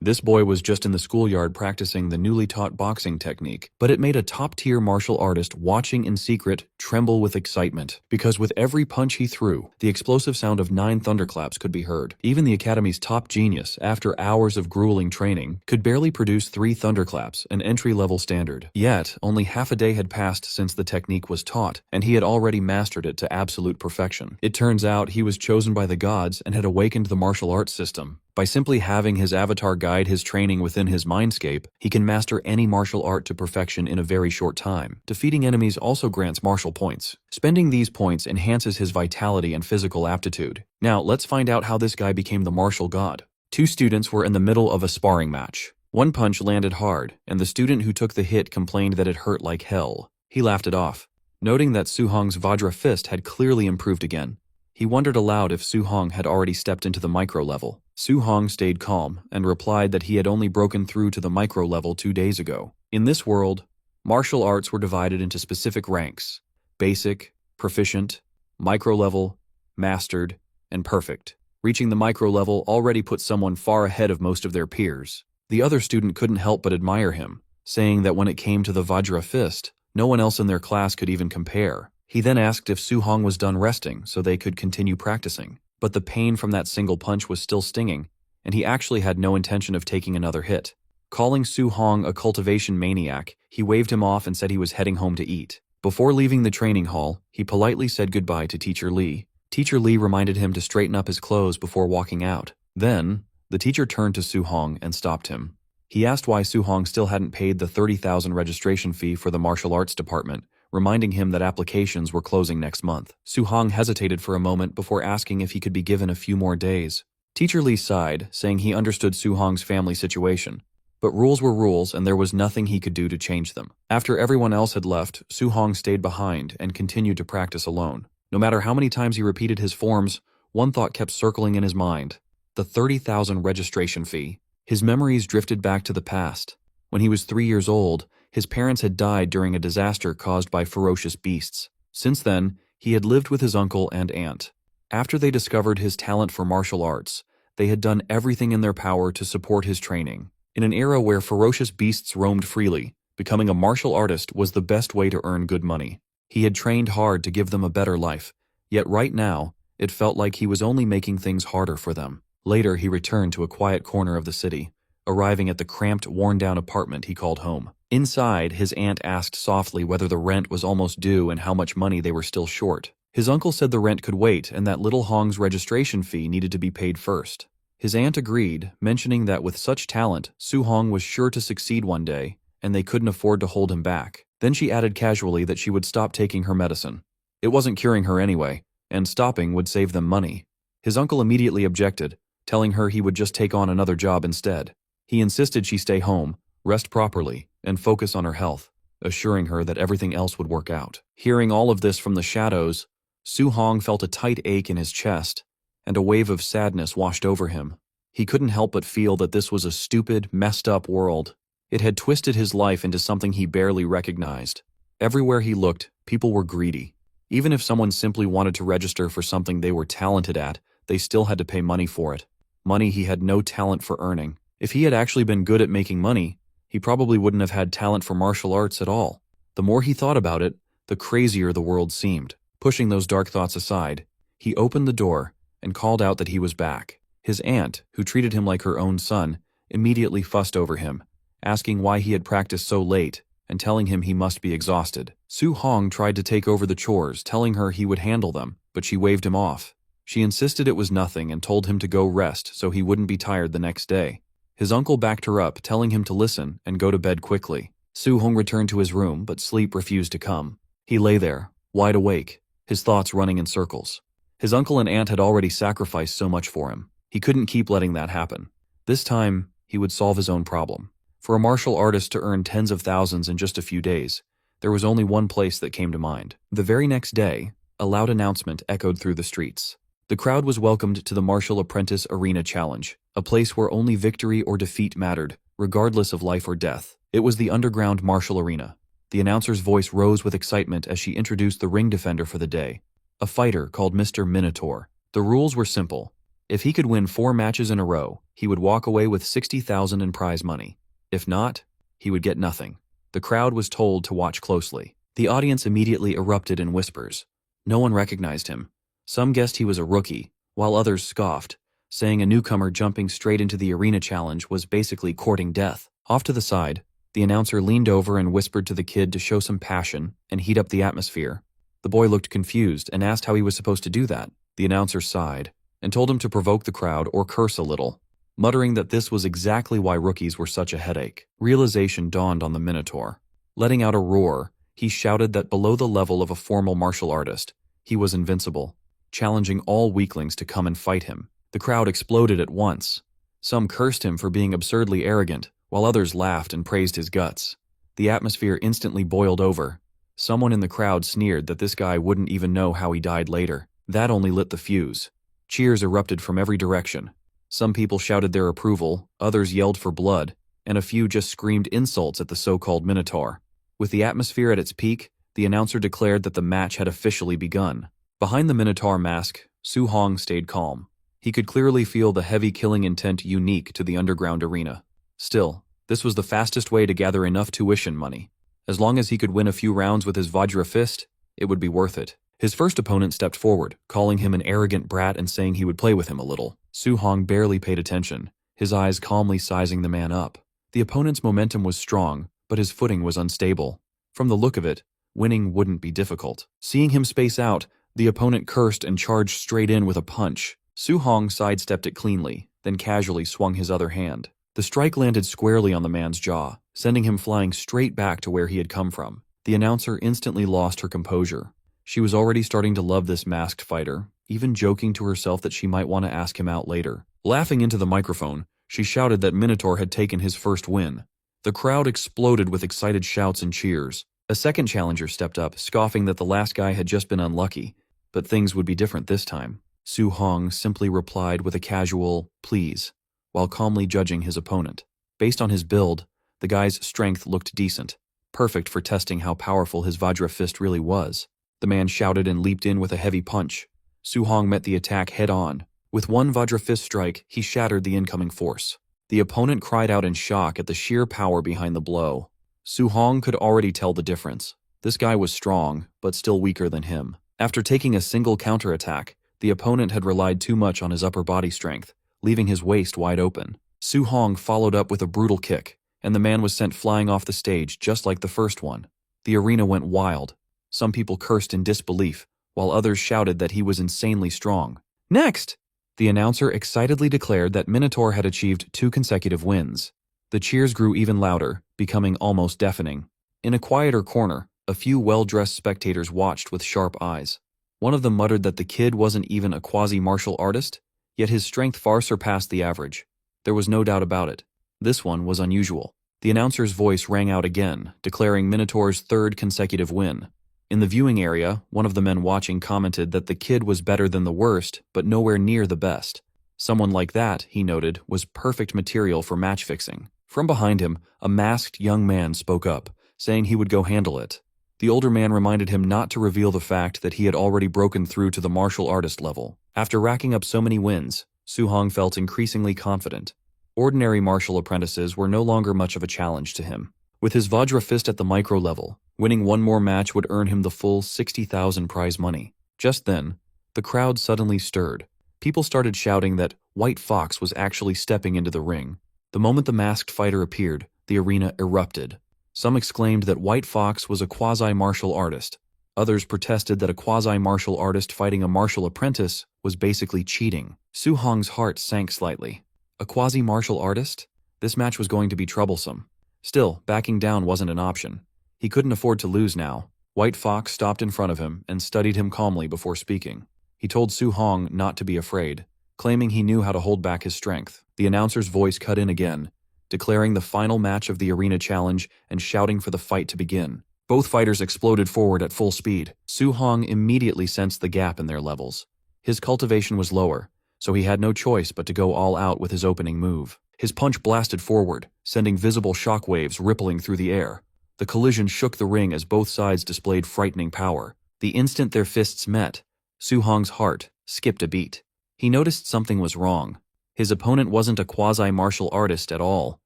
This boy was just in the schoolyard practicing the newly taught boxing technique, but it made a top-tier martial artist watching in secret tremble with excitement, because with every punch he threw, the explosive sound of 9 thunderclaps could be heard. Even the academy's top genius, after hours of grueling training, could barely produce 3 thunderclaps, an entry-level standard. Yet, only half a day had passed since the technique was taught, and he had already mastered it to absolute perfection. It turns out he was chosen by the gods and had awakened the martial arts system. By simply having his avatar guide his training within his mindscape, he can master any martial art to perfection in a very short time. Defeating enemies also grants martial points. Spending these points enhances his vitality and physical aptitude. Now, let's find out how this guy became the martial god. 2 students were in the middle of a sparring match. One punch landed hard, and the student who took the hit complained that it hurt like hell. He laughed it off, noting that Su-hong's Vajra fist had clearly improved again. He wondered aloud if Su-hong had already stepped into the micro level. Su-hong stayed calm and replied that he had only broken through to the micro level 2 days ago. In this world, martial arts were divided into specific ranks: basic, proficient, micro level, mastered, and perfect. Reaching the micro level already put someone far ahead of most of their peers. The other student couldn't help but admire him, saying that when it came to the Vajra fist, no one else in their class could even compare. He then asked if Su-hong was done resting so they could continue practicing. But the pain from that single punch was still stinging, and he actually had no intention of taking another hit. Calling Su-hong a cultivation maniac, he waved him off and said he was heading home to eat. Before leaving the training hall, he politely said goodbye to Teacher Lee. Teacher Lee reminded him to straighten up his clothes before walking out. Then, the teacher turned to Su-hong and stopped him. He asked why Su-hong still hadn't paid the 30,000 registration fee for the martial arts department, reminding him that applications were closing next month. Su-hong hesitated for a moment before asking if he could be given a few more days. Teacher Lee sighed, saying he understood Su-hong's family situation. But rules were rules, and there was nothing he could do to change them. After everyone else had left, Su-hong stayed behind and continued to practice alone. No matter how many times he repeated his forms, one thought kept circling in his mind: the 30,000 registration fee. His memories drifted back to the past. When he was 3 years old, his parents had died during a disaster caused by ferocious beasts. Since then, he had lived with his uncle and aunt. After they discovered his talent for martial arts, they had done everything in their power to support his training. In an era where ferocious beasts roamed freely, becoming a martial artist was the best way to earn good money. He had trained hard to give them a better life, yet right now, it felt like he was only making things harder for them. Later, he returned to a quiet corner of the city, arriving at the cramped, worn-down apartment he called home. Inside, his aunt asked softly whether the rent was almost due and how much money they were still short. His uncle said the rent could wait and that little Hong's registration fee needed to be paid first. His aunt agreed, mentioning that with such talent, Su-hong was sure to succeed one day, and they couldn't afford to hold him back. Then she added casually that she would stop taking her medicine. It wasn't curing her anyway, and stopping would save them money. His uncle immediately objected, telling her he would just take on another job instead. He insisted she stay home, rest properly, and focus on her health, assuring her that everything else would work out. Hearing all of this from the shadows, Su-hong felt a tight ache in his chest, and a wave of sadness washed over him. He couldn't help but feel that this was a stupid, messed up world. It had twisted his life into something he barely recognized. Everywhere he looked, people were greedy. Even if someone simply wanted to register for something they were talented at, they still had to pay money for it. Money he had no talent for earning. If he had actually been good at making money, he probably wouldn't have had talent for martial arts at all. The more he thought about it, the crazier the world seemed. Pushing those dark thoughts aside, he opened the door and called out that he was back. His aunt, who treated him like her own son, immediately fussed over him, asking why he had practiced so late and telling him he must be exhausted. Su-hong tried to take over the chores, telling her he would handle them, but she waved him off. She insisted it was nothing and told him to go rest so he wouldn't be tired the next day. His uncle backed her up, telling him to listen and go to bed quickly. Su-hong returned to his room, but sleep refused to come. He lay there, wide awake, his thoughts running in circles. His uncle and aunt had already sacrificed so much for him. He couldn't keep letting that happen. This time, he would solve his own problem. For a martial artist to earn tens of thousands in just a few days, there was only one place that came to mind. The very next day, a loud announcement echoed through the streets. The crowd was welcomed to the Martial Apprentice Arena Challenge, a place where only victory or defeat mattered, regardless of life or death. It was the underground martial arena. The announcer's voice rose with excitement as she introduced the ring defender for the day, a fighter called Mr. Minotaur. The rules were simple. If he could win 4 matches in a row, he would walk away with 60,000 in prize money. If not, he would get nothing. The crowd was told to watch closely. The audience immediately erupted in whispers. No one recognized him. Some guessed he was a rookie, while others scoffed, saying a newcomer jumping straight into the arena challenge was basically courting death. Off to the side, the announcer leaned over and whispered to the kid to show some passion and heat up the atmosphere. The boy looked confused and asked how he was supposed to do that. The announcer sighed and told him to provoke the crowd or curse a little, muttering that this was exactly why rookies were such a headache. Realization dawned on the Minotaur. Letting out a roar, he shouted that below the level of a formal martial artist, he was invincible, challenging all weaklings to come and fight him. The crowd exploded at once. Some cursed him for being absurdly arrogant, while others laughed and praised his guts. The atmosphere instantly boiled over. Someone in the crowd sneered that this guy wouldn't even know how he died later. That only lit the fuse. Cheers erupted from every direction. Some people shouted their approval, others yelled for blood, and a few just screamed insults at the so-called Minotaur. With the atmosphere at its peak, the announcer declared that the match had officially begun. Behind the Minotaur mask, Su Hong stayed calm. He could clearly feel the heavy killing intent unique to the underground arena. Still, this was the fastest way to gather enough tuition money. As long as he could win a few rounds with his Vajra fist, it would be worth it. His first opponent stepped forward, calling him an arrogant brat and saying he would play with him a little. Su Hong barely paid attention, his eyes calmly sizing the man up. The opponent's momentum was strong, but his footing was unstable. From the look of it, winning wouldn't be difficult. Seeing him space out, the opponent cursed and charged straight in with a punch. Su Hong sidestepped it cleanly, then casually swung his other hand. The strike landed squarely on the man's jaw, sending him flying straight back to where he had come from. The announcer instantly lost her composure. She was already starting to love this masked fighter, even joking to herself that she might want to ask him out later. Laughing into the microphone, she shouted that Minotaur had taken his first win. The crowd exploded with excited shouts and cheers. A second challenger stepped up, scoffing that the last guy had just been unlucky, but things would be different this time. Su Hong simply replied with a casual, "please," while calmly judging his opponent. Based on his build, the guy's strength looked decent, perfect for testing how powerful his Vajra fist really was. The man shouted and leaped in with a heavy punch. Su Hong met the attack head-on. With one Vajra fist strike, he shattered the incoming force. The opponent cried out in shock at the sheer power behind the blow. Su Hong could already tell the difference. This guy was strong, but still weaker than him. After taking a single counterattack, the opponent had relied too much on his upper body strength, leaving his waist wide open. Su Hong followed up with a brutal kick, and the man was sent flying off the stage just like the first one. The arena went wild. Some people cursed in disbelief, while others shouted that he was insanely strong. Next! The announcer excitedly declared that Minotaur had achieved 2 consecutive wins. The cheers grew even louder, becoming almost deafening. In a quieter corner, a few well-dressed spectators watched with sharp eyes. One of them muttered that the kid wasn't even a quasi-martial artist, yet his strength far surpassed the average. There was no doubt about it. This one was unusual. The announcer's voice rang out again, declaring Minotaur's 3rd consecutive win. In the viewing area, one of the men watching commented that the kid was better than the worst, but nowhere near the best. Someone like that, he noted, was perfect material for match fixing. From behind him, a masked young man spoke up, saying he would go handle it. The older man reminded him not to reveal the fact that he had already broken through to the martial artist level. After racking up so many wins, Su Hong felt increasingly confident. Ordinary martial apprentices were no longer much of a challenge to him. With his Vajra fist at the micro level, winning one more match would earn him the full 60,000 prize money. Just then, the crowd suddenly stirred. People started shouting that White Fox was actually stepping into the ring. The moment the masked fighter appeared, the arena erupted. Some exclaimed that White Fox was a quasi-martial artist. Others protested that a quasi-martial artist fighting a martial apprentice was basically cheating. Su Hong's heart sank slightly. A quasi-martial artist? This match was going to be troublesome. Still, backing down wasn't an option. He couldn't afford to lose now. White Fox stopped in front of him and studied him calmly before speaking. He told Su Hong not to be afraid, claiming he knew how to hold back his strength. The announcer's voice cut in again, declaring the final match of the arena challenge and shouting for the fight to begin. Both fighters exploded forward at full speed. Su Hong immediately sensed the gap in their levels. His cultivation was lower, so he had no choice but to go all out with his opening move. His punch blasted forward, sending visible shockwaves rippling through the air. The collision shook the ring as both sides displayed frightening power. The instant their fists met, Su Hong's heart skipped a beat. He noticed something was wrong. His opponent wasn't a quasi-martial artist at all.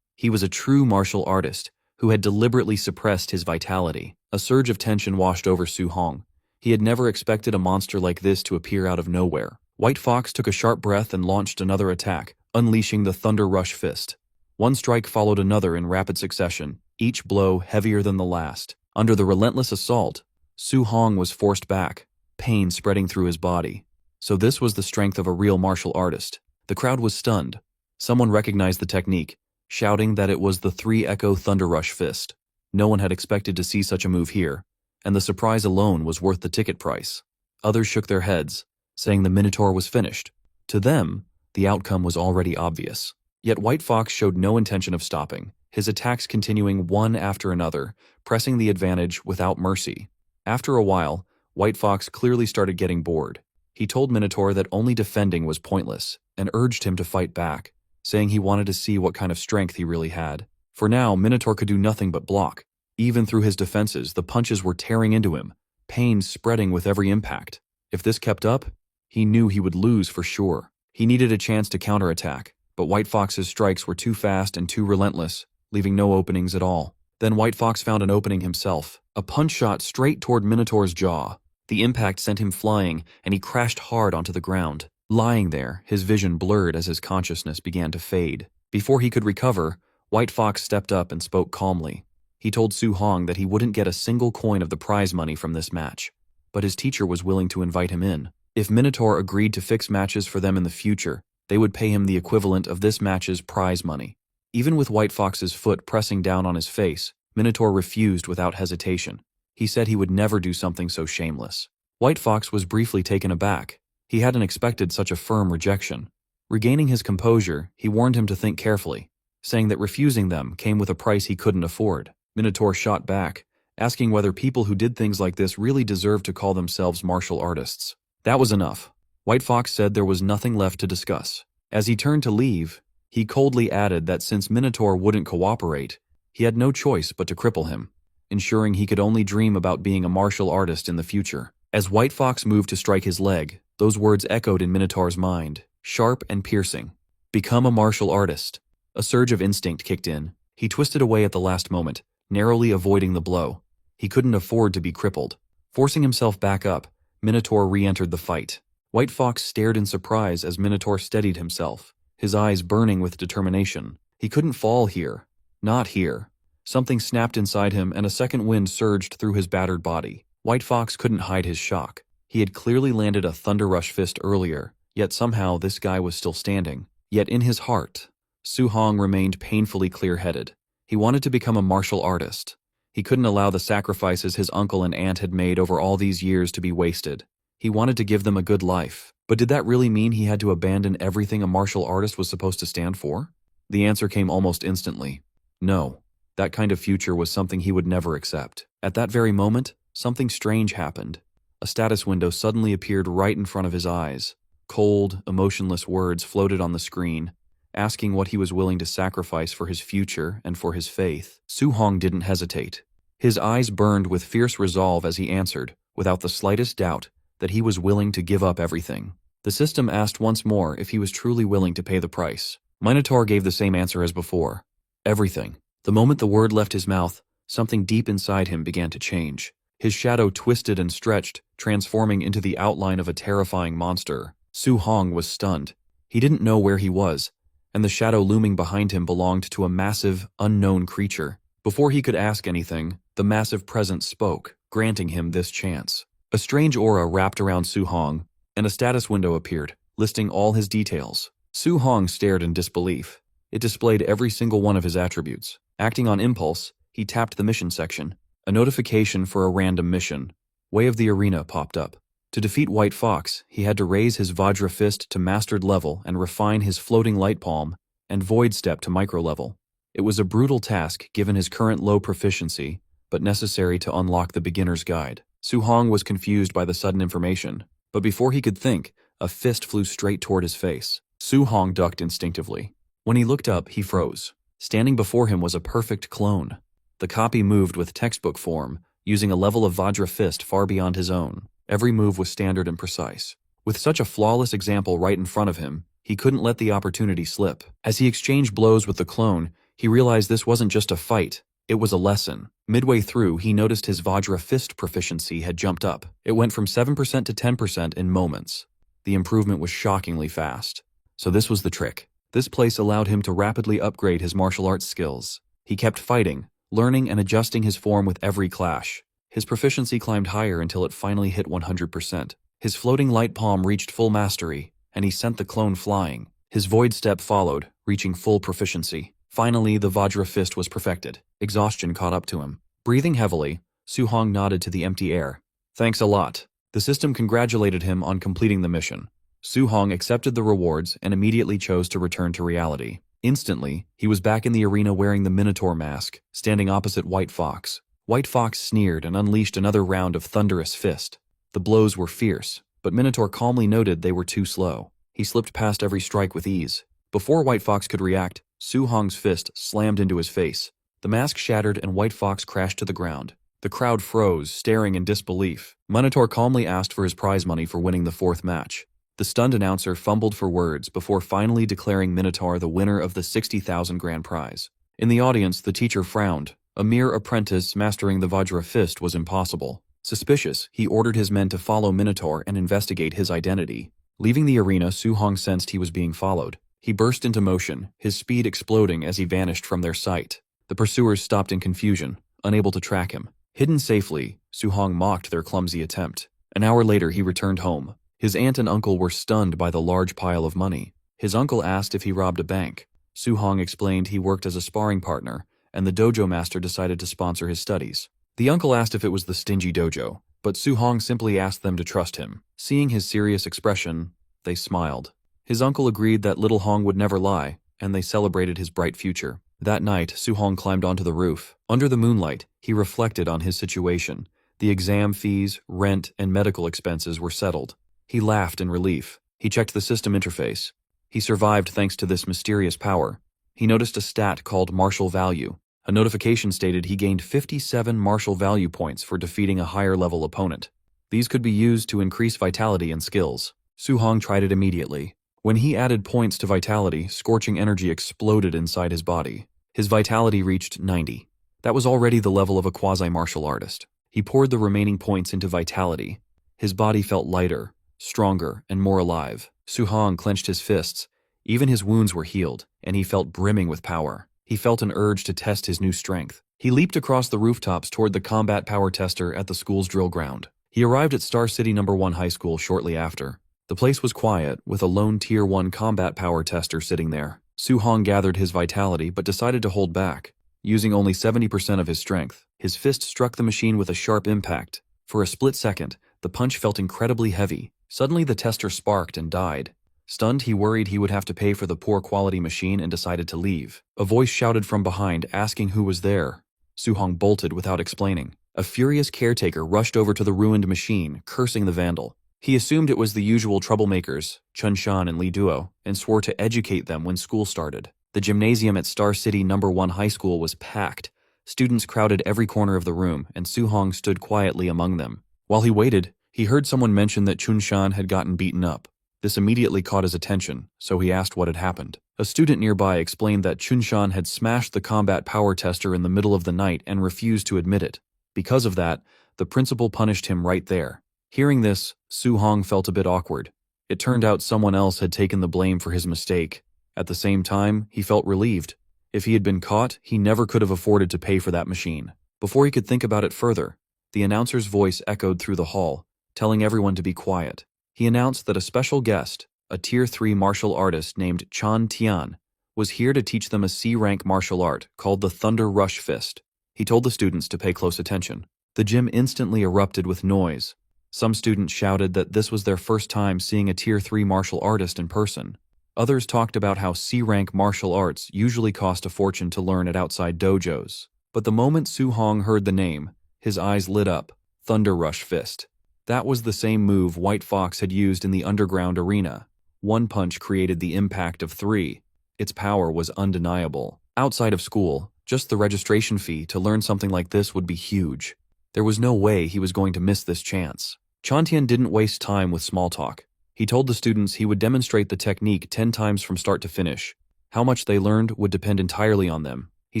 He was a true martial artist who had deliberately suppressed his vitality. A surge of tension washed over Su Hong. He had never expected a monster like this to appear out of nowhere. White Fox took a sharp breath and launched another attack, unleashing the Thunder Rush Fist. One strike followed another in rapid succession, each blow heavier than the last. Under the relentless assault, Su Hong was forced back, pain spreading through his body. So this was the strength of a real martial artist. The crowd was stunned. Someone recognized the technique, shouting that it was the 3-echo Thunder Rush Fist. No one had expected to see such a move here, and the surprise alone was worth the ticket price. Others shook their heads, saying the Minotaur was finished. To them, the outcome was already obvious. Yet White Fox showed no intention of stopping, his attacks continuing one after another, pressing the advantage without mercy. After a while, White Fox clearly started getting bored. He told Minotaur that only defending was pointless, and urged him to fight back, saying he wanted to see what kind of strength he really had. For now, Minotaur could do nothing but block. Even through his defenses, the punches were tearing into him, pain spreading with every impact. If this kept up, he knew he would lose for sure. He needed a chance to counterattack, but White Fox's strikes were too fast and too relentless, leaving no openings at all. Then White Fox found an opening himself, a punch shot straight toward Minotaur's jaw. The impact sent him flying, and he crashed hard onto the ground. Lying there, his vision blurred as his consciousness began to fade. Before he could recover, White Fox stepped up and spoke calmly. He told Su Hong that he wouldn't get a single coin of the prize money from this match, but his teacher was willing to invite him in. If Minotaur agreed to fix matches for them in the future, they would pay him the equivalent of this match's prize money. Even with White Fox's foot pressing down on his face, Minotaur refused without hesitation. He said he would never do something so shameless. White Fox was briefly taken aback. He hadn't expected such a firm rejection. Regaining his composure, he warned him to think carefully, saying that refusing them came with a price he couldn't afford. Minotaur shot back, asking whether people who did things like this really deserved to call themselves martial artists. That was enough. White Fox said there was nothing left to discuss. As he turned to leave, he coldly added that since Minotaur wouldn't cooperate, he had no choice but to cripple him, ensuring he could only dream about being a martial artist in the future. As White Fox moved to strike his leg, those words echoed in Minotaur's mind, sharp and piercing. Become a martial artist. A surge of instinct kicked in. He twisted away at the last moment, narrowly avoiding the blow. He couldn't afford to be crippled. Forcing himself back up, Minotaur re-entered the fight. White Fox stared in surprise as Minotaur steadied himself, his eyes burning with determination. He couldn't fall here. Not here. Something snapped inside him and a second wind surged through his battered body. White Fox couldn't hide his shock. He had clearly landed a Thunder Rush Fist earlier, yet somehow this guy was still standing. Yet in his heart, Su Hong remained painfully clear-headed. He wanted to become a martial artist. He couldn't allow the sacrifices his uncle and aunt had made over all these years to be wasted. He wanted to give them a good life. But did that really mean he had to abandon everything a martial artist was supposed to stand for? The answer came almost instantly. No. That kind of future was something he would never accept. At that very moment, something strange happened. A status window suddenly appeared right in front of his eyes. Cold, emotionless words floated on the screen, asking what he was willing to sacrifice for his future and for his faith. Su Hong didn't hesitate. His eyes burned with fierce resolve as he answered, without the slightest doubt, that he was willing to give up everything. The system asked once more if he was truly willing to pay the price. Minotaur gave the same answer as before. Everything. The moment the word left his mouth, something deep inside him began to change. His shadow twisted and stretched, transforming into the outline of a terrifying monster. Su Hong was stunned. He didn't know where he was, and the shadow looming behind him belonged to a massive, unknown creature. Before he could ask anything, the massive presence spoke, granting him this chance. A strange aura wrapped around Su Hong, and a status window appeared, listing all his details. Su Hong stared in disbelief. It displayed every single one of his attributes. Acting on impulse, he tapped the mission section. A notification for a random mission. Way of the Arena popped up. To defeat White Fox, he had to raise his Vajra Fist to mastered level and refine his floating light palm and void step to micro level. It was a brutal task given his current low proficiency, but necessary to unlock the beginner's guide. Su Hong was confused by the sudden information, but before he could think, a fist flew straight toward his face. Su Hong ducked instinctively. When he looked up, he froze. Standing before him was a perfect clone. The copy moved with textbook form, using a level of Vajra Fist far beyond his own. Every move was standard and precise. With such a flawless example right in front of him, he couldn't let the opportunity slip. As he exchanged blows with the clone, he realized this wasn't just a fight, it was a lesson. Midway through, he noticed his Vajra fist proficiency had jumped up. It went from 7% to 10% in moments. The improvement was shockingly fast. So this was the trick. This place allowed him to rapidly upgrade his martial arts skills. He kept fighting, learning and adjusting his form with every clash. His proficiency climbed higher until it finally hit 100%. His floating light palm reached full mastery, and he sent the clone flying. His void step followed, reaching full proficiency. Finally, the Vajra fist was perfected. Exhaustion caught up to him. Breathing heavily, Su-hong nodded to the empty air. Thanks a lot. The system congratulated him on completing the mission. Su-hong accepted the rewards and immediately chose to return to reality. Instantly, he was back in the arena wearing the Minotaur mask, standing opposite White Fox. White Fox sneered and unleashed another round of thunderous fist. The blows were fierce, but Minotaur calmly noted they were too slow. He slipped past every strike with ease. Before White Fox could react, Su-hong's fist slammed into his face. The mask shattered and White Fox crashed to the ground. The crowd froze, staring in disbelief. Minotaur calmly asked for his prize money for winning the fourth match. The stunned announcer fumbled for words before finally declaring Minotaur the winner of the 60,000 grand prize. In the audience, the teacher frowned. A mere apprentice mastering the Vajra fist was impossible. Suspicious, he ordered his men to follow Minotaur and investigate his identity. Leaving the arena, Su-hong sensed he was being followed. He burst into motion, his speed exploding as he vanished from their sight. The pursuers stopped in confusion, unable to track him. Hidden safely, Su-hong mocked their clumsy attempt. An hour later, he returned home. His aunt and uncle were stunned by the large pile of money. His uncle asked if he robbed a bank. Su-hong explained he worked as a sparring partner, and the dojo master decided to sponsor his studies. The uncle asked if it was the stingy dojo, but Su-hong simply asked them to trust him. Seeing his serious expression, they smiled. His uncle agreed that little Hong would never lie, and they celebrated his bright future. That night, Su-hong climbed onto the roof. Under the moonlight, he reflected on his situation. The exam fees, rent, and medical expenses were settled. He laughed in relief. He checked the system interface. He survived thanks to this mysterious power. He noticed a stat called martial value. A notification stated he gained 57 martial value points for defeating a higher-level opponent. These could be used to increase vitality and skills. Su-hong tried it immediately. When he added points to vitality, scorching energy exploded inside his body. His vitality reached 90. That was already the level of a quasi-martial artist. He poured the remaining points into vitality. His body felt lighter, stronger, and more alive. Su-hong clenched his fists. Even his wounds were healed, and he felt brimming with power. He felt an urge to test his new strength. He leaped across the rooftops toward the combat power tester at the school's drill ground. He arrived at Star City No. 1 High School shortly after. The place was quiet, with a lone Tier 1 combat power tester sitting there. Su-hong gathered his vitality but decided to hold back. Using only 70% of his strength, his fist struck the machine with a sharp impact. For a split second, the punch felt incredibly heavy. Suddenly the tester sparked and died. Stunned, he worried he would have to pay for the poor quality machine and decided to leave. A voice shouted from behind, asking who was there. Su-hong bolted without explaining. A furious caretaker rushed over to the ruined machine, cursing the vandal. He assumed it was the usual troublemakers, Chun-shan and Li Duo, and swore to educate them when school started. The gymnasium at Star City No. 1 High School was packed. Students crowded every corner of the room, and Su-hong stood quietly among them. While he waited, he heard someone mention that Chun-shan had gotten beaten up. This immediately caught his attention, so he asked what had happened. A student nearby explained that Chun-shan had smashed the combat power tester in the middle of the night and refused to admit it. Because of that, the principal punished him right there. Hearing this, Su-hong felt a bit awkward. It turned out someone else had taken the blame for his mistake. At the same time, he felt relieved. If he had been caught, he never could have afforded to pay for that machine. Before he could think about it further, the announcer's voice echoed through the hall, telling everyone to be quiet. He announced that a special guest, a Tier 3 martial artist named Chan Tian, was here to teach them a C-rank martial art called the Thunder Rush Fist. He told the students to pay close attention. The gym instantly erupted with noise. Some students shouted that this was their first time seeing a Tier 3 martial artist in person. Others talked about how C-rank martial arts usually cost a fortune to learn at outside dojos. But the moment Su-hong heard the name, his eyes lit up. Thunder Rush Fist. That was the same move White Fox had used in the underground arena. One punch created the impact of 3. Its power was undeniable. Outside of school, just the registration fee to learn something like this would be huge. There was no way he was going to miss this chance. Chantian didn't waste time with small talk. He told the students he would demonstrate the technique 10 times from start to finish. How much they learned would depend entirely on them. He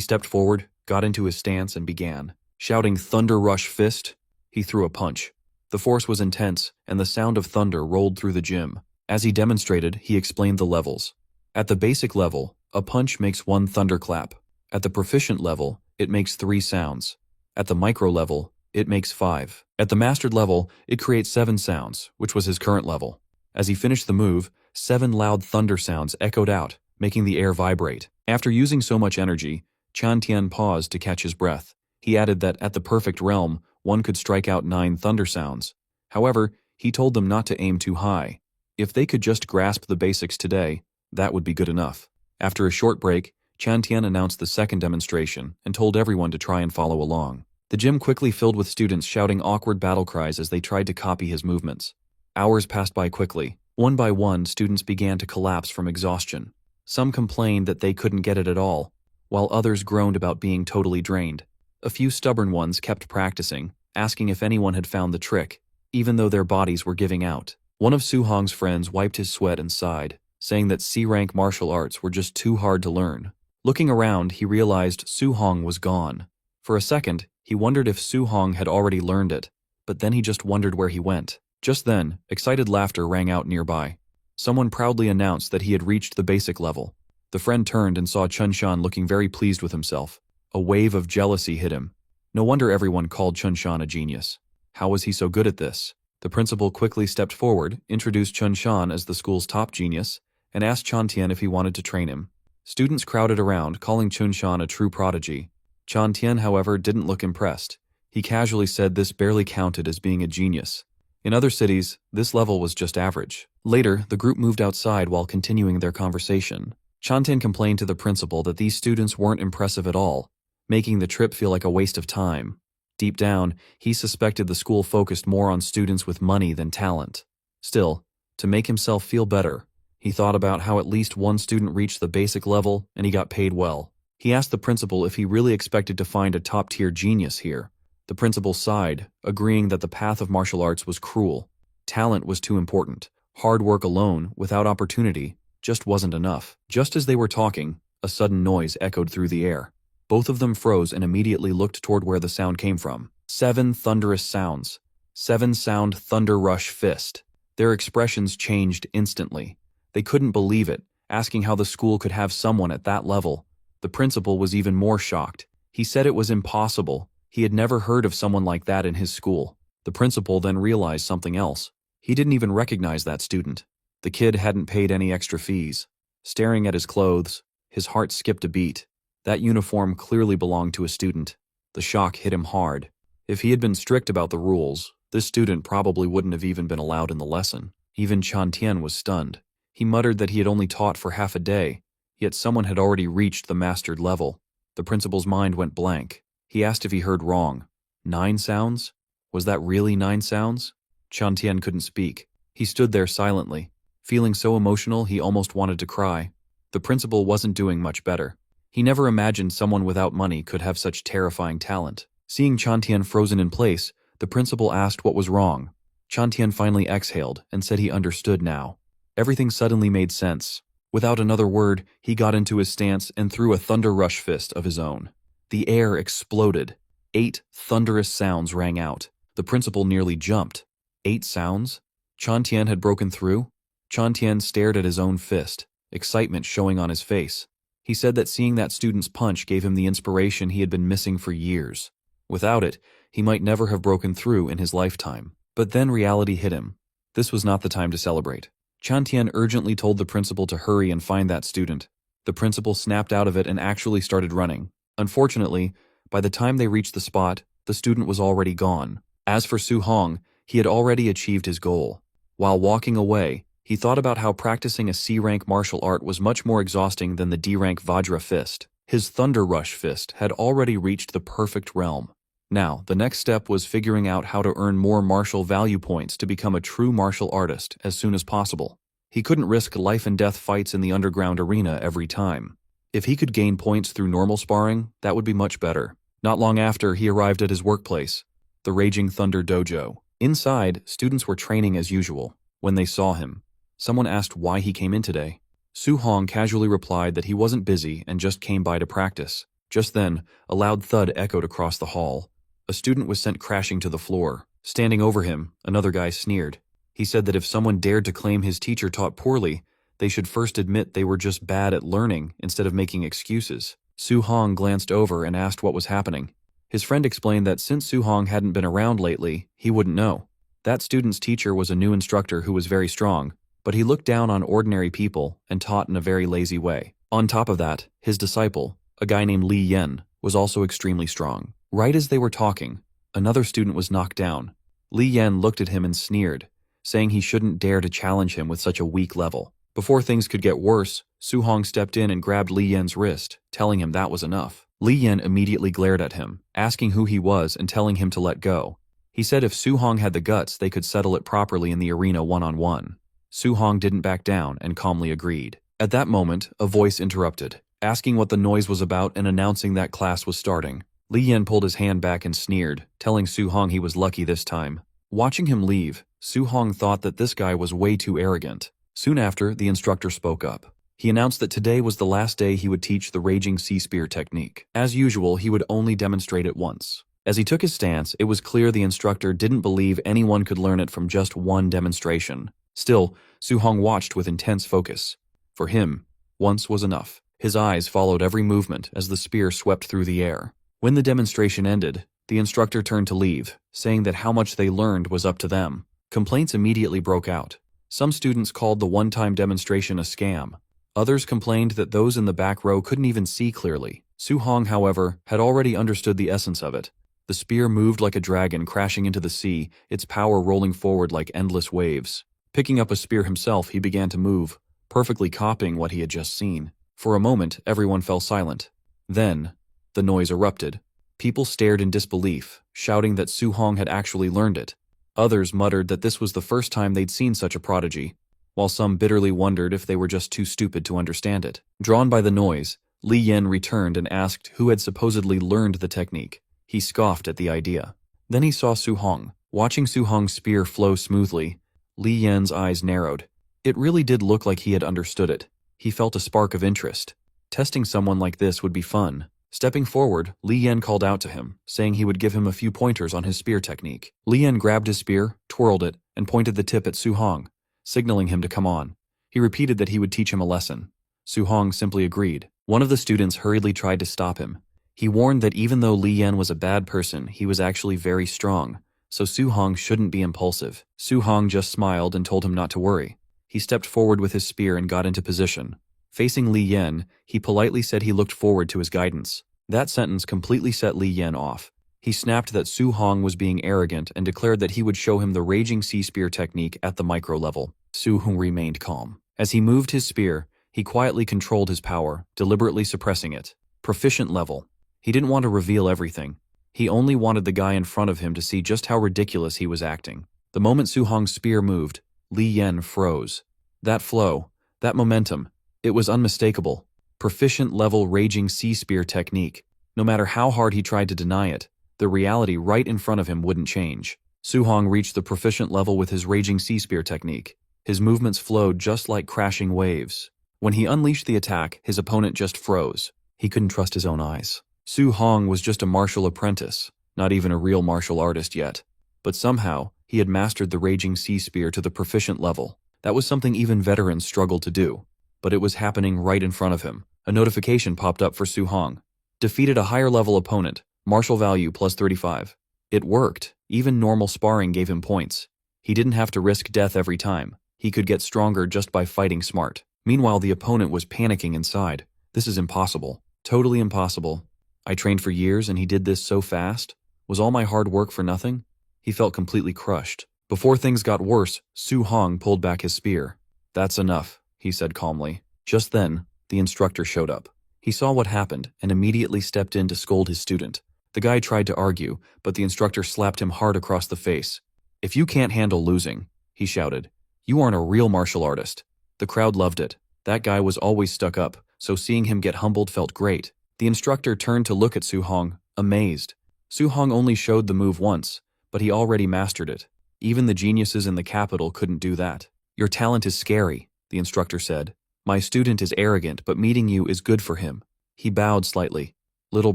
stepped forward, got into his stance, and began. Shouting "Thunder Rush Fist," he threw a punch. The force was intense, and the sound of thunder rolled through the gym. As he demonstrated, he explained the levels. At the basic level, a punch makes 1 thunderclap. At the proficient level, it makes 3 sounds. At the micro level, it makes 5. At the mastered level, it creates 7 sounds, which was his current level. As he finished the move, 7 loud thunder sounds echoed out, making the air vibrate. After using so much energy, Chan Tian paused to catch his breath. He added that at the perfect realm, one could strike out 9 thunder sounds. However, he told them not to aim too high. If they could just grasp the basics today, that would be good enough. After a short break, Chan Tian announced the second demonstration and told everyone to try and follow along. The gym quickly filled with students shouting awkward battle cries as they tried to copy his movements. Hours passed by quickly. One by one, students began to collapse from exhaustion. Some complained that they couldn't get it at all, while others groaned about being totally drained. A few stubborn ones kept practicing, asking if anyone had found the trick, even though their bodies were giving out. One of Su Hong's friends wiped his sweat and sighed, saying that C-rank martial arts were just too hard to learn. Looking around, he realized Su Hong was gone. For a second, he wondered if Su Hong had already learned it, but then he just wondered where he went. Just then, excited laughter rang out nearby. Someone proudly announced that he had reached the basic level. The friend turned and saw Chun Shan looking very pleased with himself. A wave of jealousy hit him. No wonder everyone called Chun Shan a genius. How was he so good at this? The principal quickly stepped forward, introduced Chun Shan as the school's top genius, and asked Chan Tian if he wanted to train him. Students crowded around, calling Chun Shan a true prodigy. Chan Tian, however, didn't look impressed. He casually said this barely counted as being a genius. In other cities, this level was just average. Later, the group moved outside while continuing their conversation. Chan Tian complained to the principal that these students weren't impressive at all, making the trip feel like a waste of time. Deep down, he suspected the school focused more on students with money than talent. Still, to make himself feel better, he thought about how at least one student reached the basic level and he got paid well. He asked the principal if he really expected to find a top-tier genius here. The principal sighed, agreeing that the path of martial arts was cruel. Talent was too important. Hard work alone, without opportunity, just wasn't enough. Just as they were talking, a sudden noise echoed through the air. Both of them froze and immediately looked toward where the sound came from. 7 thunderous sounds. 7 sound thunder rush fist. Their expressions changed instantly. They couldn't believe it, asking how the school could have someone at that level. The principal was even more shocked. He said it was impossible. He had never heard of someone like that in his school. The principal then realized something else. He didn't even recognize that student. The kid hadn't paid any extra fees. Staring at his clothes, his heart skipped a beat. That uniform clearly belonged to a student. The shock hit him hard. If he had been strict about the rules, this student probably wouldn't have even been allowed in the lesson. Even Chan Tian was stunned. He muttered that he had only taught for half a day, yet someone had already reached the mastered level. The principal's mind went blank. He asked if he heard wrong. 9 sounds? Was that really 9 sounds? Chan Tian couldn't speak. He stood there silently, feeling so emotional he almost wanted to cry. The principal wasn't doing much better. He never imagined someone without money could have such terrifying talent. Seeing Chan Tian frozen in place, the principal asked what was wrong. Chan Tian finally exhaled and said he understood now. Everything suddenly made sense. Without another word, he got into his stance and threw a thunder rush fist of his own. The air exploded. 8 thunderous sounds rang out. The principal nearly jumped. 8 sounds? Chan Tian had broken through? Chan Tian stared at his own fist, excitement showing on his face. He said that seeing that student's punch gave him the inspiration he had been missing for years. Without it, he might never have broken through in his lifetime. But then reality hit him. This was not the time to celebrate. Chan Tian urgently told the principal to hurry and find that student. The principal snapped out of it and actually started running. Unfortunately, by the time they reached the spot, the student was already gone. As for Su Hong, he had already achieved his goal. While walking away, he thought about how practicing a C-rank martial art was much more exhausting than the D-rank Vajra fist. His Thunder Rush fist had already reached the perfect realm. Now, the next step was figuring out how to earn more martial value points to become a true martial artist as soon as possible. He couldn't risk life-and-death fights in the underground arena every time. If he could gain points through normal sparring, that would be much better. Not long after, he arrived at his workplace, the Raging Thunder Dojo. Inside, students were training as usual. When they saw him, Someone asked why he came in today. Su Hong casually replied that he wasn't busy and just came by to practice. Just then, a loud thud echoed across the hall. A student was sent crashing to the floor. Standing over him, another guy sneered. He said that if someone dared to claim his teacher taught poorly, they should first admit they were just bad at learning instead of making excuses. Su Hong glanced over and asked what was happening. His friend explained that since Su Hong hadn't been around lately, he wouldn't know. That student's teacher was a new instructor who was very strong, but he looked down on ordinary people and taught in a very lazy way. On top of that, his disciple, a guy named Li Yen, was also extremely strong. Right as they were talking, another student was knocked down. Li Yen looked at him and sneered, saying he shouldn't dare to challenge him with such a weak level. Before things could get worse, Su Hong stepped in and grabbed Li Yen's wrist, telling him that was enough. Li Yen immediately glared at him, asking who he was and telling him to let go. He said if Su Hong had the guts, they could settle it properly in the arena one-on-one. Su Hong didn't back down and calmly agreed. At that moment, a voice interrupted, asking what the noise was about and announcing that class was starting. Li Yen pulled his hand back and sneered, telling Su Hong he was lucky this time. Watching him leave, Su Hong thought that this guy was way too arrogant. Soon after, the instructor spoke up. He announced that today was the last day he would teach the Raging Sea Spear technique. As usual, he would only demonstrate it once. As he took his stance, it was clear the instructor didn't believe anyone could learn it from just one demonstration. Still, Su Hong watched with intense focus. For him, once was enough. His eyes followed every movement as the spear swept through the air. When the demonstration ended, the instructor turned to leave, saying that how much they learned was up to them. Complaints immediately broke out. Some students called the one-time demonstration a scam. Others complained that those in the back row couldn't even see clearly. Su Hong, however, had already understood the essence of it. The spear moved like a dragon crashing into the sea, its power rolling forward like endless waves. Picking up a spear himself, he began to move, perfectly copying what he had just seen. For a moment, everyone fell silent. Then, the noise erupted. People stared in disbelief, shouting that Su Hong had actually learned it. Others muttered that this was the first time they'd seen such a prodigy, while some bitterly wondered if they were just too stupid to understand it. Drawn by the noise, Li Yen returned and asked who had supposedly learned the technique. He scoffed at the idea. Then he saw Su Hong. Watching Su Hong's spear flow smoothly, Li Yen's eyes narrowed. It really did look like he had understood it. He felt a spark of interest. Testing someone like this would be fun. Stepping forward, Li Yen called out to him, saying he would give him a few pointers on his spear technique. Li Yen grabbed his spear, twirled it, and pointed the tip at Su Hong, signaling him to come on. He repeated that he would teach him a lesson. Su Hong simply agreed. One of the students hurriedly tried to stop him. He warned that even though Li Yen was a bad person, he was actually very strong, so Su Hong shouldn't be impulsive. Su Hong just smiled and told him not to worry. He stepped forward with his spear and got into position. Facing Li Yen, he politely said he looked forward to his guidance. That sentence completely set Li Yen off. He snapped that Su Hong was being arrogant and declared that he would show him the Raging Sea Spear technique at the micro level. Su Hong remained calm. As he moved his spear, he quietly controlled his power, deliberately suppressing it. Proficient level. He didn't want to reveal everything. He only wanted the guy in front of him to see just how ridiculous he was acting. The moment Su Hong's spear moved, Li Yen froze. That flow, that momentum, it was unmistakable. Proficient level Raging Sea Spear technique. No matter how hard he tried to deny it, the reality right in front of him wouldn't change. Su Hong reached the proficient level with his Raging Sea Spear technique. His movements flowed just like crashing waves. When he unleashed the attack, his opponent just froze. He couldn't trust his own eyes. Su Hong was just a martial apprentice, not even a real martial artist yet. But somehow, he had mastered the Raging Sea Spear to the proficient level. That was something even veterans struggled to do. But it was happening right in front of him. A notification popped up for Su Hong. Defeated a higher level opponent, martial value plus 35. It worked. Even normal sparring gave him points. He didn't have to risk death every time. He could get stronger just by fighting smart. Meanwhile, the opponent was panicking inside. This is impossible. Totally impossible. I trained for years and he did this so fast? Was all my hard work for nothing? He felt completely crushed. Before things got worse, Su Hong pulled back his spear. That's enough, he said calmly. Just then, the instructor showed up. He saw what happened and immediately stepped in to scold his student. The guy tried to argue, but the instructor slapped him hard across the face. If you can't handle losing, he shouted, you aren't a real martial artist. The crowd loved it. That guy was always stuck up, so seeing him get humbled felt great. The instructor turned to look at Su Hong, amazed. Su Hong only showed the move once, but he already mastered it. Even the geniuses in the capital couldn't do that. Your talent is scary, the instructor said. My student is arrogant, but meeting you is good for him. He bowed slightly. Little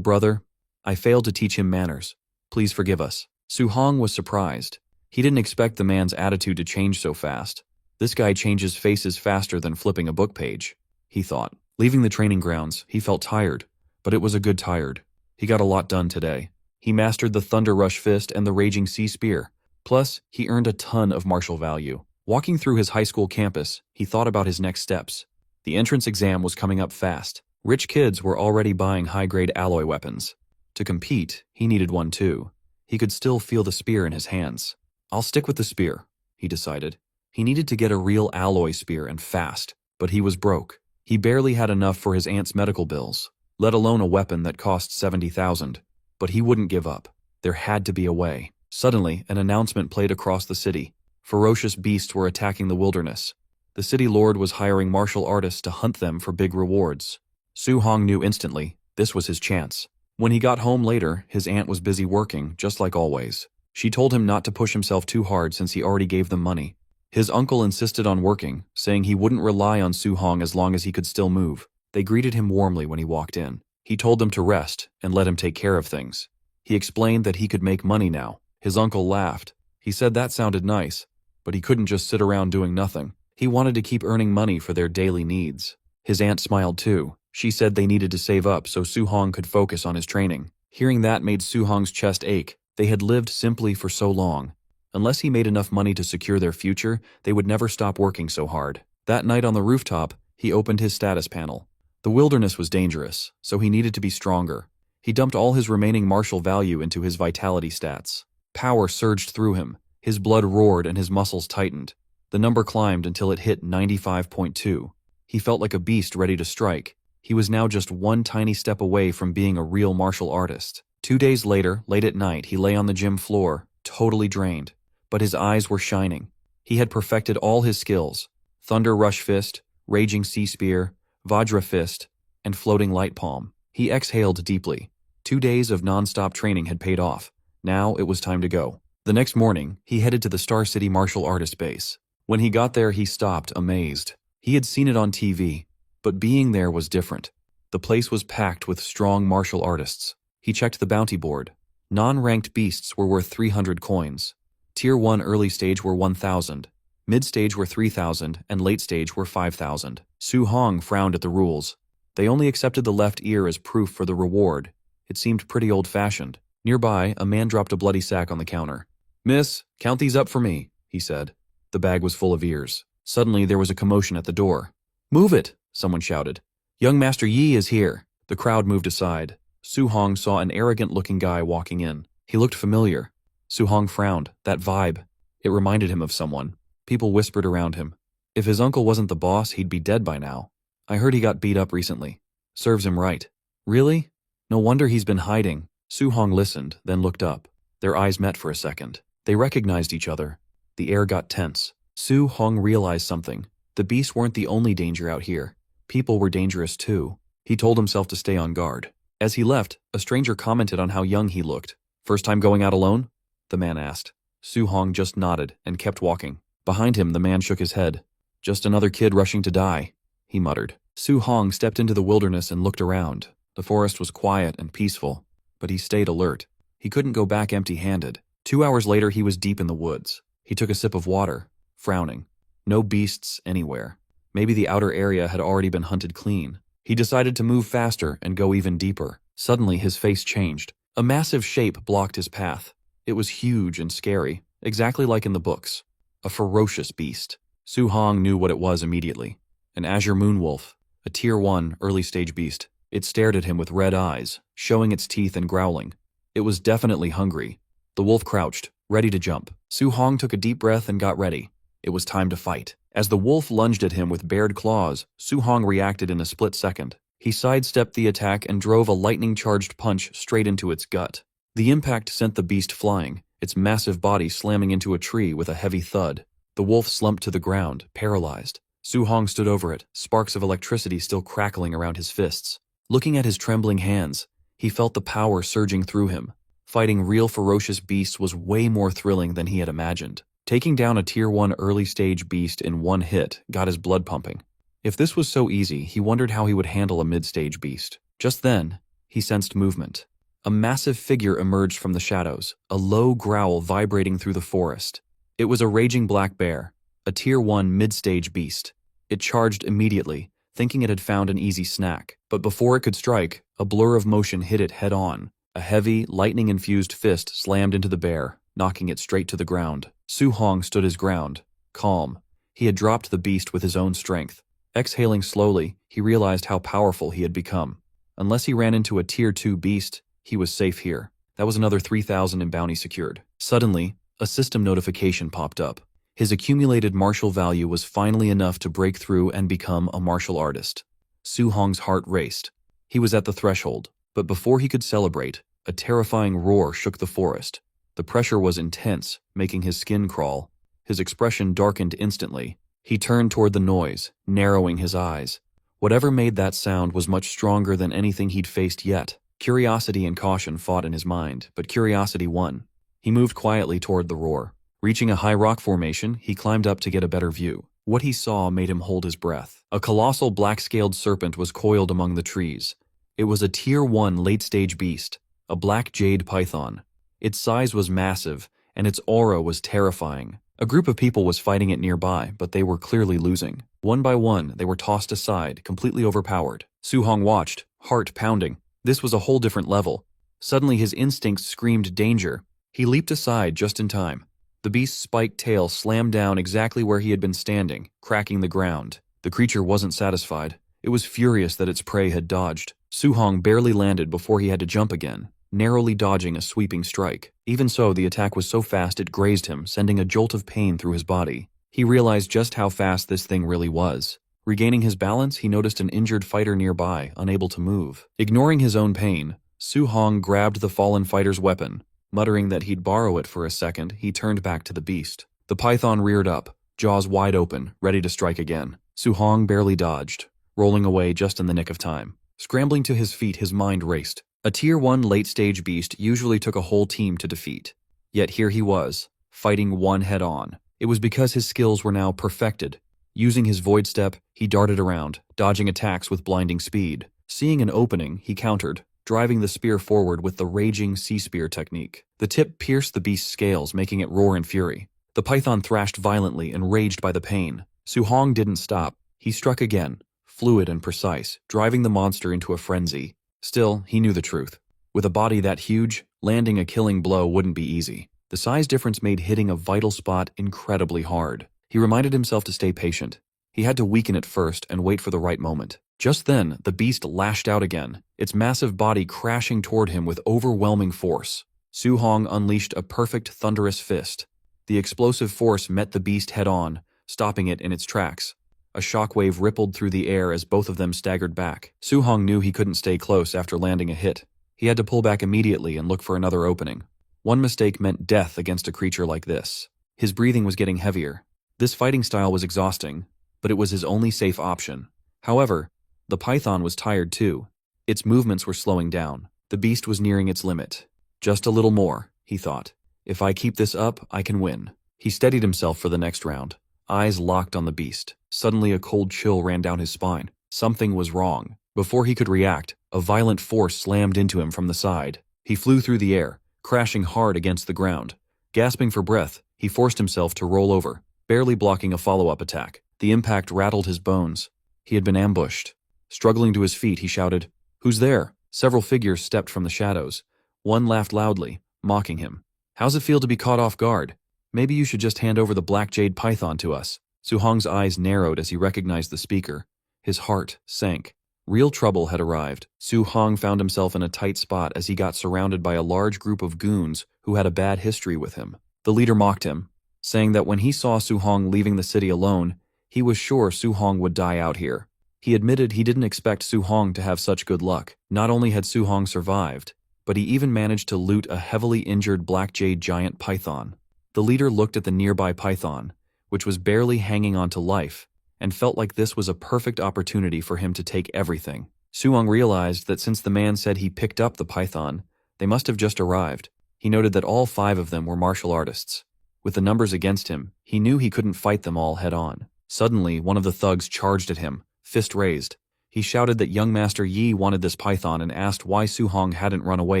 brother, I failed to teach him manners. Please forgive us. Su-hong was surprised. He didn't expect the man's attitude to change so fast. This guy changes faces faster than flipping a book page, he thought. Leaving the training grounds, he felt tired, but it was a good tired. He got a lot done today. He mastered the Thunder Rush Fist and the Raging Sea Spear. Plus, he earned a ton of martial value. Walking through his high school campus, he thought about his next steps. The entrance exam was coming up fast. Rich kids were already buying high-grade alloy weapons. To compete, he needed one too. He could still feel the spear in his hands. I'll stick with the spear, he decided. He needed to get a real alloy spear and fast, but he was broke. He barely had enough for his aunt's medical bills, let alone a weapon that cost $70,000. But he wouldn't give up. There had to be a way. Suddenly, an announcement played across the city. Ferocious beasts were attacking the wilderness. The city lord was hiring martial artists to hunt them for big rewards. Su-hong knew instantly this was his chance. When he got home later, his aunt was busy working, just like always. She told him not to push himself too hard since he already gave them money. His uncle insisted on working, saying he wouldn't rely on Su-hong as long as he could still move. They greeted him warmly when he walked in. He told them to rest and let him take care of things. He explained that he could make money now. His uncle laughed. He said that sounded nice, but he couldn't just sit around doing nothing. He wanted to keep earning money for their daily needs. His aunt smiled too. She said they needed to save up so Su-hong could focus on his training. Hearing that made Su-hong's chest ache. They had lived simply for so long. Unless he made enough money to secure their future, they would never stop working so hard. That night on the rooftop, he opened his status panel. The wilderness was dangerous, so he needed to be stronger. He dumped all his remaining martial value into his vitality stats. Power surged through him. His blood roared and his muscles tightened. The number climbed until it hit 95.2. He felt like a beast ready to strike. He was now just one tiny step away from being a real martial artist. 2 days later, late at night, he lay on the gym floor, totally drained. But his eyes were shining. He had perfected all his skills: Thunder Rush Fist, Raging Sea Spear, Vajra Fist, and Floating Light Palm. He exhaled deeply. 2 days of non-stop training had paid off. Now it was time to go. The next morning, he headed to the Star City martial artist base. When he got there, he stopped, amazed. He had seen it on TV, but being there was different. The place was packed with strong martial artists. He checked the bounty board. Non-ranked beasts were worth 300 coins. Tier 1 early stage were 1,000. Mid-stage were 3,000, and late stage were 5,000. Su-hong frowned at the rules. They only accepted the left ear as proof for the reward. It seemed pretty old-fashioned. Nearby, a man dropped a bloody sack on the counter. "Miss, count these up for me," he said. The bag was full of ears. Suddenly, there was a commotion at the door. "Move it!" someone shouted. "Young Master Yi is here." The crowd moved aside. Su-hong saw an arrogant-looking guy walking in. He looked familiar. Su-hong frowned. That vibe. It reminded him of someone. People whispered around him. If his uncle wasn't the boss, he'd be dead by now. I heard he got beat up recently. Serves him right. Really? No wonder he's been hiding. Su-hong listened, then looked up. Their eyes met for a second. They recognized each other. The air got tense. Su-hong realized something. The beasts weren't the only danger out here. People were dangerous too. He told himself to stay on guard. As he left, a stranger commented on how young he looked. "First time going out alone?" the man asked. Su-hong just nodded and kept walking. Behind him, the man shook his head. "Just another kid rushing to die," he muttered. Su-hong stepped into the wilderness and looked around. The forest was quiet and peaceful, but he stayed alert. He couldn't go back empty-handed. 2 hours later, he was deep in the woods. He took a sip of water, frowning. No beasts anywhere. Maybe the outer area had already been hunted clean. He decided to move faster and go even deeper. Suddenly, his face changed. A massive shape blocked his path. It was huge and scary, exactly like in the books. A ferocious beast. Su-hong knew what it was immediately. An azure moonwolf, a Tier 1 early-stage beast. It stared at him with red eyes, showing its teeth and growling. It was definitely hungry. The wolf crouched, ready to jump. Su-hong took a deep breath and got ready. It was time to fight. As the wolf lunged at him with bared claws, Su-hong reacted in a split second. He sidestepped the attack and drove a lightning-charged punch straight into its gut. The impact sent the beast flying, its massive body slamming into a tree with a heavy thud. The wolf slumped to the ground, paralyzed. Su-hong stood over it, sparks of electricity still crackling around his fists. Looking at his trembling hands, he felt the power surging through him. Fighting real ferocious beasts was way more thrilling than he had imagined. Taking down a Tier 1 early-stage beast in one hit got his blood pumping. If this was so easy, he wondered how he would handle a mid-stage beast. Just then, he sensed movement. A massive figure emerged from the shadows, a low growl vibrating through the forest. It was a raging black bear, a Tier 1 mid-stage beast. It charged immediately, thinking it had found an easy snack. But before it could strike, a blur of motion hit it head-on. A heavy, lightning-infused fist slammed into the bear, knocking it straight to the ground. Su Hong stood his ground, calm. He had dropped the beast with his own strength. Exhaling slowly, he realized how powerful he had become. Unless he ran into a Tier 2 beast, he was safe here. That was another 3,000 in bounty secured. Suddenly, a system notification popped up. His accumulated martial value was finally enough to break through and become a martial artist. Su Hong's heart raced. He was at the threshold, but before he could celebrate, a terrifying roar shook the forest. The pressure was intense, making his skin crawl. His expression darkened instantly. He turned toward the noise, narrowing his eyes. Whatever made that sound was much stronger than anything he'd faced yet. Curiosity and caution fought in his mind, but curiosity won. He moved quietly toward the roar. Reaching a high rock formation, he climbed up to get a better view. What he saw made him hold his breath. A colossal black-scaled serpent was coiled among the trees. It was a Tier 1 late-stage beast, a black jade python. Its size was massive, and its aura was terrifying. A group of people was fighting it nearby, but they were clearly losing. One by one, they were tossed aside, completely overpowered. Su Hong watched, heart pounding. This was a whole different level. Suddenly his instincts screamed danger. He leaped aside just in time. The beast's spiked tail slammed down exactly where he had been standing, cracking the ground. The creature wasn't satisfied. It was furious that its prey had dodged. Su Hong barely landed before he had to jump again, narrowly dodging a sweeping strike. Even so, the attack was so fast it grazed him, sending a jolt of pain through his body. He realized just how fast this thing really was. Regaining his balance, he noticed an injured fighter nearby, unable to move. Ignoring his own pain, Su Hong grabbed the fallen fighter's weapon. Muttering that he'd borrow it for a second, he turned back to the beast. The python reared up, jaws wide open, ready to strike again. Su Hong barely dodged, rolling away just in the nick of time. Scrambling to his feet, his mind raced. A Tier 1 late-stage beast usually took a whole team to defeat. Yet here he was, fighting one head-on. It was because his skills were now perfected. Using his void step, he darted around, dodging attacks with blinding speed. Seeing an opening, he countered, driving the spear forward with the raging sea spear technique. The tip pierced the beast's scales, making it roar in fury. The python thrashed violently, enraged by the pain. Su Hong didn't stop. He struck again, fluid and precise, driving the monster into a frenzy. Still, he knew the truth. With a body that huge, landing a killing blow wouldn't be easy. The size difference made hitting a vital spot incredibly hard. He reminded himself to stay patient. He had to weaken it first and wait for the right moment. Just then, the beast lashed out again, its massive body crashing toward him with overwhelming force. Su Hong unleashed a perfect thunderous fist. The explosive force met the beast head-on, stopping it in its tracks. A shockwave rippled through the air as both of them staggered back. Su Hong knew he couldn't stay close after landing a hit. He had to pull back immediately and look for another opening. One mistake meant death against a creature like this. His breathing was getting heavier. This fighting style was exhausting, but it was his only safe option. However, the python was tired too. Its movements were slowing down. The beast was nearing its limit. Just a little more, he thought. If I keep this up, I can win. He steadied himself for the next round, eyes locked on the beast. Suddenly a cold chill ran down his spine. Something was wrong. Before he could react, a violent force slammed into him from the side. He flew through the air, crashing hard against the ground. Gasping for breath, he forced himself to roll over, barely blocking a follow-up attack. The impact rattled his bones. He had been ambushed. Struggling to his feet, he shouted, "Who's there?" Several figures stepped from the shadows. One laughed loudly, mocking him. "How's it feel to be caught off guard? Maybe you should just hand over the black jade python to us." Su Hong's eyes narrowed as he recognized the speaker. His heart sank. Real trouble had arrived. Su Hong found himself in a tight spot as he got surrounded by a large group of goons who had a bad history with him. The leader mocked him, saying that when he saw Su Hong leaving the city alone, he was sure Su Hong would die out here. He admitted he didn't expect Su Hong to have such good luck. Not only had Su Hong survived, but he even managed to loot a heavily injured black jade giant python. The leader looked at the nearby python, which was barely hanging on to life, and felt like this was a perfect opportunity for him to take everything. Su Hong realized that since the man said he picked up the python, they must have just arrived. He noted that all 5 of them were martial artists. With the numbers against him, he knew he couldn't fight them all head-on. Suddenly, one of the thugs charged at him, fist raised. He shouted that young Master Yi wanted this python and asked why Su Hong hadn't run away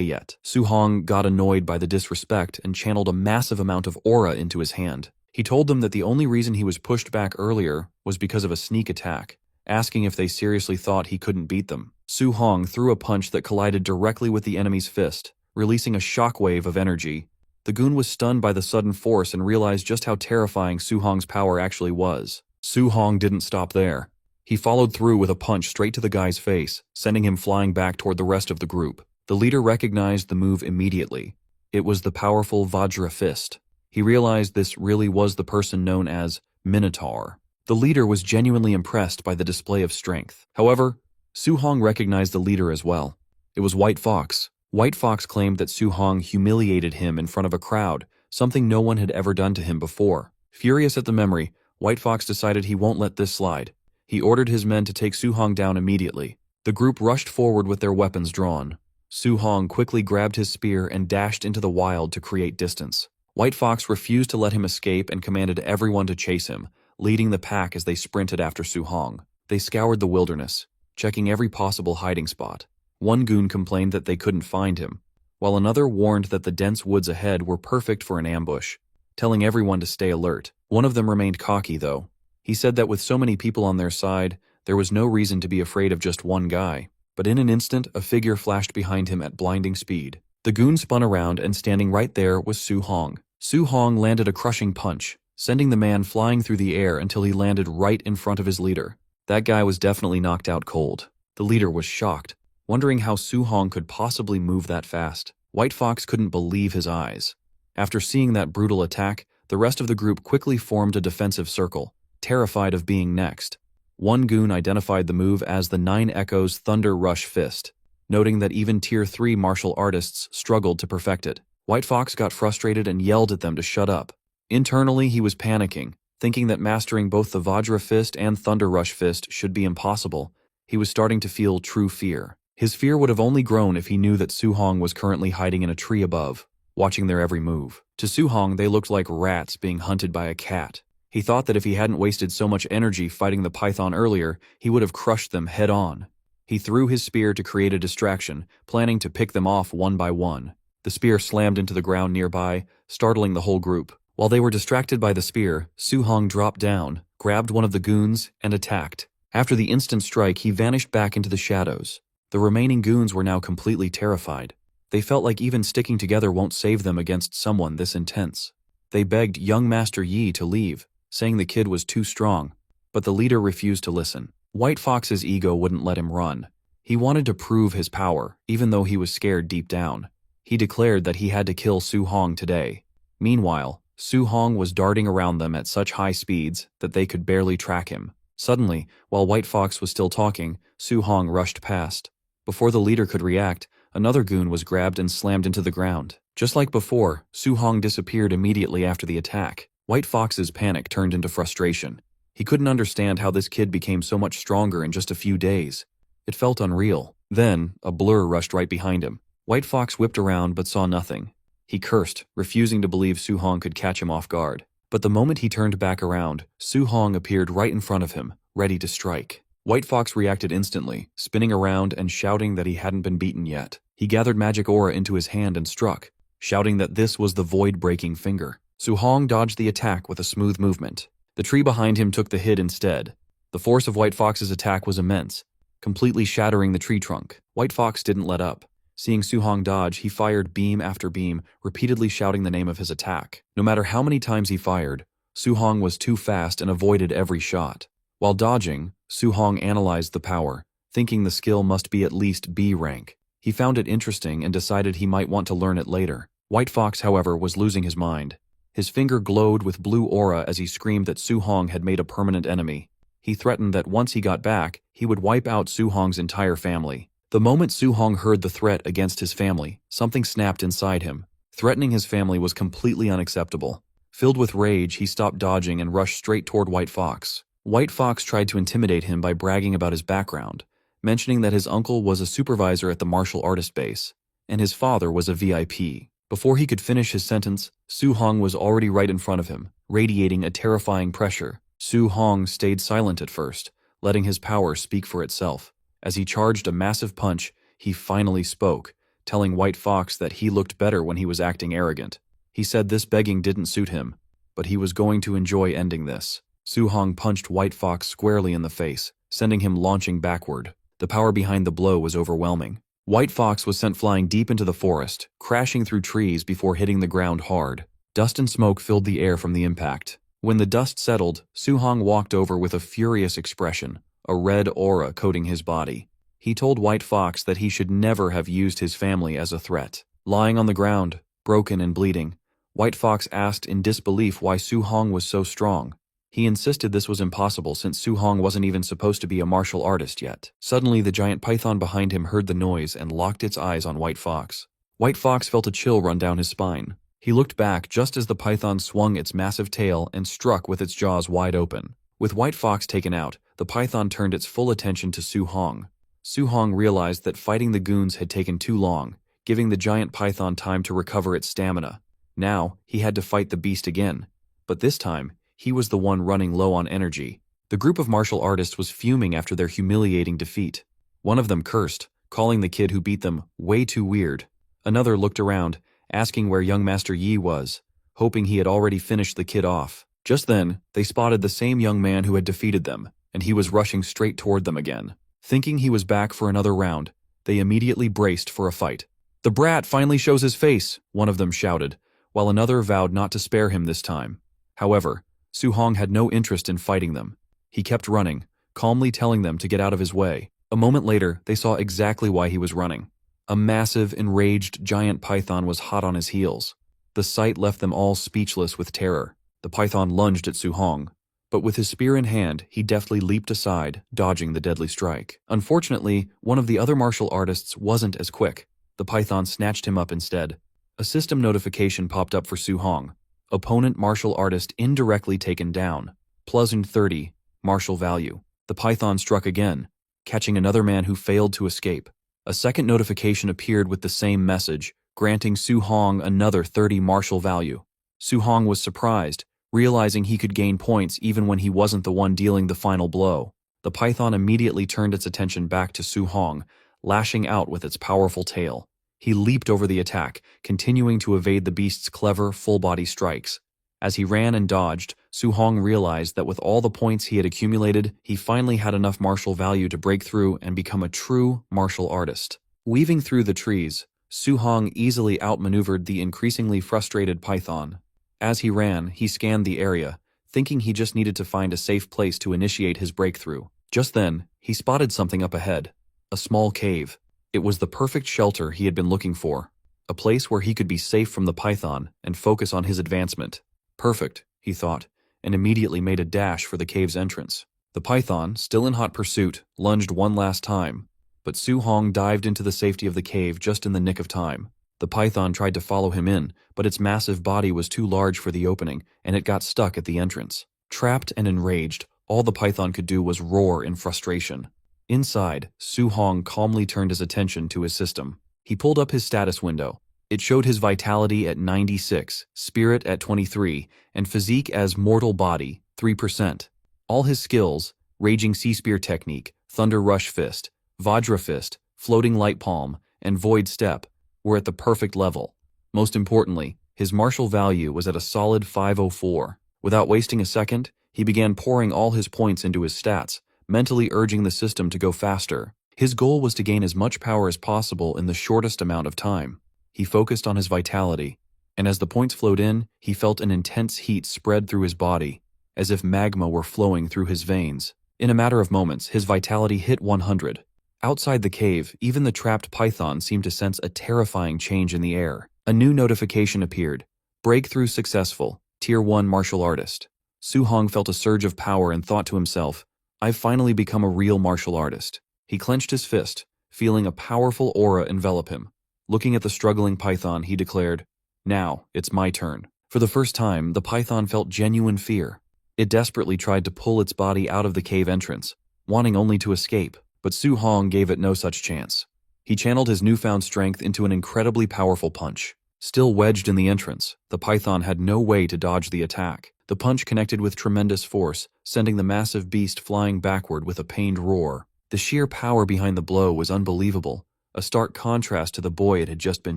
yet. Su Hong got annoyed by the disrespect and channeled a massive amount of aura into his hand. He told them that the only reason he was pushed back earlier was because of a sneak attack, asking if they seriously thought he couldn't beat them. Su Hong threw a punch that collided directly with the enemy's fist, releasing a shockwave of energy. The goon was stunned by the sudden force and realized just how terrifying Su Hong's power actually was. Su Hong didn't stop there. He followed through with a punch straight to the guy's face, sending him flying back toward the rest of the group. The leader recognized the move immediately. It was the powerful Vajra fist. He realized this really was the person known as Minotaur. The leader was genuinely impressed by the display of strength. However, Su Hong recognized the leader as well. It was White Fox. White Fox claimed that Su Hong humiliated him in front of a crowd, something no one had ever done to him before. Furious at the memory, White Fox decided he won't let this slide. He ordered his men to take Su Hong down immediately. The group rushed forward with their weapons drawn. Su Hong quickly grabbed his spear and dashed into the wild to create distance. White Fox refused to let him escape and commanded everyone to chase him, leading the pack as they sprinted after Su Hong. They scoured the wilderness, checking every possible hiding spot. One goon complained that they couldn't find him, while another warned that the dense woods ahead were perfect for an ambush, telling everyone to stay alert. One of them remained cocky, though. He said that with so many people on their side, there was no reason to be afraid of just one guy. But in an instant, a figure flashed behind him at blinding speed. The goon spun around, and standing right there was Su Hong. Su Hong landed a crushing punch, sending the man flying through the air until he landed right in front of his leader. That guy was definitely knocked out cold. The leader was shocked, wondering how Su Hong could possibly move that fast. White Fox couldn't believe his eyes. After seeing that brutal attack, the rest of the group quickly formed a defensive circle, terrified of being next. One goon identified the move as the Nine Echoes Thunder Rush Fist, noting that even Tier 3 martial artists struggled to perfect it. White Fox got frustrated and yelled at them to shut up. Internally, he was panicking, thinking that mastering both the Vajra Fist and Thunder Rush Fist should be impossible. He was starting to feel true fear. His fear would have only grown if he knew that Su Hong was currently hiding in a tree above, watching their every move. To Su Hong, they looked like rats being hunted by a cat. He thought that if he hadn't wasted so much energy fighting the python earlier, he would have crushed them head-on. He threw his spear to create a distraction, planning to pick them off one by one. The spear slammed into the ground nearby, startling the whole group. While they were distracted by the spear, Su Hong dropped down, grabbed one of the goons, and attacked. After the instant strike, he vanished back into the shadows. The remaining goons were now completely terrified. They felt like even sticking together won't save them against someone this intense. They begged young Master Yi to leave, saying the kid was too strong, but the leader refused to listen. White Fox's ego wouldn't let him run. He wanted to prove his power, even though he was scared deep down. He declared that he had to kill Su Hong today. Meanwhile, Su Hong was darting around them at such high speeds that they could barely track him. Suddenly, while White Fox was still talking, Su Hong rushed past. Before the leader could react, another goon was grabbed and slammed into the ground. Just like before, Su Hong disappeared immediately after the attack. White Fox's panic turned into frustration. He couldn't understand how this kid became so much stronger in just a few days. It felt unreal. Then, a blur rushed right behind him. White Fox whipped around but saw nothing. He cursed, refusing to believe Su Hong could catch him off guard. But the moment he turned back around, Su Hong appeared right in front of him, ready to strike. White Fox reacted instantly, spinning around and shouting that he hadn't been beaten yet. He gathered magic aura into his hand and struck, shouting that this was the void-breaking finger. Su Hong dodged the attack with a smooth movement. The tree behind him took the hit instead. The force of White Fox's attack was immense, completely shattering the tree trunk. White Fox didn't let up. Seeing Su Hong dodge, he fired beam after beam, repeatedly shouting the name of his attack. No matter how many times he fired, Su Hong was too fast and avoided every shot. While dodging, Su Hong analyzed the power, thinking the skill must be at least B rank. He found it interesting and decided he might want to learn it later. White Fox, however, was losing his mind. His finger glowed with blue aura as he screamed that Su Hong had made a permanent enemy. He threatened that once he got back, he would wipe out Su Hong's entire family. The moment Su Hong heard the threat against his family, something snapped inside him. Threatening his family was completely unacceptable. Filled with rage, he stopped dodging and rushed straight toward White Fox. White Fox tried to intimidate him by bragging about his background, mentioning that his uncle was a supervisor at the martial artist base, and his father was a VIP. Before he could finish his sentence, Su Hong was already right in front of him, radiating a terrifying pressure. Su Hong stayed silent at first, letting his power speak for itself. As he charged a massive punch, he finally spoke, telling White Fox that he looked better when he was acting arrogant. He said this begging didn't suit him, but he was going to enjoy ending this. Su Hong punched White Fox squarely in the face, sending him launching backward. The power behind the blow was overwhelming. White Fox was sent flying deep into the forest, crashing through trees before hitting the ground hard. Dust and smoke filled the air from the impact. When the dust settled, Su Hong walked over with a furious expression, a red aura coating his body. He told White Fox that he should never have used his family as a threat. Lying on the ground, broken and bleeding, White Fox asked in disbelief why Su Hong was so strong. He insisted this was impossible since Su Hong wasn't even supposed to be a martial artist yet. Suddenly, the giant python behind him heard the noise and locked its eyes on White Fox. White Fox felt a chill run down his spine. He looked back just as the python swung its massive tail and struck with its jaws wide open. With White Fox taken out, the python turned its full attention to Su Hong. Su Hong realized that fighting the goons had taken too long, giving the giant python time to recover its stamina. Now, he had to fight the beast again. But this time, he was the one running low on energy. The group of martial artists was fuming after their humiliating defeat. One of them cursed, calling the kid who beat them way too weird. Another looked around, asking where young Master Yi was, hoping he had already finished the kid off. Just then, they spotted the same young man who had defeated them, and he was rushing straight toward them again. Thinking he was back for another round, they immediately braced for a fight. "The brat finally shows his face," one of them shouted, while another vowed not to spare him this time. However, Su Hong had no interest in fighting them. He kept running, calmly telling them to get out of his way. A moment later, they saw exactly why he was running. A massive, enraged giant python was hot on his heels. The sight left them all speechless with terror. The python lunged at Su Hong, but with his spear in hand, he deftly leaped aside, dodging the deadly strike. Unfortunately, one of the other martial artists wasn't as quick. The python snatched him up instead. A system notification popped up for Su Hong. Opponent martial artist indirectly taken down. +30, martial value. The python struck again, catching another man who failed to escape. A second notification appeared with the same message, granting Su Hong another 30 martial value. Su Hong was surprised, realizing he could gain points even when he wasn't the one dealing the final blow. The python immediately turned its attention back to Su Hong, lashing out with its powerful tail. He leaped over the attack, continuing to evade the beast's clever, full-body strikes. As he ran and dodged, Su Hong realized that with all the points he had accumulated, he finally had enough martial value to break through and become a true martial artist. Weaving through the trees, Su Hong easily outmaneuvered the increasingly frustrated python. As he ran, he scanned the area, thinking he just needed to find a safe place to initiate his breakthrough. Just then, he spotted something up ahead. A small cave. It was the perfect shelter he had been looking for, a place where he could be safe from the python and focus on his advancement. Perfect, he thought, and immediately made a dash for the cave's entrance. The python, still in hot pursuit, lunged one last time, but Su Hong dived into the safety of the cave just in the nick of time. The python tried to follow him in, but its massive body was too large for the opening, and it got stuck at the entrance. Trapped and enraged, all the python could do was roar in frustration. Inside, Su Hong calmly turned his attention to his system. He pulled up his status window. It showed his vitality at 96, spirit at 23, and physique as mortal body, 3%. All his skills, Raging Sea Spear Technique, Thunder Rush Fist, Vajra Fist, Floating Light Palm, and Void Step, were at the perfect level. Most importantly, his martial value was at a solid 504. Without wasting a second, he began pouring all his points into his stats, mentally urging the system to go faster. His goal was to gain as much power as possible in the shortest amount of time. He focused on his vitality, and as the points flowed in, he felt an intense heat spread through his body, as if magma were flowing through his veins. In a matter of moments, his vitality hit 100. Outside the cave, even the trapped python seemed to sense a terrifying change in the air. A new notification appeared. Breakthrough successful. Tier 1 martial artist. Su Hong felt a surge of power and thought to himself, "I've finally become a real martial artist." He clenched his fist, feeling a powerful aura envelop him. Looking at the struggling python, he declared, "Now, it's my turn." For the first time, the python felt genuine fear. It desperately tried to pull its body out of the cave entrance, wanting only to escape, but Su Hong gave it no such chance. He channeled his newfound strength into an incredibly powerful punch. Still wedged in the entrance, the python had no way to dodge the attack. The punch connected with tremendous force, sending the massive beast flying backward with a pained roar. The sheer power behind the blow was unbelievable, a stark contrast to the boy it had just been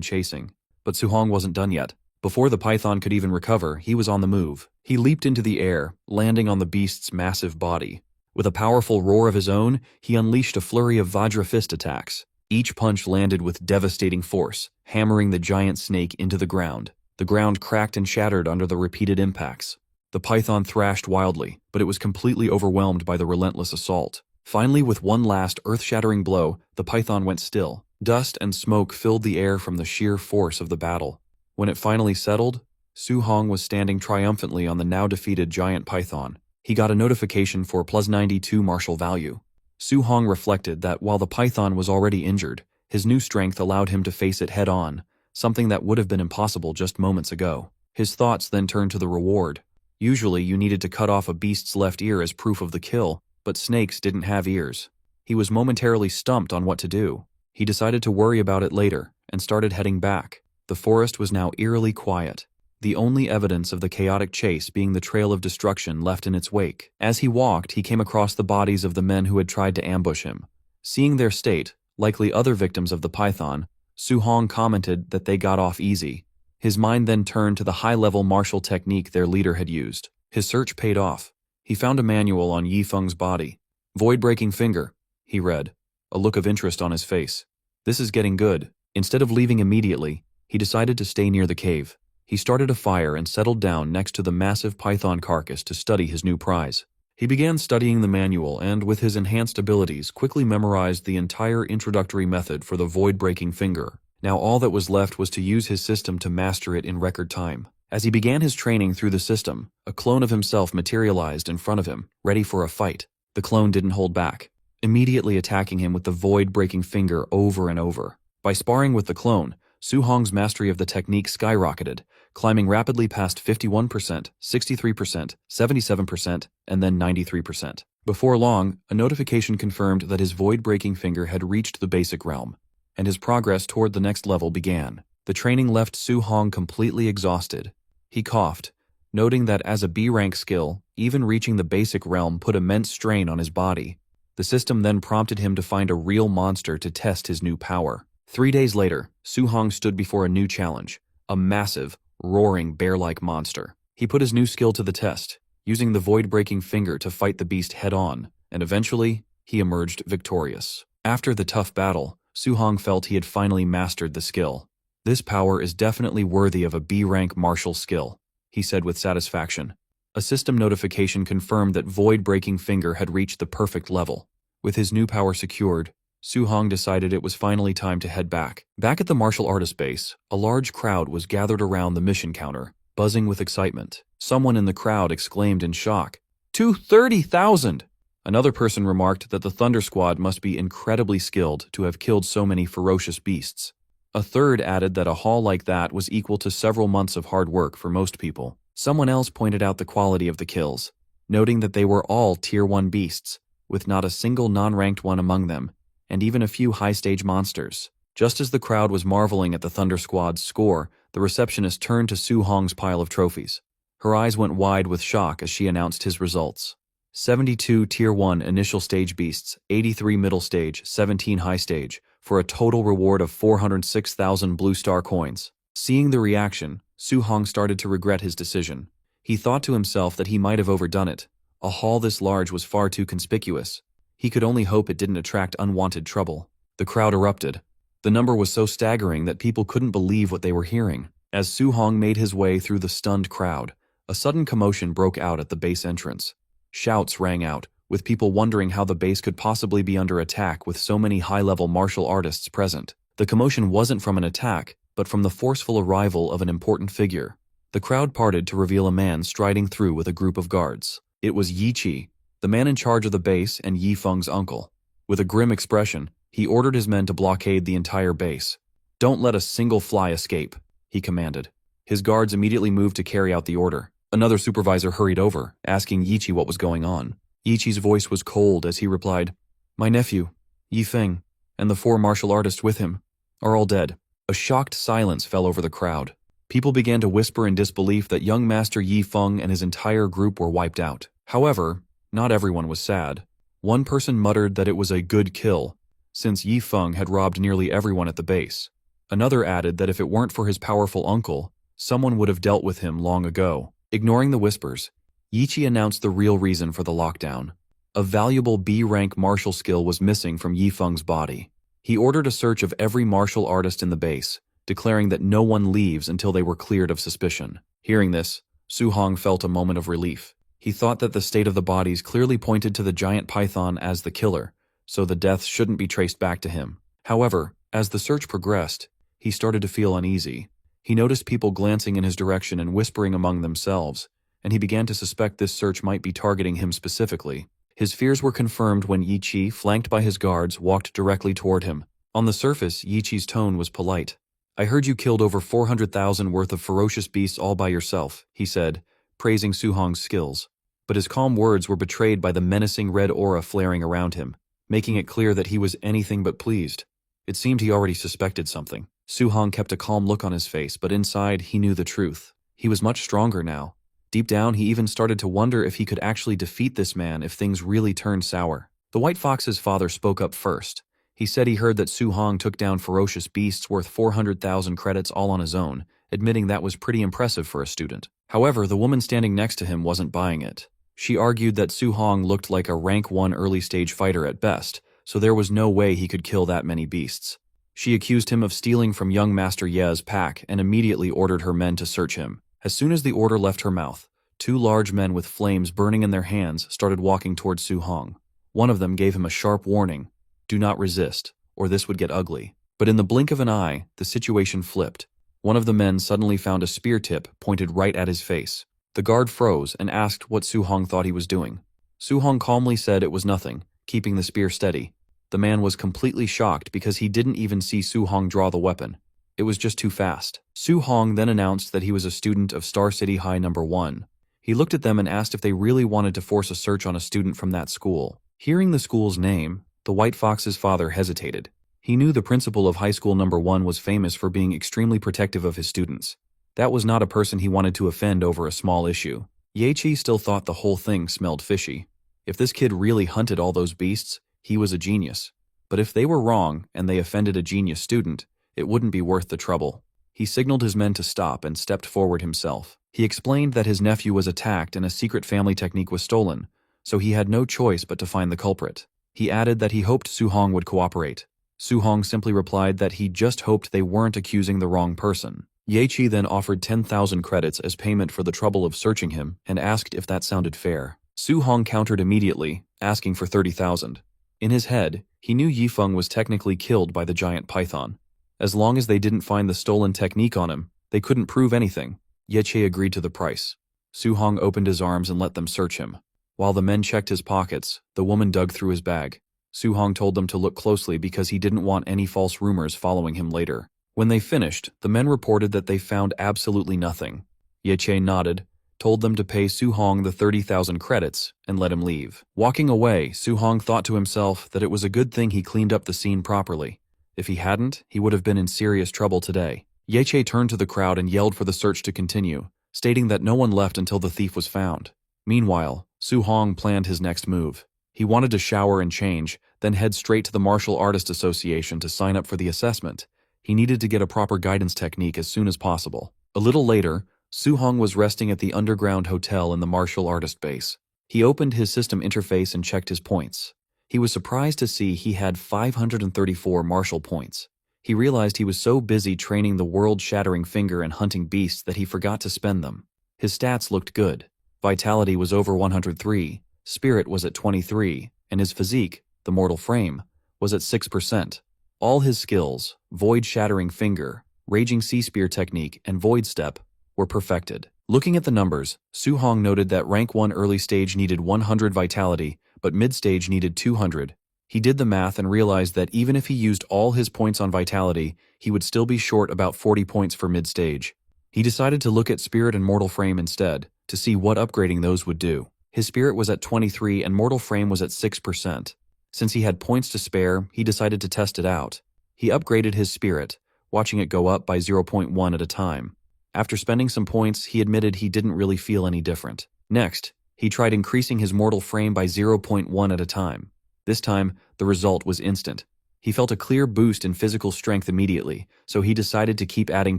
chasing. But Su-hong wasn't done yet. Before the python could even recover, he was on the move. He leaped into the air, landing on the beast's massive body. With a powerful roar of his own, he unleashed a flurry of Vajra fist attacks. Each punch landed with devastating force, hammering the giant snake into the ground. The ground cracked and shattered under the repeated impacts. The python thrashed wildly, but it was completely overwhelmed by the relentless assault. Finally, with one last earth-shattering blow, the python went still. Dust and smoke filled the air from the sheer force of the battle. When it finally settled, Su-hong was standing triumphantly on the now-defeated giant python. He got a notification for +92 martial value. Su-hong reflected that while the python was already injured, his new strength allowed him to face it head-on, something that would have been impossible just moments ago. His thoughts then turned to the reward. Usually, you needed to cut off a beast's left ear as proof of the kill, but snakes didn't have ears. He was momentarily stumped on what to do. He decided to worry about it later, and started heading back. The forest was now eerily quiet, the only evidence of the chaotic chase being the trail of destruction left in its wake. As he walked, he came across the bodies of the men who had tried to ambush him. Seeing their state, likely other victims of the python, Su-hong commented that they got off easy. His mind then turned to the high-level martial technique their leader had used. His search paid off. He found a manual on Yi Feng's body. "Void-breaking finger," he read, a look of interest on his face. "This is getting good." Instead of leaving immediately, he decided to stay near the cave. He started a fire and settled down next to the massive python carcass to study his new prize. He began studying the manual and, with his enhanced abilities, quickly memorized the entire introductory method for the void-breaking finger. Now all that was left was to use his system to master it in record time. As he began his training through the system, a clone of himself materialized in front of him, ready for a fight. The clone didn't hold back, immediately attacking him with the void-breaking finger over and over. By sparring with the clone, Su-hong's mastery of the technique skyrocketed, climbing rapidly past 51%, 63%, 77%, and then 93%. Before long, a notification confirmed that his void-breaking finger had reached the basic realm, and his progress toward the next level began. The training left Su-hong completely exhausted. He coughed, noting that as a B-rank skill, even reaching the basic realm put immense strain on his body. The system then prompted him to find a real monster to test his new power. 3 days later, Su-hong stood before a new challenge, a massive, roaring bear-like monster. He put his new skill to the test, using the void-breaking finger to fight the beast head-on, and eventually, he emerged victorious. After the tough battle, Su-hong felt he had finally mastered the skill. "This power is definitely worthy of a B-rank martial skill," he said with satisfaction. A system notification confirmed that void-breaking finger had reached the perfect level. With his new power secured, Su-hong decided it was finally time to head back. Back at the martial artist base, a large crowd was gathered around the mission counter, buzzing with excitement. Someone in the crowd exclaimed in shock, "230,000!" Another person remarked that the Thunder Squad must be incredibly skilled to have killed so many ferocious beasts. A third added that a haul like that was equal to several months of hard work for most people. Someone else pointed out the quality of the kills, noting that they were all Tier 1 beasts, with not a single non-ranked one among them, and even a few high-stage monsters. Just as the crowd was marveling at the Thunder Squad's score, the receptionist turned to Su-hong's pile of trophies. Her eyes went wide with shock as she announced his results. 72 Tier 1 initial stage beasts, 83 middle stage, 17 high stage, for a total reward of 406,000 blue star coins. Seeing the reaction, Su-hong started to regret his decision. He thought to himself that he might have overdone it. A haul this large was far too conspicuous. He could only hope it didn't attract unwanted trouble. The crowd erupted. The number was so staggering that people couldn't believe what they were hearing. As Su-hong made his way through the stunned crowd, a sudden commotion broke out at the base entrance. Shouts rang out, with people wondering how the base could possibly be under attack with so many high-level martial artists present. The commotion wasn't from an attack, but from the forceful arrival of an important figure. The crowd parted to reveal a man striding through with a group of guards. It was Yi Chi, the man in charge of the base and Yi Feng's uncle. With a grim expression, he ordered his men to blockade the entire base. "Don't let a single fly escape," he commanded. His guards immediately moved to carry out the order. Another supervisor hurried over, asking Yi Chi what was going on. Yi Chi's voice was cold as he replied, "My nephew, Yi Feng, and the 4 martial artists with him are all dead." A shocked silence fell over the crowd. People began to whisper in disbelief that young Master Yi Feng and his entire group were wiped out. However, not everyone was sad. One person muttered that it was a good kill, since Yi Feng had robbed nearly everyone at the base. Another added that if it weren't for his powerful uncle, someone would have dealt with him long ago. Ignoring the whispers, Yichi announced the real reason for the lockdown. A valuable B-rank martial skill was missing from Yi Feng's body. He ordered a search of every martial artist in the base, declaring that no one leaves until they were cleared of suspicion. Hearing this, Su Hong felt a moment of relief. He thought that the state of the bodies clearly pointed to the giant python as the killer, so the deaths shouldn't be traced back to him. However, as the search progressed, he started to feel uneasy. He noticed people glancing in his direction and whispering among themselves, and he began to suspect this search might be targeting him specifically. His fears were confirmed when Yi Chi, flanked by his guards, walked directly toward him. On the surface, Yi Chi's tone was polite. "I heard you killed over 400,000 worth of ferocious beasts all by yourself," he said, praising Su Hong's skills. But his calm words were betrayed by the menacing red aura flaring around him, making it clear that he was anything but pleased. It seemed he already suspected something. Su Hong kept a calm look on his face, but inside he knew the truth. He was much stronger now. Deep down, he even started to wonder if he could actually defeat this man if things really turned sour. The White Fox's father spoke up first. He said he heard that Su Hong took down ferocious beasts worth 400,000 credits all on his own, admitting that was pretty impressive for a student. However, the woman standing next to him wasn't buying it. She argued that Su Hong looked like a rank 1 early-stage fighter at best, so there was no way he could kill that many beasts. She accused him of stealing from young Master Ye's pack and immediately ordered her men to search him. As soon as the order left her mouth, 2 large men with flames burning in their hands started walking towards Su Hong. One of them gave him a sharp warning: "Do not resist, or this would get ugly." But in the blink of an eye, the situation flipped. One of the men suddenly found a spear tip pointed right at his face. The guard froze and asked what Su Hong thought he was doing. Su Hong calmly said it was nothing, keeping the spear steady. The man was completely shocked because he didn't even see Su Hong draw the weapon. It was just too fast. Su Hong then announced that he was a student of Star City High No. 1. He looked at them and asked if they really wanted to force a search on a student from that school. Hearing the school's name, the White Fox's father hesitated. He knew the principal of High School No. 1 was famous for being extremely protective of his students. That was not a person he wanted to offend over a small issue. Ye Chi still thought the whole thing smelled fishy. If this kid really hunted all those beasts, he was a genius. But if they were wrong and they offended a genius student, it wouldn't be worth the trouble. He signaled his men to stop and stepped forward himself. He explained that his nephew was attacked and a secret family technique was stolen, so he had no choice but to find the culprit. He added that he hoped Su Hong would cooperate. Su Hong simply replied that he just hoped they weren't accusing the wrong person. Ye Chi then offered 10,000 credits as payment for the trouble of searching him and asked if that sounded fair. Su Hong countered immediately, asking for 30,000. In his head, he knew Yi Feng was technically killed by the giant python. As long as they didn't find the stolen technique on him, they couldn't prove anything. Ye Chi agreed to the price. Su Hong opened his arms and let them search him. While the men checked his pockets, the woman dug through his bag. Su Hong told them to look closely because he didn't want any false rumors following him later. When they finished, the men reported that they found absolutely nothing. Ye Chi nodded, told them to pay Su Hong the 30,000 credits, and let him leave. Walking away, Su Hong thought to himself that it was a good thing he cleaned up the scene properly. If he hadn't, he would have been in serious trouble today. Ye Chi turned to the crowd and yelled for the search to continue, stating that no one left until the thief was found. Meanwhile, Su Hong planned his next move. He wanted to shower and change, then head straight to the Martial Artist Association to sign up for the assessment. He needed to get a proper guidance technique as soon as possible. A little later, Su Hong was resting at the underground hotel in the martial artist base. He opened his system interface and checked his points. He was surprised to see he had 534 martial points. He realized he was so busy training the world-shattering finger and hunting beasts that he forgot to spend them. His stats looked good. Vitality was over 103, spirit was at 23, and his physique, the mortal frame, was at 6%. All his skills, void-shattering finger, raging sea spear technique, and void step, were perfected. Looking at the numbers, Su Hong noted that rank 1 early stage needed 100 vitality, but mid-stage needed 200. He did the math and realized that even if he used all his points on vitality, he would still be short about 40 points for mid-stage. He decided to look at spirit and mortal frame instead, to see what upgrading those would do. His spirit was at 23 and mortal frame was at 6%. Since he had points to spare, he decided to test it out. He upgraded his spirit, watching it go up by 0.1 at a time. After spending some points, he admitted he didn't really feel any different. Next, he tried increasing his mortal frame by 0.1 at a time. This time, the result was instant. He felt a clear boost in physical strength immediately, so he decided to keep adding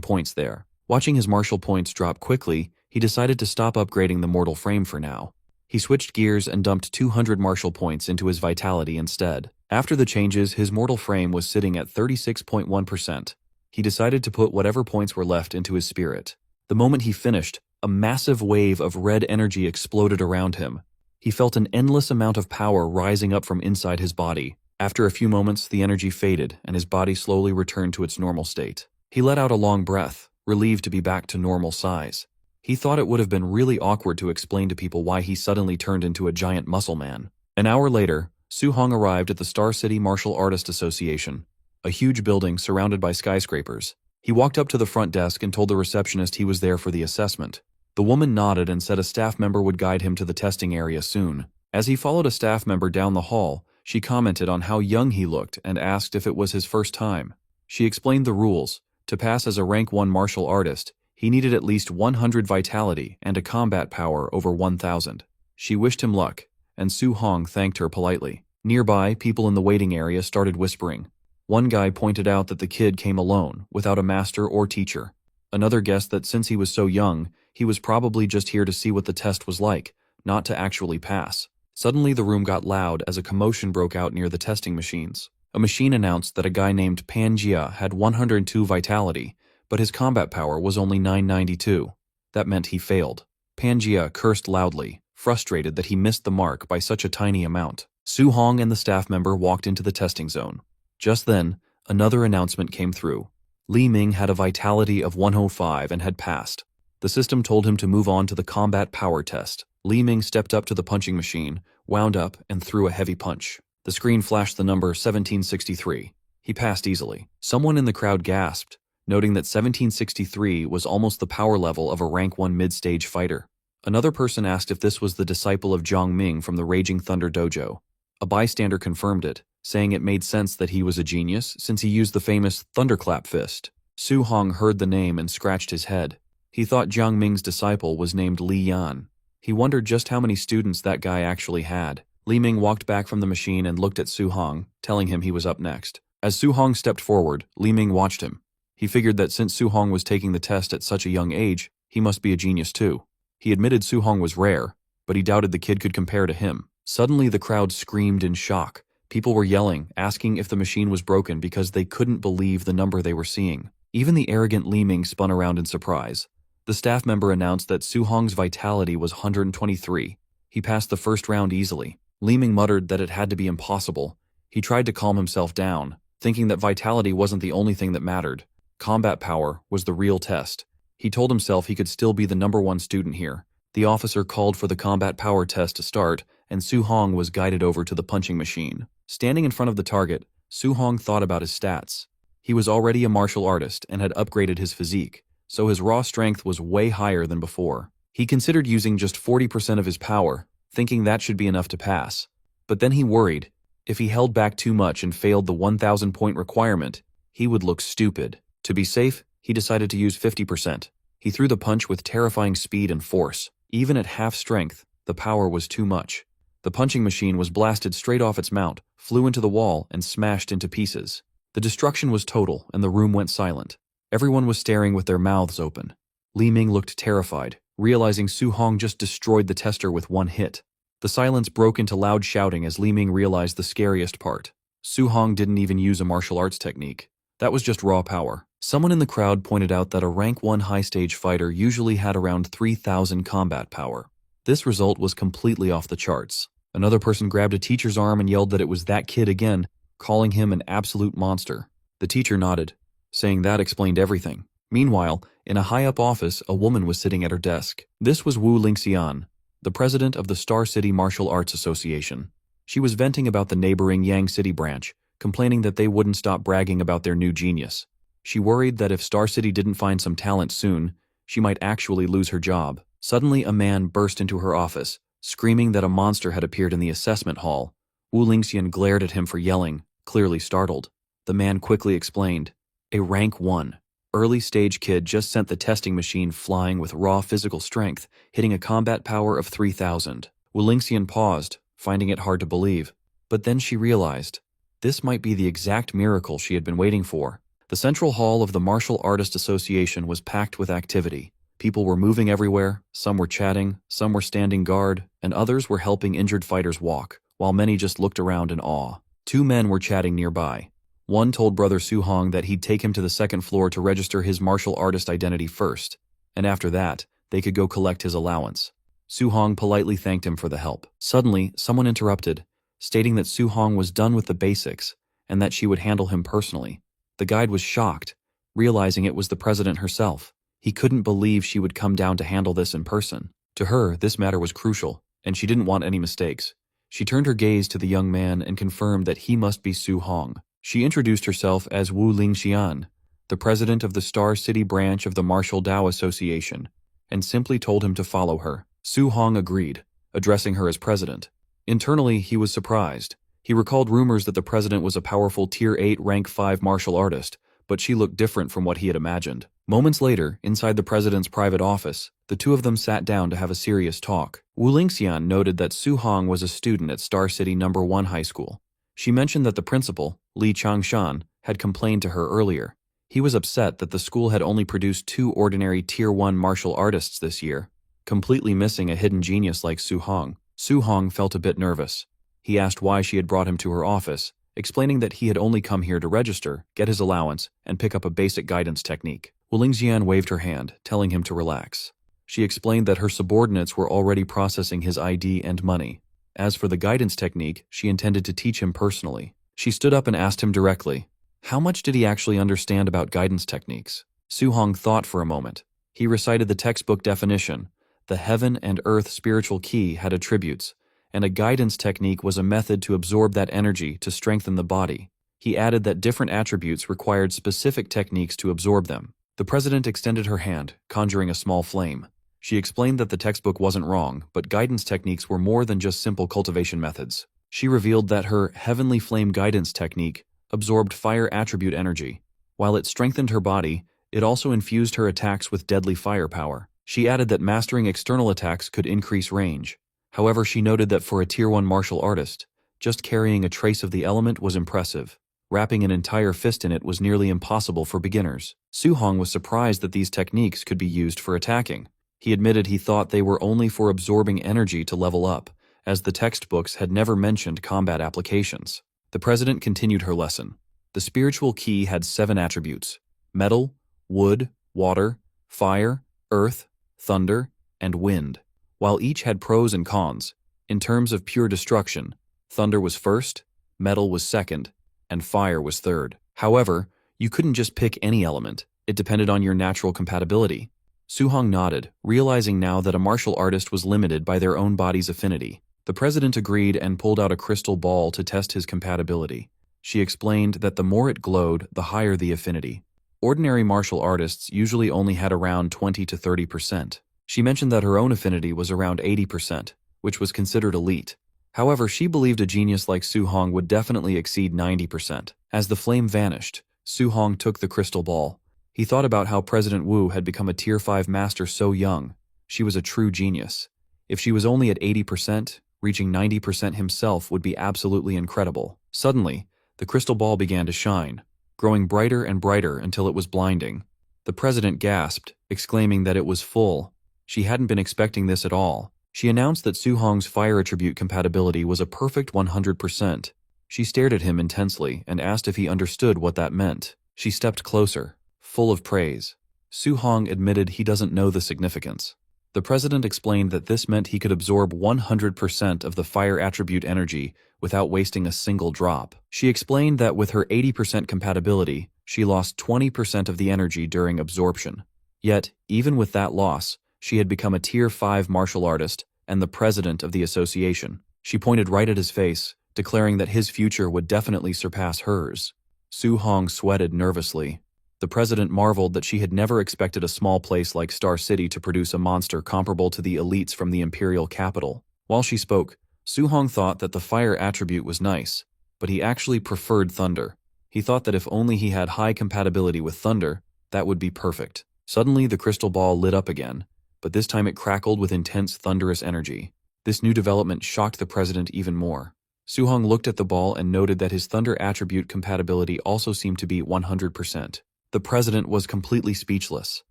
points there. Watching his martial points drop quickly, he decided to stop upgrading the mortal frame for now. He switched gears and dumped 200 martial points into his vitality instead. After the changes, his mortal frame was sitting at 36.1%. He decided to put whatever points were left into his spirit. The moment he finished, a massive wave of red energy exploded around him. He felt an endless amount of power rising up from inside his body. After a few moments, the energy faded and his body slowly returned to its normal state. He let out a long breath, relieved to be back to normal size. He thought it would have been really awkward to explain to people why he suddenly turned into a giant muscle man. An hour later, Su-hong arrived at the Star City Martial Artist Association, a huge building surrounded by skyscrapers. He walked up to the front desk and told the receptionist he was there for the assessment. The woman nodded and said a staff member would guide him to the testing area soon. As he followed a staff member down the hall, she commented on how young he looked and asked if it was his first time. She explained the rules. To pass as a rank 1 martial artist, he needed at least 100 vitality and a combat power over 1,000. She wished him luck, and Su-hong thanked her politely. Nearby, people in the waiting area started whispering. One guy pointed out that the kid came alone, without a master or teacher. Another guessed that since he was so young, he was probably just here to see what the test was like, not to actually pass. Suddenly the room got loud as a commotion broke out near the testing machines. A machine announced that a guy named Panjia had 102 vitality, but his combat power was only 992. That meant he failed. Panjia cursed loudly, frustrated that he missed the mark by such a tiny amount. Su-hong and the staff member walked into the testing zone. Just then, another announcement came through. Li Ming had a vitality of 105 and had passed. The system told him to move on to the combat power test. Li Ming stepped up to the punching machine, wound up, and threw a heavy punch. The screen flashed the number 1763. He passed easily. Someone in the crowd gasped, noting that 1763 was almost the power level of a rank 1 mid-stage fighter. Another person asked if this was the disciple of Zhang Ming from the Raging Thunder Dojo. A bystander confirmed it, saying it made sense that he was a genius since he used the famous thunderclap fist. Su-hong heard the name and scratched his head. He thought Zhang Ming's disciple was named Li Yan. He wondered just how many students that guy actually had. Li Ming walked back from the machine and looked at Su-hong, telling him he was up next. As Su-hong stepped forward, Li Ming watched him. He figured that since Su-hong was taking the test at such a young age, he must be a genius too. He admitted Su-hong was rare, but he doubted the kid could compare to him. Suddenly the crowd screamed in shock. People were yelling, asking if the machine was broken because they couldn't believe the number they were seeing. Even the arrogant Li Ming spun around in surprise. The staff member announced that Su-hong's vitality was 123. He passed the first round easily. Li Ming muttered that it had to be impossible. He tried to calm himself down, thinking that vitality wasn't the only thing that mattered. Combat power was the real test. He told himself he could still be the #1 student here. The officer called for the combat power test to start, and Su-hong was guided over to the punching machine. Standing in front of the target, Su-hong thought about his stats. He was already a martial artist and had upgraded his physique, so his raw strength was way higher than before. He considered using just 40% of his power, thinking that should be enough to pass. But then he worried. If he held back too much and failed the 1,000-point requirement, he would look stupid. To be safe, he decided to use 50%. He threw the punch with terrifying speed and force. Even at half strength, the power was too much. The punching machine was blasted straight off its mount, flew into the wall, and smashed into pieces. The destruction was total, and the room went silent. Everyone was staring with their mouths open. Li Ming looked terrified, realizing Su-hong just destroyed the tester with one hit. The silence broke into loud shouting as Li Ming realized the scariest part. Su-hong didn't even use a martial arts technique. That was just raw power. Someone in the crowd pointed out that a rank 1 high-stage fighter usually had around 3,000 combat power. This result was completely off the charts. Another person grabbed a teacher's arm and yelled that it was that kid again, calling him an absolute monster. The teacher nodded, saying that explained everything. Meanwhile, in a high-up office, a woman was sitting at her desk. This was Wu Lingxian, the president of the Star City Martial Arts Association. She was venting about the neighboring Yang City branch, complaining that they wouldn't stop bragging about their new genius. She worried that if Star City didn't find some talent soon, she might actually lose her job. Suddenly, a man burst into her office, screaming that a monster had appeared in the assessment hall. Wu Lingxian glared at him for yelling, clearly startled. The man quickly explained, A rank 1. Early stage kid just sent the testing machine flying with raw physical strength, hitting a combat power of 3,000. Wulingshan paused, finding it hard to believe. But then she realized, this might be the exact miracle she had been waiting for. The central hall of the Martial Artist Association was packed with activity. People were moving everywhere, some were chatting, some were standing guard, and others were helping injured fighters walk, while many just looked around in awe. 2 men were chatting nearby. One told Brother Su-hong that he'd take him to the second floor to register his martial artist identity first, and after that, they could go collect his allowance. Su-hong politely thanked him for the help. Suddenly, someone interrupted, stating that Su-hong was done with the basics, and that she would handle him personally. The guide was shocked, realizing it was the president herself. He couldn't believe she would come down to handle this in person. To her, this matter was crucial, and she didn't want any mistakes. She turned her gaze to the young man and confirmed that he must be Su-hong. She introduced herself as Wu Lingxian, the president of the Star City branch of the Martial Dao Association, and simply told him to follow her. Su-hong agreed, addressing her as president. Internally, he was surprised. He recalled rumors that the president was a powerful Tier 8 Rank 5 martial artist, but she looked different from what he had imagined. Moments later, inside the president's private office, the two of them sat down to have a serious talk. Wu Lingxian noted that Su-hong was a student at Star City No. 1 High School. She mentioned that the principal, Li Changshan, had complained to her earlier. He was upset that the school had only produced 2 ordinary Tier 1 martial artists this year, completely missing a hidden genius like Su-hong. Su-hong felt a bit nervous. He asked why she had brought him to her office, explaining that he had only come here to register, get his allowance, and pick up a basic guidance technique. Wu Lingxian waved her hand, telling him to relax. She explained that her subordinates were already processing his ID and money. As for the guidance technique, she intended to teach him personally. She stood up and asked him directly, how much did he actually understand about guidance techniques? Su-hong thought for a moment. He recited the textbook definition. The heaven and earth spiritual key had attributes, and a guidance technique was a method to absorb that energy to strengthen the body. He added that different attributes required specific techniques to absorb them. The president extended her hand, conjuring a small flame. She explained that the textbook wasn't wrong, but guidance techniques were more than just simple cultivation methods. She revealed that her heavenly flame guidance technique absorbed fire attribute energy. While it strengthened her body, it also infused her attacks with deadly firepower. She added that mastering external attacks could increase range. However, she noted that for a Tier 1 martial artist, just carrying a trace of the element was impressive. Wrapping an entire fist in it was nearly impossible for beginners. Su-hong was surprised that these techniques could be used for attacking. He admitted he thought they were only for absorbing energy to level up, as the textbooks had never mentioned combat applications. The president continued her lesson. The spiritual key had 7 attributes: metal, wood, water, fire, earth, thunder, and wind. While each had pros and cons, in terms of pure destruction, thunder was first, metal was second, and fire was third. However, you couldn't just pick any element. It depended on your natural compatibility. Su-hong nodded, realizing now that a martial artist was limited by their own body's affinity. The president agreed and pulled out a crystal ball to test his compatibility. She explained that the more it glowed, the higher the affinity. Ordinary martial artists usually only had around 20 to 30%. She mentioned that her own affinity was around 80%, which was considered elite. However, she believed a genius like Su-hong would definitely exceed 90%. As the flame vanished, Su-hong took the crystal ball. He thought about how President Wu had become a Tier 5 master so young. She was a true genius. If she was only at 80%, reaching 90% himself would be absolutely incredible. Suddenly, the crystal ball began to shine, growing brighter and brighter until it was blinding. The president gasped, exclaiming that it was full. She hadn't been expecting this at all. She announced that Su-hong's fire attribute compatibility was a perfect 100%. She stared at him intensely and asked if he understood what that meant. She stepped closer, full of praise. Su-hong admitted he doesn't know the significance. The president explained that this meant he could absorb 100% of the fire attribute energy without wasting a single drop. She explained that with her 80% compatibility, she lost 20% of the energy during absorption. Yet, even with that loss, she had become a Tier 5 martial artist and the president of the association. She pointed right at his face, declaring that his future would definitely surpass hers. Su-hong sweated nervously. The president marveled that she had never expected a small place like Star City to produce a monster comparable to the elites from the imperial capital. While she spoke, Su-hong thought that the fire attribute was nice, but he actually preferred thunder. He thought that if only he had high compatibility with thunder, that would be perfect. Suddenly, the crystal ball lit up again, but this time it crackled with intense thunderous energy. This new development shocked the president even more. Suhong looked at the ball and noted that his thunder attribute compatibility also seemed to be 100%. The president was completely speechless.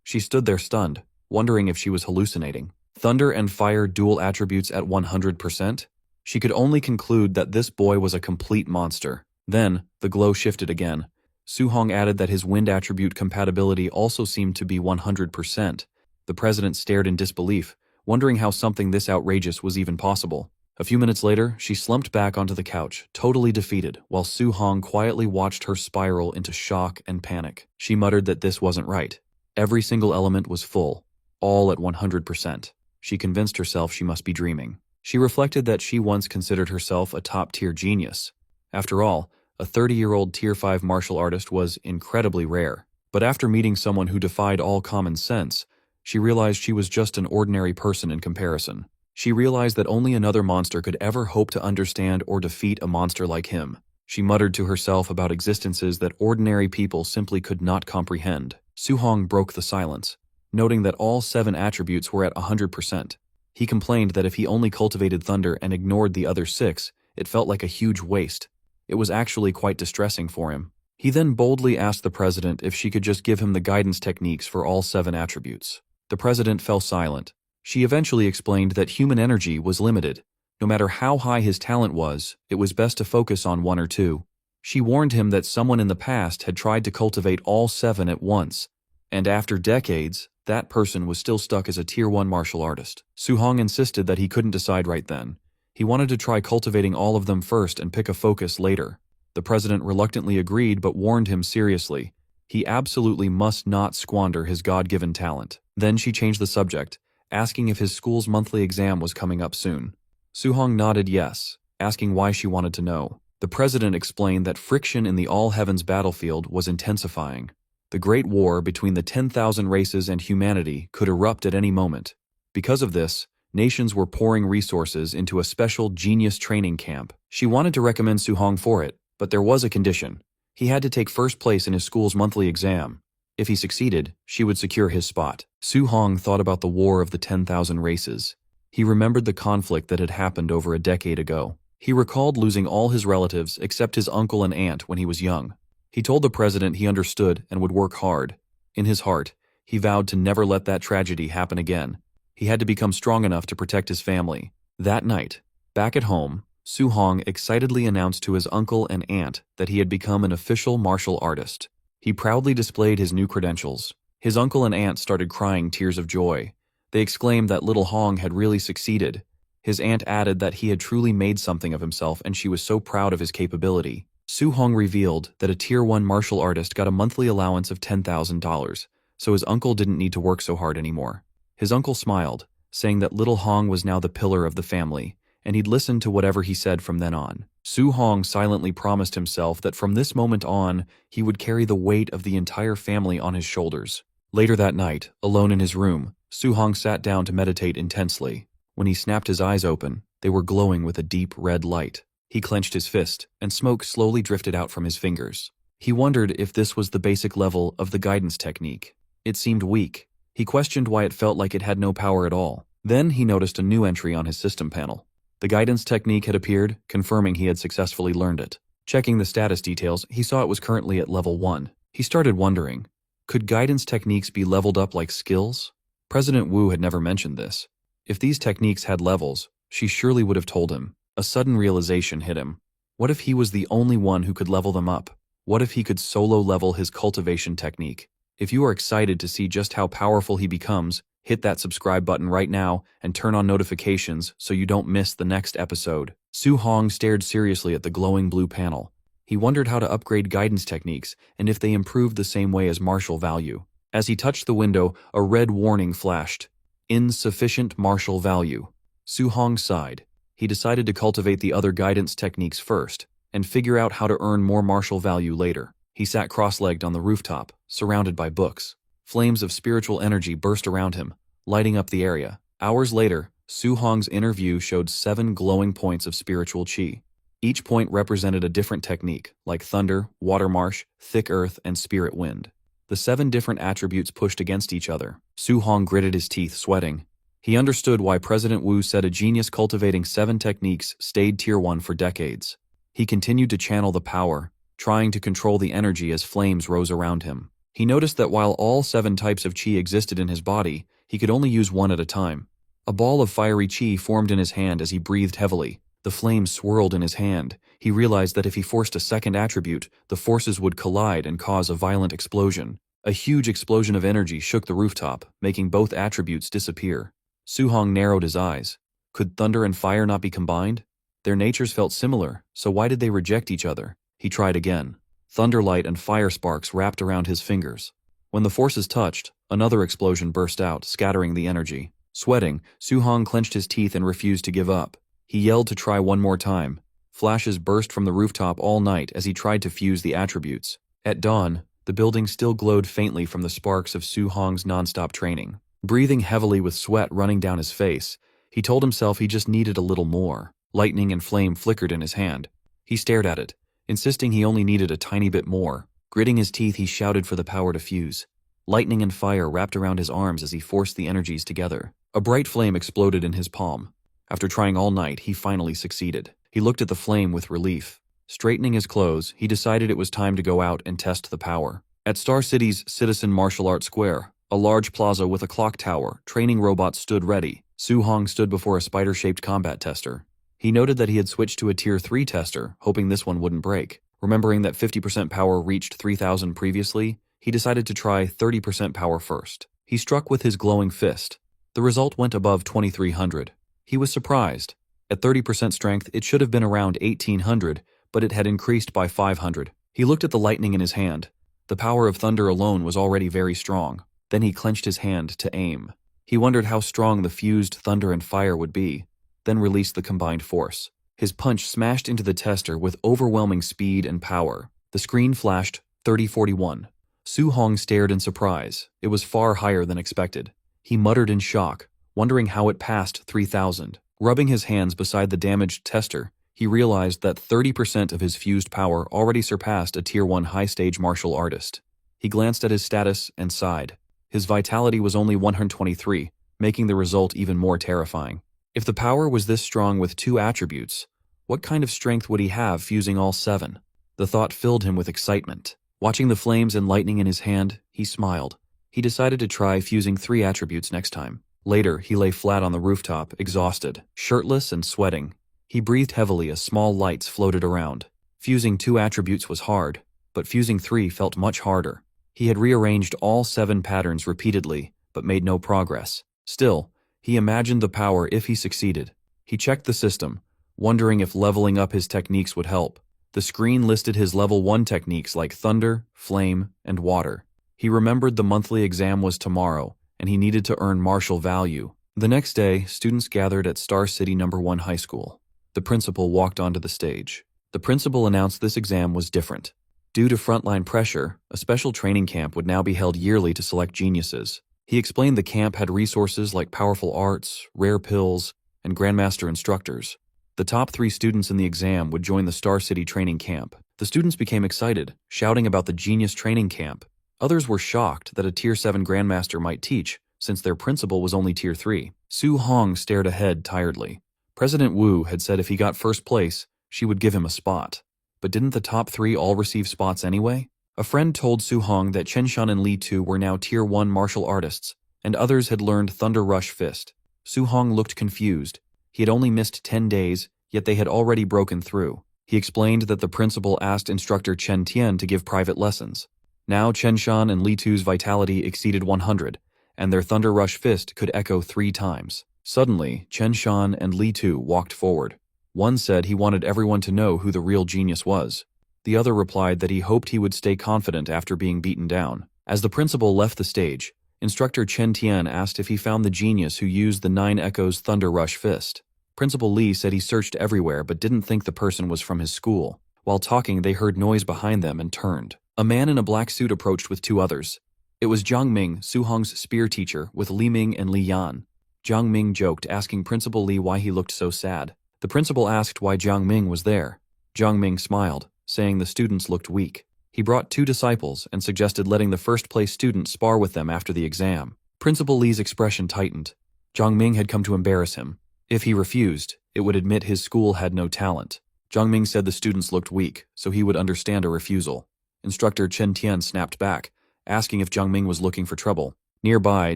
She stood there stunned, wondering if she was hallucinating. Thunder and fire dual attributes at 100%? She could only conclude that this boy was a complete monster. Then, the glow shifted again. Suhong added that his wind attribute compatibility also seemed to be 100%. The president stared in disbelief, wondering how something this outrageous was even possible. A few minutes later, she slumped back onto the couch, totally defeated, while Suhong quietly watched her spiral into shock and panic. She muttered that this wasn't right. Every single element was full, all at 100%. She convinced herself she must be dreaming. She reflected that she once considered herself a top-tier genius. After all, a 30-year-old Tier 5 martial artist was incredibly rare. But after meeting someone who defied all common sense, she realized she was just an ordinary person in comparison. She realized that only another monster could ever hope to understand or defeat a monster like him. She muttered to herself about existences that ordinary people simply could not comprehend. Suhong broke the silence, noting that all 7 attributes were at 100%. He complained that if he only cultivated thunder and ignored the other 6, it felt like a huge waste. It was actually quite distressing for him. He then boldly asked the president if she could just give him the guidance techniques for all 7 attributes. The president fell silent. She eventually explained that human energy was limited. No matter how high his talent was, it was best to focus on 1 or 2. She warned him that someone in the past had tried to cultivate all 7 at once, and after decades, that person was still stuck as a Tier 1 martial artist. Suhong insisted that he couldn't decide right then. He wanted to try cultivating all of them first and pick a focus later. The president reluctantly agreed but warned him seriously. He absolutely must not squander his God-given talent. Then she changed the subject, asking if his school's monthly exam was coming up soon. Suhong nodded yes, asking why she wanted to know. The president explained that friction in the all-heavens battlefield was intensifying. The Great War between the 10,000 races and humanity could erupt at any moment. Because of this, nations were pouring resources into a special genius training camp. She wanted to recommend Suhong for it, but there was a condition. He had to take first place in his school's monthly exam. If he succeeded, she would secure his spot. Suhong thought about the War of the 10,000 Races. He remembered the conflict that had happened over a decade ago. He recalled losing all his relatives except his uncle and aunt when he was young. He told the president he understood and would work hard. In his heart, he vowed to never let that tragedy happen again. He had to become strong enough to protect his family. That night, back at home, Suhong excitedly announced to his uncle and aunt that he had become an official martial artist. He proudly displayed his new credentials. His uncle and aunt started crying tears of joy. They exclaimed that little Hong had really succeeded. His aunt added that he had truly made something of himself and she was so proud of his capability. Suhong revealed that a Tier 1 martial artist got a monthly allowance of $10,000, so his uncle didn't need to work so hard anymore. His uncle smiled, saying that little Hong was now the pillar of the family, and he'd listen to whatever he said from then on. Suhong silently promised himself that from this moment on, he would carry the weight of the entire family on his shoulders. Later that night, alone in his room, Suhong sat down to meditate intensely. When he snapped his eyes open, they were glowing with a deep red light. He clenched his fist, and smoke slowly drifted out from his fingers. He wondered if this was the basic level of the guidance technique. It seemed weak. He questioned why it felt like it had no power at all. Then he noticed a new entry on his system panel. The guidance technique had appeared, confirming he had successfully learned it. Checking the status details, he saw it was currently at level 1. He started wondering, could guidance techniques be leveled up like skills? President Wu had never mentioned this. If these techniques had levels, she surely would have told him. A sudden realization hit him. What if he was the only one who could level them up? What if he could solo level his cultivation technique? If you are excited to see just how powerful he becomes, hit that subscribe button right now and turn on notifications so you don't miss the next episode. Suhong stared seriously at the glowing blue panel. He wondered how to upgrade guidance techniques and if they improved the same way as martial value. As he touched the window, a red warning flashed. Insufficient martial value. Suhong sighed. He decided to cultivate the other guidance techniques first and figure out how to earn more martial value later. He sat cross-legged on the rooftop, surrounded by books. Flames of spiritual energy burst around him, lighting up the area. Hours later, Suhong's inner view showed 7 glowing points of spiritual qi. Each point represented a different technique, like thunder, water marsh, thick earth, and spirit wind. The 7 different attributes pushed against each other. Su Hong gritted his teeth, sweating. He understood why President Wu said a genius cultivating 7 techniques stayed Tier 1 for decades. He continued to channel the power, trying to control the energy as flames rose around him. He noticed that while all 7 types of qi existed in his body, he could only use one at a time. A ball of fiery qi formed in his hand as he breathed heavily. The flames swirled in his hand. He realized that if he forced a second attribute, the forces would collide and cause a violent explosion. A huge explosion of energy shook the rooftop, making both attributes disappear. Su Hong narrowed his eyes. Could thunder and fire not be combined? Their natures felt similar, so why did they reject each other? He tried again. Thunderlight and fire sparks wrapped around his fingers. When the forces touched, another explosion burst out, scattering the energy. Sweating, Su Hong clenched his teeth and refused to give up. He yelled to try one more time. Flashes burst from the rooftop all night as he tried to fuse the attributes. At dawn, the building still glowed faintly from the sparks of Su Hong's nonstop training. Breathing heavily with sweat running down his face, he told himself he just needed a little more. Lightning and flame flickered in his hand. He stared at it, insisting he only needed a tiny bit more. Gritting his teeth, he shouted for the power to fuse. Lightning and fire wrapped around his arms as he forced the energies together. A bright flame exploded in his palm. After trying all night, he finally succeeded. He looked at the flame with relief. Straightening his clothes, he decided it was time to go out and test the power. At Star City's Citizen Martial Arts Square, a large plaza with a clock tower, training robots stood ready. Su Hong stood before a spider-shaped combat tester. He noted that he had switched to a Tier 3 tester, hoping this one wouldn't break. Remembering that 50% power reached 3,000 previously, he decided to try 30% power first. He struck with his glowing fist. The result went above 2,300. He was surprised. At 30% strength, it should have been around 1,800, but it had increased by 500. He looked at the lightning in his hand. The power of thunder alone was already very strong. Then he clenched his hand to aim. He wondered how strong the fused thunder and fire would be, then released the combined force. His punch smashed into the tester with overwhelming speed and power. The screen flashed 3041. Su Hong stared in surprise. It was far higher than expected. He muttered in shock, wondering how it passed 3,000. Rubbing his hands beside the damaged tester, he realized that 30% of his fused power already surpassed a Tier 1 high-stage martial artist. He glanced at his status and sighed. His vitality was only 123, making the result even more terrifying. If the power was this strong with 2 attributes, what kind of strength would he have fusing all 7? The thought filled him with excitement. Watching the flames and lightning in his hand, he smiled. He decided to try fusing 3 attributes next time. Later, he lay flat on the rooftop, exhausted, shirtless and sweating. He breathed heavily as small lights floated around. Fusing 2 attributes was hard, but fusing 3 felt much harder. He had rearranged all 7 patterns repeatedly, but made no progress. Still, he imagined the power if he succeeded. He checked the system, wondering if leveling up his techniques would help. The screen listed his level 1 techniques like thunder, flame, and water. He remembered the monthly exam was tomorrow, and he needed to earn martial value. The next day, students gathered at Star City No. 1 High School. The principal walked onto the stage. The principal announced this exam was different. Due to frontline pressure, a special training camp would now be held yearly to select geniuses. He explained the camp had resources like powerful arts, rare pills, and grandmaster instructors. The top 3 students in the exam would join the Star City training camp. The students became excited, shouting about the genius training camp. Others were shocked that a Tier 7 grandmaster might teach, since their principal was only Tier 3. Su Hong stared ahead tiredly. President Wu had said if he got first place, she would give him a spot. But didn't the top 3 all receive spots anyway? A friend told Su Hong that Chen Shan and Li Tu were now Tier 1 martial artists, and others had learned Thunder Rush Fist. Su Hong looked confused. He had only missed 10 days, yet they had already broken through. He explained that the principal asked instructor Chen Tian to give private lessons. Now Chen Shan and Li Tu's vitality exceeded 100, and their Thunder Rush Fist could echo 3 times. Suddenly, Chen Shan and Li Tu walked forward. One said he wanted everyone to know who the real genius was. The other replied that he hoped he would stay confident after being beaten down. As the principal left the stage, instructor Chen Tian asked if he found the genius who used the 9 Echoes Thunder Rush Fist. Principal Li said he searched everywhere but didn't think the person was from his school. While talking, they heard noise behind them and turned. A man in a black suit approached with 2 others. It was Jiang Ming, Su Hong's spear teacher, with Li Ming and Li Yan. Jiang Ming joked, asking Principal Li why he looked so sad. The principal asked why Jiang Ming was there. Jiang Ming smiled, saying the students looked weak. He brought 2 disciples and suggested letting the first-place student spar with them after the exam. Principal Li's expression tightened. Jiang Ming had come to embarrass him. If he refused, it would admit his school had no talent. Jiang Ming said the students looked weak, so he would understand a refusal. Instructor Chen Tian snapped back, asking if Jiang Ming was looking for trouble. Nearby,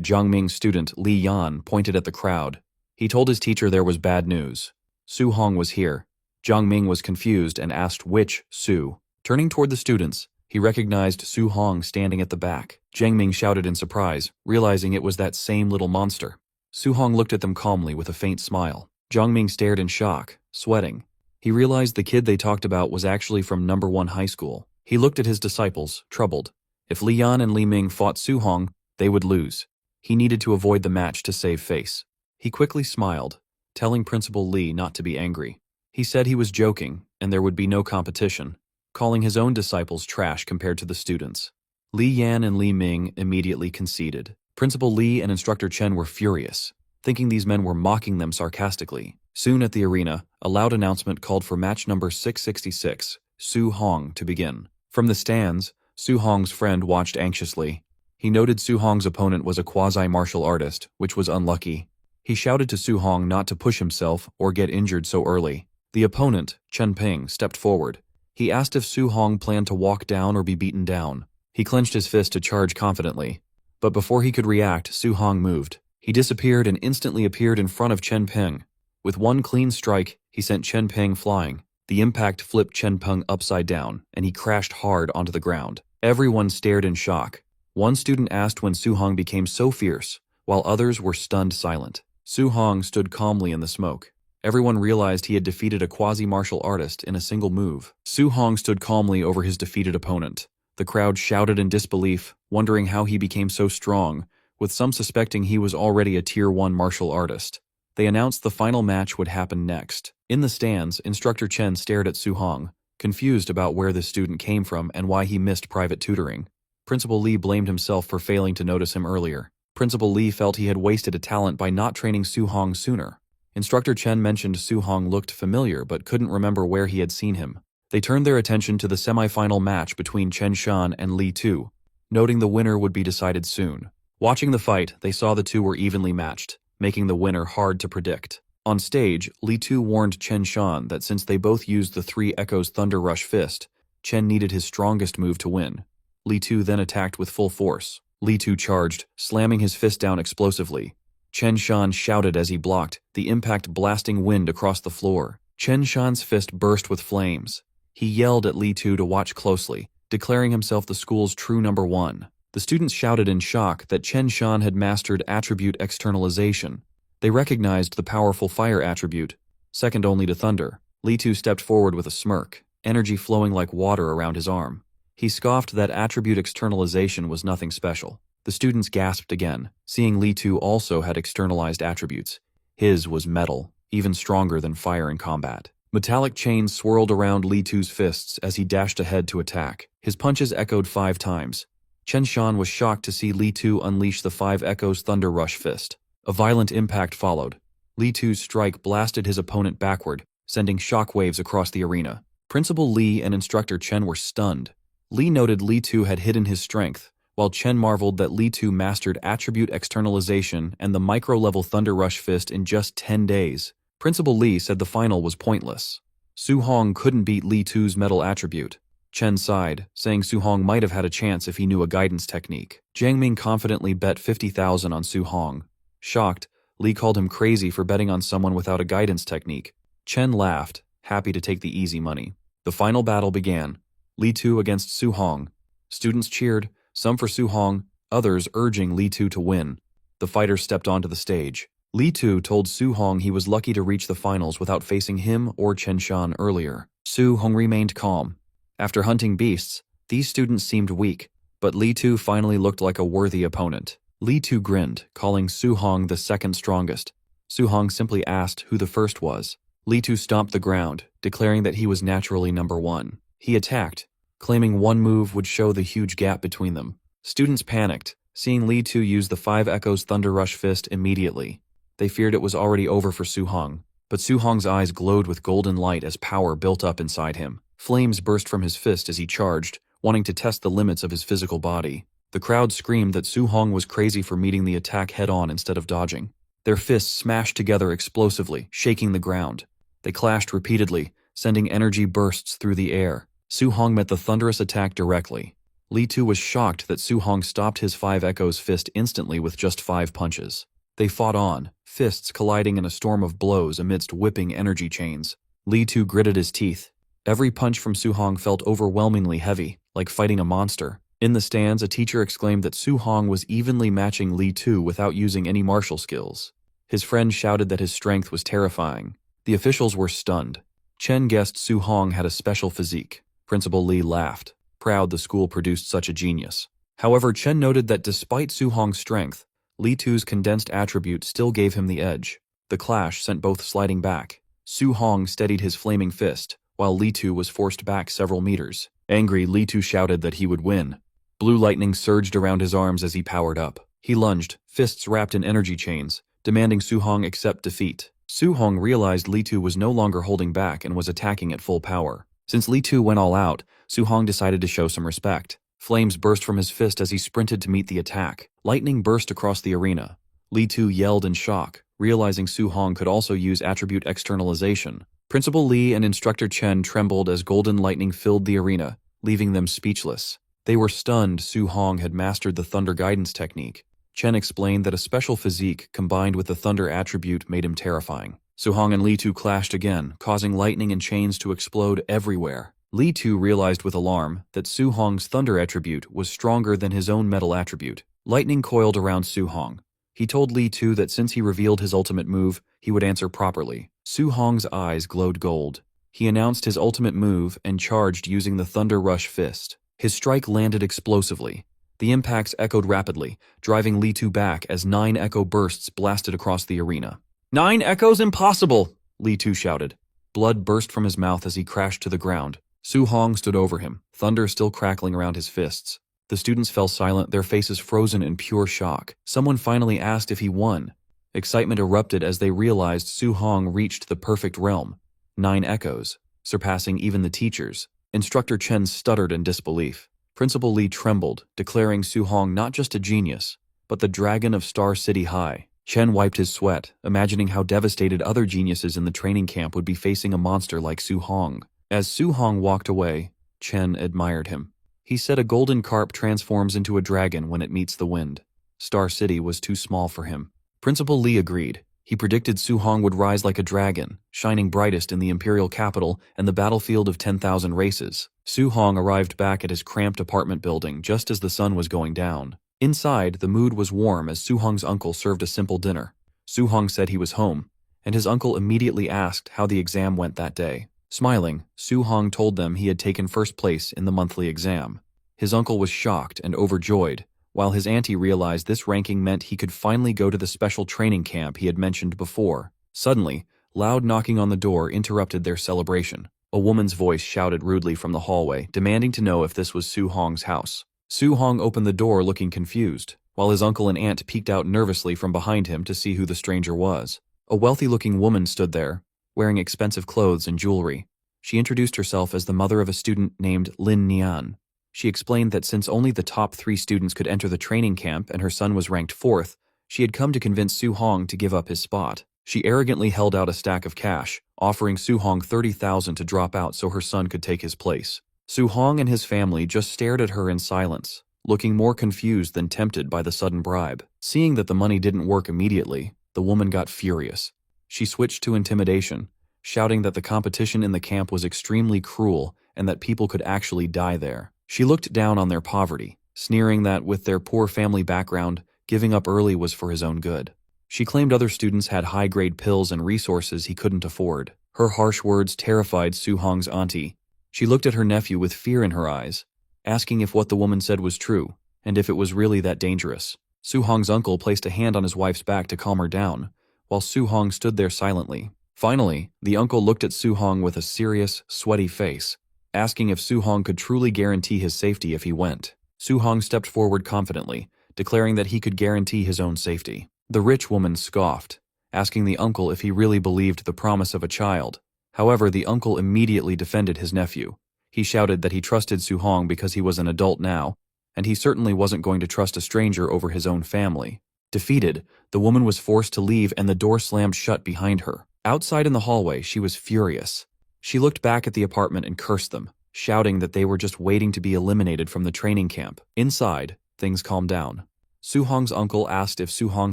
Jiang Ming's student Li Yan pointed at the crowd. He told his teacher there was bad news. Su Hong was here. Jiang Ming was confused and asked which Su. Turning toward the students, he recognized Su Hong standing at the back. Jiang Ming shouted in surprise, realizing it was that same little monster. Su Hong looked at them calmly with a faint smile. Jiang Ming stared in shock, sweating. He realized the kid they talked about was actually from No. 1 high school. He looked at his disciples, troubled. If Li Yan and Li Ming fought Su Hong, they would lose. He needed to avoid the match to save face. He quickly smiled, telling Principal Li not to be angry. He said he was joking, and there would be no competition, calling his own disciples trash compared to the students. Li Yan and Li Ming immediately conceded. Principal Li and Instructor Chen were furious, thinking these men were mocking them sarcastically. Soon at the arena, a loud announcement called for match number 666, Su Hong, to begin. From the stands, Su Hong's friend watched anxiously. He noted Su Hong's opponent was a quasi-martial artist, which was unlucky. He shouted to Su Hong not to push himself or get injured so early. The opponent, Chen Ping, stepped forward. He asked if Su Hong planned to walk down or be beaten down. He clenched his fist to charge confidently. But before he could react, Su Hong moved. He disappeared and instantly appeared in front of Chen Ping. With one clean strike, he sent Chen Ping flying. The impact flipped Chen Ping upside down, and he crashed hard onto the ground. Everyone stared in shock. One student asked when Su Hong became so fierce, while others were stunned silent. Su Hong stood calmly in the smoke. Everyone realized he had defeated a quasi-martial artist in a single move. Su Hong stood calmly over his defeated opponent. The crowd shouted in disbelief, wondering how he became so strong, with some suspecting he was already a Tier 1 martial artist. They announced the final match would happen next. In the stands, Instructor Chen stared at Su Hong, confused about where this student came from and why he missed private tutoring. Principal Li blamed himself for failing to notice him earlier. Principal Li felt he had wasted a talent by not training Su Hong sooner. Instructor Chen mentioned Su Hong looked familiar but couldn't remember where he had seen him. They turned their attention to the semi-final match between Chen Shan and Li Tu, noting the winner would be decided soon. Watching the fight, they saw the two were evenly matched, making the winner hard to predict. On stage, Li Tu warned Chen Shan that since they both used the 3 Echoes Thunder Rush Fist, Chen needed his strongest move to win. Li Tu then attacked with full force. Li Tu charged, slamming his fist down explosively. Chen Shan shouted as he blocked, the impact blasting wind across the floor. Chen Shan's fist burst with flames. He yelled at Li Tu to watch closely, declaring himself the school's true number 1. The students shouted in shock that Chen Shan had mastered attribute externalization. They recognized the powerful fire attribute, second only to thunder. Li Tu stepped forward with a smirk, energy flowing like water around his arm. He scoffed that attribute externalization was nothing special. The students gasped again, seeing Li Tu also had externalized attributes. His was metal, even stronger than fire in combat. Metallic chains swirled around Li Tu's fists as he dashed ahead to attack. His punches echoed 5 times. Chen Shan was shocked to see Li Tu unleash the 5 Echoes Thunder Rush Fist. A violent impact followed. Li Tu's strike blasted his opponent backward, sending shockwaves across the arena. Principal Li and Instructor Chen were stunned. Li noted Li Tu had hidden his strength, while Chen marveled that Li Tu mastered attribute externalization and the micro-level Thunder Rush Fist in just 10 days. Principal Li said the final was pointless. Su Hong couldn't beat Li Tu's metal attribute. Chen sighed, saying Su Hong might have had a chance if he knew a guidance technique. Jiang Ming confidently bet 50,000 on Su Hong. Shocked, Li called him crazy for betting on someone without a guidance technique. Chen laughed, happy to take the easy money. The final battle began. Li Tu against Su Hong. Students cheered, some for Su Hong, others urging Li Tu to win. The fighters stepped onto the stage. Li Tu told Su Hong he was lucky to reach the finals without facing him or Chen Shan earlier. Su Hong remained calm. After hunting beasts, these students seemed weak, but Li Tu finally looked like a worthy opponent. Li Tu grinned, calling Su Hong the second strongest. Su Hong simply asked who the first was. Li Tu stomped the ground, declaring that he was naturally number 1. He attacked, claiming one move would show the huge gap between them. Students panicked, seeing Li Tu use the 5 Echoes Thunder Rush Fist immediately. They feared it was already over for Su Hong. But Su Hong's eyes glowed with golden light as power built up inside him. Flames burst from his fist as he charged, wanting to test the limits of his physical body. The crowd screamed that Su Hong was crazy for meeting the attack head-on instead of dodging. Their fists smashed together explosively, shaking the ground. They clashed repeatedly, sending energy bursts through the air. Su Hong met the thunderous attack directly. Li Tu was shocked that Su Hong stopped his 5 Echoes fist instantly with just 5 punches. They fought on, fists colliding in a storm of blows amidst whipping energy chains. Li Tu gritted his teeth. Every punch from Su Hong felt overwhelmingly heavy, like fighting a monster. In the stands, a teacher exclaimed that Su Hong was evenly matching Li Tu without using any martial skills. His friend shouted that his strength was terrifying. The officials were stunned. Chen guessed Su Hong had a special physique. Principal Li laughed, proud the school produced such a genius. However, Chen noted that despite Su Hong's strength, Li Tu's condensed attribute still gave him the edge. The clash sent both sliding back. Su Hong steadied his flaming fist, while Li Tu was forced back several meters. Angry, Li Tu shouted that he would win. Blue lightning surged around his arms as he powered up. He lunged, fists wrapped in energy chains, demanding Su Hong accept defeat. Su Hong realized Li Tu was no longer holding back and was attacking at full power. Since Li Tu went all out, Su Hong decided to show some respect. Flames burst from his fist as he sprinted to meet the attack. Lightning burst across the arena. Li Tu yelled in shock, realizing Su Hong could also use attribute externalization. Principal Li and Instructor Chen trembled as golden lightning filled the arena, leaving them speechless. They were stunned Su Hong had mastered the Thunder Guidance technique. Chen explained that a special physique combined with the Thunder attribute made him terrifying. Su Hong and Li Tu clashed again, causing lightning and chains to explode everywhere. Li Tu realized with alarm that Su Hong's Thunder attribute was stronger than his own metal attribute. Lightning coiled around Su Hong. He told Li Tu that since he revealed his ultimate move, he would answer properly. Su Hong's eyes glowed gold. He announced his ultimate move and charged using the Thunder Rush Fist. His strike landed explosively. The impacts echoed rapidly, driving Li Tu back as 9 echo bursts blasted across the arena. 9 echoes impossible! Li Tu shouted. Blood burst from his mouth as he crashed to the ground. Su Hong stood over him, thunder still crackling around his fists. The students fell silent, their faces frozen in pure shock. Someone finally asked if he won. Excitement erupted as they realized Su Hong reached the perfect realm. 9 echoes, surpassing even the teachers. Instructor Chen stuttered in disbelief. Principal Li trembled, declaring Su Hong not just a genius, but the dragon of Star City High. Chen wiped his sweat, imagining how devastated other geniuses in the training camp would be facing a monster like Su Hong. As Su Hong walked away, Chen admired him. He said a golden carp transforms into a dragon when it meets the wind. Star City was too small for him. Principal Li agreed. He predicted Su Hong would rise like a dragon, shining brightest in the imperial capital and the battlefield of 10,000 races. Su Hong arrived back at his cramped apartment building just as the sun was going down. Inside, the mood was warm as Su Hong's uncle served a simple dinner. Su Hong said he was home, and his uncle immediately asked how the exam went that day. Smiling, Su Hong told them he had taken first place in the monthly exam. His uncle was shocked and overjoyed, while his auntie realized this ranking meant he could finally go to the special training camp he had mentioned before. Suddenly, loud knocking on the door interrupted their celebration. A woman's voice shouted rudely from the hallway, demanding to know if this was Su Hong's house. Su Hong opened the door looking confused, while his uncle and aunt peeked out nervously from behind him to see who the stranger was. A wealthy-looking woman stood there, wearing expensive clothes and jewelry. She introduced herself as the mother of a student named Lin Nian. She explained that since only the top 3 students could enter the training camp and her son was ranked 4th, she had come to convince Su Hong to give up his spot. She arrogantly held out a stack of cash, offering Su Hong 30,000 to drop out so her son could take his place. Su Hong and his family just stared at her in silence, looking more confused than tempted by the sudden bribe. Seeing that the money didn't work immediately, the woman got furious. She switched to intimidation, shouting that the competition in the camp was extremely cruel and that people could actually die there. She looked down on their poverty, sneering that with their poor family background, giving up early was for his own good. She claimed other students had high-grade pills and resources he couldn't afford. Her harsh words terrified Su Hong's auntie. She looked at her nephew with fear in her eyes, asking if what the woman said was true, and if it was really that dangerous. Su Hong's uncle placed a hand on his wife's back to calm her down, while Su Hong stood there silently. Finally, the uncle looked at Su Hong with a serious, sweaty face, asking if Su Hong could truly guarantee his safety if he went. Su Hong stepped forward confidently, declaring that he could guarantee his own safety. The rich woman scoffed, asking the uncle if he really believed the promise of a child. However, the uncle immediately defended his nephew. He shouted that he trusted Su-hong because he was an adult now, and he certainly wasn't going to trust a stranger over his own family. Defeated, the woman was forced to leave and the door slammed shut behind her. Outside in the hallway, she was furious. She looked back at the apartment and cursed them, shouting that they were just waiting to be eliminated from the training camp. Inside, things calmed down. Su-hong's uncle asked if Su-hong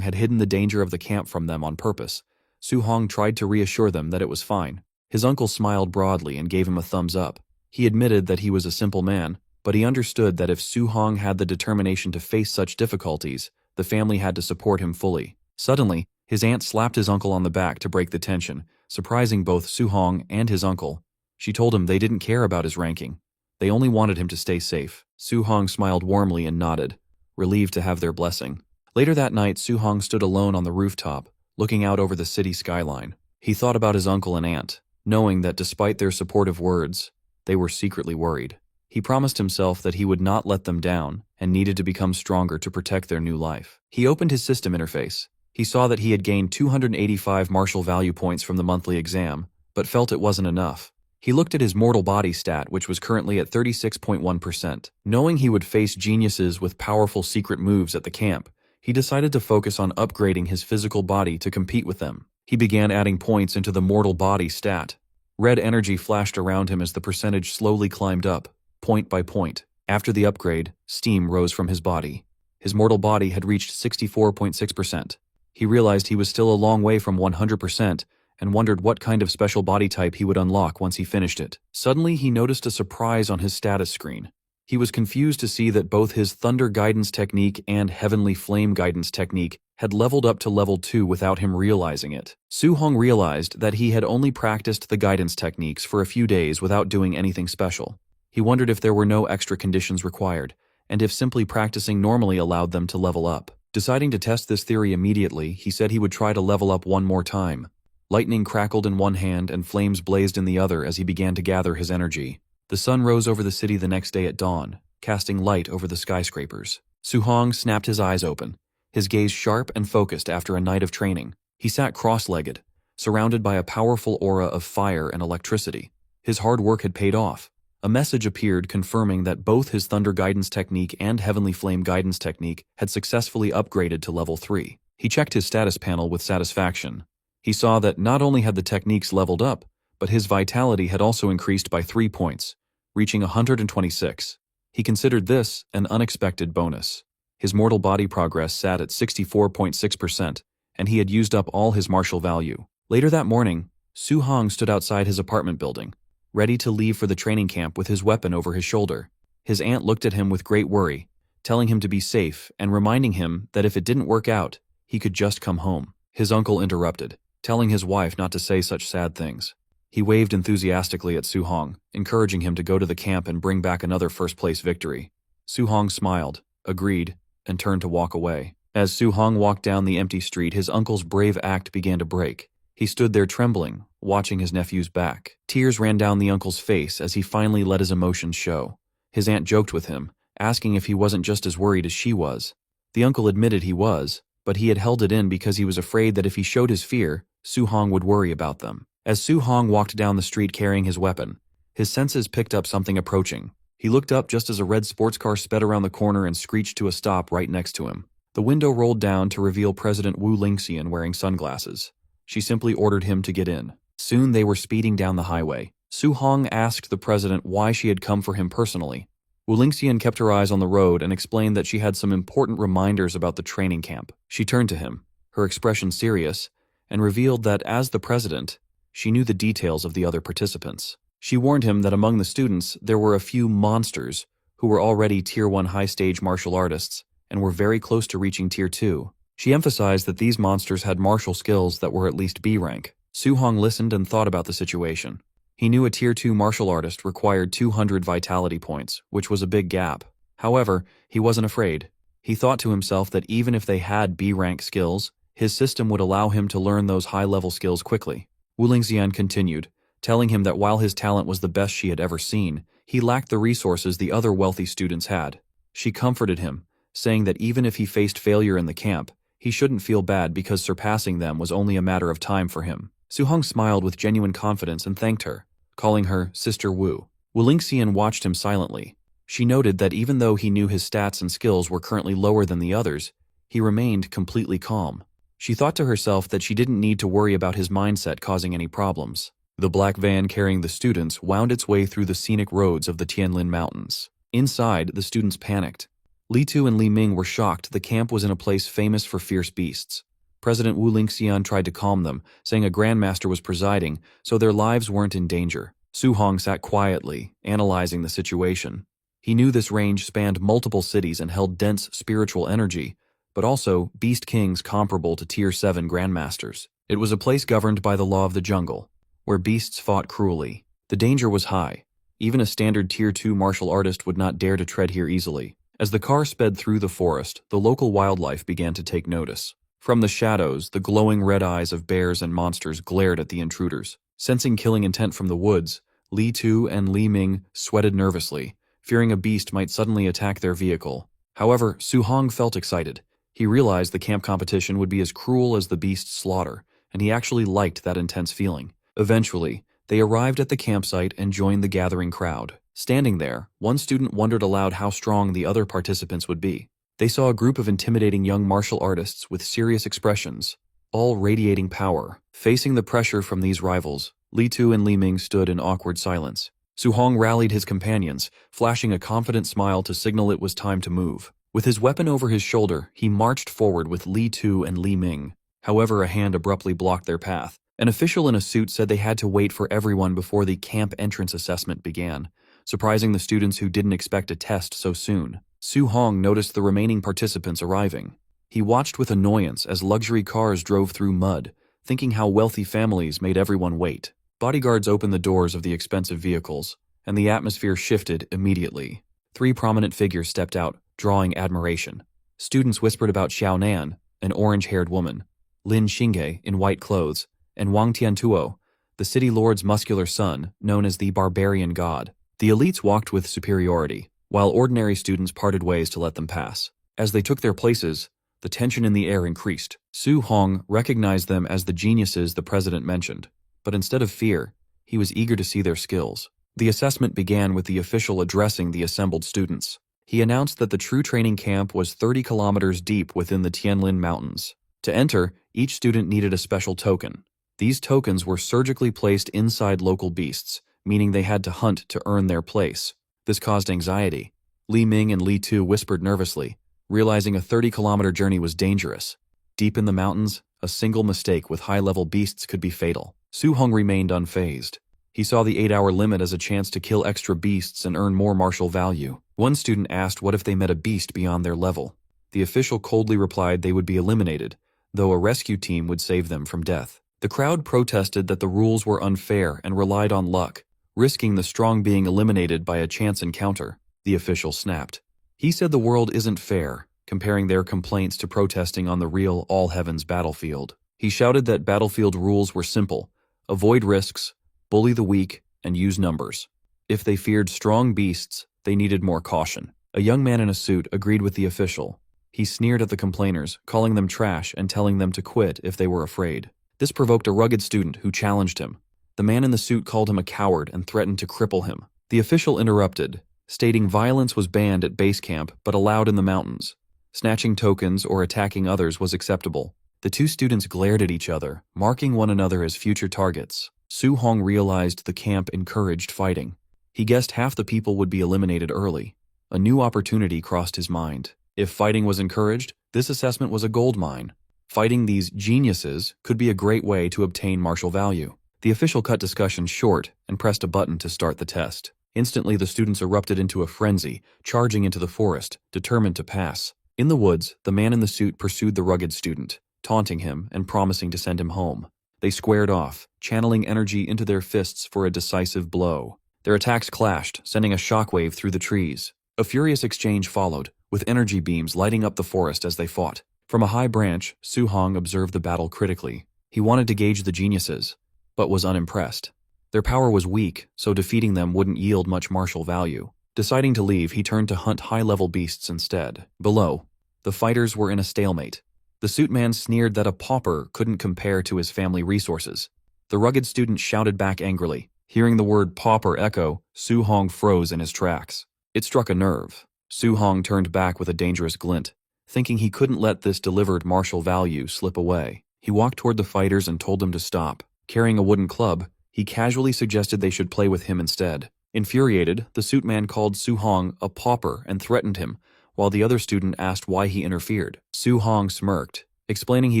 had hidden the danger of the camp from them on purpose. Su-hong tried to reassure them that it was fine. His uncle smiled broadly and gave him a thumbs up. He admitted that he was a simple man, but he understood that if Su-hong had the determination to face such difficulties, the family had to support him fully. Suddenly, his aunt slapped his uncle on the back to break the tension, surprising both Su-hong and his uncle. She told him they didn't care about his ranking. They only wanted him to stay safe. Su-hong smiled warmly and nodded, relieved to have their blessing. Later that night, Su-hong stood alone on the rooftop, looking out over the city skyline. He thought about his uncle and aunt, knowing that despite their supportive words, they were secretly worried. He promised himself that he would not let them down and needed to become stronger to protect their new life. He opened his system interface. He saw that he had gained 285 martial value points from the monthly exam, but felt it wasn't enough. He looked at his mortal body stat, which was currently at 36.1%. Knowing he would face geniuses with powerful secret moves at the camp, he decided to focus on upgrading his physical body to compete with them. He began adding points into the mortal body stat. Red energy flashed around him as the percentage slowly climbed up, point by point. After the upgrade, steam rose from his body. His mortal body had reached 64.6%. He realized he was still a long way from 100% and wondered what kind of special body type he would unlock once he finished it. Suddenly, he noticed a surprise on his status screen. He was confused to see that both his Thunder Guidance Technique and Heavenly Flame Guidance Technique had leveled up to level 2 without him realizing it. Su-hong realized that he had only practiced the guidance techniques for a few days without doing anything special. He wondered if there were no extra conditions required, and if simply practicing normally allowed them to level up. Deciding to test this theory immediately, he said he would try to level up one more time. Lightning crackled in one hand and flames blazed in the other as he began to gather his energy. The sun rose over the city the next day at dawn, casting light over the skyscrapers. Su-hong snapped his eyes open, his gaze sharp and focused after a night of training. He sat cross-legged, surrounded by a powerful aura of fire and electricity. His hard work had paid off. A message appeared confirming that both his Thunder Guidance Technique and Heavenly Flame Guidance Technique had successfully upgraded to level 3. He checked his status panel with satisfaction. He saw that not only had the techniques leveled up, but his vitality had also increased by 3 points, reaching 126. He considered this an unexpected bonus. His mortal body progress sat at 64.6%, and he had used up all his martial value. Later that morning, Su-hong stood outside his apartment building, ready to leave for the training camp with his weapon over his shoulder. His aunt looked at him with great worry, telling him to be safe and reminding him that if it didn't work out, he could just come home. His uncle interrupted, telling his wife not to say such sad things. He waved enthusiastically at Su-hong, encouraging him to go to the camp and bring back another first-place victory. Su-hong smiled, agreed, and turned to walk away. As Su-hong walked down the empty street, his uncle's brave act began to break. He stood there trembling, watching his nephew's back. Tears ran down the uncle's face as he finally let his emotions show. His aunt joked with him, asking if he wasn't just as worried as she was. The uncle admitted he was, but he had held it in because he was afraid that if he showed his fear, Su-hong would worry about them. As Su-hong walked down the street carrying his weapon, his senses picked up something approaching. He looked up just as a red sports car sped around the corner and screeched to a stop right next to him. The window rolled down to reveal President Wu Lingxian wearing sunglasses. She simply ordered him to get in. Soon they were speeding down the highway. Su-hong asked the president why she had come for him personally. Wu Lingxian kept her eyes on the road and explained that she had some important reminders about the training camp. She turned to him, her expression serious, and revealed that as the president, she knew the details of the other participants. She warned him that among the students there were a few monsters who were already Tier 1 high-stage martial artists and were very close to reaching Tier 2. She emphasized that these monsters had martial skills that were at least B rank. Su-hong listened and thought about the situation. He knew a Tier 2 martial artist required 200 vitality points, which was a big gap. However, he wasn't afraid. He thought to himself that even if they had B rank skills, his system would allow him to learn those high-level skills quickly. Wu Lingxian continued, telling him that while his talent was the best she had ever seen, he lacked the resources the other wealthy students had. She comforted him, saying that even if he faced failure in the camp, He shouldn't feel bad because surpassing them was only a matter of time for him. Su-hong smiled with genuine confidence and thanked her, calling her Sister Wu. Wu Lingxian watched him silently. She noted that even though he knew his stats and skills were currently lower than the others, he remained completely calm. She thought to herself that she didn't need to worry about his mindset causing any problems. The black van carrying the students wound its way through the scenic roads of the Tianlin Mountains. Inside, the students panicked. Li Tu and Li Ming were shocked the camp was in a place famous for fierce beasts. President Wu Lingxian tried to calm them, saying a grandmaster was presiding, so their lives weren't in danger. Su-hong sat quietly, analyzing the situation. He knew this range spanned multiple cities and held dense spiritual energy, but also beast kings comparable to Tier 7 grandmasters. It was a place governed by the law of the jungle, where beasts fought cruelly. The danger was high. Even a standard Tier 2 martial artist would not dare to tread here easily. As the car sped through the forest, the local wildlife began to take notice. From the shadows, the glowing red eyes of bears and monsters glared at the intruders. Sensing killing intent from the woods, Li Tu and Li Ming sweated nervously, fearing a beast might suddenly attack their vehicle. However, Su-hong felt excited. He realized the camp competition would be as cruel as the beast's slaughter, and he actually liked that intense feeling. Eventually, they arrived at the campsite and joined the gathering crowd. Standing there, one student wondered aloud how strong the other participants would be. They saw a group of intimidating young martial artists with serious expressions, all radiating power. Facing the pressure from these rivals, Li Tu and Li Ming stood in awkward silence. Su-hong rallied his companions, flashing a confident smile to signal it was time to move. With his weapon over his shoulder, he marched forward with Li Tu and Li Ming. However, a hand abruptly blocked their path. An official in a suit said they had to wait for everyone before the camp entrance assessment began, surprising the students who didn't expect a test so soon. Su-hong noticed the remaining participants arriving. He watched with annoyance as luxury cars drove through mud, thinking how wealthy families made everyone wait. Bodyguards opened the doors of the expensive vehicles, and the atmosphere shifted immediately. 3 prominent figures stepped out, drawing admiration. Students whispered about Xiao Nan, an orange-haired woman, Lin Xingge in white clothes, and Wang Tiantuo, the city lord's muscular son, known as the barbarian god. The elites walked with superiority, while ordinary students parted ways to let them pass. As they took their places, the tension in the air increased. Su-hong recognized them as the geniuses the president mentioned, but instead of fear, he was eager to see their skills. The assessment began with the official addressing the assembled students. He announced that the true training camp was 30 kilometers deep within the Tianlin Mountains. To enter, each student needed a special token. These tokens were surgically placed inside local beasts, meaning they had to hunt to earn their place. This caused anxiety. Li Ming and Li Tu whispered nervously, realizing a 30-kilometer journey was dangerous. Deep in the mountains, a single mistake with high-level beasts could be fatal. Su-hong remained unfazed. He saw the 8-hour limit as a chance to kill extra beasts and earn more martial value. One student asked what if they met a beast beyond their level. The official coldly replied they would be eliminated, though a rescue team would save them from death. The crowd protested that the rules were unfair and relied on luck, risking the strong being eliminated by a chance encounter. The official snapped. He said the world isn't fair, comparing their complaints to protesting on the real all-heavens battlefield. He shouted that battlefield rules were simple: avoid risks, bully the weak, and use numbers. If they feared strong beasts, they needed more caution. A young man in a suit agreed with the official. He sneered at the complainers, calling them trash and telling them to quit if they were afraid. This provoked a rugged student who challenged him. The man in the suit called him a coward and threatened to cripple him. The official interrupted, stating violence was banned at base camp but allowed in the mountains. Snatching tokens or attacking others was acceptable. The 2 students glared at each other, marking one another as future targets. Su-hong realized the camp encouraged fighting. He guessed half the people would be eliminated early. A new opportunity crossed his mind. If fighting was encouraged, this assessment was a gold mine. Fighting these geniuses could be a great way to obtain martial value. The official cut discussion short and pressed a button to start the test. Instantly, the students erupted into a frenzy, charging into the forest, determined to pass. In the woods, the man in the suit pursued the rugged student, taunting him and promising to send him home. They squared off, channeling energy into their fists for a decisive blow. Their attacks clashed, sending a shockwave through the trees. A furious exchange followed, with energy beams lighting up the forest as they fought. From a high branch, Su-hong observed the battle critically. He wanted to gauge the geniuses, but was unimpressed. Their power was weak, so defeating them wouldn't yield much martial value. Deciding to leave, he turned to hunt high-level beasts instead. Below, the fighters were in a stalemate. The suit man sneered that a pauper couldn't compare to his family resources. The rugged student shouted back angrily. Hearing the word pauper echo, Su Hong froze in his tracks. It struck a nerve. Su Hong turned back with a dangerous glint, thinking he couldn't let this delivered martial value slip away. He walked toward the fighters and told them to stop. Carrying a wooden club, he casually suggested they should play with him instead. Infuriated, the suit man called Su Hong a pauper and threatened him, while the other student asked why he interfered. Su Hong smirked, explaining he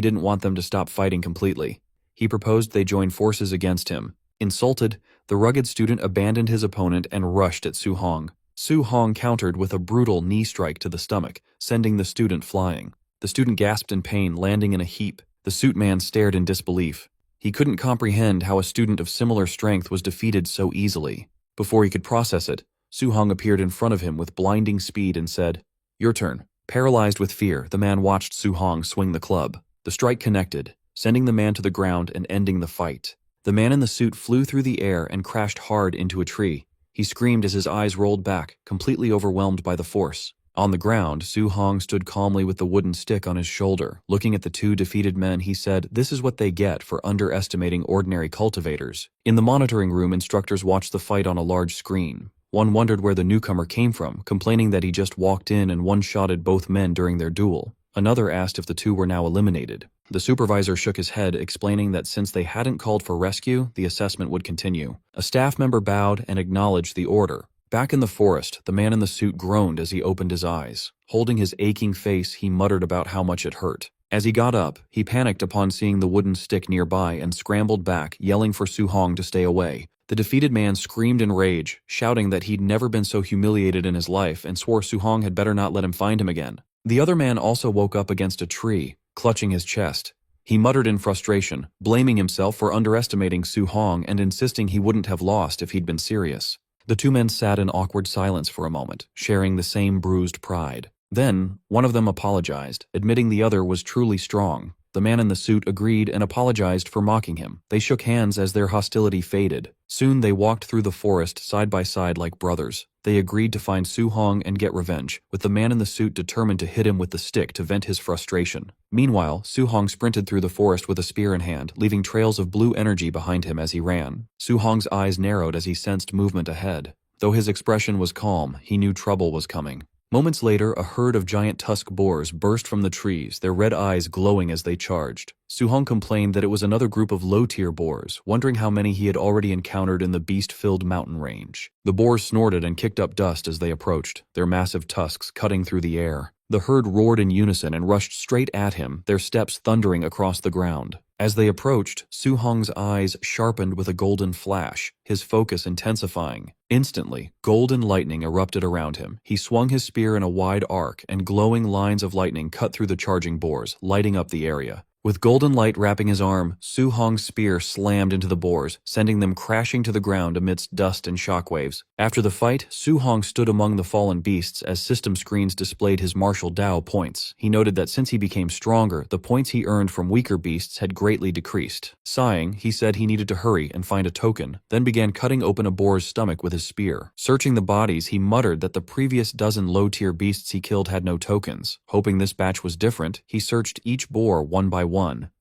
didn't want them to stop fighting completely. He proposed they join forces against him. Insulted, the rugged student abandoned his opponent and rushed at Su Hong. Su Hong countered with a brutal knee strike to the stomach, sending the student flying. The student gasped in pain, landing in a heap. The suit man stared in disbelief. He couldn't comprehend how a student of similar strength was defeated so easily. Before he could process it, Su Hong appeared in front of him with blinding speed and said, "Your turn." Paralyzed with fear, the man watched Su Hong swing the club. The strike connected, sending the man to the ground and ending the fight. The man in the suit flew through the air and crashed hard into a tree. He screamed as his eyes rolled back, completely overwhelmed by the force. On the ground, Su Hong stood calmly with the wooden stick on his shoulder. Looking at the two defeated men, he said, "This is what they get for underestimating ordinary cultivators." In the monitoring room, instructors watched the fight on a large screen. One wondered where the newcomer came from, complaining that he just walked in and one-shotted both men during their duel. Another asked if the two were now eliminated. The supervisor shook his head, explaining that since they hadn't called for rescue, the assessment would continue. A staff member bowed and acknowledged the order. Back in the forest, the man in the suit groaned as he opened his eyes. Holding his aching face, he muttered about how much it hurt. As he got up, he panicked upon seeing the wooden stick nearby and scrambled back, yelling for Su Hong to stay away. The defeated man screamed in rage, shouting that he'd never been so humiliated in his life and swore Su Hong had better not let him find him again. The other man also woke up against a tree, clutching his chest. He muttered in frustration, blaming himself for underestimating Su Hong and insisting he wouldn't have lost if he'd been serious. The two men sat in awkward silence for a moment, sharing the same bruised pride. Then, one of them apologized, admitting the other was truly strong. The man in the suit agreed and apologized for mocking him. They shook hands as their hostility faded. Soon they walked through the forest side by side like brothers. They agreed to find Su Hong and get revenge, with the man in the suit determined to hit him with the stick to vent his frustration. Meanwhile, Su Hong sprinted through the forest with a spear in hand, leaving trails of blue energy behind him as he ran. Su Hong's eyes narrowed as he sensed movement ahead. Though his expression was calm, he knew trouble was coming. Moments later, a herd of giant tusk boars burst from the trees, their red eyes glowing as they charged. Su Hong complained that it was another group of low-tier boars, wondering how many he had already encountered in the beast-filled mountain range. The boars snorted and kicked up dust as they approached, their massive tusks cutting through the air. The herd roared in unison and rushed straight at him, their steps thundering across the ground. As they approached, Su Hong's eyes sharpened with a golden flash, his focus intensifying. Instantly, golden lightning erupted around him. He swung his spear in a wide arc, and glowing lines of lightning cut through the charging boars, lighting up the area. With golden light wrapping his arm, Su Hong's spear slammed into the boars, sending them crashing to the ground amidst dust and shockwaves. After the fight, Su Hong stood among the fallen beasts as system screens displayed his martial Dao points. He noted that since he became stronger, the points he earned from weaker beasts had greatly decreased. Sighing, he said he needed to hurry and find a token, then began cutting open a boar's stomach with his spear. Searching the bodies, he muttered that the previous dozen low-tier beasts he killed had no tokens. Hoping this batch was different, he searched each boar one by one.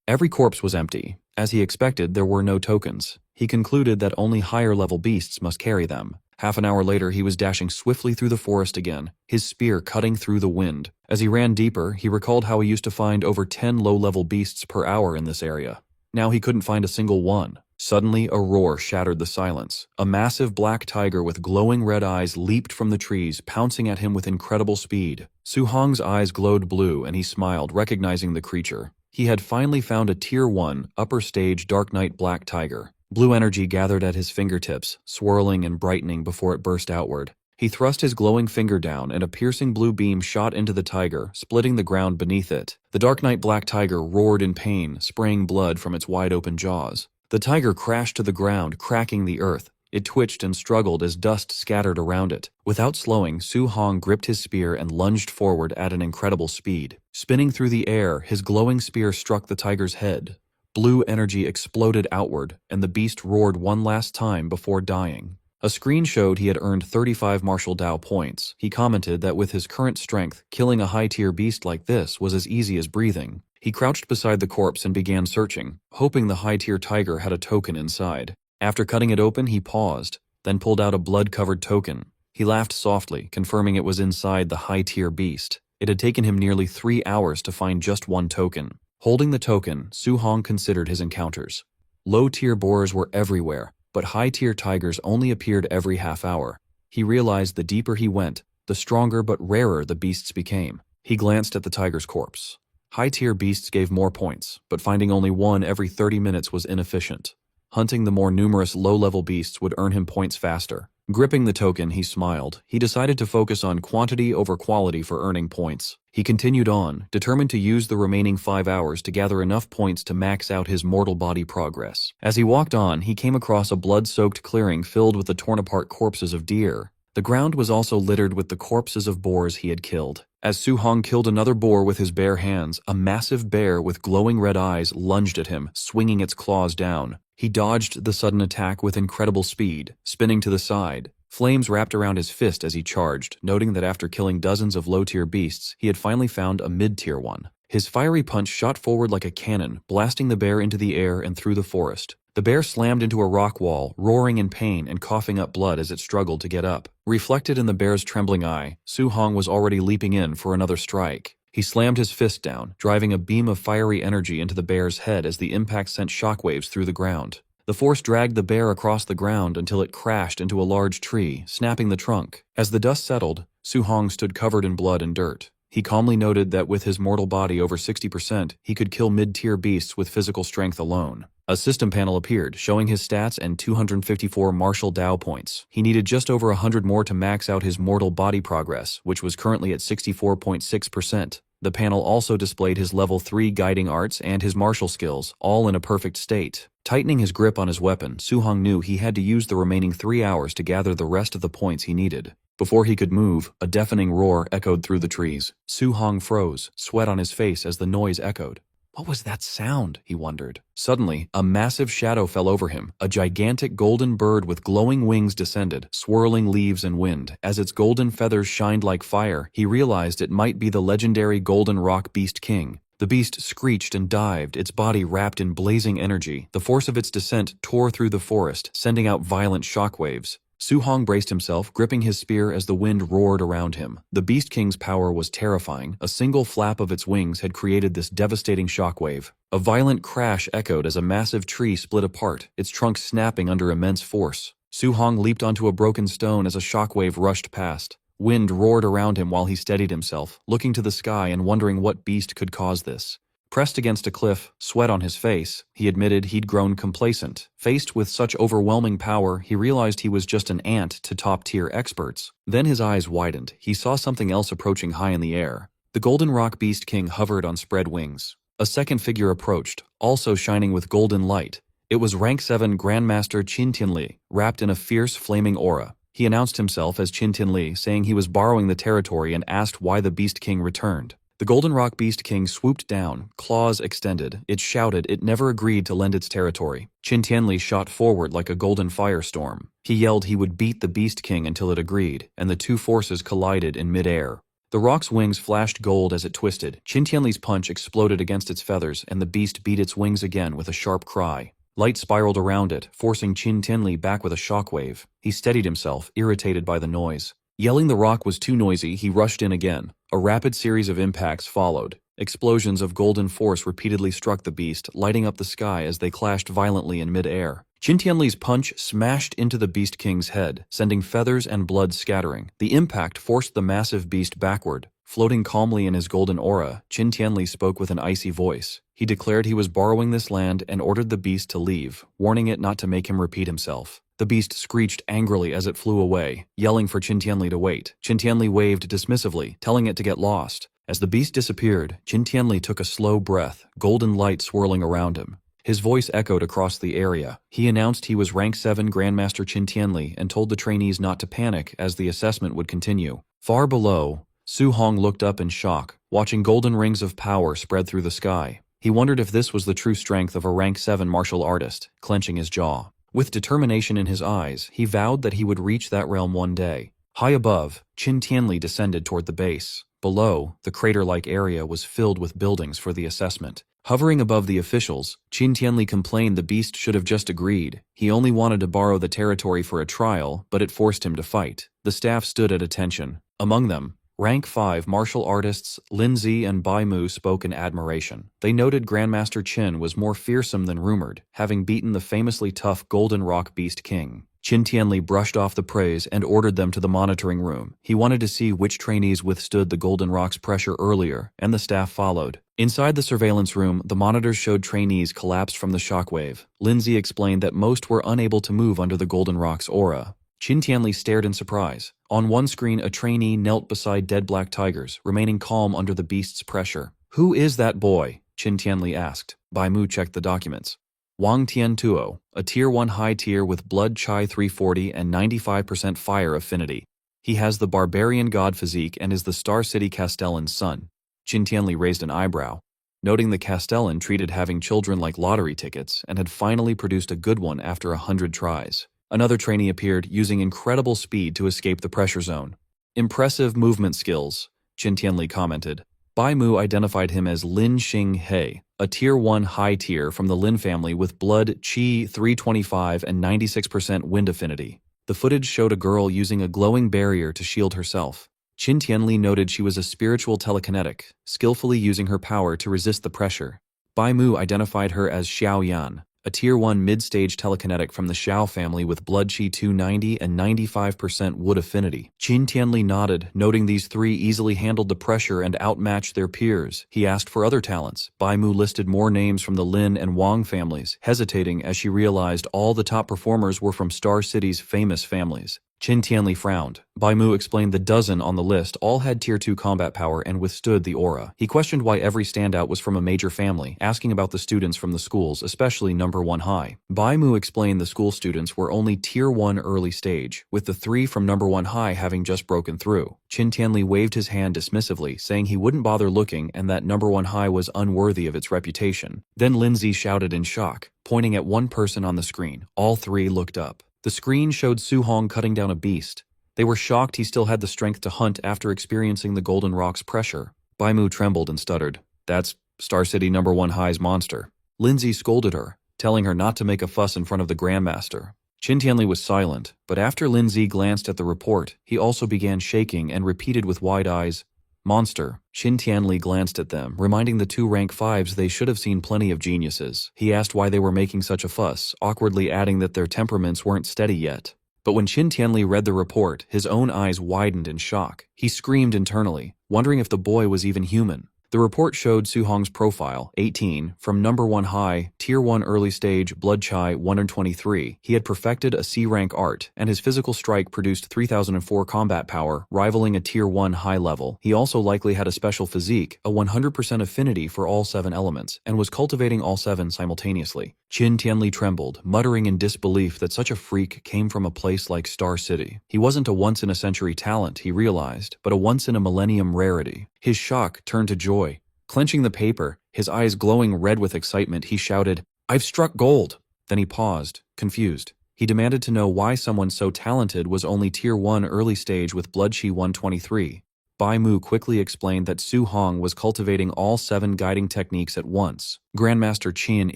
Every corpse was empty. As he expected, there were no tokens. He concluded that only higher-level beasts must carry them. Half an hour later, he was dashing swiftly through the forest again, his spear cutting through the wind. As he ran deeper, he recalled how he used to find over 10 low-level beasts per hour in this area. Now he couldn't find a single one. Suddenly, a roar shattered the silence. A massive black tiger with glowing red eyes leaped from the trees, pouncing at him with incredible speed. Su Hong's eyes glowed blue, and he smiled, recognizing the creature. He had finally found a Tier 1, upper stage Dark Knight black tiger. Blue energy gathered at his fingertips, swirling and brightening before it burst outward. He thrust his glowing finger down, and a piercing blue beam shot into the tiger, splitting the ground beneath it. The Dark Knight black tiger roared in pain, spraying blood from its wide-open jaws. The tiger crashed to the ground, cracking the earth. It twitched and struggled as dust scattered around it. Without slowing, Su Hong gripped his spear and lunged forward at an incredible speed. Spinning through the air, his glowing spear struck the tiger's head. Blue energy exploded outward, and the beast roared one last time before dying. A screen showed he had earned 35 martial Dao points. He commented that with his current strength, killing a high-tier beast like this was as easy as breathing. He crouched beside the corpse and began searching, hoping the high-tier tiger had a token inside. After cutting it open, he paused, then pulled out a blood-covered token. He laughed softly, confirming it was inside the high-tier beast. It had taken him nearly 3 hours to find just one token. Holding the token, Su Hong considered his encounters. Low-tier boars were everywhere, but high-tier tigers only appeared every half hour. He realized the deeper he went, the stronger but rarer the beasts became. He glanced at the tiger's corpse. High-tier beasts gave more points, but finding only one every 30 minutes was inefficient. Hunting the more numerous low-level beasts would earn him points faster. Gripping the token, he smiled. He decided to focus on quantity over quality for earning points. He continued on, determined to use the remaining 5 hours to gather enough points to max out his mortal body progress. As he walked on, he came across a blood-soaked clearing filled with the torn-apart corpses of deer. The ground was also littered with the corpses of boars he had killed. As Su Hong killed another boar with his bare hands, a massive bear with glowing red eyes lunged at him, swinging its claws down. He dodged the sudden attack with incredible speed, spinning to the side. Flames wrapped around his fist as he charged, noting that after killing dozens of low-tier beasts, he had finally found a mid-tier one. His fiery punch shot forward like a cannon, blasting the bear into the air and through the forest. The bear slammed into a rock wall, roaring in pain and coughing up blood as it struggled to get up. Reflected in the bear's trembling eye, Su Hong was already leaping in for another strike. He slammed his fist down, driving a beam of fiery energy into the bear's head as the impact sent shockwaves through the ground. The force dragged the bear across the ground until it crashed into a large tree, snapping the trunk. As the dust settled, Su Hong stood covered in blood and dirt. He calmly noted that with his mortal body over 60%, he could kill mid-tier beasts with physical strength alone. A system panel appeared, showing his stats and 254 martial Dao points. He needed just over 100 more to max out his mortal body progress, which was currently at 64.6%. The panel also displayed his level 3 guiding arts and his martial skills, all in a perfect state. Tightening his grip on his weapon, Su Hong knew he had to use the remaining 3 hours to gather the rest of the points he needed. Before he could move, a deafening roar echoed through the trees. Su Hong froze, sweat on his face as the noise echoed. What was that sound? He wondered. Suddenly, a massive shadow fell over him. A gigantic golden bird with glowing wings descended, swirling leaves and wind. As its golden feathers shined like fire, he realized it might be the legendary Golden Rock Beast King. The beast screeched and dived, its body wrapped in blazing energy. The force of its descent tore through the forest, sending out violent shockwaves. Su Hong braced himself, gripping his spear as the wind roared around him. The Beast King's power was terrifying. A single flap of its wings had created this devastating shockwave. A violent crash echoed as a massive tree split apart, its trunk snapping under immense force. Su Hong leaped onto a broken stone as a shockwave rushed past. Wind roared around him while he steadied himself, looking to the sky and wondering what beast could cause this. Pressed against a cliff, sweat on his face, he admitted he'd grown complacent. Faced with such overwhelming power, he realized he was just an ant to top-tier experts. Then his eyes widened. He saw something else approaching high in the air. The Golden Rock Beast King hovered on spread wings. A second figure approached, also shining with golden light. It was Rank 7 Grandmaster Qin Tianli, wrapped in a fierce, flaming aura. He announced himself as Qin Tianli, saying he was borrowing the territory and asked why the Beast King returned. The Golden Rock Beast King swooped down, claws extended. It shouted it never agreed to lend its territory. Qin Tianli shot forward like a golden firestorm. He yelled he would beat the Beast King until it agreed, and the two forces collided in midair. The rock's wings flashed gold as it twisted. Qin Tianli's punch exploded against its feathers, and the beast beat its wings again with a sharp cry. Light spiraled around it, forcing Qin Tianli back with a shockwave. He steadied himself, irritated by the noise. Yelling the rock was too noisy, he rushed in again. A rapid series of impacts followed. Explosions of golden force repeatedly struck the beast, lighting up the sky as they clashed violently in mid-air. Qin Tianli's punch smashed into the Beast King's head, sending feathers and blood scattering. The impact forced the massive beast backward. Floating calmly in his golden aura, Qin Tianli spoke with an icy voice. He declared he was borrowing this land and ordered the beast to leave, warning it not to make him repeat himself. The beast screeched angrily as it flew away, yelling for Qin Tianli to wait. Qin Tianli waved dismissively, telling it to get lost. As the beast disappeared, Qin Tianli took a slow breath, golden light swirling around him. His voice echoed across the area. He announced he was Rank 7 Grandmaster Qin Tianli and told the trainees not to panic as the assessment would continue. Far below, Su Hong looked up in shock, watching golden rings of power spread through the sky. He wondered if this was the true strength of a Rank 7 martial artist, clenching his jaw. With determination in his eyes, he vowed that he would reach that realm one day. High above, Qin Tianli descended toward the base. Below, the crater-like area was filled with buildings for the assessment. Hovering above the officials, Qin Tianli complained the beast should have just agreed. He only wanted to borrow the territory for a trial, but it forced him to fight. The staff stood at attention. Among them, Rank 5 martial artists Lin Zi and Bai Mu spoke in admiration. They noted Grandmaster Qin was more fearsome than rumored, having beaten the famously tough Golden Rock Beast King. Qin Tianli brushed off the praise and ordered them to the monitoring room. He wanted to see which trainees withstood the Golden Rock's pressure earlier, and the staff followed. Inside the surveillance room, the monitors showed trainees collapse from the shockwave. Lin Zi explained that most were unable to move under the Golden Rock's aura. Qin Tianli stared in surprise. On one screen, a trainee knelt beside dead black tigers, remaining calm under the beast's pressure. "Who is that boy?" Qin Tianli asked. Bai Mu checked the documents. Wang Tiantuo, a Tier 1 high tier with Blood Chai 340 and 95% fire affinity. He has the barbarian god physique and is the Star City Castellan's son. Qin Tianli raised an eyebrow, noting the Castellan treated having children like lottery tickets and had finally produced a good one after 100 tries. Another trainee appeared, using incredible speed to escape the pressure zone. "Impressive movement skills," Qin Tianli commented. Bai Mu identified him as Lin Xing He, a Tier 1 high tier from the Lin family with Blood Qi 325 and 96% wind affinity. The footage showed a girl using a glowing barrier to shield herself. Qin Tianli noted she was a spiritual telekinetic, skillfully using her power to resist the pressure. Bai Mu identified her as Xiao Yan, a Tier 1 mid-stage telekinetic from the Xiao family with Blood Qi 290 and 95% wood affinity. Qin Tianli nodded, noting these three easily handled the pressure and outmatched their peers. He asked for other talents. Bai Mu listed more names from the Lin and Wang families, hesitating as she realized all the top performers were from Star City's famous families. Qin Tianli frowned. Bai Mu explained the dozen on the list all had Tier 2 combat power and withstood the aura. He questioned why every standout was from a major family, asking about the students from the schools, especially number 1 high. Bai Mu explained the school students were only Tier 1 early stage, with the 3 from number 1 high having just broken through. Qin Tianli waved his hand dismissively, saying he wouldn't bother looking and that number 1 high was unworthy of its reputation. Then Lin Zi shouted in shock, pointing at one person on the screen. All three looked up. The screen showed Su Hong cutting down a beast. They were shocked he still had the strength to hunt after experiencing the Golden Rock's pressure. Bai Mu trembled and stuttered. "That's Star City number 1 high's monster." Lin Zi scolded her, telling her not to make a fuss in front of the Grandmaster. Qin Tianli was silent, but after Lin Zi glanced at the report, he also began shaking and repeated with wide eyes, "Monster." Qin Tianli glanced at them, reminding the two rank 5s they should have seen plenty of geniuses. He asked why they were making such a fuss, awkwardly adding that their temperaments weren't steady yet. But when Qin Tianli read the report, his own eyes widened in shock. He screamed internally, wondering if the boy was even human. The report showed Su Hong's profile, 18, from number 1 high, Tier 1 early stage, Blood Chai 123. He had perfected a C-rank art, and his physical strike produced 3004 combat power, rivaling a Tier 1 high level. He also likely had a special physique, a 100% affinity for all 7 elements, and was cultivating all 7 simultaneously. Qin Tianli trembled, muttering in disbelief that such a freak came from a place like Star City. He wasn't a once-in-a-century talent, he realized, but a once-in-a-millennium rarity. His shock turned to joy. Clenching the paper, his eyes glowing red with excitement, he shouted, "I've struck gold!" Then he paused, confused. He demanded to know why someone so talented was only Tier 1 early stage with Blood Qi 123. Bai Mu quickly explained that Su Hong was cultivating all 7 guiding techniques at once. Grandmaster Qin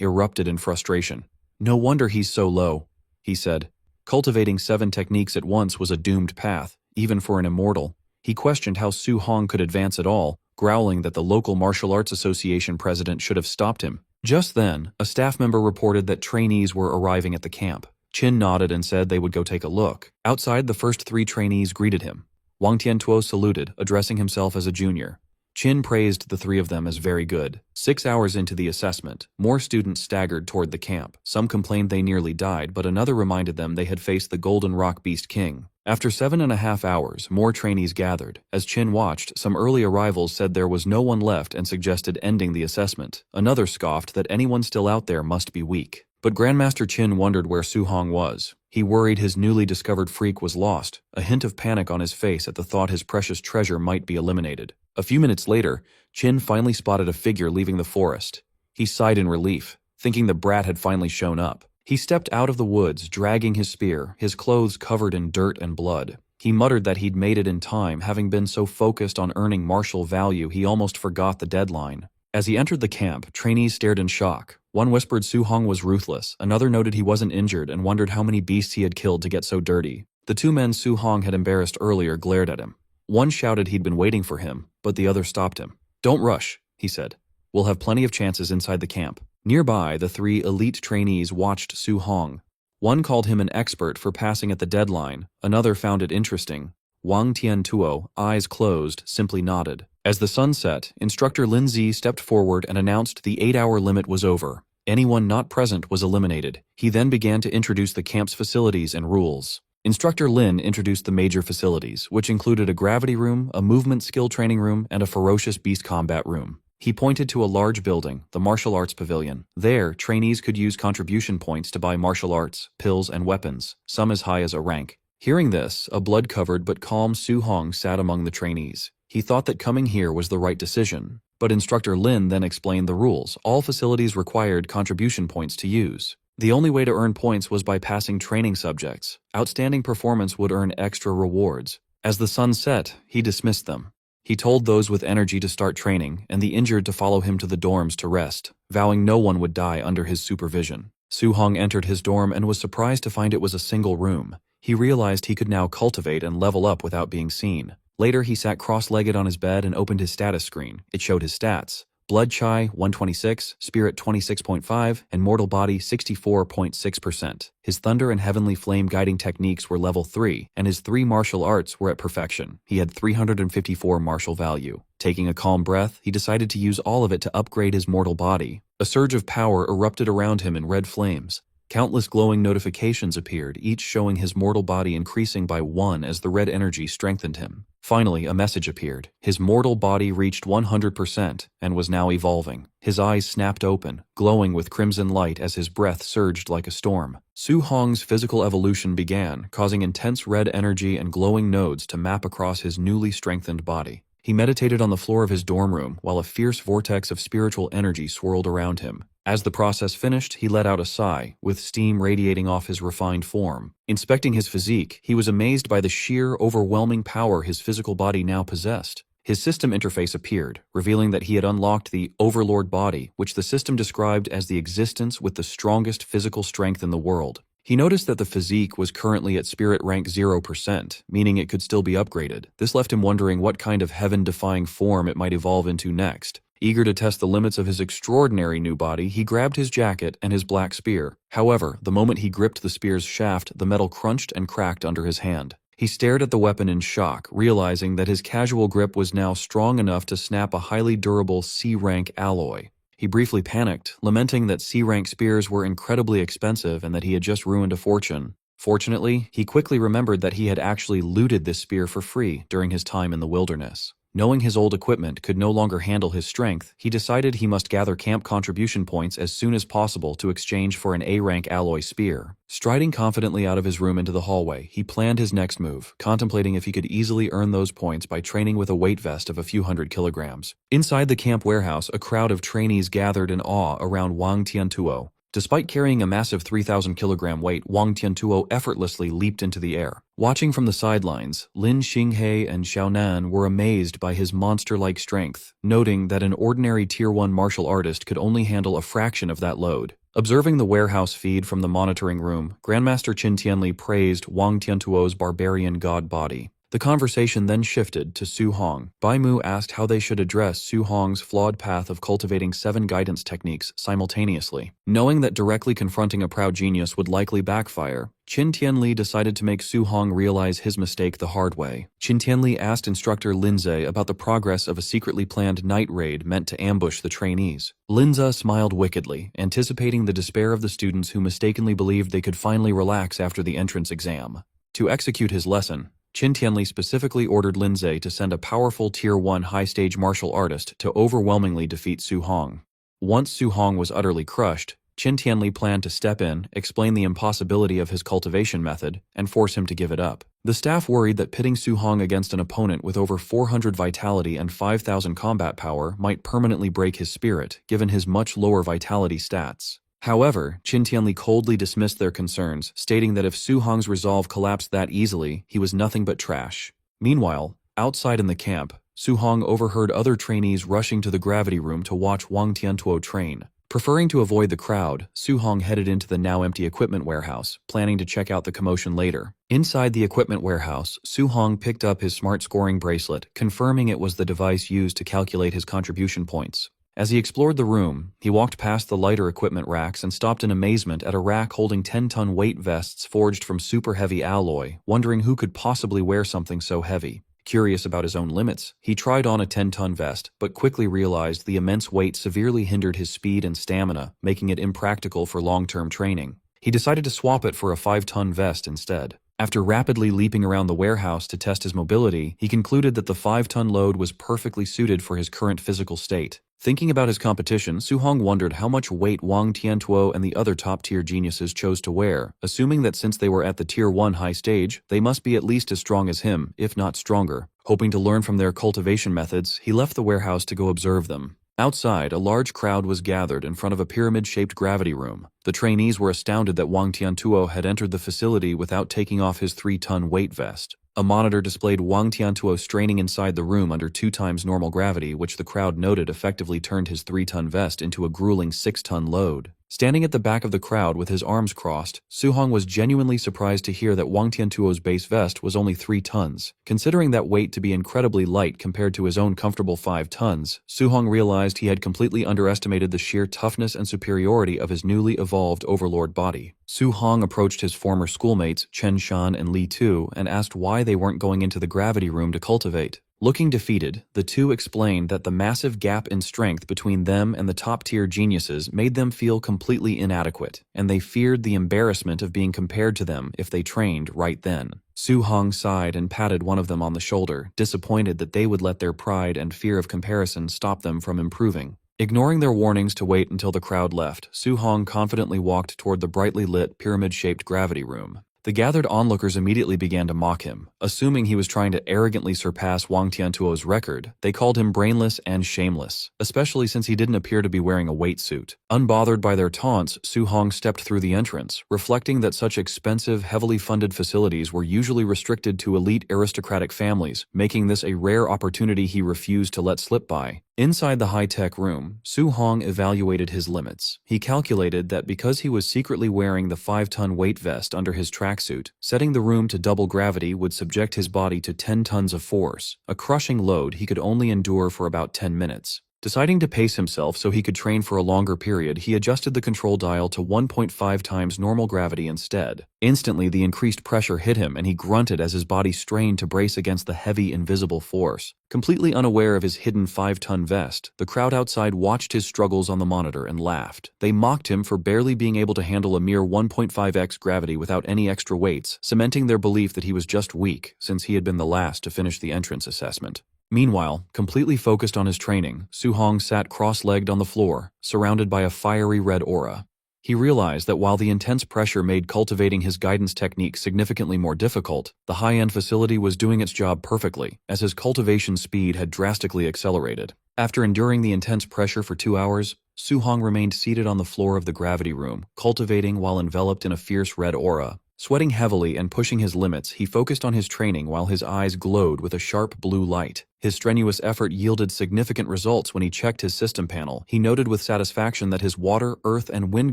erupted in frustration. "No wonder he's so low," he said. Cultivating 7 techniques at once was a doomed path, even for an immortal. He questioned how Su Hong could advance at all, growling that the local martial arts association president should have stopped him. Just then, a staff member reported that trainees were arriving at the camp. Qin nodded and said they would go take a look. Outside, the first 3 trainees greeted him. Wang Tiantuo saluted, addressing himself as a junior. Qin praised the 3 of them as very good. 6 hours into the assessment, more students staggered toward the camp. Some complained they nearly died, but another reminded them they had faced the Golden Rock Beast King. After 7.5 hours, more trainees gathered. As Qin watched, some early arrivals said there was no one left and suggested ending the assessment. Another scoffed that anyone still out there must be weak. But Grandmaster Qin wondered where Su Hong was. He worried his newly discovered freak was lost, a hint of panic on his face at the thought his precious treasure might be eliminated. A few minutes later, Qin finally spotted a figure leaving the forest. He sighed in relief, thinking the brat had finally shown up. He stepped out of the woods, dragging his spear, his clothes covered in dirt and blood. He muttered that he'd made it in time, having been so focused on earning martial value he almost forgot the deadline. As he entered the camp, trainees stared in shock. One whispered Su Hong was ruthless, another noted he wasn't injured and wondered how many beasts he had killed to get so dirty. The two men Su Hong had embarrassed earlier glared at him. One shouted he'd been waiting for him, but the other stopped him. "Don't rush," he said. "We'll have plenty of chances inside the camp." Nearby, the three elite trainees watched Su Hong. One called him an expert for passing at the deadline, another found it interesting. Wang Tiantuo, eyes closed, simply nodded. As the sun set, Instructor Lin Zi stepped forward and announced the 8-hour limit was over. Anyone not present was eliminated. He then began to introduce the camp's facilities and rules. Instructor Lin introduced the major facilities, which included a gravity room, a movement skill training room, and a ferocious beast combat room. He pointed to a large building, the Martial Arts Pavilion. There, trainees could use contribution points to buy martial arts, pills, and weapons, some as high as a rank. Hearing this, a blood-covered but calm Su Hong sat among the trainees. He thought that coming here was the right decision. But Instructor Lin then explained the rules. All facilities required contribution points to use. The only way to earn points was by passing training subjects. Outstanding performance would earn extra rewards. As the sun set, he dismissed them. He told those with energy to start training, and the injured to follow him to the dorms to rest, vowing no one would die under his supervision. Su Hong entered his dorm and was surprised to find it was a single room. He realized he could now cultivate and level up without being seen. Later, he sat cross-legged on his bed and opened his status screen. It showed his stats. Blood Chi 126, Spirit 26.5, and Mortal Body 64.6%. His Thunder and Heavenly Flame guiding techniques were level 3, and his 3 martial arts were at perfection. He had 354 martial value. Taking a calm breath, he decided to use all of it to upgrade his mortal body. A surge of power erupted around him in red flames. Countless glowing notifications appeared, each showing his mortal body increasing by 1 as the red energy strengthened him. Finally, a message appeared. His mortal body reached 100% and was now evolving. His eyes snapped open, glowing with crimson light as his breath surged like a storm. Su Hong's physical evolution began, causing intense red energy and glowing nodes to map across his newly strengthened body. He meditated on the floor of his dorm room while a fierce vortex of spiritual energy swirled around him. As the process finished, he let out a sigh, with steam radiating off his refined form. Inspecting his physique, he was amazed by the sheer, overwhelming power his physical body now possessed. His system interface appeared, revealing that he had unlocked the Overlord body, which the system described as the existence with the strongest physical strength in the world. He noticed that the physique was currently at spirit rank 0%, meaning it could still be upgraded. This left him wondering what kind of heaven-defying form it might evolve into next. Eager to test the limits of his extraordinary new body, he grabbed his jacket and his black spear. However, the moment he gripped the spear's shaft, the metal crunched and cracked under his hand. He stared at the weapon in shock, realizing that his casual grip was now strong enough to snap a highly durable C-rank alloy. He briefly panicked, lamenting that C-rank spears were incredibly expensive and that he had just ruined a fortune. Fortunately, he quickly remembered that he had actually looted this spear for free during his time in the wilderness. Knowing his old equipment could no longer handle his strength, he decided he must gather camp contribution points as soon as possible to exchange for an A-rank alloy spear. Striding confidently out of his room into the hallway, he planned his next move, contemplating if he could easily earn those points by training with a weight vest of a few hundred kilograms. Inside the camp warehouse, a crowd of trainees gathered in awe around Wang Tiantuo. Despite carrying a massive 3,000-kilogram weight, Wang Tiantuo effortlessly leaped into the air. Watching from the sidelines, Lin Xinghe and Xiaonan were amazed by his monster-like strength, noting that an ordinary Tier 1 martial artist could only handle a fraction of that load. Observing the warehouse feed from the monitoring room, Grandmaster Qin Tianli praised Wang Tiantuo's barbarian god body. The conversation then shifted to Su Hong. Bai Mu asked how they should address Su Hong's flawed path of cultivating 7 guidance techniques simultaneously. Knowing that directly confronting a proud genius would likely backfire, Qin Tianli decided to make Su Hong realize his mistake the hard way. Qin Tianli asked instructor Linze about the progress of a secretly planned night raid meant to ambush the trainees. Linze smiled wickedly, anticipating the despair of the students who mistakenly believed they could finally relax after the entrance exam. To execute his lesson, Qin Tianli specifically ordered Linze to send a powerful Tier 1 high-stage martial artist to overwhelmingly defeat Su Hong. Once Su Hong was utterly crushed, Qin Tianli planned to step in, explain the impossibility of his cultivation method, and force him to give it up. The staff worried that pitting Su Hong against an opponent with over 400 vitality and 5,000 combat power might permanently break his spirit, given his much lower vitality stats. However, Qin Tianli coldly dismissed their concerns, stating that if Su Hong's resolve collapsed that easily, he was nothing but trash. Meanwhile, outside in the camp, Su Hong overheard other trainees rushing to the gravity room to watch Wang Tiantuo train. Preferring to avoid the crowd, Su Hong headed into the now-empty equipment warehouse, planning to check out the commotion later. Inside the equipment warehouse, Su Hong picked up his smart scoring bracelet, confirming it was the device used to calculate his contribution points. As he explored the room, he walked past the lighter equipment racks and stopped in amazement at a rack holding 10-ton weight vests forged from super-heavy alloy, wondering who could possibly wear something so heavy. Curious about his own limits, he tried on a 10-ton vest, but quickly realized the immense weight severely hindered his speed and stamina, making it impractical for long-term training. He decided to swap it for a 5-ton vest instead. After rapidly leaping around the warehouse to test his mobility, he concluded that the 5-ton load was perfectly suited for his current physical state. Thinking about his competition, Su Hong wondered how much weight Wang Tiantuo and the other top-tier geniuses chose to wear, assuming that since they were at the Tier 1 high stage, they must be at least as strong as him, if not stronger. Hoping to learn from their cultivation methods, he left the warehouse to go observe them. Outside, a large crowd was gathered in front of a pyramid-shaped gravity room. The trainees were astounded that Wang Tiantuo had entered the facility without taking off his 3-ton weight vest. A monitor displayed Wang Tiantuo straining inside the room under 2 times normal gravity, which the crowd noted effectively turned his 3-ton vest into a grueling 6-ton load. Standing at the back of the crowd with his arms crossed, Su Hong was genuinely surprised to hear that Wang Tiantuo's base vest was only 3 tons. Considering that weight to be incredibly light compared to his own comfortable 5 tons, Su Hong realized he had completely underestimated the sheer toughness and superiority of his newly evolved overlord body. Su Hong approached his former schoolmates, Chen Shan and Li Tu, and asked why they weren't going into the gravity room to cultivate. Looking defeated, the two explained that the massive gap in strength between them and the top-tier geniuses made them feel completely inadequate, and they feared the embarrassment of being compared to them if they trained right then. Su Hong sighed and patted one of them on the shoulder, disappointed that they would let their pride and fear of comparison stop them from improving. Ignoring their warnings to wait until the crowd left, Su Hong confidently walked toward the brightly lit, pyramid-shaped gravity room. The gathered onlookers immediately began to mock him. Assuming he was trying to arrogantly surpass Wang Tiantuo's record, they called him brainless and shameless, especially since he didn't appear to be wearing a weight suit. Unbothered by their taunts, Su Hong stepped through the entrance, reflecting that such expensive, heavily funded facilities were usually restricted to elite aristocratic families, making this a rare opportunity he refused to let slip by. Inside the high-tech room, Su Hong evaluated his limits. He calculated that because he was secretly wearing the 5-ton weight vest under his tracksuit, setting the room to double gravity would subject his body to 10 tons of force, a crushing load he could only endure for about 10 minutes. Deciding to pace himself so he could train for a longer period, he adjusted the control dial to 1.5 times normal gravity instead. Instantly, the increased pressure hit him and he grunted as his body strained to brace against the heavy, invisible force. Completely unaware of his hidden 5-ton vest, the crowd outside watched his struggles on the monitor and laughed. They mocked him for barely being able to handle a mere 1.5x gravity without any extra weights, cementing their belief that he was just weak, since he had been the last to finish the entrance assessment. Meanwhile, completely focused on his training, Su Hong sat cross-legged on the floor, surrounded by a fiery red aura. He realized that while the intense pressure made cultivating his guidance technique significantly more difficult, the high-end facility was doing its job perfectly, as his cultivation speed had drastically accelerated. After enduring the intense pressure for 2 hours, Su Hong remained seated on the floor of the gravity room, cultivating while enveloped in a fierce red aura. Sweating heavily and pushing his limits, he focused on his training while his eyes glowed with a sharp blue light. His strenuous effort yielded significant results when he checked his system panel. He noted with satisfaction that his water, earth, and wind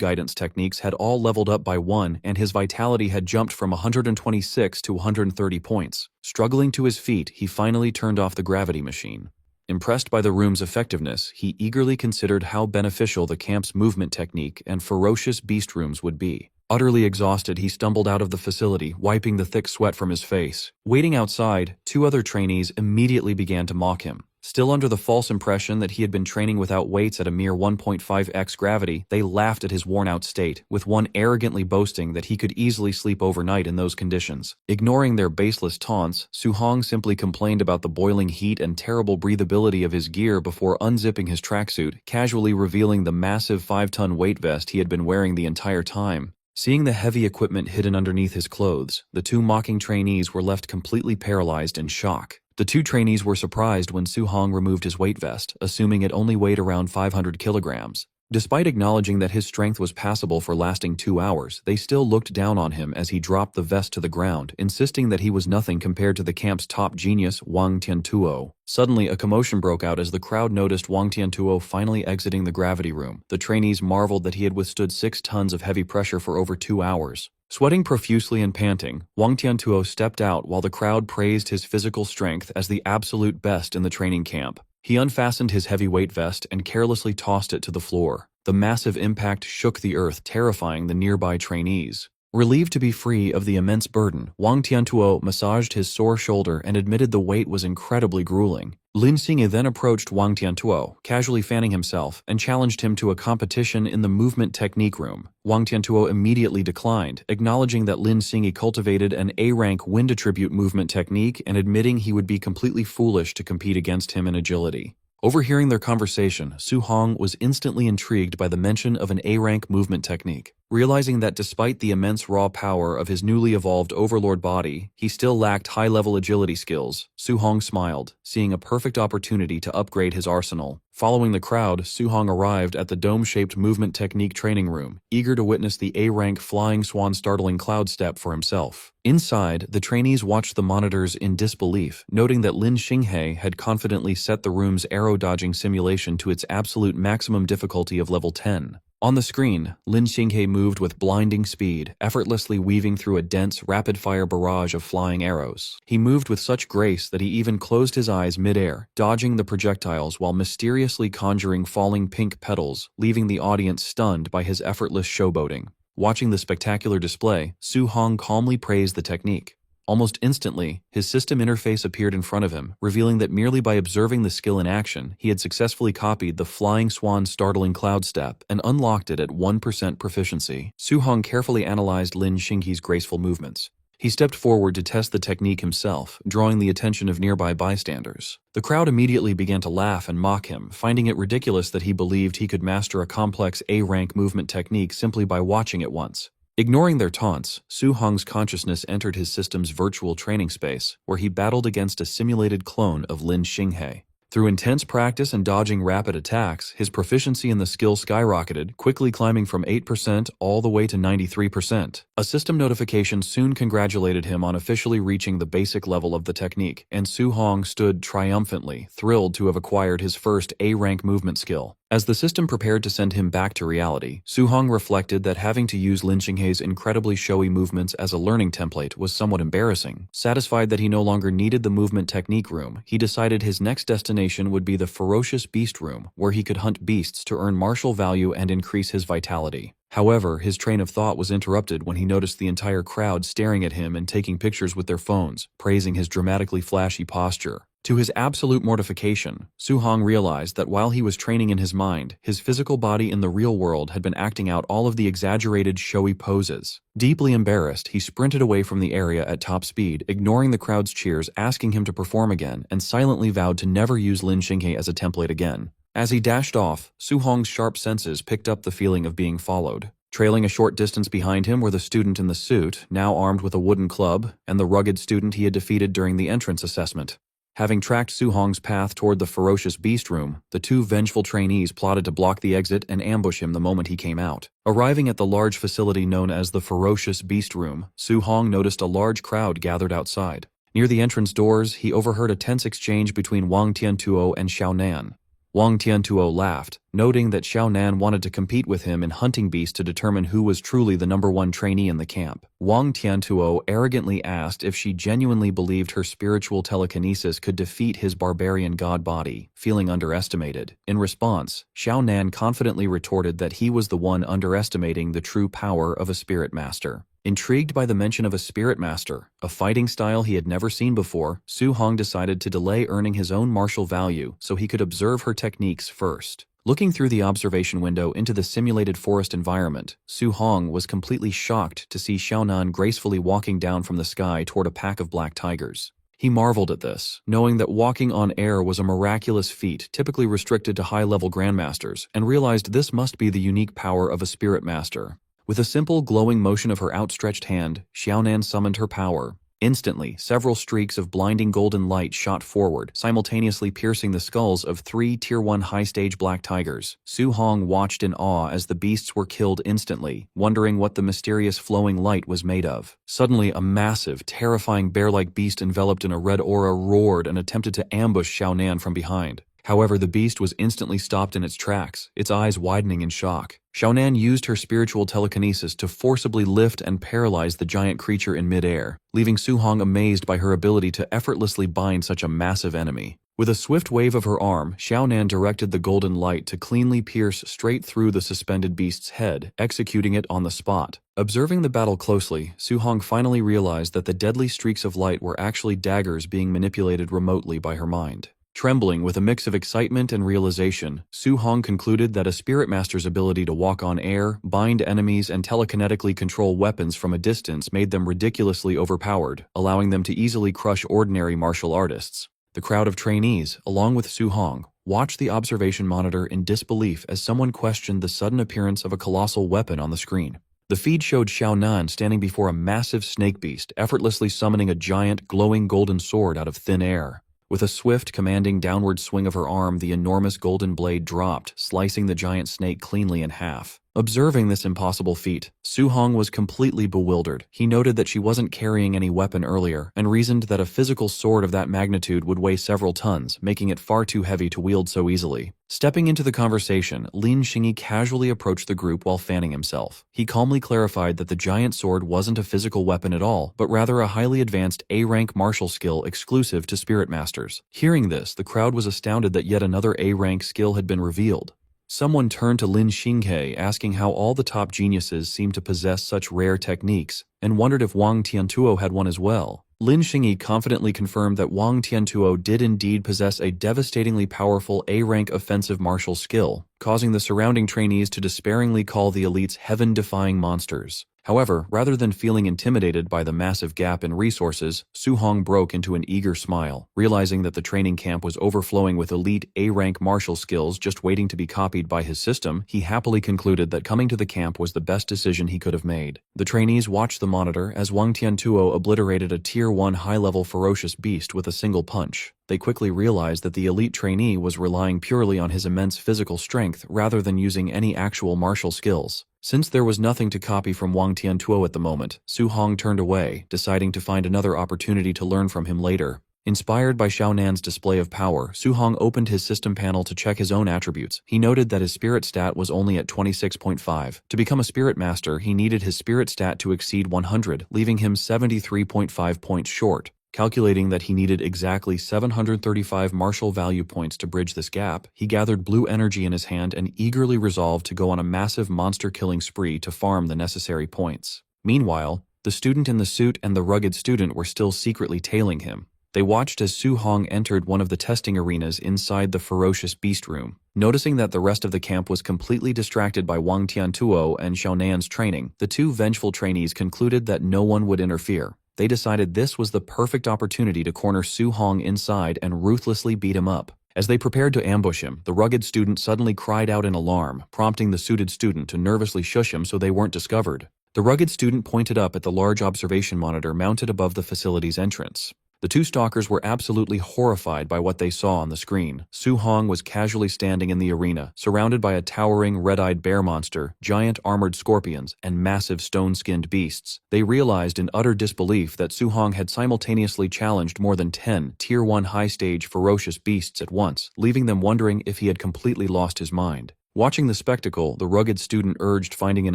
guidance techniques had all leveled up by 1, and his vitality had jumped from 126 to 130 points. Struggling to his feet, he finally turned off the gravity machine. Impressed by the room's effectiveness, he eagerly considered how beneficial the camp's movement technique and ferocious beast rooms would be. Utterly exhausted, he stumbled out of the facility, wiping the thick sweat from his face. Waiting outside, 2 other trainees immediately began to mock him. Still under the false impression that he had been training without weights at a mere 1.5x gravity, they laughed at his worn-out state, with one arrogantly boasting that he could easily sleep overnight in those conditions. Ignoring their baseless taunts, Su Hong simply complained about the boiling heat and terrible breathability of his gear before unzipping his tracksuit, casually revealing the massive 5-ton weight vest he had been wearing the entire time. Seeing the heavy equipment hidden underneath his clothes, the 2 mocking trainees were left completely paralyzed in shock. The 2 trainees were surprised when Su Hong removed his weight vest, assuming it only weighed around 500 kilograms. Despite acknowledging that his strength was passable for lasting 2 hours, they still looked down on him as he dropped the vest to the ground, insisting that he was nothing compared to the camp's top genius, Wang Tiantuo. Suddenly, a commotion broke out as the crowd noticed Wang Tiantuo finally exiting the gravity room. The trainees marveled that he had withstood 6 tons of heavy pressure for over 2 hours. Sweating profusely and panting, Wang Tiantuo stepped out while the crowd praised his physical strength as the absolute best in the training camp. He unfastened his heavy-weight vest and carelessly tossed it to the floor. The massive impact shook the earth, terrifying the nearby trainees. Relieved to be free of the immense burden, Wang Tiantuo massaged his sore shoulder and admitted the weight was incredibly grueling. Lin Xinghe then approached Wang Tiantuo, casually fanning himself, and challenged him to a competition in the movement technique room. Wang Tiantuo immediately declined, acknowledging that Lin Xinghe cultivated an A-rank wind attribute movement technique and admitting he would be completely foolish to compete against him in agility. Overhearing their conversation, Su Hong was instantly intrigued by the mention of an A-rank movement technique. Realizing that despite the immense raw power of his newly evolved overlord body, he still lacked high-level agility skills, Su Hong smiled, seeing a perfect opportunity to upgrade his arsenal. Following the crowd, Su Hong arrived at the dome-shaped movement technique training room, eager to witness the A-rank flying swan startling cloud step for himself. Inside, the trainees watched the monitors in disbelief, noting that Lin Xinghe had confidently set the room's arrow-dodging simulation to its absolute maximum difficulty of level 10. On the screen, Lin Xinghe moved with blinding speed, effortlessly weaving through a dense, rapid-fire barrage of flying arrows. He moved with such grace that he even closed his eyes mid-air, dodging the projectiles while mysteriously conjuring falling pink petals, leaving the audience stunned by his effortless showboating. Watching the spectacular display, Su Hong calmly praised the technique. Almost instantly, his system interface appeared in front of him, revealing that merely by observing the skill in action, he had successfully copied the flying swan startling cloud step and unlocked it at 1% proficiency. Su Hong carefully analyzed Lin Xinghe's graceful movements. He stepped forward to test the technique himself, drawing the attention of nearby bystanders. The crowd immediately began to laugh and mock him, finding it ridiculous that he believed he could master a complex A-rank movement technique simply by watching it once. Ignoring their taunts, Su Hong's consciousness entered his system's virtual training space, where he battled against a simulated clone of Lin Xinghe. Through intense practice and dodging rapid attacks, his proficiency in the skill skyrocketed, quickly climbing from 8% all the way to 93%. A system notification soon congratulated him on officially reaching the basic level of the technique, and Su Hong stood triumphantly, thrilled to have acquired his first A-rank movement skill. As the system prepared to send him back to reality, Su Hong reflected that having to use Lin Xinghe's incredibly showy movements as a learning template was somewhat embarrassing. Satisfied that he no longer needed the movement technique room, he decided his next destination would be the ferocious beast room, where he could hunt beasts to earn martial value and increase his vitality. However, his train of thought was interrupted when he noticed the entire crowd staring at him and taking pictures with their phones, praising his dramatically flashy posture. To his absolute mortification, Su Hong realized that while he was training in his mind, his physical body in the real world had been acting out all of the exaggerated, showy poses. Deeply embarrassed, he sprinted away from the area at top speed, ignoring the crowd's cheers asking him to perform again, and silently vowed to never use Lin Xinghe as a template again. As he dashed off, Su Hong's sharp senses picked up the feeling of being followed. Trailing a short distance behind him were the student in the suit, now armed with a wooden club, and the rugged student he had defeated during the entrance assessment. Having tracked Su Hong's path toward the ferocious beast room, the two vengeful trainees plotted to block the exit and ambush him the moment he came out. Arriving at the large facility known as the ferocious beast room, Su Hong noticed a large crowd gathered outside. Near the entrance doors, he overheard a tense exchange between Wang Tiantuo and Xiao Nan. Wang Tiantuo laughed, noting that Xiao Nan wanted to compete with him in hunting beasts to determine who was truly the #1 trainee in the camp. Wang Tiantuo arrogantly asked if she genuinely believed her spiritual telekinesis could defeat his barbarian god body, feeling underestimated. In response, Xiao Nan confidently retorted that he was the one underestimating the true power of a spirit master. Intrigued by the mention of a spirit master, a fighting style he had never seen before, Su Hong decided to delay earning his own martial value so he could observe her techniques first. Looking through the observation window into the simulated forest environment, Su Hong was completely shocked to see Xiao Nan gracefully walking down from the sky toward a pack of black tigers. He marveled at this, knowing that walking on air was a miraculous feat typically restricted to high-level grandmasters, and realized this must be the unique power of a spirit master. With a simple, glowing motion of her outstretched hand, Xiao Nan summoned her power. Instantly, several streaks of blinding golden light shot forward, simultaneously piercing the skulls of 3 Tier 1 high-stage black tigers. Su Hong watched in awe as the beasts were killed instantly, wondering what the mysterious flowing light was made of. Suddenly, a massive, terrifying bear-like beast enveloped in a red aura roared and attempted to ambush Xiaonan from behind. However, the beast was instantly stopped in its tracks, its eyes widening in shock. Xiaonan used her spiritual telekinesis to forcibly lift and paralyze the giant creature in midair, leaving Su Hong amazed by her ability to effortlessly bind such a massive enemy. With a swift wave of her arm, Xiaonan directed the golden light to cleanly pierce straight through the suspended beast's head, executing it on the spot. Observing the battle closely, Su Hong finally realized that the deadly streaks of light were actually daggers being manipulated remotely by her mind. Trembling with a mix of excitement and realization, Su Hong concluded that a spirit master's ability to walk on air, bind enemies, and telekinetically control weapons from a distance made them ridiculously overpowered, allowing them to easily crush ordinary martial artists. The crowd of trainees, along with Su Hong, watched the observation monitor in disbelief as someone questioned the sudden appearance of a colossal weapon on the screen. The feed showed Xiaonan standing before a massive snake beast, effortlessly summoning a giant, glowing golden sword out of thin air. With a swift, commanding downward swing of her arm, the enormous golden blade dropped, slicing the giant snake cleanly in half. Observing this impossible feat, Su Hong was completely bewildered. He noted that she wasn't carrying any weapon earlier, and reasoned that a physical sword of that magnitude would weigh several tons, making it far too heavy to wield so easily. Stepping into the conversation, Lin Xingyi casually approached the group while fanning himself. He calmly clarified that the giant sword wasn't a physical weapon at all, but rather a highly advanced A-rank martial skill exclusive to spirit masters. Hearing this, the crowd was astounded that yet another A-rank skill had been revealed. Someone turned to Lin Xinghe asking how all the top geniuses seemed to possess such rare techniques, and wondered if Wang Tiantuo had one as well. Lin Xingyi confidently confirmed that Wang Tiantuo did indeed possess a devastatingly powerful A-rank offensive martial skill, causing the surrounding trainees to despairingly call the elites heaven-defying monsters. However, rather than feeling intimidated by the massive gap in resources, Su Hong broke into an eager smile, realizing that the training camp was overflowing with elite A-rank martial skills just waiting to be copied by his system. He happily concluded that coming to the camp was the best decision he could have made. The trainees watched the monitor as Wang Tiantuo obliterated a Tier 1 high-level ferocious beast with a single punch. They quickly realized that the elite trainee was relying purely on his immense physical strength rather than using any actual martial skills. Since there was nothing to copy from Wang Tiantuo at the moment, Su Hong turned away, deciding to find another opportunity to learn from him later. Inspired by Xiaonan's display of power, Su Hong opened his system panel to check his own attributes. He noted that his spirit stat was only at 26.5. To become a spirit master, he needed his spirit stat to exceed 100, leaving him 73.5 points short. Calculating that he needed exactly 735 martial value points to bridge this gap, he gathered blue energy in his hand and eagerly resolved to go on a massive monster-killing spree to farm the necessary points. Meanwhile, the student in the suit and the rugged student were still secretly tailing him. They watched as Su Hong entered one of the testing arenas inside the ferocious beast room. Noticing that the rest of the camp was completely distracted by Wang Tiantuo and Xiaonan's training, the two vengeful trainees concluded that no one would interfere. They decided this was the perfect opportunity to corner Su Hong inside and ruthlessly beat him up. As they prepared to ambush him, the rugged student suddenly cried out in alarm, prompting the suited student to nervously shush him so they weren't discovered. The rugged student pointed up at the large observation monitor mounted above the facility's entrance. The two stalkers were absolutely horrified by what they saw on the screen. Su Hong was casually standing in the arena, surrounded by a towering red-eyed bear monster, giant armored scorpions, and massive stone-skinned beasts. They realized in utter disbelief that Su Hong had simultaneously challenged more than 10 Tier 1 high-stage ferocious beasts at once, leaving them wondering if he had completely lost his mind. Watching the spectacle, the rugged student urged finding an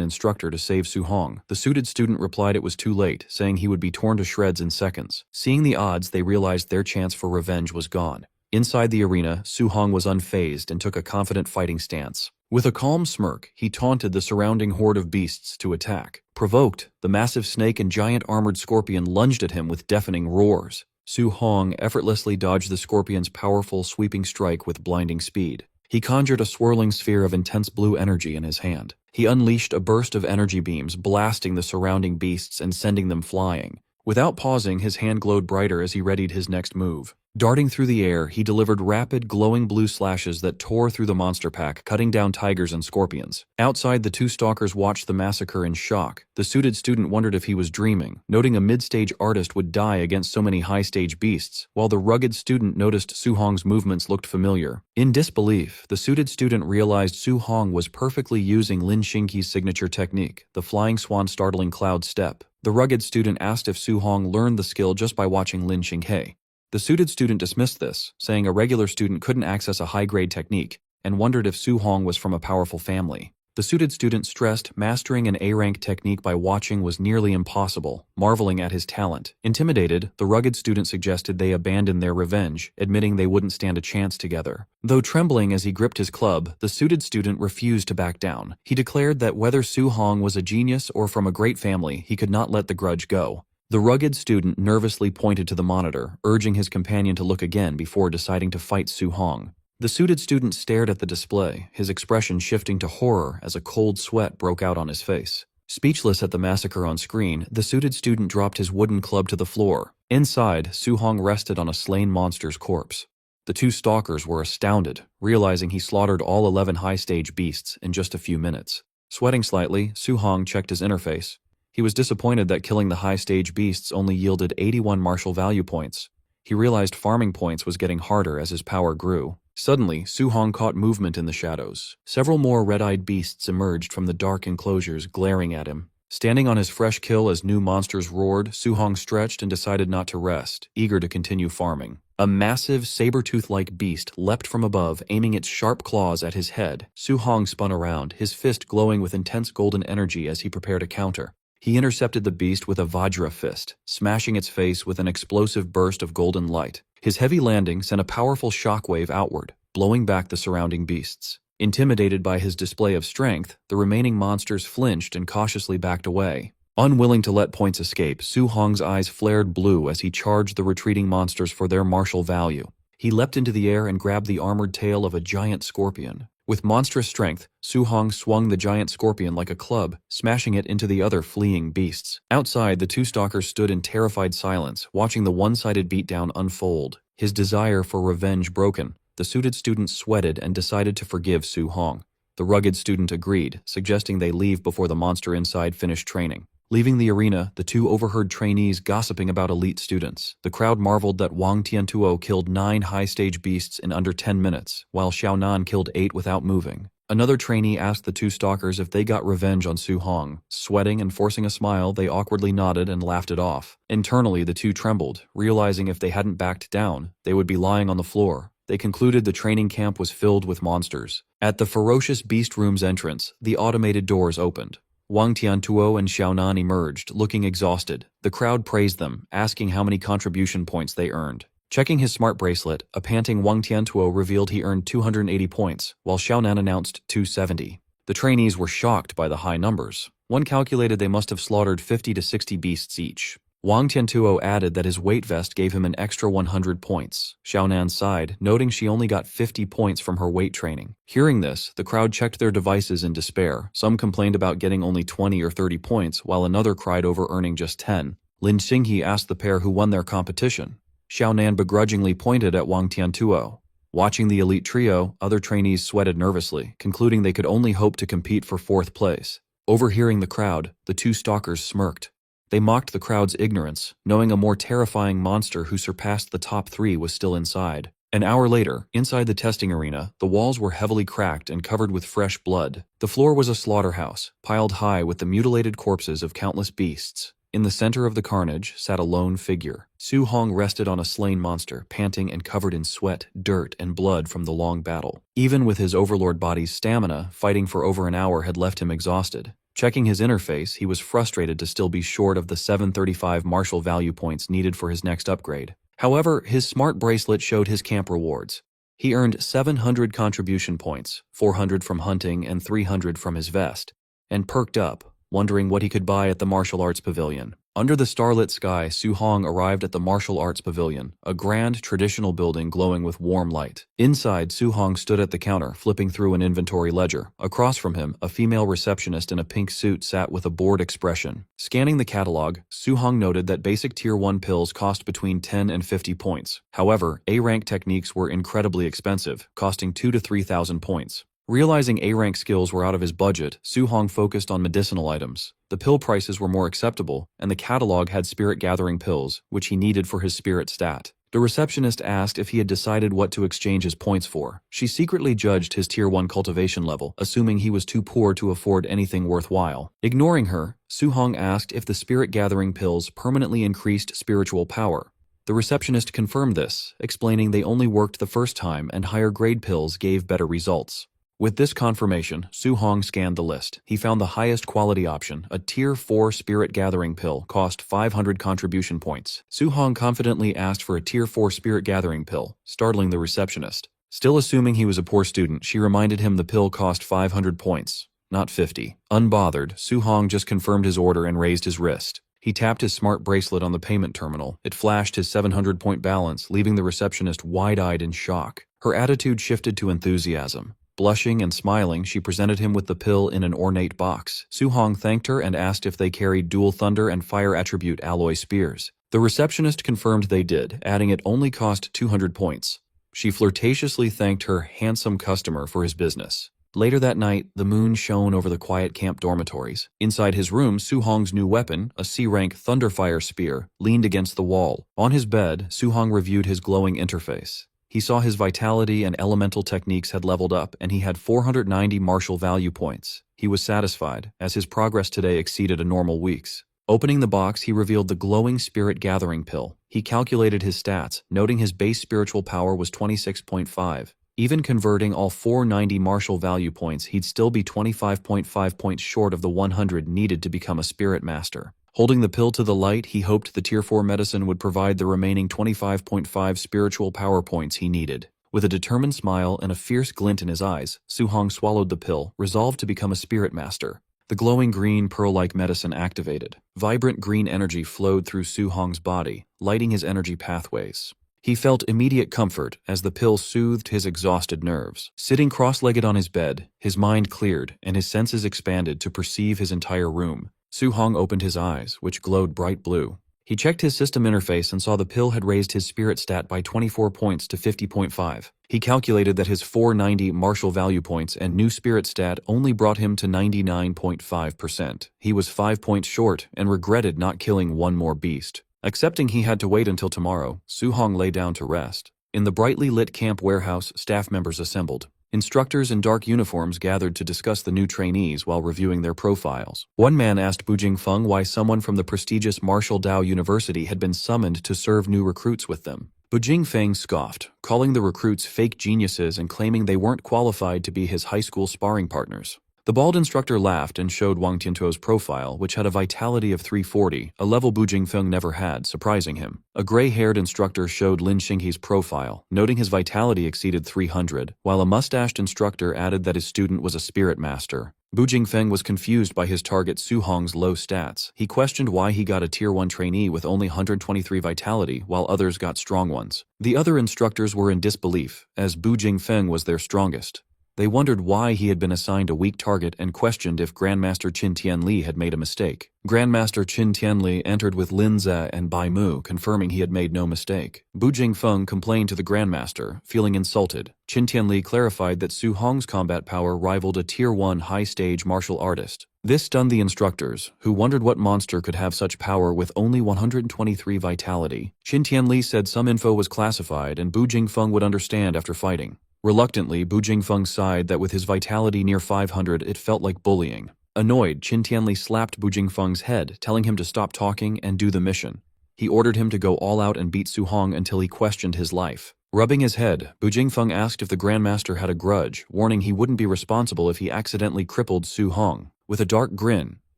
instructor to save Su Hong. The suited student replied it was too late, saying he would be torn to shreds in seconds. Seeing the odds, they realized their chance for revenge was gone. Inside the arena, Su Hong was unfazed and took a confident fighting stance. With a calm smirk, he taunted the surrounding horde of beasts to attack. Provoked, the massive snake and giant armored scorpion lunged at him with deafening roars. Su Hong effortlessly dodged the scorpion's powerful sweeping strike with blinding speed. He conjured a swirling sphere of intense blue energy in his hand. He unleashed a burst of energy beams, blasting the surrounding beasts and sending them flying. Without pausing, his hand glowed brighter as he readied his next move. Darting through the air, he delivered rapid, glowing blue slashes that tore through the monster pack, cutting down tigers and scorpions. Outside, the two stalkers watched the massacre in shock. The suited student wondered if he was dreaming, noting a mid-stage artist would die against so many high-stage beasts, while the rugged student noticed Su Hong's movements looked familiar. In disbelief, the suited student realized Su Hong was perfectly using Lin Xingqi's signature technique, the flying swan startling cloud step. The rugged student asked if Su Hong learned the skill just by watching Lin Xinghe. The suited student dismissed this, saying a regular student couldn't access a high-grade technique, and wondered if Su Hong was from a powerful family. The suited student stressed mastering an A-rank technique by watching was nearly impossible, marveling at his talent. Intimidated, the rugged student suggested they abandon their revenge, admitting they wouldn't stand a chance together. Though trembling as he gripped his club, the suited student refused to back down. He declared that whether Su Hong was a genius or from a great family, he could not let the grudge go. The rugged student nervously pointed to the monitor, urging his companion to look again before deciding to fight Su Hong. The suited student stared at the display, his expression shifting to horror as a cold sweat broke out on his face. Speechless at the massacre on screen, the suited student dropped his wooden club to the floor. Inside, Su Hong rested on a slain monster's corpse. The two stalkers were astounded, realizing he slaughtered all 11 high-stage beasts in just a few minutes. Sweating slightly, Su Hong checked his interface. He was disappointed that killing the high-stage beasts only yielded 81 martial value points. He realized farming points was getting harder as his power grew. Suddenly, Su Hong caught movement in the shadows. Several more red-eyed beasts emerged from the dark enclosures, glaring at him. Standing on his fresh kill as new monsters roared, Su Hong stretched and decided not to rest, eager to continue farming. A massive, saber-tooth-like beast leapt from above, aiming its sharp claws at his head. Su Hong spun around, his fist glowing with intense golden energy as he prepared a counter. He intercepted the beast with a Vajra fist, smashing its face with an explosive burst of golden light. His heavy landing sent a powerful shockwave outward, blowing back the surrounding beasts. Intimidated by his display of strength, the remaining monsters flinched and cautiously backed away. Unwilling to let points escape, Su Hong's eyes flared blue as he charged the retreating monsters for their martial value. He leapt into the air and grabbed the armored tail of a giant scorpion. With monstrous strength, Su Hong swung the giant scorpion like a club, smashing it into the other fleeing beasts. Outside, the two stalkers stood in terrified silence, watching the one-sided beatdown unfold. His desire for revenge broken, the suited student sweated and decided to forgive Su Hong. The rugged student agreed, suggesting they leave before the monster inside finished training. Leaving the arena, the two overheard trainees gossiping about elite students. The crowd marveled that Wang Tiantuo killed 9 high-stage beasts in under 10 minutes, while Xiaonan killed 8 without moving. Another trainee asked the two stalkers if they got revenge on Su Hong. Sweating and forcing a smile, they awkwardly nodded and laughed it off. Internally, the two trembled, realizing if they hadn't backed down, they would be lying on the floor. They concluded the training camp was filled with monsters. At the ferocious beast room's entrance, the automated doors opened. Wang Tiantuo and Xiaonan emerged, looking exhausted. The crowd praised them, asking how many contribution points they earned. Checking his smart bracelet, a panting Wang Tiantuo revealed he earned 280 points, while Xiaonan announced 270. The trainees were shocked by the high numbers. One calculated they must have slaughtered 50 to 60 beasts each. Wang Tiantuo added that his weight vest gave him an extra 100 points. Xiaonan sighed, noting she only got 50 points from her weight training. Hearing this, the crowd checked their devices in despair. Some complained about getting only 20 or 30 points, while another cried over earning just 10. Lin Xinghe asked the pair who won their competition. Xiaonan begrudgingly pointed at Wang Tiantuo. Watching the elite trio, other trainees sweated nervously, concluding they could only hope to compete for 4th place. Overhearing the crowd, the two stalkers smirked. They mocked the crowd's ignorance, knowing a more terrifying monster who surpassed the top 3 was still inside. An hour later, inside the testing arena, the walls were heavily cracked and covered with fresh blood. The floor was a slaughterhouse, piled high with the mutilated corpses of countless beasts. In the center of the carnage sat a lone figure. Su Hong rested on a slain monster, panting and covered in sweat, dirt, and blood from the long battle. Even with his overlord body's stamina, fighting for over an hour had left him exhausted. Checking his interface, he was frustrated to still be short of the 735 martial value points needed for his next upgrade. However, his smart bracelet showed his camp rewards. He earned 700 contribution points, 400 from hunting and 300 from his vest, and perked up, wondering what he could buy at the martial arts pavilion. Under the starlit sky, Su Hong arrived at the martial arts pavilion, a grand, traditional building glowing with warm light. Inside, Su Hong stood at the counter, flipping through an inventory ledger. Across from him, a female receptionist in a pink suit sat with a bored expression. Scanning the catalog, Su Hong noted that basic Tier 1 pills cost between 10 and 50 points. However, A-rank techniques were incredibly expensive, costing 2,000 to 3,000 points. Realizing A-rank skills were out of his budget, Su Hong focused on medicinal items. The pill prices were more acceptable, and the catalog had spirit-gathering pills, which he needed for his spirit stat. The receptionist asked if he had decided what to exchange his points for. She secretly judged his Tier 1 cultivation level, assuming he was too poor to afford anything worthwhile. Ignoring her, Su Hong asked if the spirit-gathering pills permanently increased spiritual power. The receptionist confirmed this, explaining they only worked the first time and higher-grade pills gave better results. With this confirmation, Su Hong scanned the list. He found the highest quality option, a Tier 4 Spirit Gathering pill, cost 500 contribution points. Su Hong confidently asked for a Tier 4 Spirit Gathering pill, startling the receptionist. Still assuming he was a poor student, she reminded him the pill cost 500 points, not 50. Unbothered, Su Hong just confirmed his order and raised his wrist. He tapped his smart bracelet on the payment terminal. It flashed his 700-point balance, leaving the receptionist wide-eyed in shock. Her attitude shifted to enthusiasm. Blushing and smiling, she presented him with the pill in an ornate box. Su Hong thanked her and asked if they carried dual thunder and fire attribute alloy spears. The receptionist confirmed they did, adding it only cost 200 points. She flirtatiously thanked her handsome customer for his business. Later that night, the moon shone over the quiet camp dormitories. Inside his room, Su Hong's new weapon, a C-rank Thunderfire spear, leaned against the wall. On his bed, Su Hong reviewed his glowing interface. He saw his vitality and elemental techniques had leveled up, and he had 490 martial value points. He was satisfied, as his progress today exceeded a normal week's. Opening the box, he revealed the glowing spirit gathering pill. He calculated his stats, noting his base spiritual power was 26.5. Even converting all 490 martial value points, he'd still be 25.5 points short of the 100 needed to become a spirit master. Holding the pill to the light, he hoped the Tier 4 medicine would provide the remaining 25.5 spiritual power points he needed. With a determined smile and a fierce glint in his eyes, Su Hong swallowed the pill, resolved to become a spirit master. The glowing green, pearl-like medicine activated. Vibrant green energy flowed through Su Hong's body, lighting his energy pathways. He felt immediate comfort as the pill soothed his exhausted nerves. Sitting cross-legged on his bed, his mind cleared and his senses expanded to perceive his entire room. Su Hong opened his eyes, which glowed bright blue. He checked his system interface and saw the pill had raised his spirit stat by 24 points to 50.5. He calculated that his 490 martial value points and new spirit stat only brought him to 99.5%. He was 5 points short and regretted not killing one more beast. Accepting he had to wait until tomorrow, Su Hong lay down to rest. In the brightly lit camp warehouse, staff members assembled. Instructors in dark uniforms gathered to discuss the new trainees while reviewing their profiles. One man asked Bu Jingfeng why someone from the prestigious Martial Dao University had been summoned to serve new recruits with them. Bu Jingfeng scoffed, calling the recruits fake geniuses and claiming they weren't qualified to be his high school sparring partners. The bald instructor laughed and showed Wang Tiantuo's profile, which had a vitality of 340, a level Bu Jingfeng never had, surprising him. A gray-haired instructor showed Lin Xinghe's profile, noting his vitality exceeded 300, while a mustached instructor added that his student was a spirit master. Bu Jingfeng was confused by his target Su Hong's low stats. He questioned why he got a Tier 1 trainee with only 123 vitality, while others got strong ones. The other instructors were in disbelief, as Bu Jingfeng was their strongest. They wondered why he had been assigned a weak target and questioned if Grandmaster Qin Tianli had made a mistake. Grandmaster Qin Tianli entered with Lin Ze and Bai Mu, confirming he had made no mistake. Bu Jingfeng complained to the Grandmaster, feeling insulted. Qin Tianli clarified that Su Hong's combat power rivaled a Tier 1 high-stage martial artist. This stunned the instructors, who wondered what monster could have such power with only 123 vitality. Qin Tianli said some info was classified and Bu Jingfeng would understand after fighting. Reluctantly, Bu Jingfeng sighed that with his vitality near 500, it felt like bullying. Annoyed, Qin Tianli slapped Bu Jingfeng's head, telling him to stop talking and do the mission. He ordered him to go all out and beat Su Hong until he questioned his life. Rubbing his head, Bu Jingfeng asked if the Grandmaster had a grudge, warning he wouldn't be responsible if he accidentally crippled Su Hong. With a dark grin,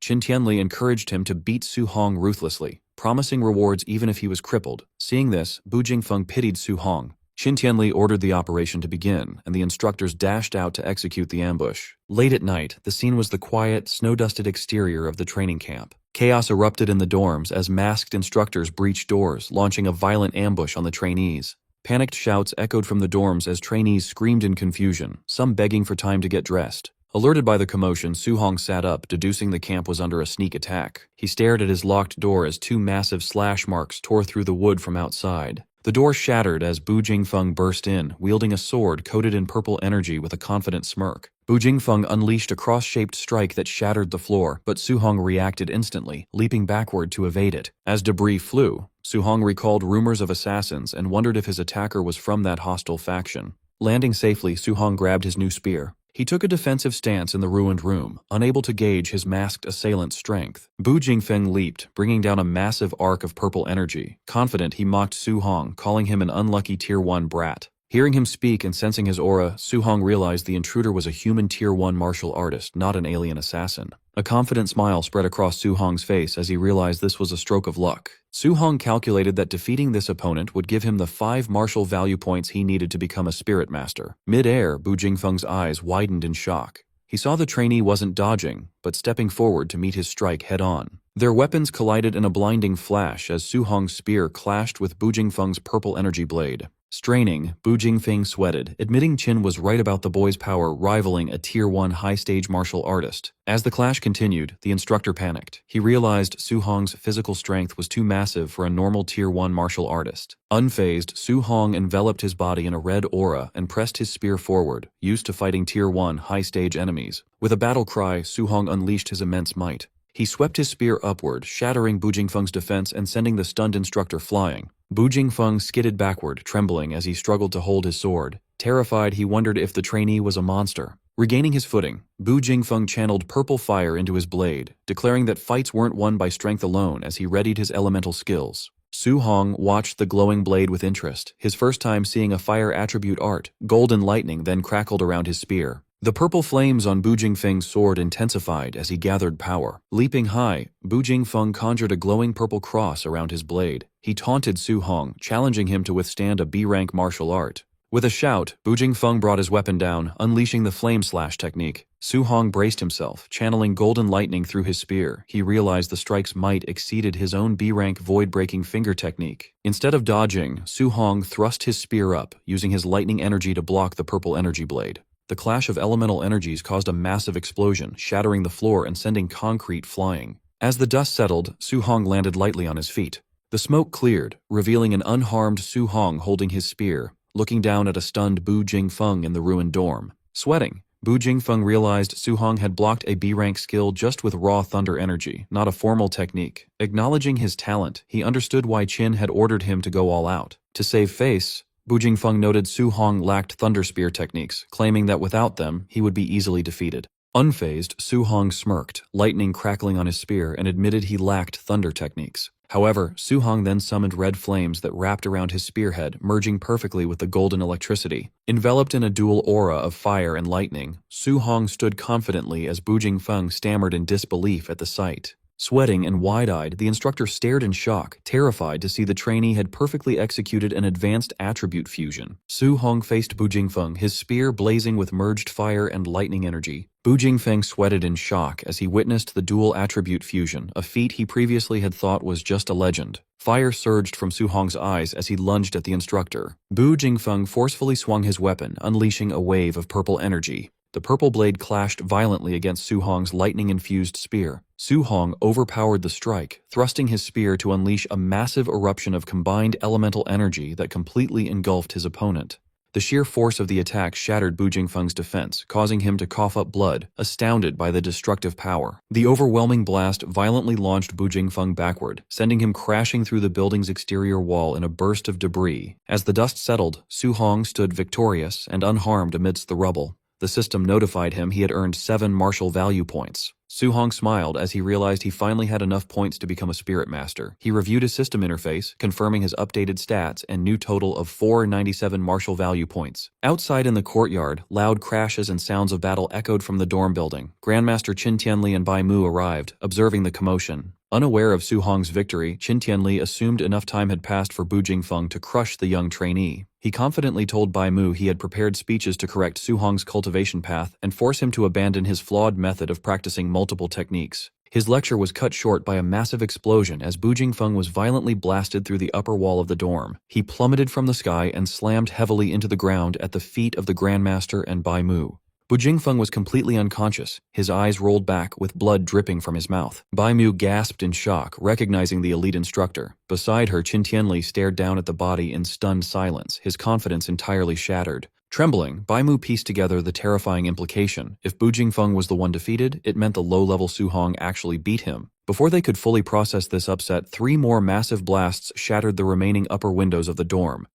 Qin Tianli encouraged him to beat Su Hong ruthlessly, promising rewards even if he was crippled. Seeing this, Bu Jingfeng pitied Su Hong. Qin Tianli ordered the operation to begin, and the instructors dashed out to execute the ambush. Late at night, the scene was the quiet, snow-dusted exterior of the training camp. Chaos erupted in the dorms as masked instructors breached doors, launching a violent ambush on the trainees. Panicked shouts echoed from the dorms as trainees screamed in confusion, some begging for time to get dressed. Alerted by the commotion, Su Hong sat up, deducing the camp was under a sneak attack. He stared at his locked door as two massive slash marks tore through the wood from outside. The door shattered as Bu Jingfeng burst in, wielding a sword coated in purple energy with a confident smirk. Bu Jingfeng unleashed a cross-shaped strike that shattered the floor, but Su Hong reacted instantly, leaping backward to evade it. As debris flew, Su Hong recalled rumors of assassins and wondered if his attacker was from that hostile faction. Landing safely, Su Hong grabbed his new spear. He took a defensive stance in the ruined room, unable to gauge his masked assailant's strength. Bu Jingfeng leaped, bringing down a massive arc of purple energy. Confident, he mocked Su Hong, calling him an unlucky Tier 1 brat. Hearing him speak and sensing his aura, Su Hong realized the intruder was a human Tier 1 martial artist, not an alien assassin. A confident smile spread across Su Hong's face as he realized this was a stroke of luck. Su Hong calculated that defeating this opponent would give him the 5 martial value points he needed to become a spirit master. Mid-air, Bu Jingfeng's eyes widened in shock. He saw the trainee wasn't dodging, but stepping forward to meet his strike head-on. Their weapons collided in a blinding flash as Su Hong's spear clashed with Bu Jingfeng's purple energy blade. Straining, Bu Jingfeng sweated, admitting Qin was right about the boy's power rivaling a Tier 1 high-stage martial artist. As the clash continued, the instructor panicked. He realized Su Hong's physical strength was too massive for a normal Tier 1 martial artist. Unfazed, Su Hong enveloped his body in a red aura and pressed his spear forward, used to fighting Tier 1 high-stage enemies. With a battle cry, Su Hong unleashed his immense might. He swept his spear upward, shattering Bu Jingfeng's defense and sending the stunned instructor flying. Bu Jingfeng skidded backward, trembling as he struggled to hold his sword. Terrified, he wondered if the trainee was a monster. Regaining his footing, Bu Jingfeng channeled purple fire into his blade, declaring that fights weren't won by strength alone as he readied his elemental skills. Su Hong watched the glowing blade with interest, his first time seeing a fire attribute art. Golden lightning then crackled around his spear. The purple flames on Bu Jingfeng's sword intensified as he gathered power. Leaping high, Bu Jingfeng conjured a glowing purple cross around his blade. He taunted Su Hong, challenging him to withstand a B-rank martial art. With a shout, Bu Jingfeng brought his weapon down, unleashing the flame slash technique. Su Hong braced himself, channeling golden lightning through his spear. He realized the strike's might exceeded his own B-rank void-breaking finger technique. Instead of dodging, Su Hong thrust his spear up, using his lightning energy to block the purple energy blade. The clash of elemental energies caused a massive explosion, shattering the floor and sending concrete flying. As the dust settled, Su Hong landed lightly on his feet. The smoke cleared, revealing an unharmed Su Hong holding his spear, looking down at a stunned Bu Jingfeng in the ruined dorm. Sweating, Bu Jingfeng realized Su Hong had blocked a B-rank skill just with raw thunder energy, not a formal technique. Acknowledging his talent, he understood why Qin had ordered him to go all out. To save face, Bu Jingfeng noted Su Hong lacked thunder spear techniques, claiming that without them, he would be easily defeated. Unfazed, Su Hong smirked, lightning crackling on his spear, and admitted he lacked thunder techniques. However, Su Hong then summoned red flames that wrapped around his spearhead, merging perfectly with the golden electricity. Enveloped in a dual aura of fire and lightning, Su Hong stood confidently as Bu Jingfeng stammered in disbelief at the sight. Sweating and wide-eyed, the instructor stared in shock, terrified to see the trainee had perfectly executed an advanced attribute fusion. Su Hong faced Bu Jingfeng, his spear blazing with merged fire and lightning energy. Bu Jingfeng sweated in shock as he witnessed the dual attribute fusion, a feat he previously had thought was just a legend. Fire surged from Su Hong's eyes as he lunged at the instructor. Bu Jingfeng forcefully swung his weapon, unleashing a wave of purple energy. The purple blade clashed violently against Su Hong's lightning-infused spear. Su Hong overpowered the strike, thrusting his spear to unleash a massive eruption of combined elemental energy that completely engulfed his opponent. The sheer force of the attack shattered Bu Jingfeng's defense, causing him to cough up blood, astounded by the destructive power. The overwhelming blast violently launched Bu Jingfeng backward, sending him crashing through the building's exterior wall in a burst of debris. As the dust settled, Su Hong stood victorious and unharmed amidst the rubble. The system notified him he had earned 7 martial value points. Su Hong smiled as he realized he finally had enough points to become a spirit master. He reviewed his system interface, confirming his updated stats and new total of 497 martial value points. Outside in the courtyard, loud crashes and sounds of battle echoed from the dorm building. Grandmaster Qin Tianli and Bai Mu arrived, observing the commotion. Unaware of Su Hong's victory, Qin Tianli assumed enough time had passed for Bu Jingfeng to crush the young trainee. He confidently told Bai Mu he had prepared speeches to correct Su Hong's cultivation path and force him to abandon his flawed method of practicing multiple techniques. His lecture was cut short by a massive explosion as Bu Jingfeng was violently blasted through the upper wall of the dorm. He plummeted from the sky and slammed heavily into the ground at the feet of the Grandmaster and Bai Mu. Bu Jingfeng was completely unconscious, his eyes rolled back with blood dripping from his mouth. Bai Mu gasped in shock, recognizing the elite instructor. Beside her, Qin Tianli stared down at the body in stunned silence, his confidence entirely shattered. Trembling, Bai Mu pieced together the terrifying implication. If Bu Jingfeng was the one defeated, it meant the low-level Su Hong actually beat him. Before they could fully process this upset, 3 more massive blasts shattered the remaining upper windows of the dorm.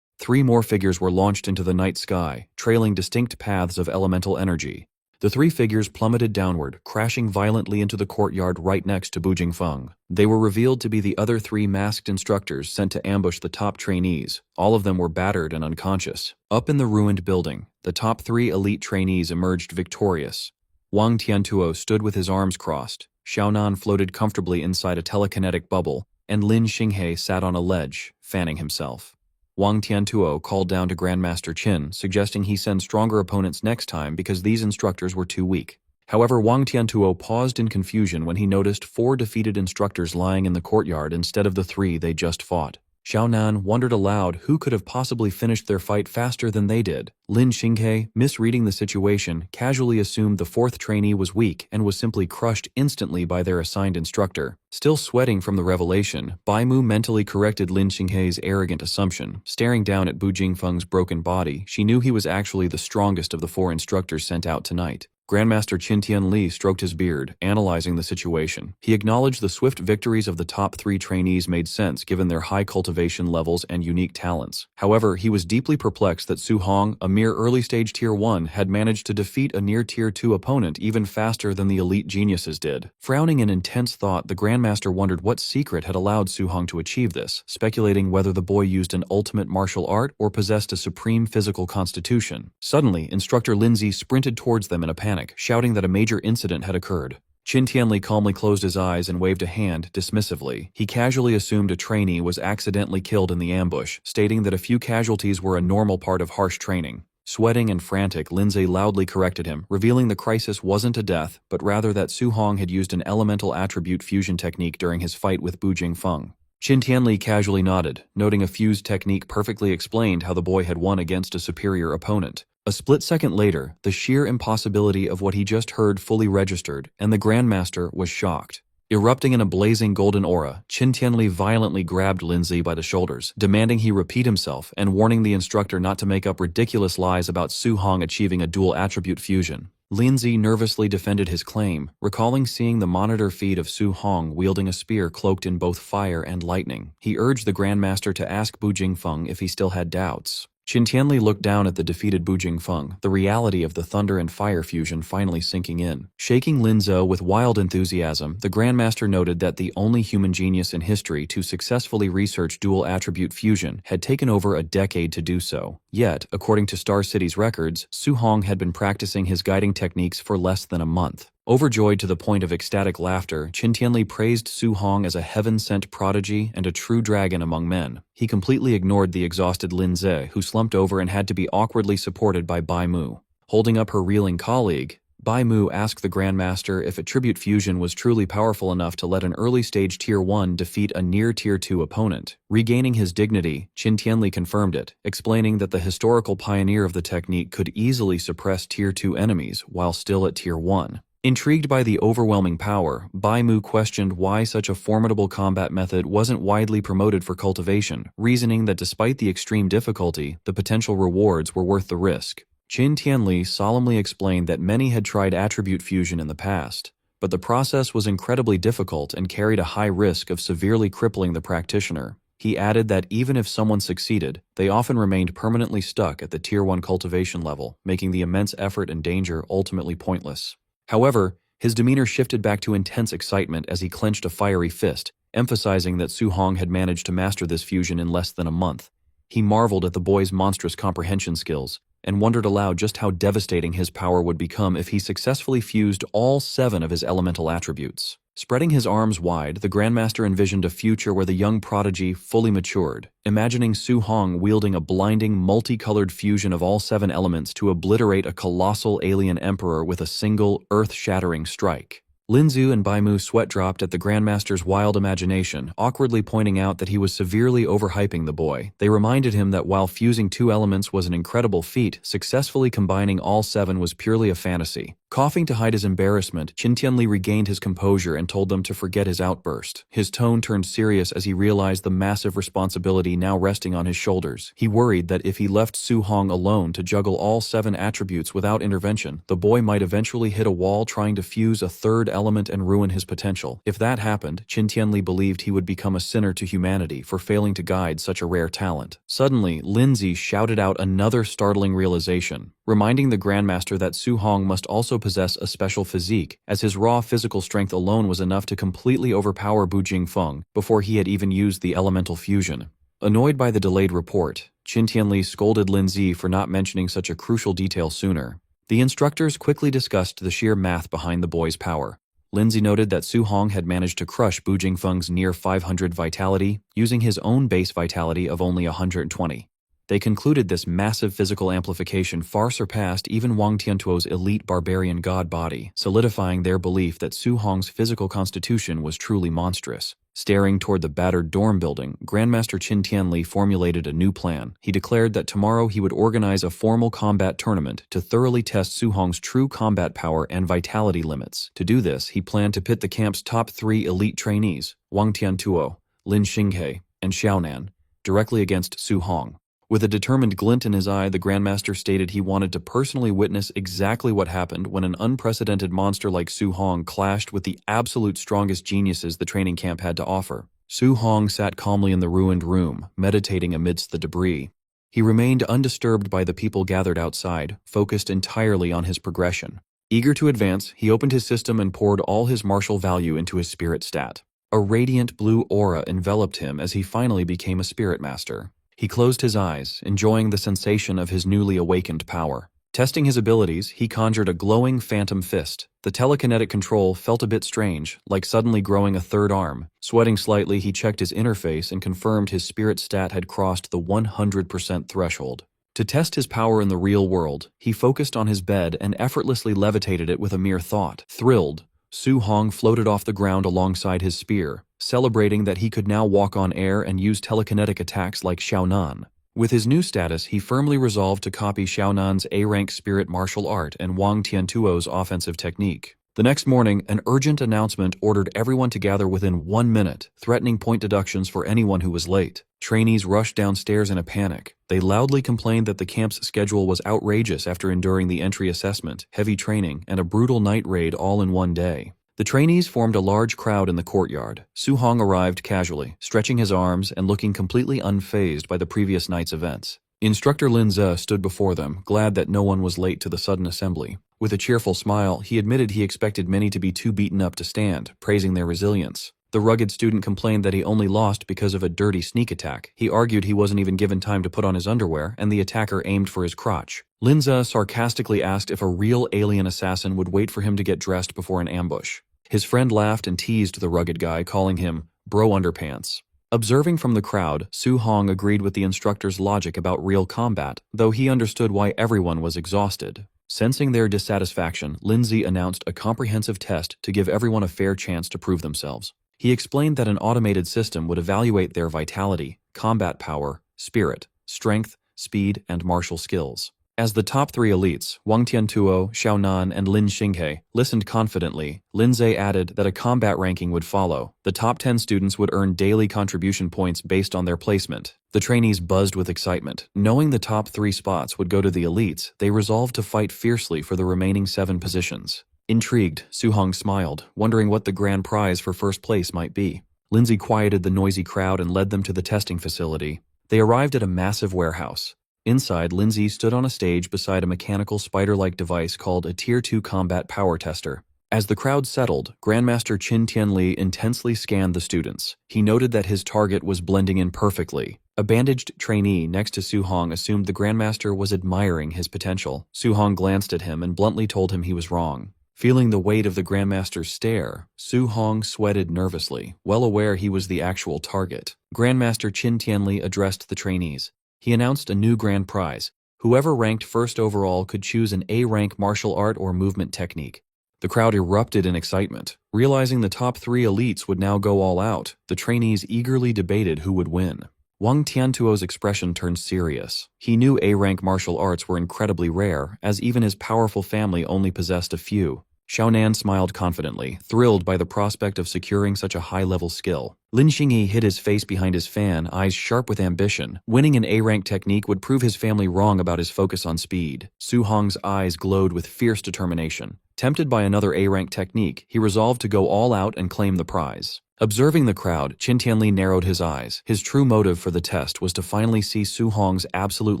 3 more figures were launched into the night sky, trailing distinct paths of elemental energy. The 3 figures plummeted downward, crashing violently into the courtyard right next to Bu Jingfeng. They were revealed to be the other 3 masked instructors sent to ambush the top trainees. All of them were battered and unconscious. Up in the ruined building, the top 3 elite trainees emerged victorious. Wang Tiantuo stood with his arms crossed. Xiaonan floated comfortably inside a telekinetic bubble, and Lin Xinghe sat on a ledge, fanning himself. Wang Tiantuo called down to Grandmaster Qin, suggesting he send stronger opponents next time because these instructors were too weak. However, Wang Tiantuo paused in confusion when he noticed 4 defeated instructors lying in the courtyard instead of the 3 they just fought. Xiaonan wondered aloud who could have possibly finished their fight faster than they did. Lin Xinghe, misreading the situation, casually assumed the 4th trainee was weak and was simply crushed instantly by their assigned instructor. Still sweating from the revelation, Bai Mu mentally corrected Lin Xinghe's arrogant assumption. Staring down at Bu Jingfeng's broken body, she knew he was actually the strongest of the 4 instructors sent out tonight. Grandmaster Qin Tianli stroked his beard, analyzing the situation. He acknowledged the swift victories of the top 3 trainees made sense given their high cultivation levels and unique talents. However, he was deeply perplexed that Su Hong, a mere early-stage Tier 1, had managed to defeat a near Tier 2 opponent even faster than the elite geniuses did. Frowning in intense thought, the Grandmaster wondered what secret had allowed Su Hong to achieve this, speculating whether the boy used an ultimate martial art or possessed a supreme physical constitution. Suddenly, Instructor Lindsay sprinted towards them in a panic, shouting that a major incident had occurred. Qin Tianli calmly closed his eyes and waved a hand dismissively. He casually assumed a trainee was accidentally killed in the ambush, stating that a few casualties were a normal part of harsh training. Sweating and frantic, Lindsay loudly corrected him, revealing the crisis wasn't a death, but rather that Su Hong had used an elemental attribute fusion technique during his fight with Bu Jingfeng. Qin Tianli casually nodded, noting a fused technique perfectly explained how the boy had won against a superior opponent. A split second later, the sheer impossibility of what he just heard fully registered, and the Grandmaster was shocked. Erupting in a blazing golden aura, Qin Tianli violently grabbed Lindsay by the shoulders, demanding he repeat himself and warning the instructor not to make up ridiculous lies about Su Hong achieving a dual attribute fusion. Lindsay nervously defended his claim, recalling seeing the monitor feed of Su Hong wielding a spear cloaked in both fire and lightning. He urged the Grandmaster to ask Bu Jingfeng if he still had doubts. Qin Tianli looked down at the defeated Bu Jingfeng, the reality of the thunder and fire fusion finally sinking in. Shaking Linzhou with wild enthusiasm, the Grandmaster noted that the only human genius in history to successfully research dual attribute fusion had taken over a decade to do so. Yet, according to Star City's records, Su Hong had been practicing his guiding techniques for less than a month. Overjoyed to the point of ecstatic laughter, Qin Tianli praised Su Hong as a heaven-sent prodigy and a true dragon among men. He completely ignored the exhausted Lin Ze, who slumped over and had to be awkwardly supported by Bai Mu. Holding up her reeling colleague, Bai Mu asked the Grandmaster if attribute fusion was truly powerful enough to let an early-stage Tier 1 defeat a near Tier 2 opponent. Regaining his dignity, Qin Tianli confirmed it, explaining that the historical pioneer of the technique could easily suppress Tier 2 enemies while still at Tier 1. Intrigued by the overwhelming power, Bai Mu questioned why such a formidable combat method wasn't widely promoted for cultivation, reasoning that despite the extreme difficulty, the potential rewards were worth the risk. Qin Tianli solemnly explained that many had tried attribute fusion in the past, but the process was incredibly difficult and carried a high risk of severely crippling the practitioner. He added that even if someone succeeded, they often remained permanently stuck at the Tier 1 cultivation level, making the immense effort and danger ultimately pointless. However, His demeanor shifted back to intense excitement as he clenched a fiery fist, emphasizing that Su Hong had managed to master this fusion in less than a month. He marveled at the boy's monstrous comprehension skills, and wondered aloud just how devastating his power would become if he successfully fused all 7 of his elemental attributes. Spreading his arms wide, the Grandmaster envisioned a future where the young prodigy fully matured, imagining Su Hong wielding a blinding, multicolored fusion of all 7 elements to obliterate a colossal alien emperor with a single, earth-shattering strike. Linzu and Baimu sweat-dropped at the Grandmaster's wild imagination, awkwardly pointing out that he was severely overhyping the boy. They reminded him that while fusing 2 elements was an incredible feat, successfully combining all 7 was purely a fantasy. Coughing to hide his embarrassment, Qin Tianli regained his composure and told them to forget his outburst. His tone turned serious as he realized the massive responsibility now resting on his shoulders. He worried that if he left Su Hong alone to juggle all 7 attributes without intervention, the boy might eventually hit a wall trying to fuse a 3rd element and ruin his potential. If that happened, Qin Tianli believed he would become a sinner to humanity for failing to guide such a rare talent. Suddenly, Linzi shouted out another startling realization, reminding the Grandmaster that Su Hong must also possess a special physique, as his raw physical strength alone was enough to completely overpower Bu Jingfeng before he had even used the elemental fusion. Annoyed by the delayed report, Qin Tianli scolded Linzi for not mentioning such a crucial detail sooner. The instructors quickly discussed the sheer math behind the boy's power. Linzi noted that Su Hong had managed to crush Bu Jingfeng's near 500 vitality, using his own base vitality of only 120. They concluded this massive physical amplification far surpassed even Wang Tiantuo's elite barbarian god body, solidifying their belief that Su Hong's physical constitution was truly monstrous. Staring toward the battered dorm building, Grandmaster Qin Tianli formulated a new plan. He declared that tomorrow he would organize a formal combat tournament to thoroughly test Su Hong's true combat power and vitality limits. To do this, he planned to pit the camp's top 3 elite trainees, Wang Tiantuo, Lin Xinghe, and Xiaonan, directly against Su Hong. With a determined glint in his eye, the Grandmaster stated he wanted to personally witness exactly what happened when an unprecedented monster like Su Hong clashed with the absolute strongest geniuses the training camp had to offer. Su Hong sat calmly in the ruined room, meditating amidst the debris. He remained undisturbed by the people gathered outside, focused entirely on his progression. Eager to advance, he opened his system and poured all his martial value into his spirit stat. A radiant blue aura enveloped him as he finally became a spirit master. He closed his eyes, enjoying the sensation of his newly awakened power. Testing his abilities, he conjured a glowing phantom fist. The telekinetic control felt a bit strange, like suddenly growing a 3rd arm. Sweating slightly, he checked his interface and confirmed his spirit stat had crossed the 100% threshold. To test his power in the real world, he focused on his bed and effortlessly levitated it with a mere thought. Thrilled, Su Hong floated off the ground alongside his spear, celebrating that he could now walk on air and use telekinetic attacks like Xiaonan. With his new status, he firmly resolved to copy Xiaonan's A-rank spirit martial art and Wang Tiantuo's offensive technique. The next morning, an urgent announcement ordered everyone to gather within 1 minute, threatening point deductions for anyone who was late. Trainees rushed downstairs in a panic. They loudly complained that the camp's schedule was outrageous after enduring the entry assessment, heavy training, and a brutal night raid all in one day. The trainees formed a large crowd in the courtyard. Su Hong arrived casually, stretching his arms and looking completely unfazed by the previous night's events. Instructor Lin Ze stood before them, glad that no one was late to the sudden assembly. With a cheerful smile, he admitted he expected many to be too beaten up to stand, praising their resilience. The rugged student complained that he only lost because of a dirty sneak attack. He argued he wasn't even given time to put on his underwear, and the attacker aimed for his crotch. Lin Ze sarcastically asked if a real alien assassin would wait for him to get dressed before an ambush. His friend laughed and teased the rugged guy, calling him Bro Underpants. Observing from the crowd, Su Hong agreed with the instructor's logic about real combat, though he understood why everyone was exhausted. Sensing their dissatisfaction, Linzi announced a comprehensive test to give everyone a fair chance to prove themselves. He explained that an automated system would evaluate their vitality, combat power, spirit, strength, speed, and martial skills. As the top 3 elites, Wang Tiantuo, Xiaonan, and Lin Xinghe, listened confidently, Lin Ze added that a combat ranking would follow. The top 10 students would earn daily contribution points based on their placement. The trainees buzzed with excitement. Knowing the top 3 spots would go to the elites, they resolved to fight fiercely for the remaining 7 positions. Intrigued, Su Hong smiled, wondering what the grand prize for first place might be. Lindsay quieted the noisy crowd and led them to the testing facility. They arrived at a massive warehouse. Inside, Lindsay stood on a stage beside a mechanical spider-like device called a Tier 2 combat power tester. As the crowd settled, Grandmaster Qin Tianli intensely scanned the students. He noted that his target was blending in perfectly. A bandaged trainee next to Su Hong assumed the Grandmaster was admiring his potential. Su Hong glanced at him and bluntly told him he was wrong. Feeling the weight of the Grandmaster's stare, Su Hong sweated nervously, well aware he was the actual target. Grandmaster Qin Tianli addressed the trainees. He announced a new grand prize. Whoever ranked first overall could choose an A-rank martial art or movement technique. The crowd erupted in excitement. Realizing the top 3 elites would now go all out, the trainees eagerly debated who would win. Wang Tiantuo's expression turned serious. He knew A-rank martial arts were incredibly rare, as even his powerful family only possessed a few. Xiaonan smiled confidently, thrilled by the prospect of securing such a high-level skill. Lin Xingyi hid his face behind his fan, eyes sharp with ambition. Winning an A-rank technique would prove his family wrong about his focus on speed. Su Hong's eyes glowed with fierce determination. Tempted by another A-rank technique, he resolved to go all out and claim the prize. Observing the crowd, Qin Tianli narrowed his eyes. His true motive for the test was to finally see Su Hong's absolute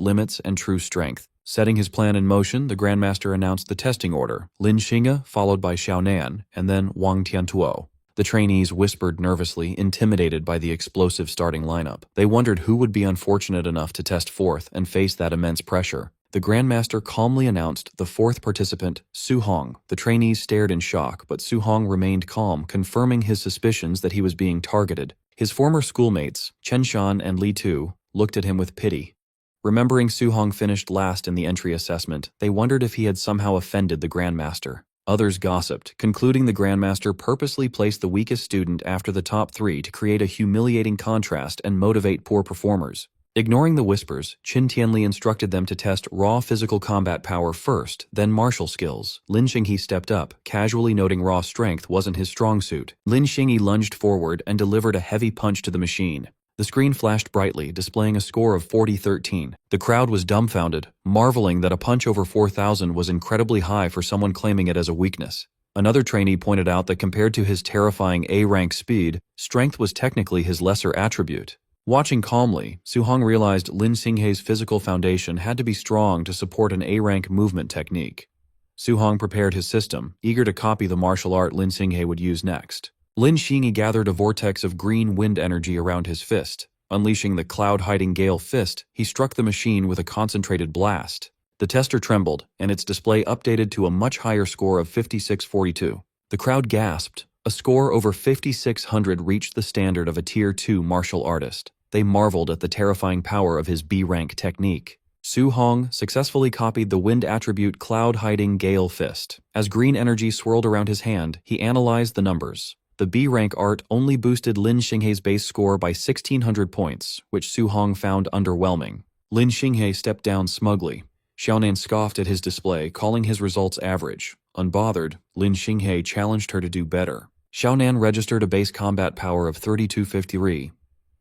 limits and true strength. Setting his plan in motion, the Grandmaster announced the testing order, Lin Xingyi, followed by Xiaonan, and then Wang Tiantuo. The trainees whispered nervously, intimidated by the explosive starting lineup. They wondered who would be unfortunate enough to test fourth and face that immense pressure. The Grandmaster calmly announced the 4th participant, Su Hong. The trainees stared in shock, but Su Hong remained calm, confirming his suspicions that he was being targeted. His former schoolmates, Chen Shan and Li Tu, looked at him with pity. Remembering Su Hong finished last in the entry assessment, they wondered if he had somehow offended the Grandmaster. Others gossiped, concluding the Grandmaster purposely placed the weakest student after the top 3 to create a humiliating contrast and motivate poor performers. Ignoring the whispers, Qin Tianli instructed them to test raw physical combat power first, then martial skills. Lin Xingyi stepped up, casually noting raw strength wasn't his strong suit. Lin Xingyi lunged forward and delivered a heavy punch to the machine. The screen flashed brightly, displaying a score of 40-13. The crowd was dumbfounded, marveling that a punch over 4,000 was incredibly high for someone claiming it as a weakness. Another trainee pointed out that compared to his terrifying A-rank speed, strength was technically his lesser attribute. Watching calmly, Su Hong realized Lin Xingyi's physical foundation had to be strong to support an A-rank movement technique. Su Hong prepared his system, eager to copy the martial art Lin Xingyi would use next. Lin Xingyi gathered a vortex of green wind energy around his fist. Unleashing the cloud-hiding gale fist, he struck the machine with a concentrated blast. The tester trembled, and its display updated to a much higher score of 56-42. The crowd gasped. A score over 5,600 reached the standard of a Tier 2 martial artist. They marveled at the terrifying power of his B-rank technique. Su Hong successfully copied the wind attribute cloud-hiding gale fist. As green energy swirled around his hand, he analyzed the numbers. The B-rank art only boosted Lin Xingyi's base score by 1,600 points, which Su Hong found underwhelming. Lin Xingyi stepped down smugly. Xiaonan scoffed at his display, calling his results average. Unbothered, Lin Xingyi challenged her to do better. Xiaonan registered a base combat power of 3253.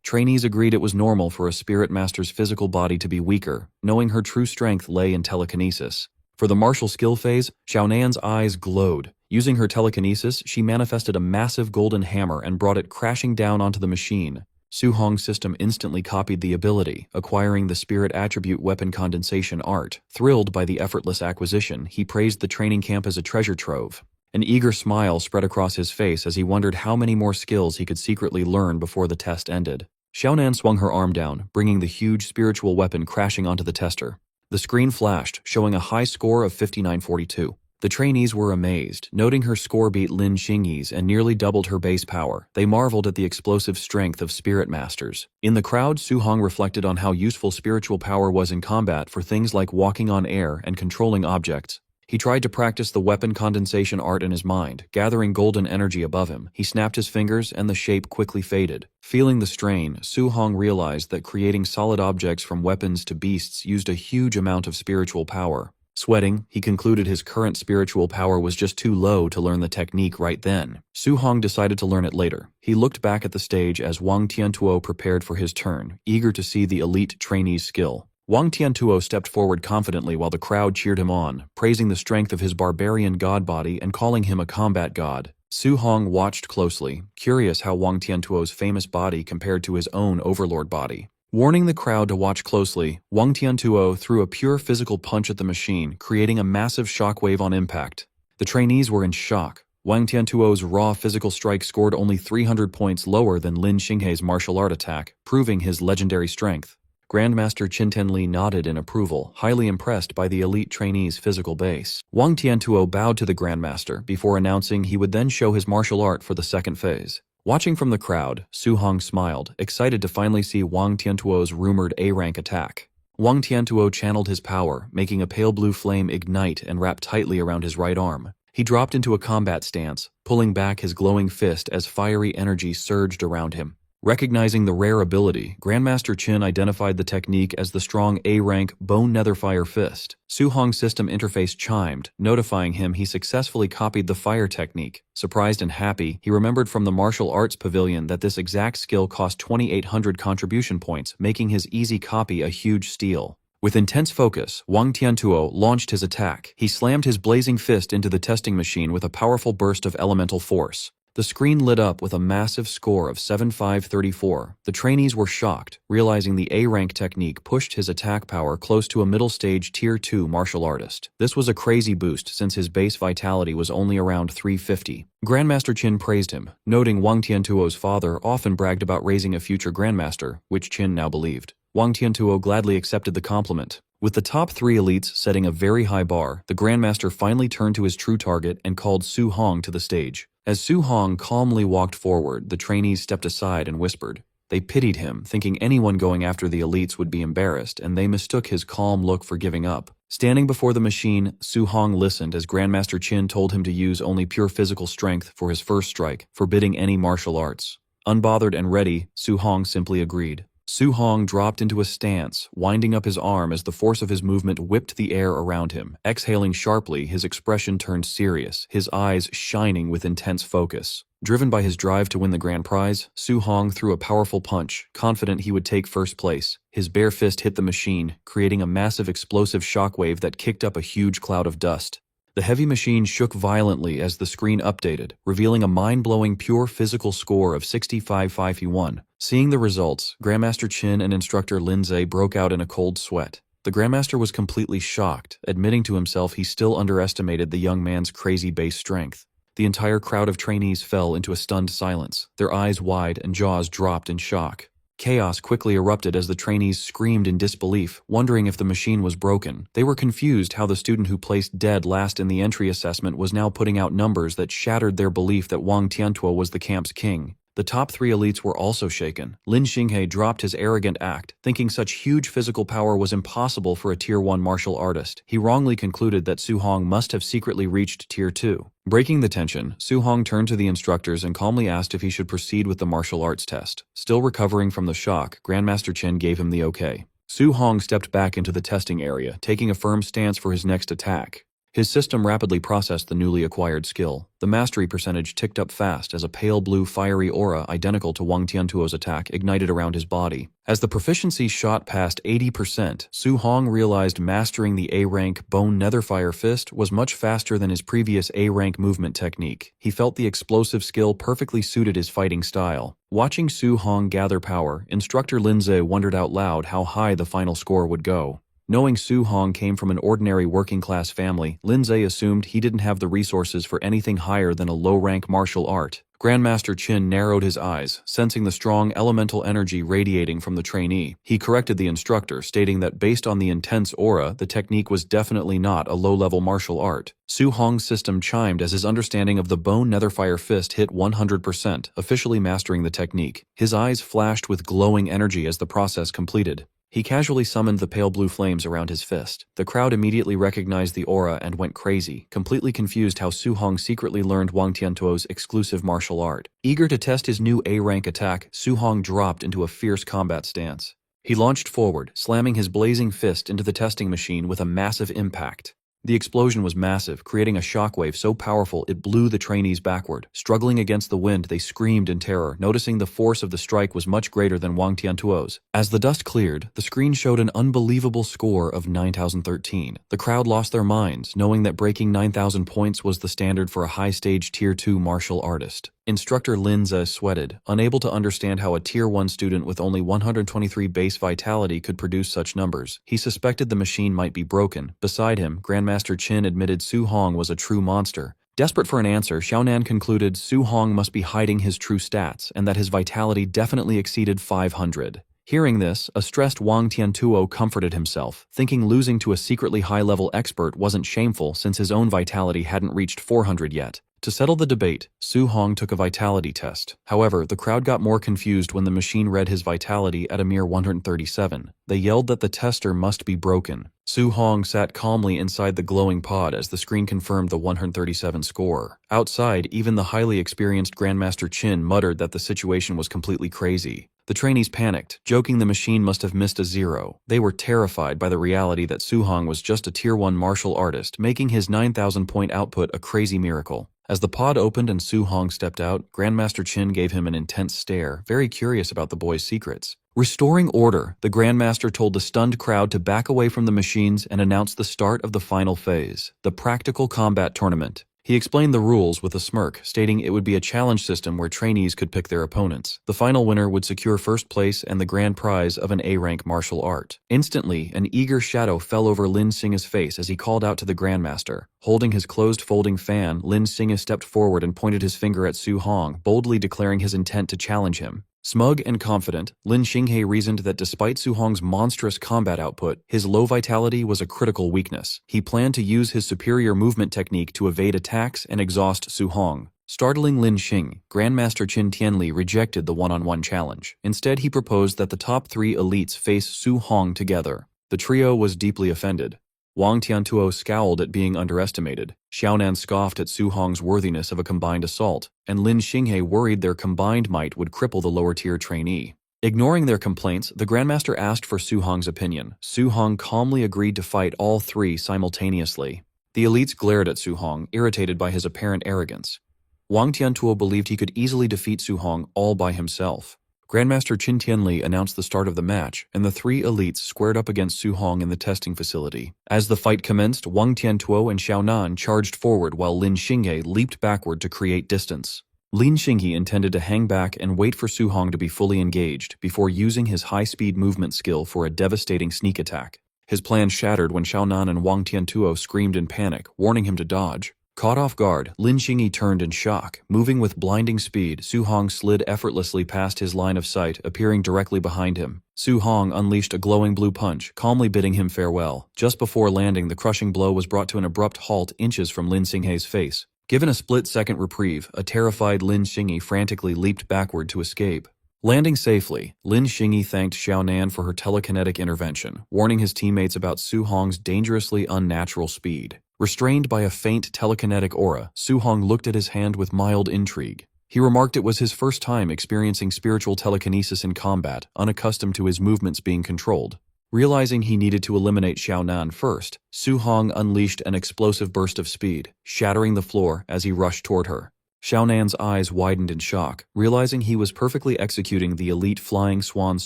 Trainees agreed it was normal for a spirit master's physical body to be weaker, knowing her true strength lay in telekinesis. For the martial skill phase, Xiaonan's eyes glowed. Using her telekinesis, she manifested a massive golden hammer and brought it crashing down onto the machine. Su Hong's system instantly copied the ability, acquiring the spirit attribute weapon condensation art. Thrilled by the effortless acquisition, he praised the training camp as a treasure trove. An eager smile spread across his face as he wondered how many more skills he could secretly learn before the test ended. Xiaonan swung her arm down, bringing the huge spiritual weapon crashing onto the tester. The screen flashed, showing a high score of 59-42. The trainees were amazed, noting her score beat Lin Xingyi's and nearly doubled her base power. They marveled at the explosive strength of spirit masters. In the crowd, Su Hong reflected on how useful spiritual power was in combat for things like walking on air and controlling objects. He tried to practice the weapon condensation art in his mind, gathering golden energy above him. He snapped his fingers and the shape quickly faded. Feeling the strain, Su Hong realized that creating solid objects from weapons to beasts used a huge amount of spiritual power. Sweating, he concluded his current spiritual power was just too low to learn the technique right then. Su Hong decided to learn it later. He looked back at the stage as Wang Tiantuo prepared for his turn, eager to see the elite trainee's skill. Wang Tiantuo stepped forward confidently while the crowd cheered him on, praising the strength of his barbarian god body and calling him a combat god. Su Hong watched closely, curious how Wang Tiantuo's famous body compared to his own overlord body. Warning the crowd to watch closely, Wang Tiantuo threw a pure physical punch at the machine, creating a massive shockwave on impact. The trainees were in shock. Wang Tiantuo's raw physical strike scored only 300 points lower than Lin Xinghei's martial art attack, proving his legendary strength. Grandmaster Qin Tenli nodded in approval, highly impressed by the elite trainee's physical base. Wang Tiantuo bowed to the Grandmaster before announcing he would then show his martial art for the second phase. Watching from the crowd, Su Hong smiled, excited to finally see Wang Tiantuo's rumored A-rank attack. Wang Tiantuo channeled his power, making a pale blue flame ignite and wrap tightly around his right arm. He dropped into a combat stance, pulling back his glowing fist as fiery energy surged around him. Recognizing the rare ability, Grandmaster Qin identified the technique as the strong A-rank Bone Netherfire Fist. Su Hong's system interface chimed, notifying him he successfully copied the fire technique. Surprised and happy, he remembered from the martial arts pavilion that this exact skill cost 2,800 contribution points, making his easy copy a huge steal. With intense focus, Wang Tiantuo launched his attack. He slammed his blazing fist into the testing machine with a powerful burst of elemental force. The screen lit up with a massive score of 7534. The trainees were shocked, realizing the A-rank technique pushed his attack power close to a middle-stage Tier 2 martial artist. This was a crazy boost since his base vitality was only around 350. Grandmaster Qin praised him, noting Wang Tiantuo's father often bragged about raising a future grandmaster, which Qin now believed. Wang Tiantuo gladly accepted the compliment. With the top 3 elites setting a very high bar, the Grandmaster finally turned to his true target and called Su Hong to the stage. As Su Hong calmly walked forward, the trainees stepped aside and whispered. They pitied him, thinking anyone going after the elites would be embarrassed, and they mistook his calm look for giving up. Standing before the machine, Su Hong listened as Grandmaster Qin told him to use only pure physical strength for his first strike, forbidding any martial arts. Unbothered and ready, Su Hong simply agreed. Su Hong dropped into a stance, winding up his arm as the force of his movement whipped the air around him. Exhaling sharply, his expression turned serious, his eyes shining with intense focus. Driven by his drive to win the grand prize, Su Hong threw a powerful punch, confident he would take first place. His bare fist hit the machine, creating a massive explosive shockwave that kicked up a huge cloud of dust. The heavy machine shook violently as the screen updated, revealing a mind-blowing pure physical score of 6551. Seeing the results, Grandmaster Qin and instructor Lindsay broke out in a cold sweat. The Grandmaster was completely shocked, admitting to himself he still underestimated the young man's crazy base strength. The entire crowd of trainees fell into a stunned silence, their eyes wide and jaws dropped in shock. Chaos quickly erupted as the trainees screamed in disbelief, wondering if the machine was broken. They were confused how the student who placed dead last in the entry assessment was now putting out numbers that shattered their belief that Wang Tiantuo was the camp's king. The top 3 elites were also shaken. Lin Xinghei dropped his arrogant act, thinking such huge physical power was impossible for a Tier 1 martial artist. He wrongly concluded that Su Hong must have secretly reached Tier 2. Breaking the tension, Su Hong turned to the instructors and calmly asked if he should proceed with the martial arts test. Still recovering from the shock, Grandmaster Qin gave him the okay. Su Hong stepped back into the testing area, taking a firm stance for his next attack. His system rapidly processed the newly acquired skill. The mastery percentage ticked up fast as a pale blue fiery aura identical to Wang Tiantuo's attack ignited around his body. As the proficiency shot past 80%, Su Hong realized mastering the A-rank Bone Netherfire Fist was much faster than his previous A-rank movement technique. He felt the explosive skill perfectly suited his fighting style. Watching Su Hong gather power, instructor Lindsay wondered out loud how high the final score would go. Knowing Su Hong came from an ordinary working-class family, Lindsay assumed he didn't have the resources for anything higher than a low-rank martial art. Grandmaster Qin narrowed his eyes, sensing the strong elemental energy radiating from the trainee. He corrected the instructor, stating that based on the intense aura, the technique was definitely not a low-level martial art. Su Hong's system chimed as his understanding of the Bone Netherfire Fist hit 100%, officially mastering the technique. His eyes flashed with glowing energy as the process completed. He casually summoned the pale blue flames around his fist. The crowd immediately recognized the aura and went crazy, completely confused how Su Hong secretly learned Wang Tiantuo's exclusive martial art. Eager to test his new A-rank attack, Su Hong dropped into a fierce combat stance. He launched forward, slamming his blazing fist into the testing machine with a massive impact. The explosion was massive, creating a shockwave so powerful it blew the trainees backward. Struggling against the wind, they screamed in terror, noticing the force of the strike was much greater than Wang Tiantuo's. As the dust cleared, the screen showed an unbelievable score of 9,013. The crowd lost their minds, knowing that breaking 9,000 points was the standard for a high-stage Tier 2 martial artist. Instructor Linza sweated, unable to understand how a Tier 1 student with only 123 base vitality could produce such numbers. He suspected the machine might be broken. Beside him, Grandmaster Qin admitted Su Hong was a true monster. Desperate for an answer, Xiaonan concluded Su Hong must be hiding his true stats and that his vitality definitely exceeded 500. Hearing this, a stressed Wang Tiantuo comforted himself, thinking losing to a secretly high-level expert wasn't shameful since his own vitality hadn't reached 400 yet. To settle the debate, Su Hong took a vitality test. However, the crowd got more confused when the machine read his vitality at a mere 137. They yelled that the tester must be broken. Su Hong sat calmly inside the glowing pod as the screen confirmed the 137 score. Outside, even the highly experienced Grandmaster Qin muttered that the situation was completely crazy. The trainees panicked, joking the machine must have missed a zero. They were terrified by the reality that Su Hong was just a Tier 1 martial artist, making his 9,000-point output a crazy miracle. As the pod opened and Su Hong stepped out, Grandmaster Qin gave him an intense stare, very curious about the boy's secrets. Restoring order, the Grandmaster told the stunned crowd to back away from the machines and announced the start of the final phase, the Practical Combat Tournament. He explained the rules with a smirk, stating it would be a challenge system where trainees could pick their opponents. The final winner would secure first place and the grand prize of an A-rank martial art. Instantly, an eager shadow fell over Lin Xinghe's face as he called out to the Grandmaster. Holding his closed folding fan, Lin Xinghe stepped forward and pointed his finger at Su Hong, boldly declaring his intent to challenge him. Smug and confident, Lin Xinghe reasoned that despite Su Hong's monstrous combat output, his low vitality was a critical weakness. He planned to use his superior movement technique to evade attacks and exhaust Su Hong. Startling Lin Xinghe, Grandmaster Qin Tianli rejected the one-on-one challenge. Instead, he proposed that the top 3 elites face Su Hong together. The trio was deeply offended. Wang Tiantuo scowled at being underestimated. Xiaonan scoffed at Su Hong's worthiness of a combined assault, and Lin Xinghe worried their combined might would cripple the lower-tier trainee. Ignoring their complaints, the Grandmaster asked for Su Hong's opinion. Su Hong calmly agreed to fight all 3 simultaneously. The elites glared at Su Hong, irritated by his apparent arrogance. Wang Tiantuo believed he could easily defeat Su Hong all by himself. Grandmaster Qin Tianli announced the start of the match, and the 3 elites squared up against Su Hong in the testing facility. As the fight commenced, Wang Tiantuo and Xiaonan charged forward while Lin Xinghe leaped backward to create distance. Lin Xinghe intended to hang back and wait for Su Hong to be fully engaged before using his high-speed movement skill for a devastating sneak attack. His plan shattered when Xiaonan and Wang Tiantuo screamed in panic, warning him to dodge. Caught off guard, Lin Xinghe turned in shock. Moving with blinding speed, Su Hong slid effortlessly past his line of sight, appearing directly behind him. Su Hong unleashed a glowing blue punch, calmly bidding him farewell. Just before landing, the crushing blow was brought to an abrupt halt inches from Lin Xinghe's face. Given a split-second reprieve, a terrified Lin Xinghe frantically leaped backward to escape. Landing safely, Lin Xinghe thanked Xiaonan for her telekinetic intervention, warning his teammates about Su Hong's dangerously unnatural speed. Restrained by a faint telekinetic aura, Su Hong looked at his hand with mild intrigue. He remarked it was his first time experiencing spiritual telekinesis in combat, unaccustomed to his movements being controlled. Realizing he needed to eliminate Xiaonan first, Su Hong unleashed an explosive burst of speed, shattering the floor as he rushed toward her. Xiaonan's eyes widened in shock, realizing he was perfectly executing the elite flying swan's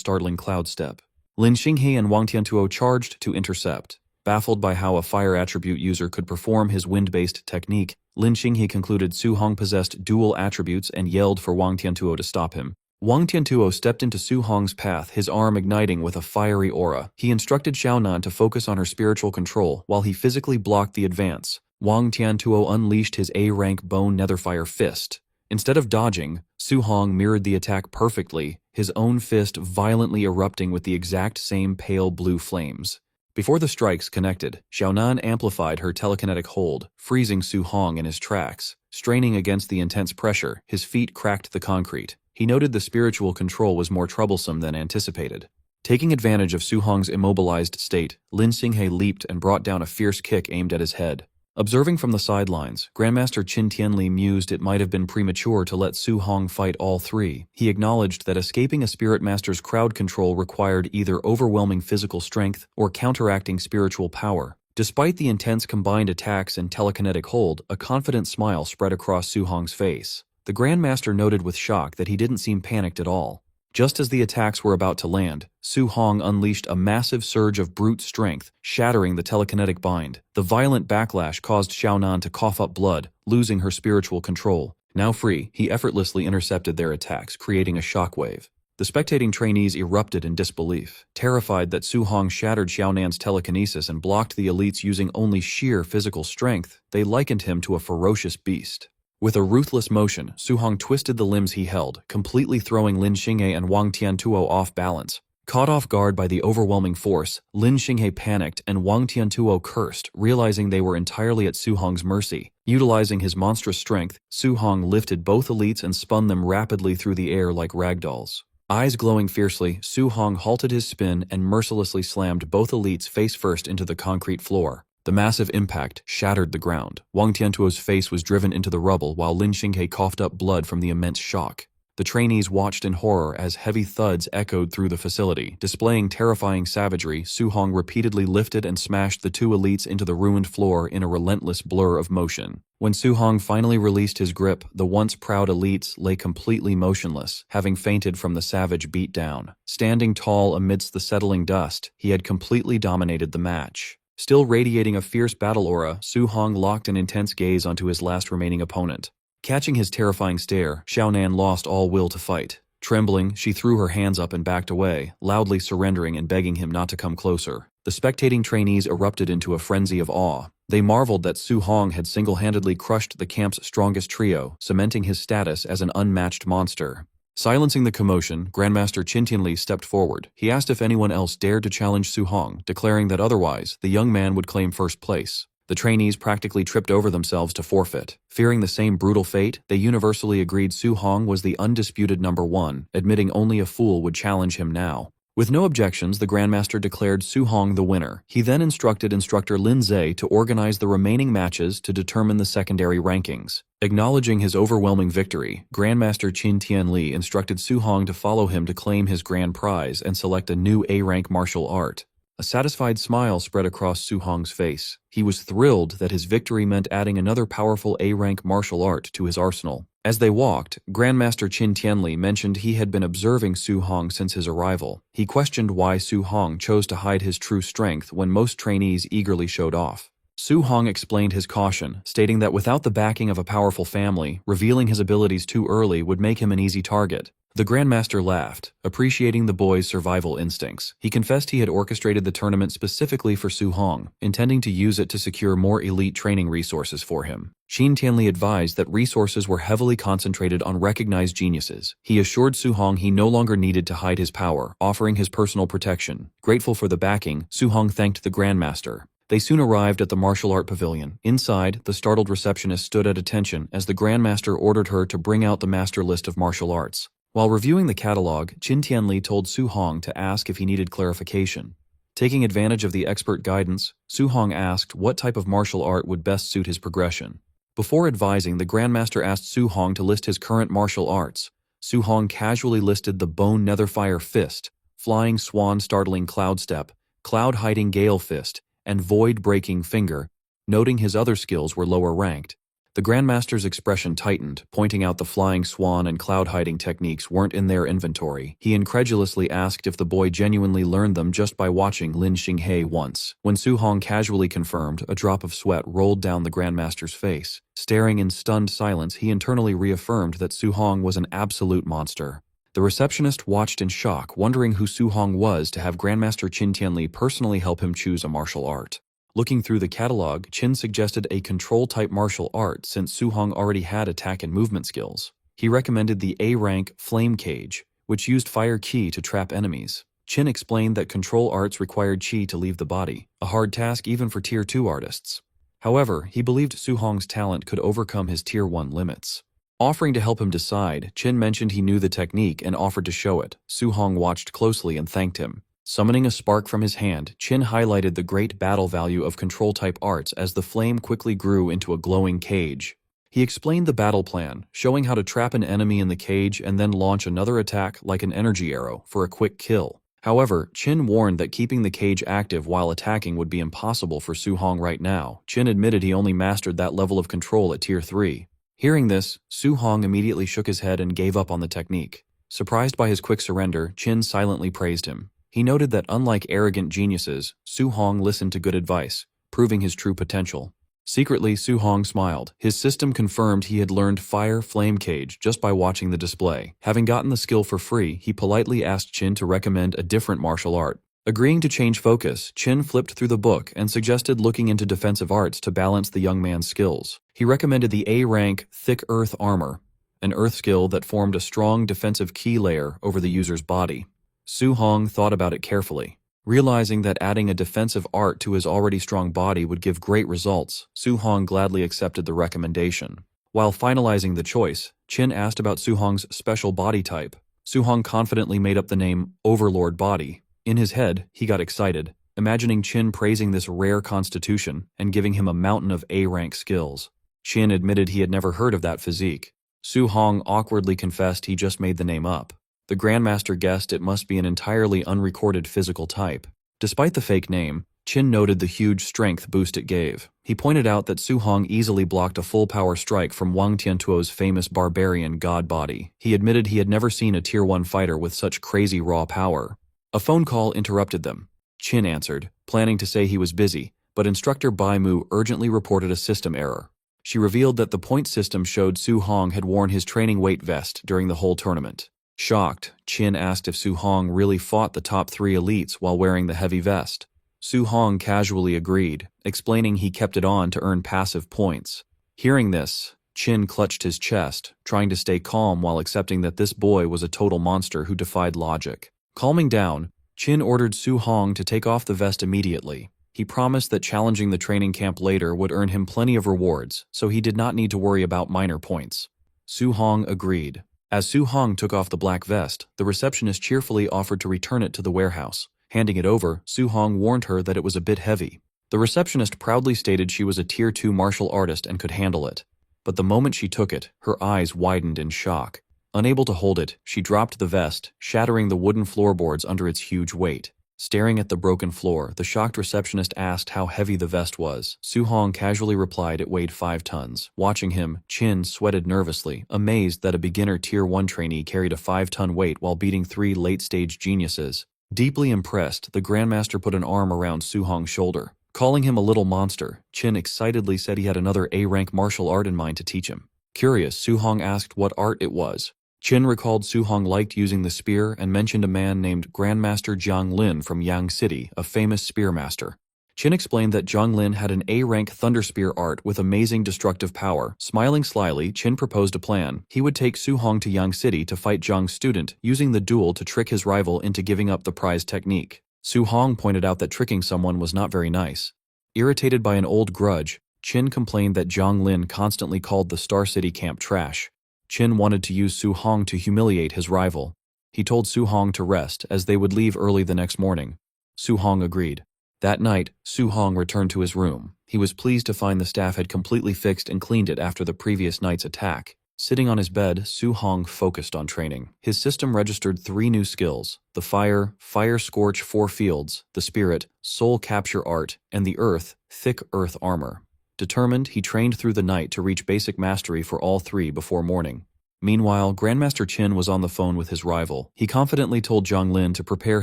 startling cloud step. Lin Xinghe and Wang Tiantuo charged to intercept. Baffled by how a fire attribute user could perform his wind-based technique, Lin Xinghe concluded Su Hong possessed dual attributes and yelled for Wang Tiantuo to stop him. Wang Tiantuo stepped into Su Hong's path, his arm igniting with a fiery aura. He instructed Xiaonan to focus on her spiritual control while he physically blocked the advance. Wang Tiantuo unleashed his A-rank bone netherfire fist. Instead of dodging, Su Hong mirrored the attack perfectly, his own fist violently erupting with the exact same pale blue flames. Before the strikes connected, Xiaonan amplified her telekinetic hold, freezing Su Hong in his tracks. Straining against the intense pressure, his feet cracked the concrete. He noted the spiritual control was more troublesome than anticipated. Taking advantage of Su Hong's immobilized state, Lin Xinghe leaped and brought down a fierce kick aimed at his head. Observing from the sidelines, Grandmaster Qin Tianli mused it might have been premature to let Su Hong fight all 3. He acknowledged that escaping a spirit master's crowd control required either overwhelming physical strength or counteracting spiritual power. Despite the intense combined attacks and telekinetic hold, a confident smile spread across Su Hong's face. The Grandmaster noted with shock that he didn't seem panicked at all. Just as the attacks were about to land, Su Hong unleashed a massive surge of brute strength, shattering the telekinetic bind. The violent backlash caused Xiaonan to cough up blood, losing her spiritual control. Now free, he effortlessly intercepted their attacks, creating a shockwave. The spectating trainees erupted in disbelief, terrified that Su Hong shattered Xiaonan's telekinesis and blocked the elites using only sheer physical strength. They likened him to a ferocious beast. With a ruthless motion, Su Hong twisted the limbs he held, completely throwing Lin Xinghe and Wang Tiantuo off balance. Caught off guard by the overwhelming force, Lin Xinghe panicked and Wang Tiantuo cursed, realizing they were entirely at Su Hong's mercy. Utilizing his monstrous strength, Su Hong lifted both elites and spun them rapidly through the air like ragdolls. Eyes glowing fiercely, Su Hong halted his spin and mercilessly slammed both elites face first into the concrete floor. The massive impact shattered the ground. Wang Tiantuo's face was driven into the rubble while Lin Xinghe coughed up blood from the immense shock. The trainees watched in horror as heavy thuds echoed through the facility. Displaying terrifying savagery, Su Hong repeatedly lifted and smashed the two elites into the ruined floor in a relentless blur of motion. When Su Hong finally released his grip, the once proud elites lay completely motionless, having fainted from the savage beatdown. Standing tall amidst the settling dust, he had completely dominated the match. Still radiating a fierce battle aura, Su Hong locked an intense gaze onto his last remaining opponent. Catching his terrifying stare, Xiaonan lost all will to fight. Trembling, she threw her hands up and backed away, loudly surrendering and begging him not to come closer. The spectating trainees erupted into a frenzy of awe. They marveled that Su Hong had single-handedly crushed the camp's strongest trio, cementing his status as an unmatched monster. Silencing the commotion, Grandmaster Qin Tianli stepped forward. He asked if anyone else dared to challenge Su Hong, declaring that otherwise, the young man would claim first place. The trainees practically tripped over themselves to forfeit. Fearing the same brutal fate, they universally agreed Su Hong was the undisputed number one, admitting only a fool would challenge him now. With no objections, the Grandmaster declared Su Hong the winner. He then instructed instructor Lin Zhe to organize the remaining matches to determine the secondary rankings. Acknowledging his overwhelming victory, Grandmaster Qin Tianli instructed Su Hong to follow him to claim his grand prize and select a new A-rank martial art. A satisfied smile spread across Su Hong's face. He was thrilled that his victory meant adding another powerful A-rank martial art to his arsenal. As they walked, Grandmaster Qin Tianli mentioned he had been observing Su Hong since his arrival. He questioned why Su Hong chose to hide his true strength when most trainees eagerly showed off. Su Hong explained his caution, stating that without the backing of a powerful family, revealing his abilities too early would make him an easy target. The Grandmaster laughed, appreciating the boy's survival instincts. He confessed he had orchestrated the tournament specifically for Su Hong, intending to use it to secure more elite training resources for him. Qin Tianli advised that resources were heavily concentrated on recognized geniuses. He assured Su Hong he no longer needed to hide his power, offering his personal protection. Grateful for the backing, Su Hong thanked the Grandmaster. They soon arrived at the martial art pavilion. Inside, the startled receptionist stood at attention as the Grandmaster ordered her to bring out the master list of martial arts. While reviewing the catalog, Qin Tianli told Su Hong to ask if he needed clarification. Taking advantage of the expert guidance, Su Hong asked what type of martial art would best suit his progression. Before advising, the Grandmaster asked Su Hong to list his current martial arts. Su Hong casually listed the Bone Netherfire Fist, Flying Swan Startling Cloud Step, Cloud Hiding Gale Fist, and Void Breaking Finger, noting his other skills were lower ranked. The Grandmaster's expression tightened, pointing out the Flying Swan and Cloud Hiding techniques weren't in their inventory. He incredulously asked if the boy genuinely learned them just by watching Lin Xinghe once. When Su Hong casually confirmed, a drop of sweat rolled down the Grandmaster's face. Staring in stunned silence, he internally reaffirmed that Su Hong was an absolute monster. The receptionist watched in shock, wondering who Su Hong was to have Grandmaster Qin Tianli personally help him choose a martial art. Looking through the catalog, Qin suggested a control-type martial art since Su Hong already had attack and movement skills. He recommended the A-rank Flame Cage, which used fire qi to trap enemies. Qin explained that control arts required qi to leave the body, a hard task even for Tier 2 artists. However, he believed Su Hong's talent could overcome his Tier 1 limits. Offering to help him decide, Qin mentioned he knew the technique and offered to show it. Su Hong watched closely and thanked him. Summoning a spark from his hand, Qin highlighted the great battle value of control-type arts as the flame quickly grew into a glowing cage. He explained the battle plan, showing how to trap an enemy in the cage and then launch another attack like an energy arrow for a quick kill. However, Qin warned that keeping the cage active while attacking would be impossible for Su Hong right now. Qin admitted he only mastered that level of control at Tier 3. Hearing this, Su Hong immediately shook his head and gave up on the technique. Surprised by his quick surrender, Qin silently praised him. He noted that unlike arrogant geniuses, Su Hong listened to good advice, proving his true potential. Secretly, Su Hong smiled. His system confirmed he had learned Fire Flame Cage just by watching the display. Having gotten the skill for free, he politely asked Qin to recommend a different martial art. Agreeing to change focus, Qin flipped through the book and suggested looking into defensive arts to balance the young man's skills. He recommended the A-rank Thick Earth Armor, an earth skill that formed a strong defensive key layer over the user's body. Su Hong thought about it carefully. Realizing that adding a defensive art to his already strong body would give great results, Su Hong gladly accepted the recommendation. While finalizing the choice, Qin asked about Su Hong's special body type. Su Hong confidently made up the name Overlord Body. In his head, he got excited, imagining Qin praising this rare constitution and giving him a mountain of A-rank skills. Qin admitted he had never heard of that physique. Su Hong awkwardly confessed he just made the name up. The Grandmaster guessed it must be an entirely unrecorded physical type. Despite the fake name, Qin noted the huge strength boost it gave. He pointed out that Su Hong easily blocked a full-power strike from Wang Tiantuo's famous barbarian god body. He admitted he had never seen a Tier 1 fighter with such crazy raw power. A phone call interrupted them. Qin answered, planning to say he was busy, but instructor Bai Mu urgently reported a system error. She revealed that the point system showed Su Hong had worn his training weight vest during the whole tournament. Shocked, Qin asked if Su Hong really fought the top 3 elites while wearing the heavy vest. Su Hong casually agreed, explaining he kept it on to earn passive points. Hearing this, Qin clutched his chest, trying to stay calm while accepting that this boy was a total monster who defied logic. Calming down, Qin ordered Su Hong to take off the vest immediately. He promised that challenging the training camp later would earn him plenty of rewards, so he did not need to worry about minor points. Su Hong agreed. As Su Hong took off the black vest, the receptionist cheerfully offered to return it to the warehouse. Handing it over, Su Hong warned her that it was a bit heavy. The receptionist proudly stated she was a Tier 2 martial artist and could handle it. But the moment she took it, her eyes widened in shock. Unable to hold it, she dropped the vest, shattering the wooden floorboards under its huge weight. Staring at the broken floor, the shocked receptionist asked how heavy the vest was. Su Hong casually replied it weighed 5 tons. Watching him, Qin sweated nervously, amazed that a beginner Tier 1 trainee carried a 5-ton weight while beating 3 late-stage geniuses. Deeply impressed, the Grandmaster put an arm around Su Hong's shoulder. Calling him a little monster, Qin excitedly said he had another A-rank martial art in mind to teach him. Curious, Su Hong asked what art it was. Qin recalled Su Hong liked using the spear and mentioned a man named Grandmaster Jiang Lin from Yang City, a famous spear master. Qin explained that Jiang Lin had an A-rank thunder spear art with amazing destructive power. Smiling slyly, Qin proposed a plan. He would take Su Hong to Yang City to fight Jiang's student, using the duel to trick his rival into giving up the prize technique. Su Hong pointed out that tricking someone was not very nice. Irritated by an old grudge, Qin complained that Jiang Lin constantly called the Star City camp trash. Qin wanted to use Su Hong to humiliate his rival. He told Su Hong to rest, as they would leave early the next morning. Su Hong agreed. That night, Su Hong returned to his room. He was pleased to find the staff had completely fixed and cleaned it after the previous night's attack. Sitting on his bed, Su Hong focused on training. His system registered 3 new skills: the Fire Scorch 4 Fields, the Spirit, Soul Capture Art, and the Earth, Thick Earth Armor. Determined, he trained through the night to reach basic mastery for all 3 before morning. Meanwhile, Grandmaster Qin was on the phone with his rival. He confidently told Jiang Lin to prepare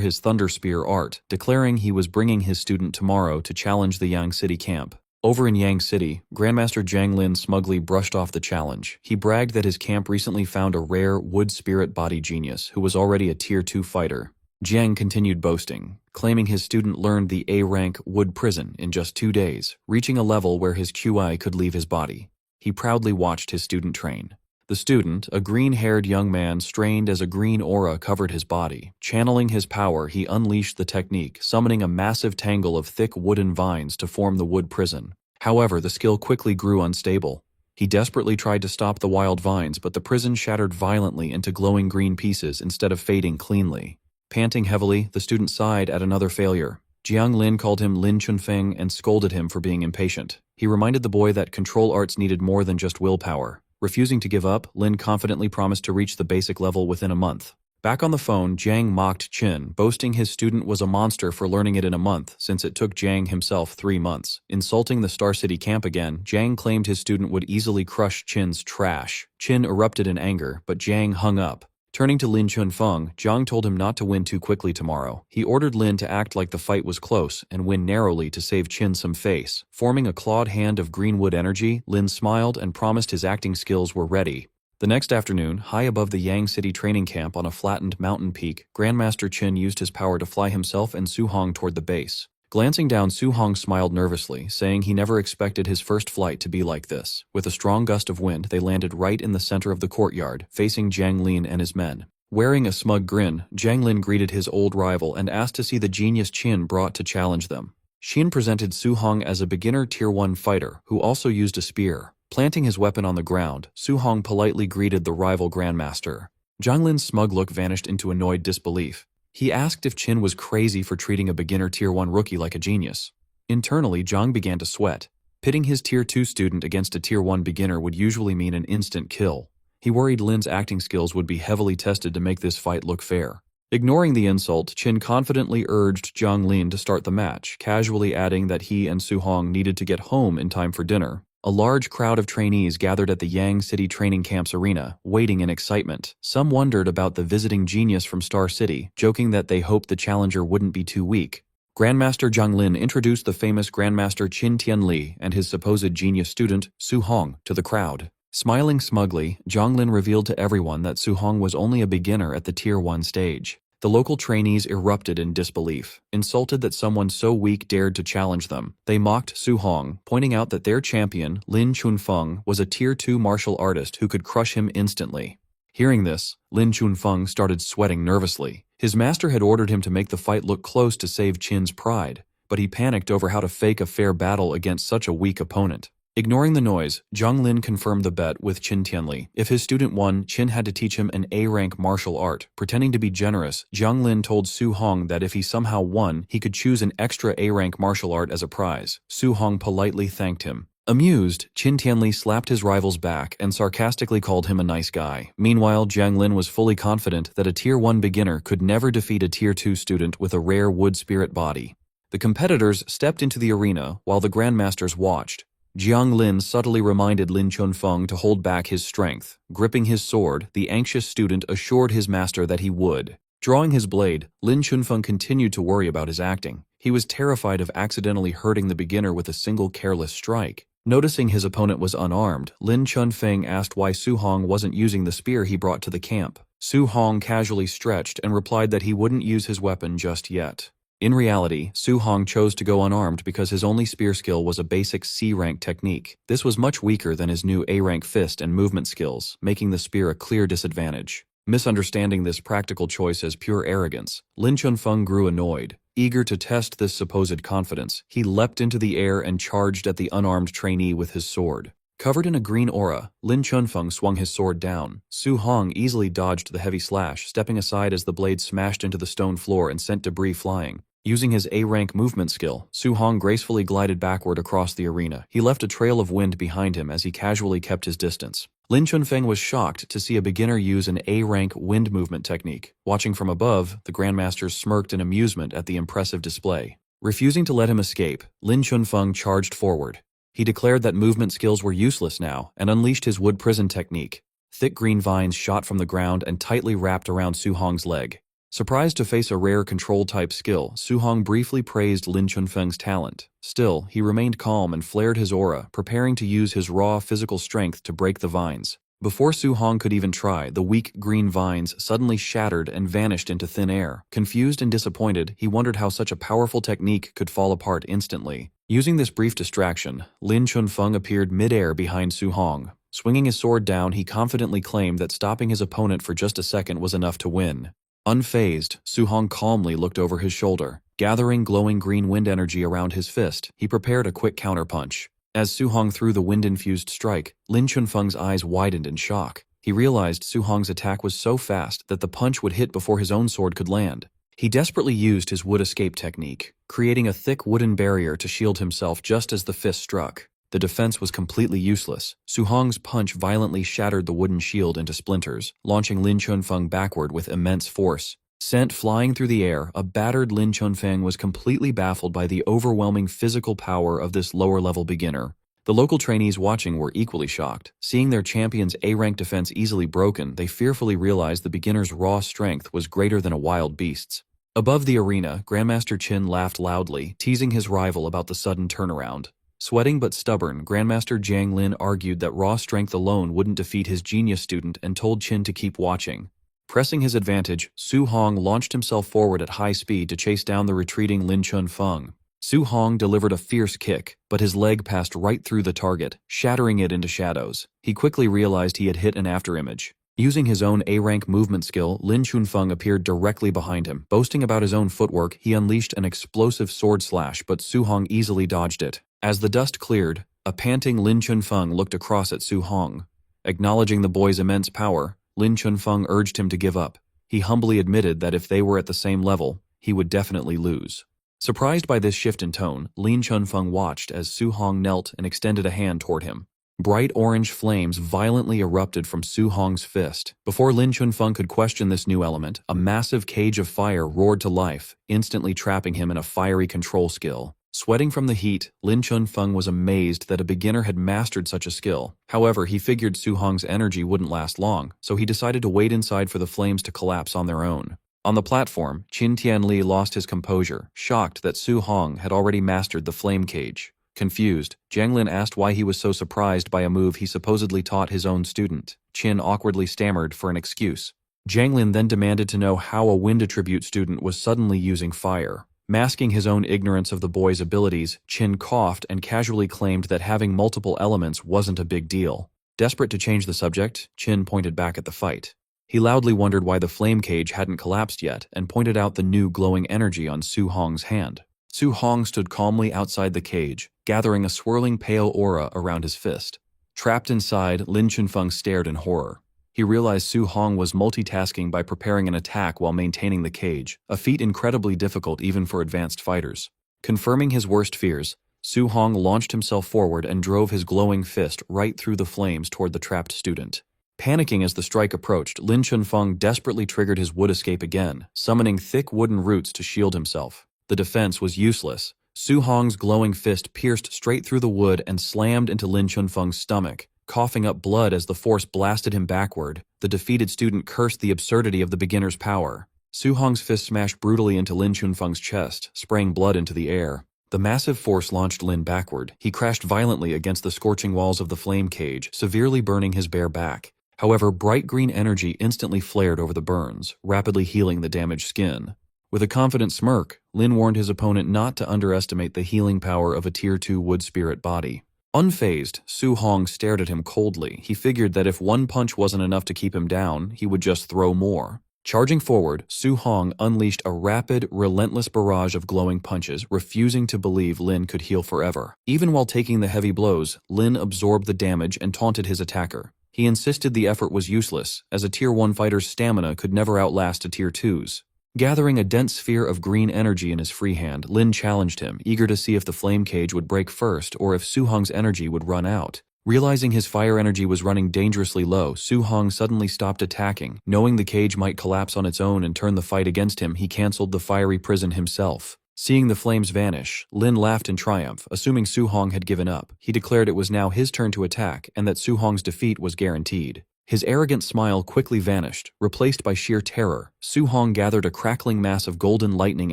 his Thunder Spear art, declaring he was bringing his student tomorrow to challenge the Yang City camp. Over in Yang City, Grandmaster Jiang Lin smugly brushed off the challenge. He bragged that his camp recently found a rare wood spirit body genius who was already a Tier 2 fighter. Jiang continued boasting, claiming his student learned the A-rank wood prison in just 2 days, reaching a level where his QI could leave his body. He proudly watched his student train. The student, a green-haired young man, strained as a green aura covered his body. Channeling his power, he unleashed the technique, summoning a massive tangle of thick wooden vines to form the wood prison. However, the skill quickly grew unstable. He desperately tried to stop the wild vines, but the prison shattered violently into glowing green pieces instead of fading cleanly. Panting heavily, the student sighed at another failure. Jiang Lin called him Lin Chunfeng and scolded him for being impatient. He reminded the boy that control arts needed more than just willpower. Refusing to give up, Lin confidently promised to reach the basic level within a month. Back on the phone, Jiang mocked Qin, boasting his student was a monster for learning it in a month, since it took Jiang himself 3 months. Insulting the Star City camp again, Jiang claimed his student would easily crush Qin's trash. Qin erupted in anger, but Jiang hung up. Turning to Lin Chunfeng, Zhang told him not to win too quickly tomorrow. He ordered Lin to act like the fight was close and win narrowly to save Qin some face. Forming a clawed hand of greenwood energy, Lin smiled and promised his acting skills were ready. The next afternoon, high above the Yang City training camp on a flattened mountain peak, Grandmaster Qin used his power to fly himself and Su Hong toward the base. Glancing down, Su Hong smiled nervously, saying he never expected his first flight to be like this. With a strong gust of wind, they landed right in the center of the courtyard, facing Jiang Lin and his men. Wearing a smug grin, Jiang Lin greeted his old rival and asked to see the genius Qin brought to challenge them. Qin presented Su Hong as a beginner Tier 1 fighter, who also used a spear. Planting his weapon on the ground, Su Hong politely greeted the rival grandmaster. Jiang Lin's smug look vanished into annoyed disbelief. He asked if Qin was crazy for treating a beginner Tier 1 rookie like a genius. Internally, Zhang began to sweat. Pitting his Tier 2 student against a Tier 1 beginner would usually mean an instant kill. He worried Lin's acting skills would be heavily tested to make this fight look fair. Ignoring the insult, Qin confidently urged Jiang Lin to start the match, casually adding that he and Su Hong needed to get home in time for dinner. A large crowd of trainees gathered at the Yang City training camp's arena, waiting in excitement. Some wondered about the visiting genius from Star City, joking that they hoped the challenger wouldn't be too weak. Grandmaster Jiang Lin introduced the famous Grandmaster Qin Tianli and his supposed genius student, Su Hong, to the crowd. Smiling smugly, Jiang Lin revealed to everyone that Su Hong was only a beginner at the Tier 1 stage. The local trainees erupted in disbelief, insulted that someone so weak dared to challenge them. They mocked Su Hong, pointing out that their champion, Lin Chunfeng, was a Tier 2 martial artist who could crush him instantly. Hearing this, Lin Chunfeng started sweating nervously. His master had ordered him to make the fight look close to save Qin's pride, but he panicked over how to fake a fair battle against such a weak opponent. Ignoring the noise, Jiang Lin confirmed the bet with Qin Tianli. If his student won, Qin had to teach him an A-rank martial art. Pretending to be generous, Jiang Lin told Su Hong that if he somehow won, he could choose an extra A-rank martial art as a prize. Su Hong politely thanked him. Amused, Qin Tianli slapped his rival's back and sarcastically called him a nice guy. Meanwhile, Jiang Lin was fully confident that a Tier 1 beginner could never defeat a Tier 2 student with a rare wood spirit body. The competitors stepped into the arena while the grandmasters watched. Jiang Lin subtly reminded Lin Chunfeng to hold back his strength. Gripping his sword, the anxious student assured his master that he would. Drawing his blade, Lin Chunfeng continued to worry about his acting. He was terrified of accidentally hurting the beginner with a single careless strike. Noticing his opponent was unarmed, Lin Chunfeng asked why Su Hong wasn't using the spear he brought to the camp. Su Hong casually stretched and replied that he wouldn't use his weapon just yet. In reality, Su Hong chose to go unarmed because his only spear skill was a basic C-rank technique. This was much weaker than his new A-rank fist and movement skills, making the spear a clear disadvantage. Misunderstanding this practical choice as pure arrogance, Lin Chunfeng grew annoyed. Eager to test this supposed confidence, he leapt into the air and charged at the unarmed trainee with his sword. Covered in a green aura, Lin Chunfeng swung his sword down. Su Hong easily dodged the heavy slash, stepping aside as the blade smashed into the stone floor and sent debris flying. Using his A-rank movement skill, Su Hong gracefully glided backward across the arena. He left a trail of wind behind him as he casually kept his distance. Lin Chunfeng was shocked to see a beginner use an A-rank wind movement technique. Watching from above, the grandmasters smirked in amusement at the impressive display. Refusing to let him escape, Lin Chunfeng charged forward. He declared that movement skills were useless now and unleashed his wood prison technique. Thick green vines shot from the ground and tightly wrapped around Su Hong's leg. Surprised to face a rare control-type skill, Su Hong briefly praised Lin Chunfeng's talent. Still, he remained calm and flared his aura, preparing to use his raw physical strength to break the vines. Before Su Hong could even try, the weak green vines suddenly shattered and vanished into thin air. Confused and disappointed, he wondered how such a powerful technique could fall apart instantly. Using this brief distraction, Lin Chunfeng appeared mid-air behind Su Hong. Swinging his sword down, he confidently claimed that stopping his opponent for just a second was enough to win. Unfazed, Su Hong calmly looked over his shoulder. Gathering glowing green wind energy around his fist, he prepared a quick counterpunch. As Su Hong threw the wind-infused strike, Lin Chunfeng's eyes widened in shock. He realized Su Hong's attack was so fast that the punch would hit before his own sword could land. He desperately used his wood escape technique, creating a thick wooden barrier to shield himself just as the fist struck. The defense was completely useless. Su Hong's punch violently shattered the wooden shield into splinters, launching Lin Chunfeng backward with immense force. Sent flying through the air, a battered Lin Chunfeng was completely baffled by the overwhelming physical power of this lower-level beginner. The local trainees watching were equally shocked. Seeing their champion's A-rank defense easily broken, they fearfully realized the beginner's raw strength was greater than a wild beast's. Above the arena, Grandmaster Qin laughed loudly, teasing his rival about the sudden turnaround. Sweating but stubborn, Grandmaster Jiang Lin argued that raw strength alone wouldn't defeat his genius student and told Qin to keep watching. Pressing his advantage, Su Hong launched himself forward at high speed to chase down the retreating Lin Chunfeng. Su Hong delivered a fierce kick, but his leg passed right through the target, shattering it into shadows. He quickly realized he had hit an afterimage. Using his own A-rank movement skill, Lin Chunfeng appeared directly behind him. Boasting about his own footwork, he unleashed an explosive sword slash, but Su Hong easily dodged it. As the dust cleared, a panting Lin Chunfeng looked across at Su Hong. Acknowledging the boy's immense power, Lin Chunfeng urged him to give up. He humbly admitted that if they were at the same level, he would definitely lose. Surprised by this shift in tone, Lin Chunfeng watched as Su Hong knelt and extended a hand toward him. Bright orange flames violently erupted from Su Hong's fist. Before Lin Chunfeng could question this new element, a massive cage of fire roared to life, instantly trapping him in a fiery control skill. Sweating from the heat, Lin Chunfeng was amazed that a beginner had mastered such a skill. However, he figured Su Hong's energy wouldn't last long, so he decided to wait inside for the flames to collapse on their own. On the platform, Qin Tianli lost his composure, shocked that Su Hong had already mastered the flame cage. Confused, Jiang Lin asked why he was so surprised by a move he supposedly taught his own student. Qin awkwardly stammered for an excuse. Jiang Lin then demanded to know how a wind attribute student was suddenly using fire. Masking his own ignorance of the boy's abilities, Qin coughed and casually claimed that having multiple elements wasn't a big deal. Desperate to change the subject, Qin pointed back at the fight. He loudly wondered why the flame cage hadn't collapsed yet and pointed out the new glowing energy on Su Hong's hand. Su Hong stood calmly outside the cage, gathering a swirling pale aura around his fist. Trapped inside, Lin Chunfeng stared in horror. He realized Su Hong was multitasking by preparing an attack while maintaining the cage, a feat incredibly difficult even for advanced fighters. Confirming his worst fears, Su Hong launched himself forward and drove his glowing fist right through the flames toward the trapped student. Panicking as the strike approached, Lin Chunfeng desperately triggered his wood escape again, summoning thick wooden roots to shield himself. The defense was useless. Su Hong's glowing fist pierced straight through the wood and slammed into Lin Chunfeng's stomach. Coughing up blood as the force blasted him backward, the defeated student cursed the absurdity of the beginner's power. Su Hong's fist smashed brutally into Lin Chunfeng's chest, spraying blood into the air. The massive force launched Lin backward. He crashed violently against the scorching walls of the flame cage, severely burning his bare back. However, bright green energy instantly flared over the burns, rapidly healing the damaged skin. With a confident smirk, Lin warned his opponent not to underestimate the healing power of a Tier 2 wood spirit body. Unfazed, Su Hong stared at him coldly. He figured that if one punch wasn't enough to keep him down, he would just throw more. Charging forward, Su Hong unleashed a rapid, relentless barrage of glowing punches, refusing to believe Lin could heal forever. Even while taking the heavy blows, Lin absorbed the damage and taunted his attacker. He insisted the effort was useless, as a Tier 1 fighter's stamina could never outlast a Tier 2's. Gathering a dense sphere of green energy in his free hand, Lin challenged him, eager to see if the flame cage would break first or if Su Hong's energy would run out. Realizing his fire energy was running dangerously low, Su Hong suddenly stopped attacking. Knowing the cage might collapse on its own and turn the fight against him, he cancelled the fiery prison himself. Seeing the flames vanish, Lin laughed in triumph, assuming Su Hong had given up. He declared it was now his turn to attack and that Su Hong's defeat was guaranteed. His arrogant smile quickly vanished, replaced by sheer terror. Su Hong gathered a crackling mass of golden lightning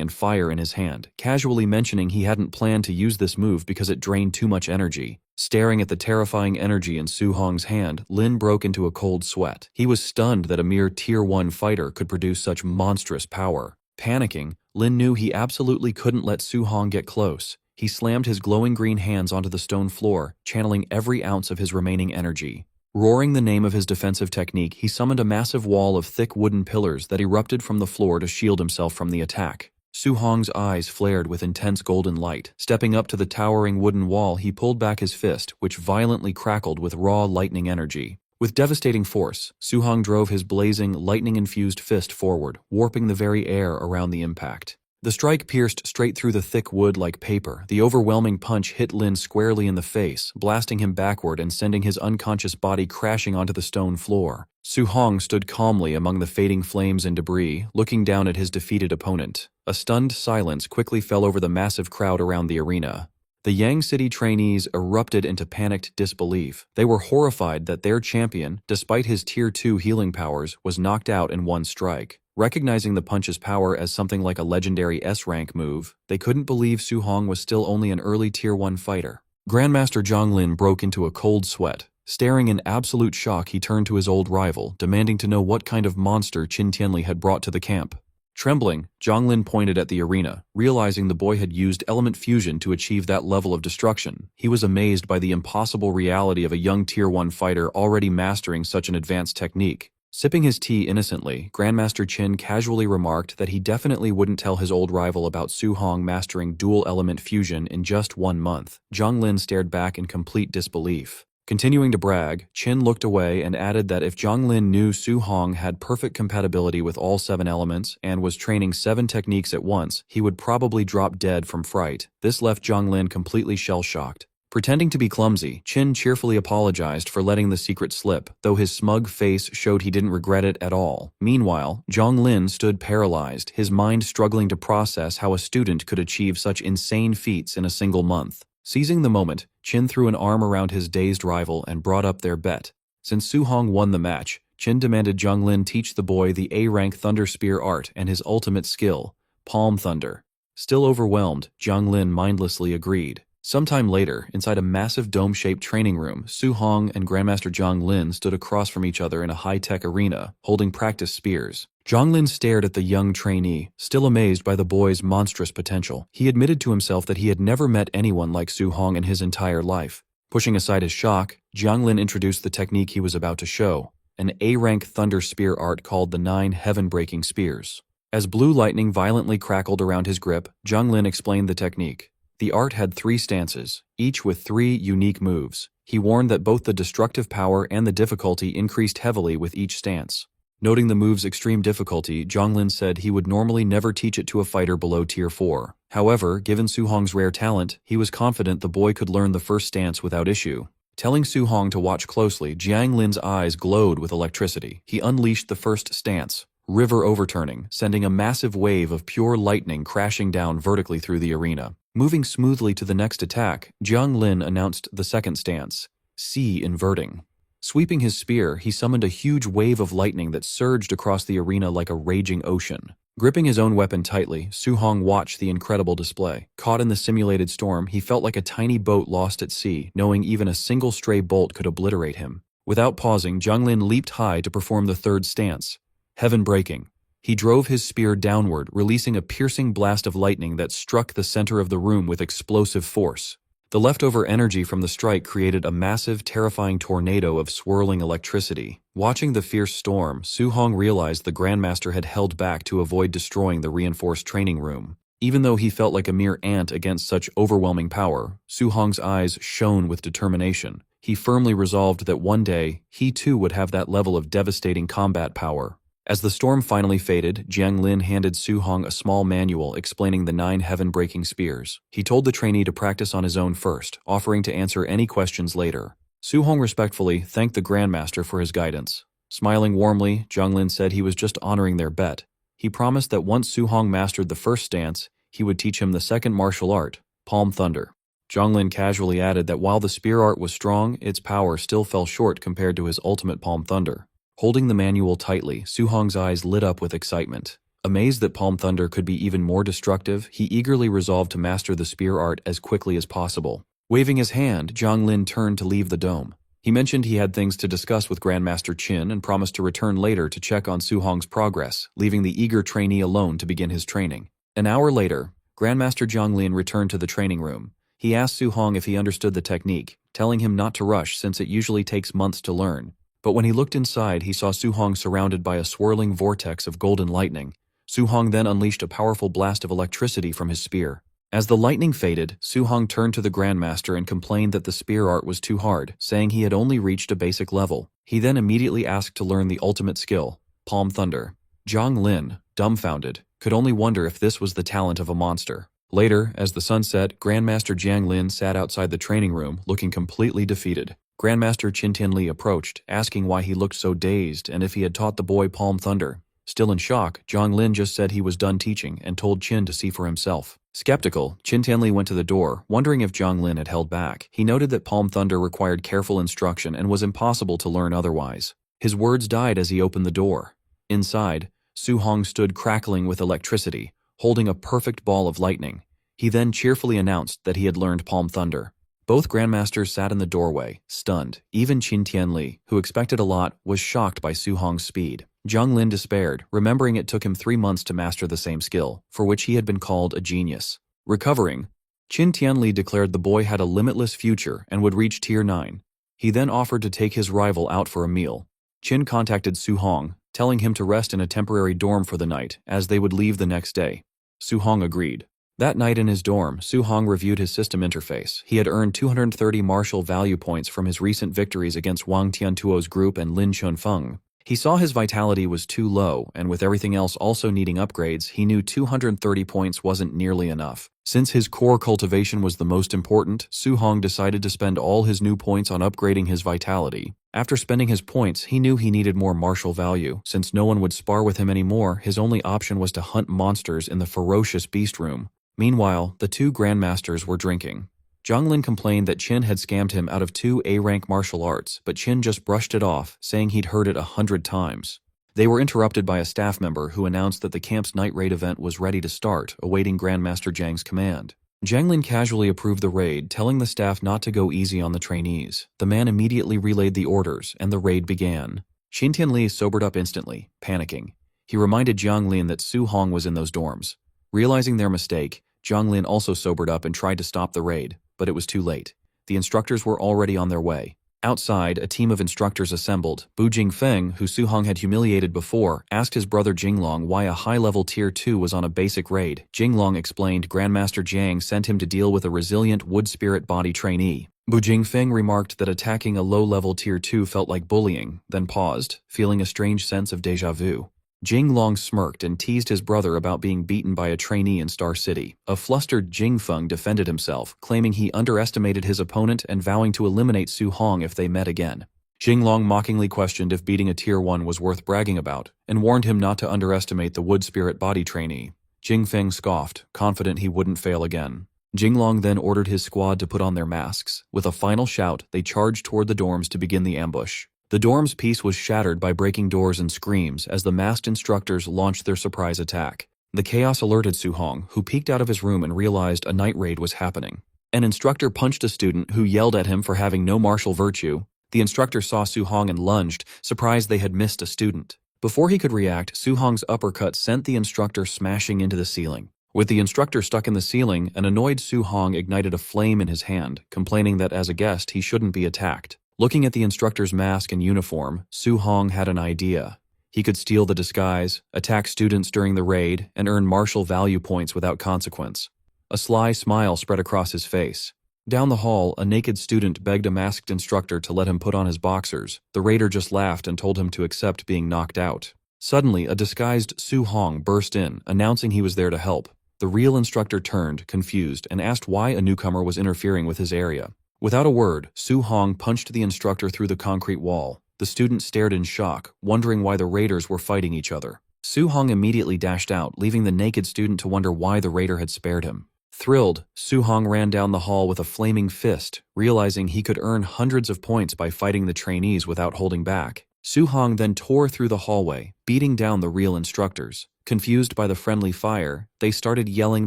and fire in his hand, casually mentioning he hadn't planned to use this move because it drained too much energy. Staring at the terrifying energy in Su Hong's hand, Lin broke into a cold sweat. He was stunned that a mere Tier 1 fighter could produce such monstrous power. Panicking, Lin knew he absolutely couldn't let Su Hong get close. He slammed his glowing green hands onto the stone floor, channeling every ounce of his remaining energy. Roaring the name of his defensive technique, he summoned a massive wall of thick wooden pillars that erupted from the floor to shield himself from the attack. Su Hong's eyes flared with intense golden light. Stepping up to the towering wooden wall, he pulled back his fist, which violently crackled with raw lightning energy. With devastating force, Su Hong drove his blazing, lightning-infused fist forward, warping the very air around the impact. The strike pierced straight through the thick wood like paper. The overwhelming punch hit Lin squarely in the face, blasting him backward and sending his unconscious body crashing onto the stone floor. Su Hong stood calmly among the fading flames and debris, looking down at his defeated opponent. A stunned silence quickly fell over the massive crowd around the arena. The Yang City trainees erupted into panicked disbelief. They were horrified that their champion, despite his Tier 2 healing powers, was knocked out in one strike. Recognizing the punch's power as something like a legendary S-rank move, they couldn't believe Su Hong was still only an early Tier 1 fighter. Grandmaster Zhang Lin broke into a cold sweat. Staring in absolute shock, he turned to his old rival, demanding to know what kind of monster Qin Tianli had brought to the camp. Trembling, Zhang Lin pointed at the arena, realizing the boy had used element fusion to achieve that level of destruction. He was amazed by the impossible reality of a young Tier 1 fighter already mastering such an advanced technique. Sipping his tea innocently, Grandmaster Qin casually remarked that he definitely wouldn't tell his old rival about Su Hong mastering dual element fusion in just 1 month. Zhang Lin stared back in complete disbelief. Continuing to brag, Qin looked away and added that if Zhang Lin knew Su Hong had perfect compatibility with all 7 elements and was training 7 techniques at once, he would probably drop dead from fright. This left Zhang Lin completely shell-shocked. Pretending to be clumsy, Qin cheerfully apologized for letting the secret slip, though his smug face showed he didn't regret it at all. Meanwhile, Zhang Lin stood paralyzed, his mind struggling to process how a student could achieve such insane feats in a single month. Seizing the moment, Qin threw an arm around his dazed rival and brought up their bet. Since Su Hong won the match, Qin demanded Zhang Lin teach the boy the A-rank Thunder Spear art and his ultimate skill, Palm Thunder. Still overwhelmed, Zhang Lin mindlessly agreed. Sometime later, inside a massive dome-shaped training room, Su Hong and Grandmaster Zhang Lin stood across from each other in a high-tech arena, holding practice spears. Zhang Lin stared at the young trainee, still amazed by the boy's monstrous potential. He admitted to himself that he had never met anyone like Su Hong in his entire life. Pushing aside his shock, Zhang Lin introduced the technique he was about to show, an A-rank Thunder Spear art called the 9 Heaven-Breaking Spears. As blue lightning violently crackled around his grip, Zhang Lin explained the technique. The art had 3 stances, each with 3 unique moves. He warned that both the destructive power and the difficulty increased heavily with each stance. Noting the move's extreme difficulty, Zhang Lin said he would normally never teach it to a fighter below Tier 4. However, given Su Hong's rare talent, he was confident the boy could learn the first stance without issue. Telling Su Hong to watch closely, Zhang Lin's eyes glowed with electricity. He unleashed the first stance, River Overturning, sending a massive wave of pure lightning crashing down vertically through the arena. Moving smoothly to the next attack, Zhang Lin announced the second stance, Sea Inverting. Sweeping his spear, he summoned a huge wave of lightning that surged across the arena like a raging ocean. Gripping his own weapon tightly, Su Hong watched the incredible display. Caught in the simulated storm, he felt like a tiny boat lost at sea, knowing even a single stray bolt could obliterate him. Without pausing, Zhang Lin leaped high to perform the third stance, Heaven Breaking. He drove his spear downward, releasing a piercing blast of lightning that struck the center of the room with explosive force. The leftover energy from the strike created a massive, terrifying tornado of swirling electricity. Watching the fierce storm, Su Hong realized the Grandmaster had held back to avoid destroying the reinforced training room. Even though he felt like a mere ant against such overwhelming power, Su Hong's eyes shone with determination. He firmly resolved that one day, he too would have that level of devastating combat power. As the storm finally faded, Zhang Lin handed Su Hong a small manual explaining the 9 heaven-breaking spears. He told the trainee to practice on his own first, offering to answer any questions later. Su Hong respectfully thanked the Grandmaster for his guidance. Smiling warmly, Zhang Lin said he was just honoring their bet. He promised that once Su Hong mastered the first stance, he would teach him the second martial art, Palm Thunder. Zhang Lin casually added that while the spear art was strong, its power still fell short compared to his ultimate Palm Thunder. Holding the manual tightly, Su Hong's eyes lit up with excitement. Amazed that Palm Thunder could be even more destructive, he eagerly resolved to master the spear art as quickly as possible. Waving his hand, Zhang Lin turned to leave the dome. He mentioned he had things to discuss with Grandmaster Qin and promised to return later to check on Su Hong's progress, leaving the eager trainee alone to begin his training. An hour later, Grandmaster Zhang Lin returned to the training room. He asked Su Hong if he understood the technique, telling him not to rush since it usually takes months to learn. But when he looked inside, he saw Su Hong surrounded by a swirling vortex of golden lightning. Su Hong then unleashed a powerful blast of electricity from his spear. As the lightning faded, Su Hong turned to the Grandmaster and complained that the spear art was too hard, saying he had only reached a basic level. He then immediately asked to learn the ultimate skill, Palm Thunder. Zhang Lin, dumbfounded, could only wonder if this was the talent of a monster. Later, as the sun set, Grandmaster Zhang Lin sat outside the training room, looking completely defeated. Grandmaster Qin Tianli approached, asking why he looked so dazed and if he had taught the boy Palm Thunder. Still in shock, Zhang Lin just said he was done teaching and told Qin to see for himself. Skeptical, Qin Tianli went to the door, wondering if Zhang Lin had held back. He noted that Palm Thunder required careful instruction and was impossible to learn otherwise. His words died as he opened the door. Inside, Su Hong stood crackling with electricity, holding a perfect ball of lightning. He then cheerfully announced that he had learned Palm Thunder. Both grandmasters sat in the doorway, stunned. Even Qin Tianli, who expected a lot, was shocked by Su Hong's speed. Zhang Lin despaired, remembering it took him 3 months to master the same skill, for which he had been called a genius. Recovering, Qin Tianli declared the boy had a limitless future and would reach Tier 9. He then offered to take his rival out for a meal. Qin contacted Su Hong, telling him to rest in a temporary dorm for the night, as they would leave the next day. Su Hong agreed. That night in his dorm, Su Hong reviewed his system interface. He had earned 230 martial value points from his recent victories against Wang Tiantuo's group and Lin Chunfeng. He saw his vitality was too low, and with everything else also needing upgrades, he knew 230 points wasn't nearly enough. Since his core cultivation was the most important, Su Hong decided to spend all his new points on upgrading his vitality. After spending his points, he knew he needed more martial value. Since no one would spar with him anymore, his only option was to hunt monsters in the ferocious beast room. Meanwhile, the two grandmasters were drinking. Zhang Lin complained that Qin had scammed him out of 2 A-rank martial arts, but Qin just brushed it off, saying he'd heard it 100 times. They were interrupted by a staff member who announced that the camp's night raid event was ready to start, awaiting Grandmaster Zhang's command. Zhang Lin casually approved the raid, telling the staff not to go easy on the trainees. The man immediately relayed the orders, and the raid began. Qin Tianli sobered up instantly, panicking. He reminded Zhang Lin that Su Hong was in those dorms. Realizing their mistake, Zhang Lin also sobered up and tried to stop the raid, but it was too late. The instructors were already on their way. Outside, a team of instructors assembled. Bu Jingfeng, who Su Hong had humiliated before, asked his brother Jinglong why a high-level Tier 2 was on a basic raid. Jinglong explained Grandmaster Jiang sent him to deal with a resilient wood spirit body trainee. Bu Jingfeng remarked that attacking a low-level Tier 2 felt like bullying, then paused, feeling a strange sense of déjà vu. Jinglong smirked and teased his brother about being beaten by a trainee in Star City. A flustered Jingfeng defended himself, claiming he underestimated his opponent and vowing to eliminate Su Hong if they met again. Jinglong mockingly questioned if beating a Tier 1 was worth bragging about, and warned him not to underestimate the wood spirit body trainee. Jingfeng scoffed, confident he wouldn't fail again. Jinglong then ordered his squad to put on their masks. With a final shout, they charged toward the dorms to begin the ambush. The dorm's peace was shattered by breaking doors and screams as the masked instructors launched their surprise attack. The chaos alerted Su Hong, who peeked out of his room and realized a night raid was happening. An instructor punched a student who yelled at him for having no martial virtue. The instructor saw Su Hong and lunged, surprised they had missed a student. Before he could react, Su Hong's uppercut sent the instructor smashing into the ceiling. With the instructor stuck in the ceiling, an annoyed Su Hong ignited a flame in his hand, complaining that as a guest he shouldn't be attacked. Looking at the instructor's mask and uniform, Su Hong had an idea. He could steal the disguise, attack students during the raid, and earn martial value points without consequence. A sly smile spread across his face. Down the hall, a naked student begged a masked instructor to let him put on his boxers. The raider just laughed and told him to accept being knocked out. Suddenly, a disguised Su Hong burst in, announcing he was there to help. The real instructor turned, confused, and asked why a newcomer was interfering with his area. Without a word, Su Hong punched the instructor through the concrete wall. The student stared in shock, wondering why the raiders were fighting each other. Su Hong immediately dashed out, leaving the naked student to wonder why the raider had spared him. Thrilled, Su Hong ran down the hall with a flaming fist, realizing he could earn hundreds of points by fighting the trainees without holding back. Su Hong then tore through the hallway, beating down the real instructors. Confused by the friendly fire, they started yelling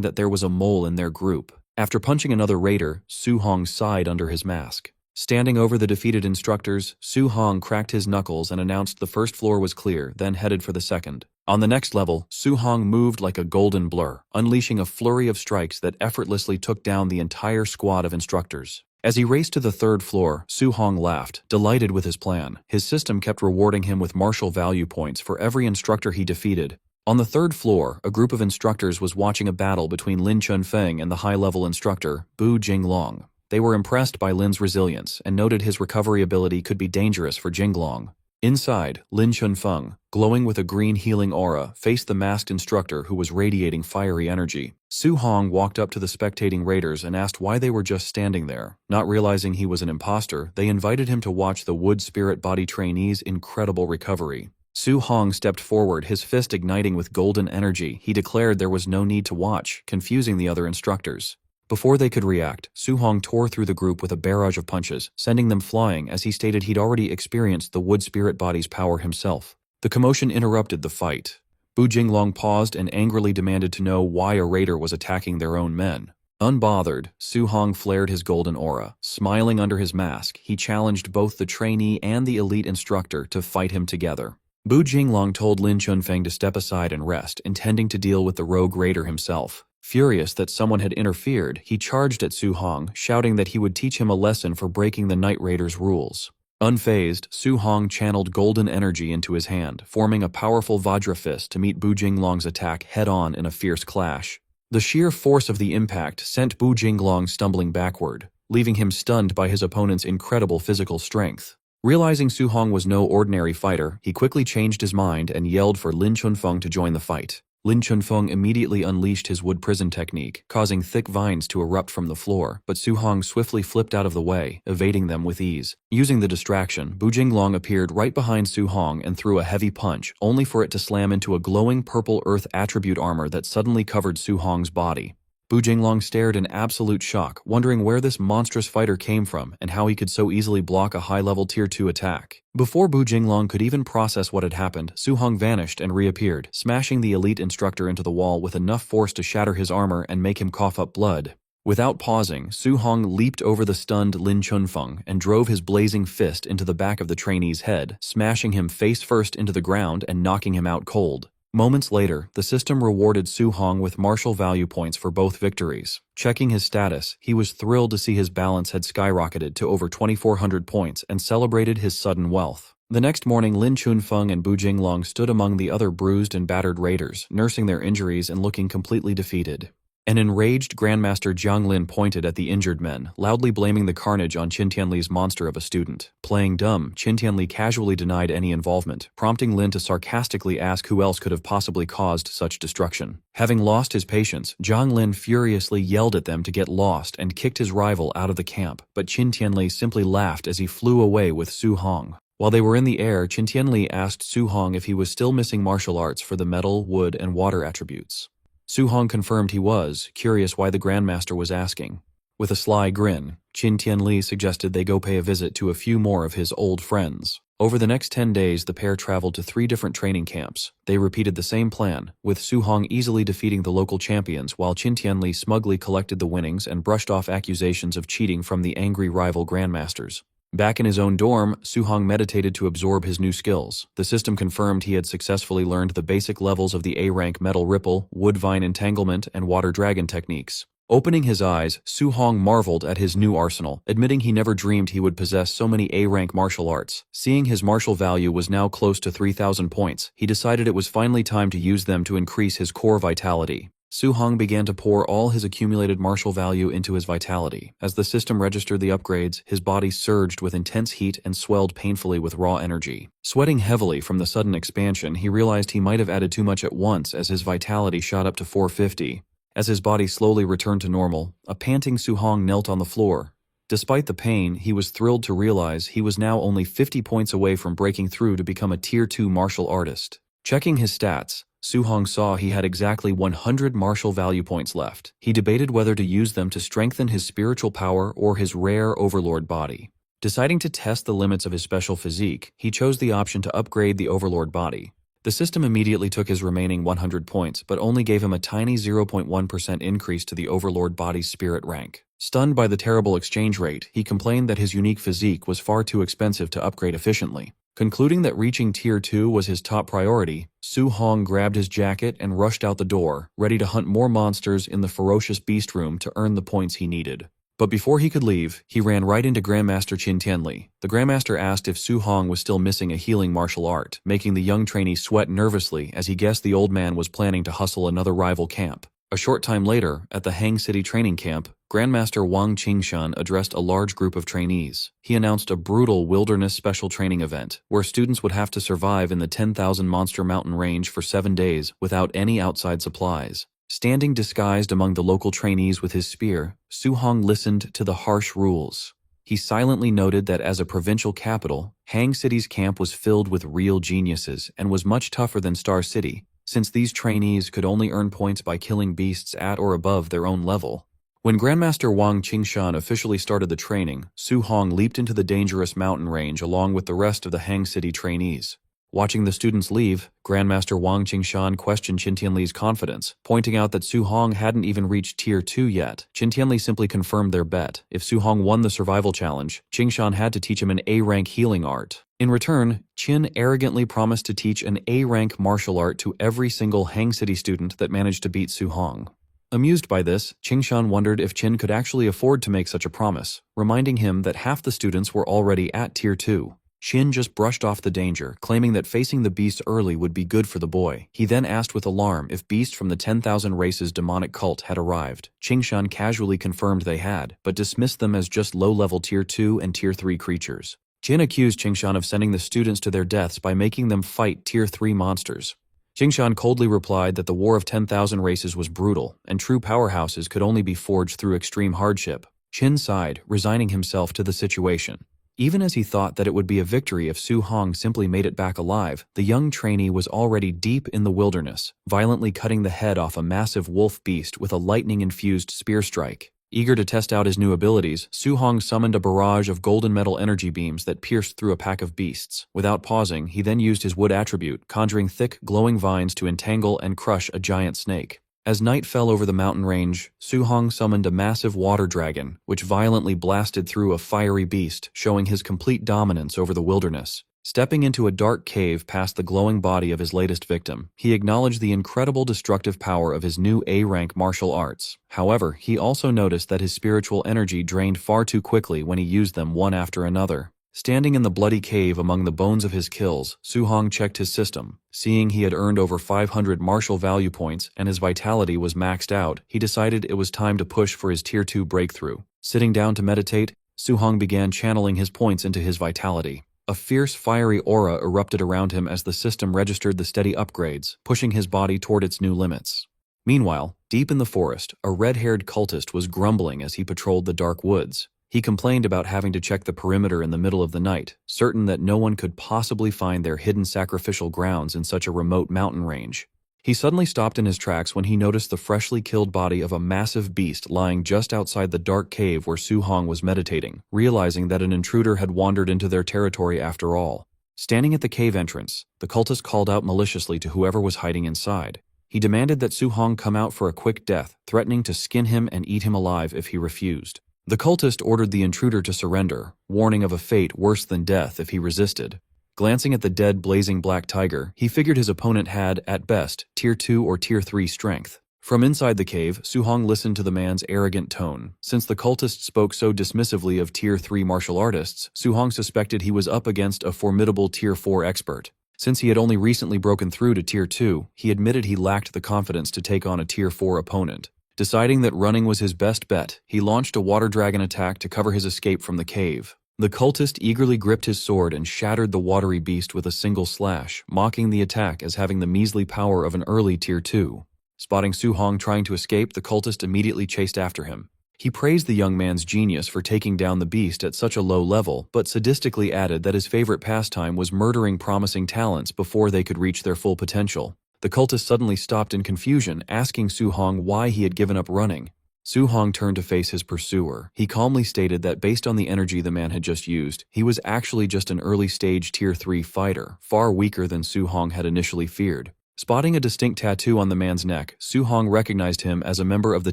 that there was a mole in their group. After punching another raider, Su Hong sighed under his mask. Standing over the defeated instructors, Su Hong cracked his knuckles and announced the first floor was clear, then headed for the second. On the next level, Su Hong moved like a golden blur, unleashing a flurry of strikes that effortlessly took down the entire squad of instructors. As he raced to the third floor, Su Hong laughed, delighted with his plan. His system kept rewarding him with martial value points for every instructor he defeated. On the third floor, a group of instructors was watching a battle between Lin Chunfeng and the high-level instructor, Bu Jinglong. They were impressed by Lin's resilience and noted his recovery ability could be dangerous for Jinglong. Inside, Lin Chunfeng, glowing with a green healing aura, faced the masked instructor who was radiating fiery energy. Su Hong walked up to the spectating raiders and asked why they were just standing there. Not realizing he was an imposter, they invited him to watch the wood spirit body trainee's incredible recovery. Su Hong stepped forward, his fist igniting with golden energy. He declared there was no need to watch, confusing the other instructors. Before they could react, Su Hong tore through the group with a barrage of punches, sending them flying as he stated he'd already experienced the wood spirit body's power himself. The commotion interrupted the fight. Bu Jinglong paused and angrily demanded to know why a raider was attacking their own men. Unbothered, Su Hong flared his golden aura. Smiling under his mask, he challenged both the trainee and the elite instructor to fight him together. Bu Jinglong told Lin Chunfeng to step aside and rest, intending to deal with the rogue raider himself. Furious that someone had interfered, he charged at Su Hong, shouting that he would teach him a lesson for breaking the Night Raider's rules. Unfazed, Su Hong channeled golden energy into his hand, forming a powerful Vajra fist to meet Bu Jinglong's attack head-on in a fierce clash. The sheer force of the impact sent Bu Jinglong stumbling backward, leaving him stunned by his opponent's incredible physical strength. Realizing Su Hong was no ordinary fighter, he quickly changed his mind and yelled for Lin Chunfeng to join the fight. Lin Chunfeng immediately unleashed his wood prison technique, causing thick vines to erupt from the floor, but Su Hong swiftly flipped out of the way, evading them with ease. Using the distraction, Bu Jinglong appeared right behind Su Hong and threw a heavy punch, only for it to slam into a glowing purple earth attribute armor that suddenly covered Su Hong's body. Bu Jinglong stared in absolute shock, wondering where this monstrous fighter came from and how he could so easily block a high-level Tier 2 attack. Before Bu Jinglong could even process what had happened, Su Hong vanished and reappeared, smashing the elite instructor into the wall with enough force to shatter his armor and make him cough up blood. Without pausing, Su Hong leaped over the stunned Lin Chunfeng and drove his blazing fist into the back of the trainee's head, smashing him face-first into the ground and knocking him out cold. Moments later, the system rewarded Su Hong with martial value points for both victories. Checking his status, he was thrilled to see his balance had skyrocketed to over 2,400 points and celebrated his sudden wealth. The next morning, Lin Chunfeng and Bu Jinglong stood among the other bruised and battered raiders, nursing their injuries and looking completely defeated. An enraged Grandmaster Jiang Lin pointed at the injured men, loudly blaming the carnage on Qin Tianli's monster of a student. Playing dumb, Qin Tianli casually denied any involvement, prompting Lin to sarcastically ask who else could have possibly caused such destruction. Having lost his patience, Jiang Lin furiously yelled at them to get lost and kicked his rival out of the camp, but Qin Tianli simply laughed as he flew away with Su Hong. While they were in the air, Qin Tianli asked Su Hong if he was still missing martial arts for the metal, wood, and water attributes. Su Hong confirmed he was, curious why the Grandmaster was asking. With a sly grin, Qin Tianli suggested they go pay a visit to a few more of his old friends. Over the next 10 days, the pair traveled to 3 different training camps. They repeated the same plan, with Su Hong easily defeating the local champions while Qin Tianli smugly collected the winnings and brushed off accusations of cheating from the angry rival Grandmasters. Back in his own dorm, Su Hong meditated to absorb his new skills. The system confirmed he had successfully learned the basic levels of the A-rank Metal Ripple, Wood Vine Entanglement, and Water Dragon techniques. Opening his eyes, Su Hong marveled at his new arsenal, admitting he never dreamed he would possess so many A-rank martial arts. Seeing his martial value was now close to 3,000 points, he decided it was finally time to use them to increase his core vitality. Su Hong began to pour all his accumulated martial value into his vitality. As the system registered the upgrades, his body surged with intense heat and swelled painfully with raw energy. Sweating heavily from the sudden expansion, he realized he might have added too much at once as his vitality shot up to 450. As his body slowly returned to normal, a panting Su Hong knelt on the floor. Despite the pain, he was thrilled to realize he was now only 50 points away from breaking through to become a Tier 2 martial artist. Checking his stats, Su Hong saw he had exactly 100 martial value points left. He debated whether to use them to strengthen his spiritual power or his rare overlord body. Deciding to test the limits of his special physique, he chose the option to upgrade the overlord body. The system immediately took his remaining 100 points, but only gave him a tiny 0.1% increase to the overlord body's spirit rank. Stunned by the terrible exchange rate, he complained that his unique physique was far too expensive to upgrade efficiently. Concluding that reaching Tier 2 was his top priority, Su Hong grabbed his jacket and rushed out the door, ready to hunt more monsters in the ferocious beast room to earn the points he needed. But before he could leave, he ran right into Grandmaster Qin Tianli. The Grandmaster asked if Su Hong was still missing a healing martial art, making the young trainee sweat nervously as he guessed the old man was planning to hustle another rival camp. A short time later, at the Hang City training camp, Grandmaster Wang Qingshan addressed a large group of trainees. He announced a brutal wilderness special training event, where students would have to survive in the 10,000 monster mountain range for 7 days without any outside supplies. Standing disguised among the local trainees with his spear, Su Hong listened to the harsh rules. He silently noted that as a provincial capital, Hang City's camp was filled with real geniuses and was much tougher than Star City, since these trainees could only earn points by killing beasts at or above their own level. When Grandmaster Wang Qingshan officially started the training, Su Hong leaped into the dangerous mountain range along with the rest of the Hang City trainees. Watching the students leave, Grandmaster Wang Qingshan questioned Qin Tianli's confidence, pointing out that Su Hong hadn't even reached Tier 2 yet. Qin Tianli simply confirmed their bet. If Su Hong won the survival challenge, Qingshan had to teach him an A-rank healing art. In return, Qin arrogantly promised to teach an A-rank martial art to every single Hang City student that managed to beat Su Hong. Amused by this, Qingshan wondered if Qin could actually afford to make such a promise, reminding him that half the students were already at Tier 2. Qin just brushed off the danger, claiming that facing the beast early would be good for the boy. He then asked with alarm if beasts from the 10,000 Races demonic cult had arrived. Qingshan casually confirmed they had, but dismissed them as just low-level Tier 2 and Tier 3 creatures. Qin accused Qingshan of sending the students to their deaths by making them fight Tier 3 monsters. Qingshan coldly replied that the War of 10,000 Races was brutal, and true powerhouses could only be forged through extreme hardship. Qin sighed, resigning himself to the situation. Even as he thought that it would be a victory if Su Hong simply made it back alive, the young trainee was already deep in the wilderness, violently cutting the head off a massive wolf beast with a lightning-infused spear strike. Eager to test out his new abilities, Su Hong summoned a barrage of golden metal energy beams that pierced through a pack of beasts. Without pausing, he then used his wood attribute, conjuring thick, glowing vines to entangle and crush a giant snake. As night fell over the mountain range, Su Hong summoned a massive water dragon, which violently blasted through a fiery beast, showing his complete dominance over the wilderness. Stepping into a dark cave past the glowing body of his latest victim, he acknowledged the incredible destructive power of his new A-rank martial arts. However, he also noticed that his spiritual energy drained far too quickly when he used them one after another. Standing in the bloody cave among the bones of his kills, Su Hong checked his system. Seeing he had earned over 500 martial value points and his vitality was maxed out, he decided it was time to push for his Tier 2 breakthrough. Sitting down to meditate, Su Hong began channeling his points into his vitality. A fierce, fiery aura erupted around him as the system registered the steady upgrades, pushing his body toward its new limits. Meanwhile, deep in the forest, a red-haired cultist was grumbling as he patrolled the dark woods. He complained about having to check the perimeter in the middle of the night, certain that no one could possibly find their hidden sacrificial grounds in such a remote mountain range. He suddenly stopped in his tracks when he noticed the freshly killed body of a massive beast lying just outside the dark cave where Su Hong was meditating, realizing that an intruder had wandered into their territory after all. Standing at the cave entrance, the cultist called out maliciously to whoever was hiding inside. He demanded that Su Hong come out for a quick death, threatening to skin him and eat him alive if he refused. The cultist ordered the intruder to surrender, warning of a fate worse than death if he resisted. Glancing at the dead blazing black tiger, he figured his opponent had, at best, Tier 2 or Tier 3 strength. From inside the cave, Su Hong listened to the man's arrogant tone. Since the cultist spoke so dismissively of Tier 3 martial artists, Su Hong suspected he was up against a formidable Tier 4 expert. Since he had only recently broken through to Tier 2, he admitted he lacked the confidence to take on a Tier 4 opponent. Deciding that running was his best bet, he launched a water dragon attack to cover his escape from the cave. The cultist eagerly gripped his sword and shattered the watery beast with a single slash, mocking the attack as having the measly power of an early Tier 2. Spotting Su Hong trying to escape, the cultist immediately chased after him. He praised the young man's genius for taking down the beast at such a low level, but sadistically added that his favorite pastime was murdering promising talents before they could reach their full potential. The cultist suddenly stopped in confusion, asking Su Hong why he had given up running. Su Hong turned to face his pursuer. He calmly stated that based on the energy the man had just used, he was actually just an early-stage Tier 3 fighter, far weaker than Su Hong had initially feared. Spotting a distinct tattoo on the man's neck, Su Hong recognized him as a member of the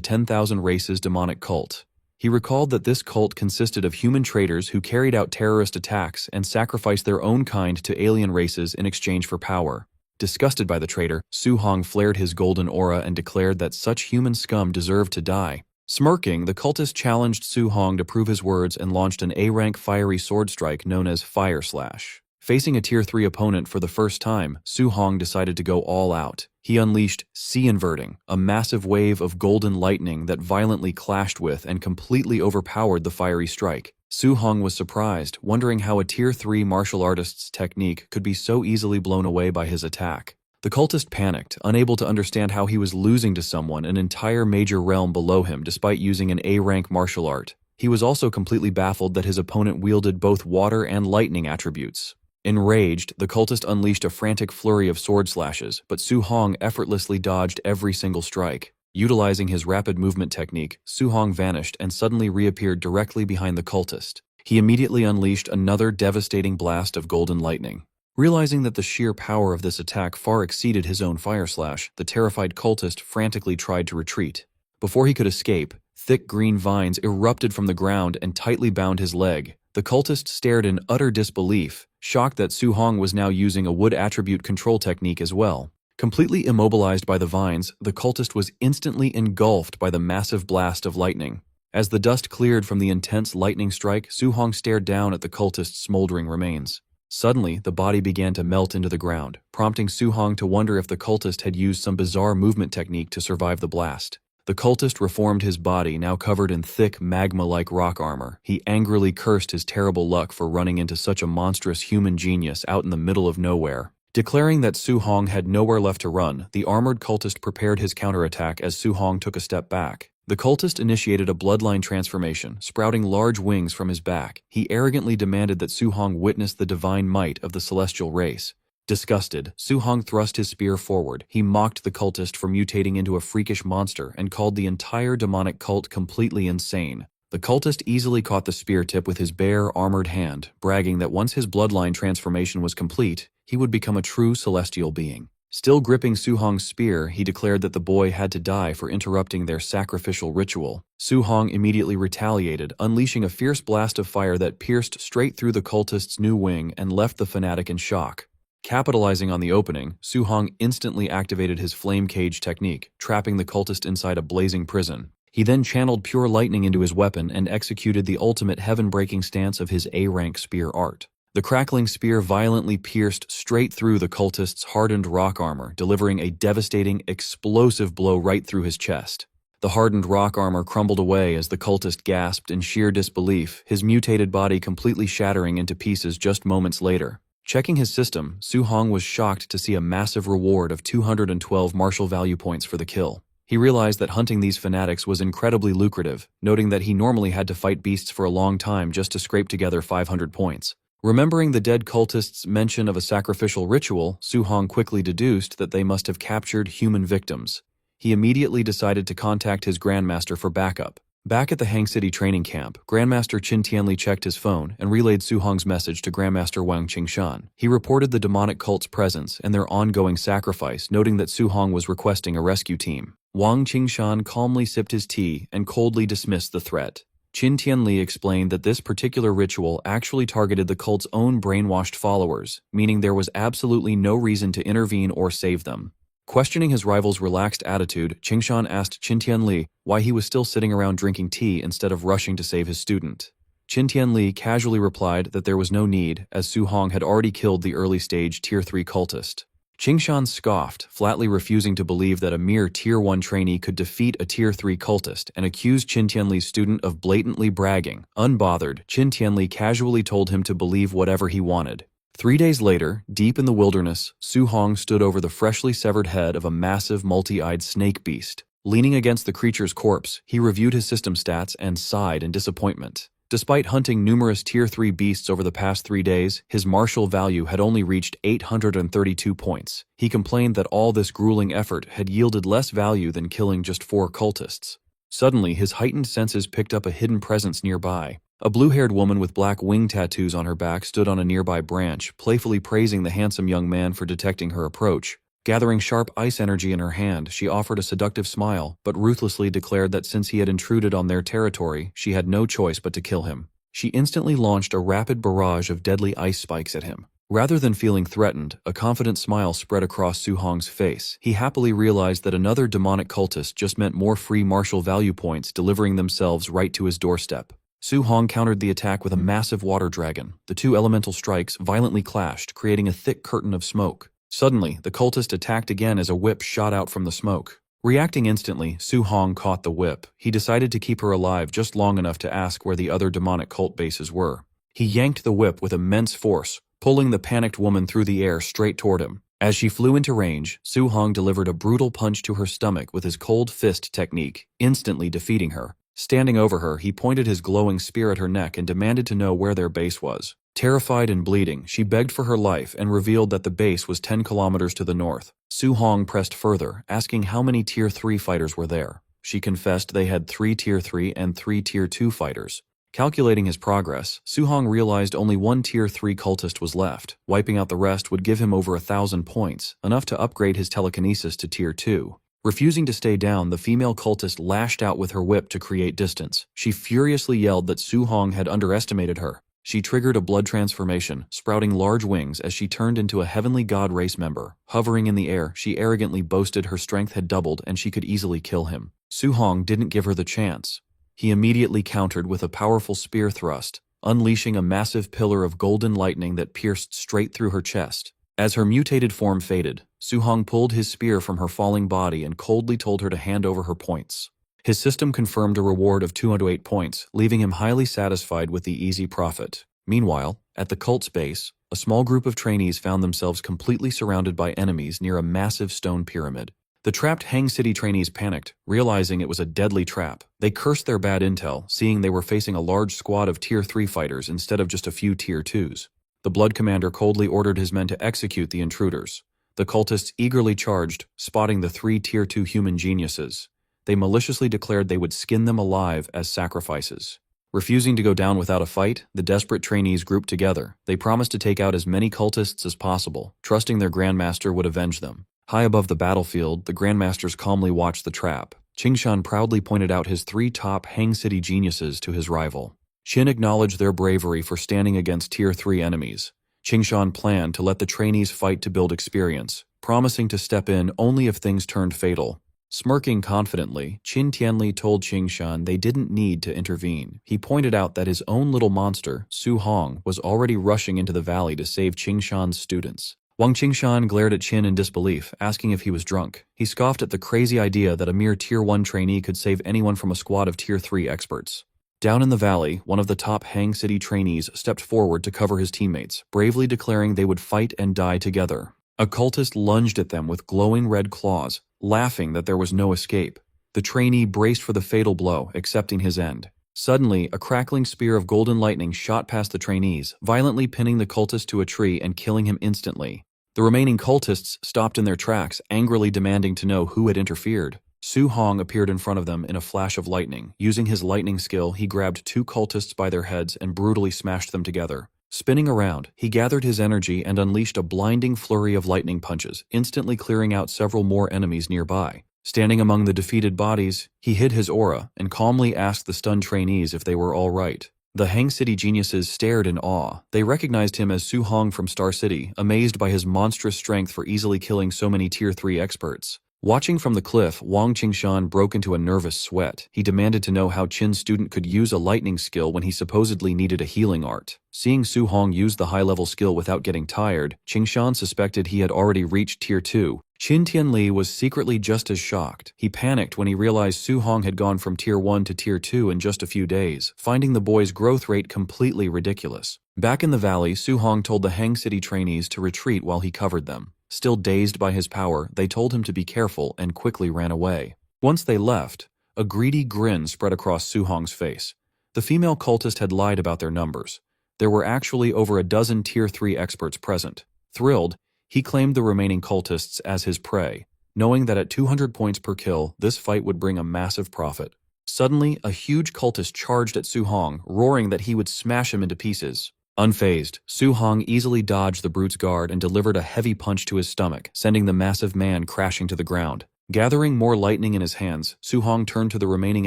10,000 Races demonic cult. He recalled that this cult consisted of human traitors who carried out terrorist attacks and sacrificed their own kind to alien races in exchange for power. Disgusted by the traitor, Su Hong flared his golden aura and declared that such human scum deserved to die. Smirking, the cultist challenged Su Hong to prove his words and launched an A-rank fiery sword strike known as Fire Slash. Facing a Tier 3 opponent for the first time, Su Hong decided to go all out. He unleashed Sea Inverting, a massive wave of golden lightning that violently clashed with and completely overpowered the fiery strike. Su Hong was surprised, wondering how a Tier 3 martial artist's technique could be so easily blown away by his attack. The cultist panicked, unable to understand how he was losing to someone an entire major realm below him despite using an A-rank martial art. He was also completely baffled that his opponent wielded both water and lightning attributes. Enraged, the cultist unleashed a frantic flurry of sword slashes, but Su Hong effortlessly dodged every single strike. Utilizing his rapid movement technique, Su Hong vanished and suddenly reappeared directly behind the cultist. He immediately unleashed another devastating blast of golden lightning. Realizing that the sheer power of this attack far exceeded his own fire slash, the terrified cultist frantically tried to retreat. Before he could escape, thick green vines erupted from the ground and tightly bound his leg. The cultist stared in utter disbelief, shocked that Su Hong was now using a wood attribute control technique as well. Completely immobilized by the vines, the cultist was instantly engulfed by the massive blast of lightning. As the dust cleared from the intense lightning strike, Su Hong stared down at the cultist's smoldering remains. Suddenly, the body began to melt into the ground, prompting Su Hong to wonder if the cultist had used some bizarre movement technique to survive the blast. The cultist reformed his body, now covered in thick, magma-like rock armor. He angrily cursed his terrible luck for running into such a monstrous human genius out in the middle of nowhere. Declaring that Su Hong had nowhere left to run, the armored cultist prepared his counterattack as Su Hong took a step back. The cultist initiated a bloodline transformation, sprouting large wings from his back. He arrogantly demanded that Su Hong witness the divine might of the celestial race. Disgusted, Su Hong thrust his spear forward. He mocked the cultist for mutating into a freakish monster and called the entire demonic cult completely insane. The cultist easily caught the spear tip with his bare, armored hand, bragging that once his bloodline transformation was complete, he would become a true celestial being. Still gripping Su Hong's spear, he declared that the boy had to die for interrupting their sacrificial ritual. Su Hong immediately retaliated, unleashing a fierce blast of fire that pierced straight through the cultist's new wing and left the fanatic in shock. Capitalizing on the opening, Su Hong instantly activated his flame cage technique, trapping the cultist inside a blazing prison. He then channeled pure lightning into his weapon and executed the ultimate heaven-breaking stance of his A-rank spear art. The crackling spear violently pierced straight through the cultist's hardened rock armor, delivering a devastating, explosive blow right through his chest. The hardened rock armor crumbled away as the cultist gasped in sheer disbelief, his mutated body completely shattering into pieces just moments later. Checking his system, Su Hong was shocked to see a massive reward of 212 martial value points for the kill. He realized that hunting these fanatics was incredibly lucrative, noting that he normally had to fight beasts for a long time just to scrape together 500 points. Remembering the dead cultists' mention of a sacrificial ritual, Su Hong quickly deduced that they must have captured human victims. He immediately decided to contact his grandmaster for backup. Back at the Hang City training camp, Grandmaster Qin Tianli checked his phone and relayed Su Hong's message to Grandmaster Wang Qingshan. He reported the demonic cult's presence and their ongoing sacrifice, noting that Su Hong was requesting a rescue team. Wang Qingshan calmly sipped his tea and coldly dismissed the threat. Qin Tianli explained that this particular ritual actually targeted the cult's own brainwashed followers, meaning there was absolutely no reason to intervene or save them. Questioning his rival's relaxed attitude, Qingshan asked Qin Tianli why he was still sitting around drinking tea instead of rushing to save his student. Qin Tianli casually replied that there was no need, as Su Hong had already killed the early-stage Tier 3 cultist. Qingshan scoffed, flatly refusing to believe that a mere Tier 1 trainee could defeat a Tier 3 cultist, and accused Qin Tianli's student of blatantly bragging. Unbothered, Qin Tianli casually told him to believe whatever he wanted. 3 days later, deep in the wilderness, Su Hong stood over the freshly severed head of a massive multi-eyed snake beast. Leaning against the creature's corpse, he reviewed his system stats and sighed in disappointment. Despite hunting numerous Tier 3 beasts over the past 3 days, his martial value had only reached 832 points. He complained that all this grueling effort had yielded less value than killing just 4 cultists. Suddenly, his heightened senses picked up a hidden presence nearby. A blue-haired woman with black wing tattoos on her back stood on a nearby branch, playfully praising the handsome young man for detecting her approach. Gathering sharp ice energy in her hand, she offered a seductive smile, but ruthlessly declared that since he had intruded on their territory, she had no choice but to kill him. She instantly launched a rapid barrage of deadly ice spikes at him. Rather than feeling threatened, a confident smile spread across Su Hong's face. He happily realized that another demonic cultist just meant more free martial value points delivering themselves right to his doorstep. Su Hong countered the attack with a massive water dragon. The 2 elemental strikes violently clashed, creating a thick curtain of smoke. Suddenly, the cultist attacked again as a whip shot out from the smoke. Reacting instantly, Su Hong caught the whip. He decided to keep her alive just long enough to ask where the other demonic cult bases were. He yanked the whip with immense force, pulling the panicked woman through the air straight toward him. As she flew into range, Su Hong delivered a brutal punch to her stomach with his cold fist technique, instantly defeating her. Standing over her, he pointed his glowing spear at her neck and demanded to know where their base was. Terrified and bleeding, she begged for her life and revealed that the base was 10 kilometers to the north. Su Hong pressed further, asking how many Tier 3 fighters were there. She confessed they had 3 Tier 3 and 3 Tier 2 fighters. Calculating his progress, Su Hong realized only 1 Tier 3 cultist was left. Wiping out the rest would give him over 1,000 points, enough to upgrade his telekinesis to Tier 2. Refusing to stay down, the female cultist lashed out with her whip to create distance. She furiously yelled that Su Hong had underestimated her. She triggered a blood transformation, sprouting large wings as she turned into a heavenly god race member. Hovering in the air, she arrogantly boasted her strength had doubled and she could easily kill him. Su Hong didn't give her the chance. He immediately countered with a powerful spear thrust, unleashing a massive pillar of golden lightning that pierced straight through her chest. As her mutated form faded, Su Hong pulled his spear from her falling body and coldly told her to hand over her points. His system confirmed a reward of 208 points, leaving him highly satisfied with the easy profit. Meanwhile, at the cult's base, a small group of trainees found themselves completely surrounded by enemies near a massive stone pyramid. The trapped Hang City trainees panicked, realizing it was a deadly trap. They cursed their bad intel, seeing they were facing a large squad of Tier 3 fighters instead of just a few Tier 2s. The Blood Commander coldly ordered his men to execute the intruders. The cultists eagerly charged, spotting the 3 Tier 2 human geniuses. They maliciously declared they would skin them alive as sacrifices. Refusing to go down without a fight, the desperate trainees grouped together. They promised to take out as many cultists as possible, trusting their Grandmaster would avenge them. High above the battlefield, the Grandmasters calmly watched the trap. Qingshan proudly pointed out his 3 top Hang City geniuses to his rival. Qin acknowledged their bravery for standing against Tier 3 enemies. Qingshan planned to let the trainees fight to build experience, promising to step in only if things turned fatal. Smirking confidently, Qin Tianli told Qingshan they didn't need to intervene. He pointed out that his own little monster, Su Hong, was already rushing into the valley to save Qingshan's students. Wang Qingshan glared at Qin in disbelief, asking if he was drunk. He scoffed at the crazy idea that a mere Tier 1 trainee could save anyone from a squad of Tier 3 experts. Down in the valley, one of the top Hang City trainees stepped forward to cover his teammates, bravely declaring they would fight and die together. A cultist lunged at them with glowing red claws, laughing that there was no escape. The trainee braced for the fatal blow, accepting his end. Suddenly, a crackling spear of golden lightning shot past the trainees, violently pinning the cultist to a tree and killing him instantly. The remaining cultists stopped in their tracks, angrily demanding to know who had interfered. Su Hong appeared in front of them in a flash of lightning. Using his lightning skill, he grabbed 2 cultists by their heads and brutally smashed them together. Spinning around, he gathered his energy and unleashed a blinding flurry of lightning punches, instantly clearing out several more enemies nearby. Standing among the defeated bodies, he hid his aura and calmly asked the stunned trainees if they were all right. The Hang City geniuses stared in awe. They recognized him as Su Hong from Star City, amazed by his monstrous strength for easily killing so many Tier 3 experts. Watching from the cliff, Wang Qingshan broke into a nervous sweat. He demanded to know how Qin's student could use a lightning skill when he supposedly needed a healing art. Seeing Su Hong use the high-level skill without getting tired, Qingshan suspected he had already reached Tier 2. Qin Tianli was secretly just as shocked. He panicked when he realized Su Hong had gone from Tier 1 to Tier 2 in just a few days, finding the boy's growth rate completely ridiculous. Back in the valley, Su Hong told the Hang City trainees to retreat while he covered them. Still dazed by his power, they told him to be careful and quickly ran away. Once they left, a greedy grin spread across Su Hong's face. The female cultist had lied about their numbers. There were actually over a dozen Tier 3 experts present. Thrilled, he claimed the remaining cultists as his prey, knowing that at 200 points per kill, this fight would bring a massive profit. Suddenly, a huge cultist charged at Su Hong, roaring that he would smash him into pieces. Unfazed, Su Hong easily dodged the brute's guard and delivered a heavy punch to his stomach, sending the massive man crashing to the ground. Gathering more lightning in his hands, Su Hong turned to the remaining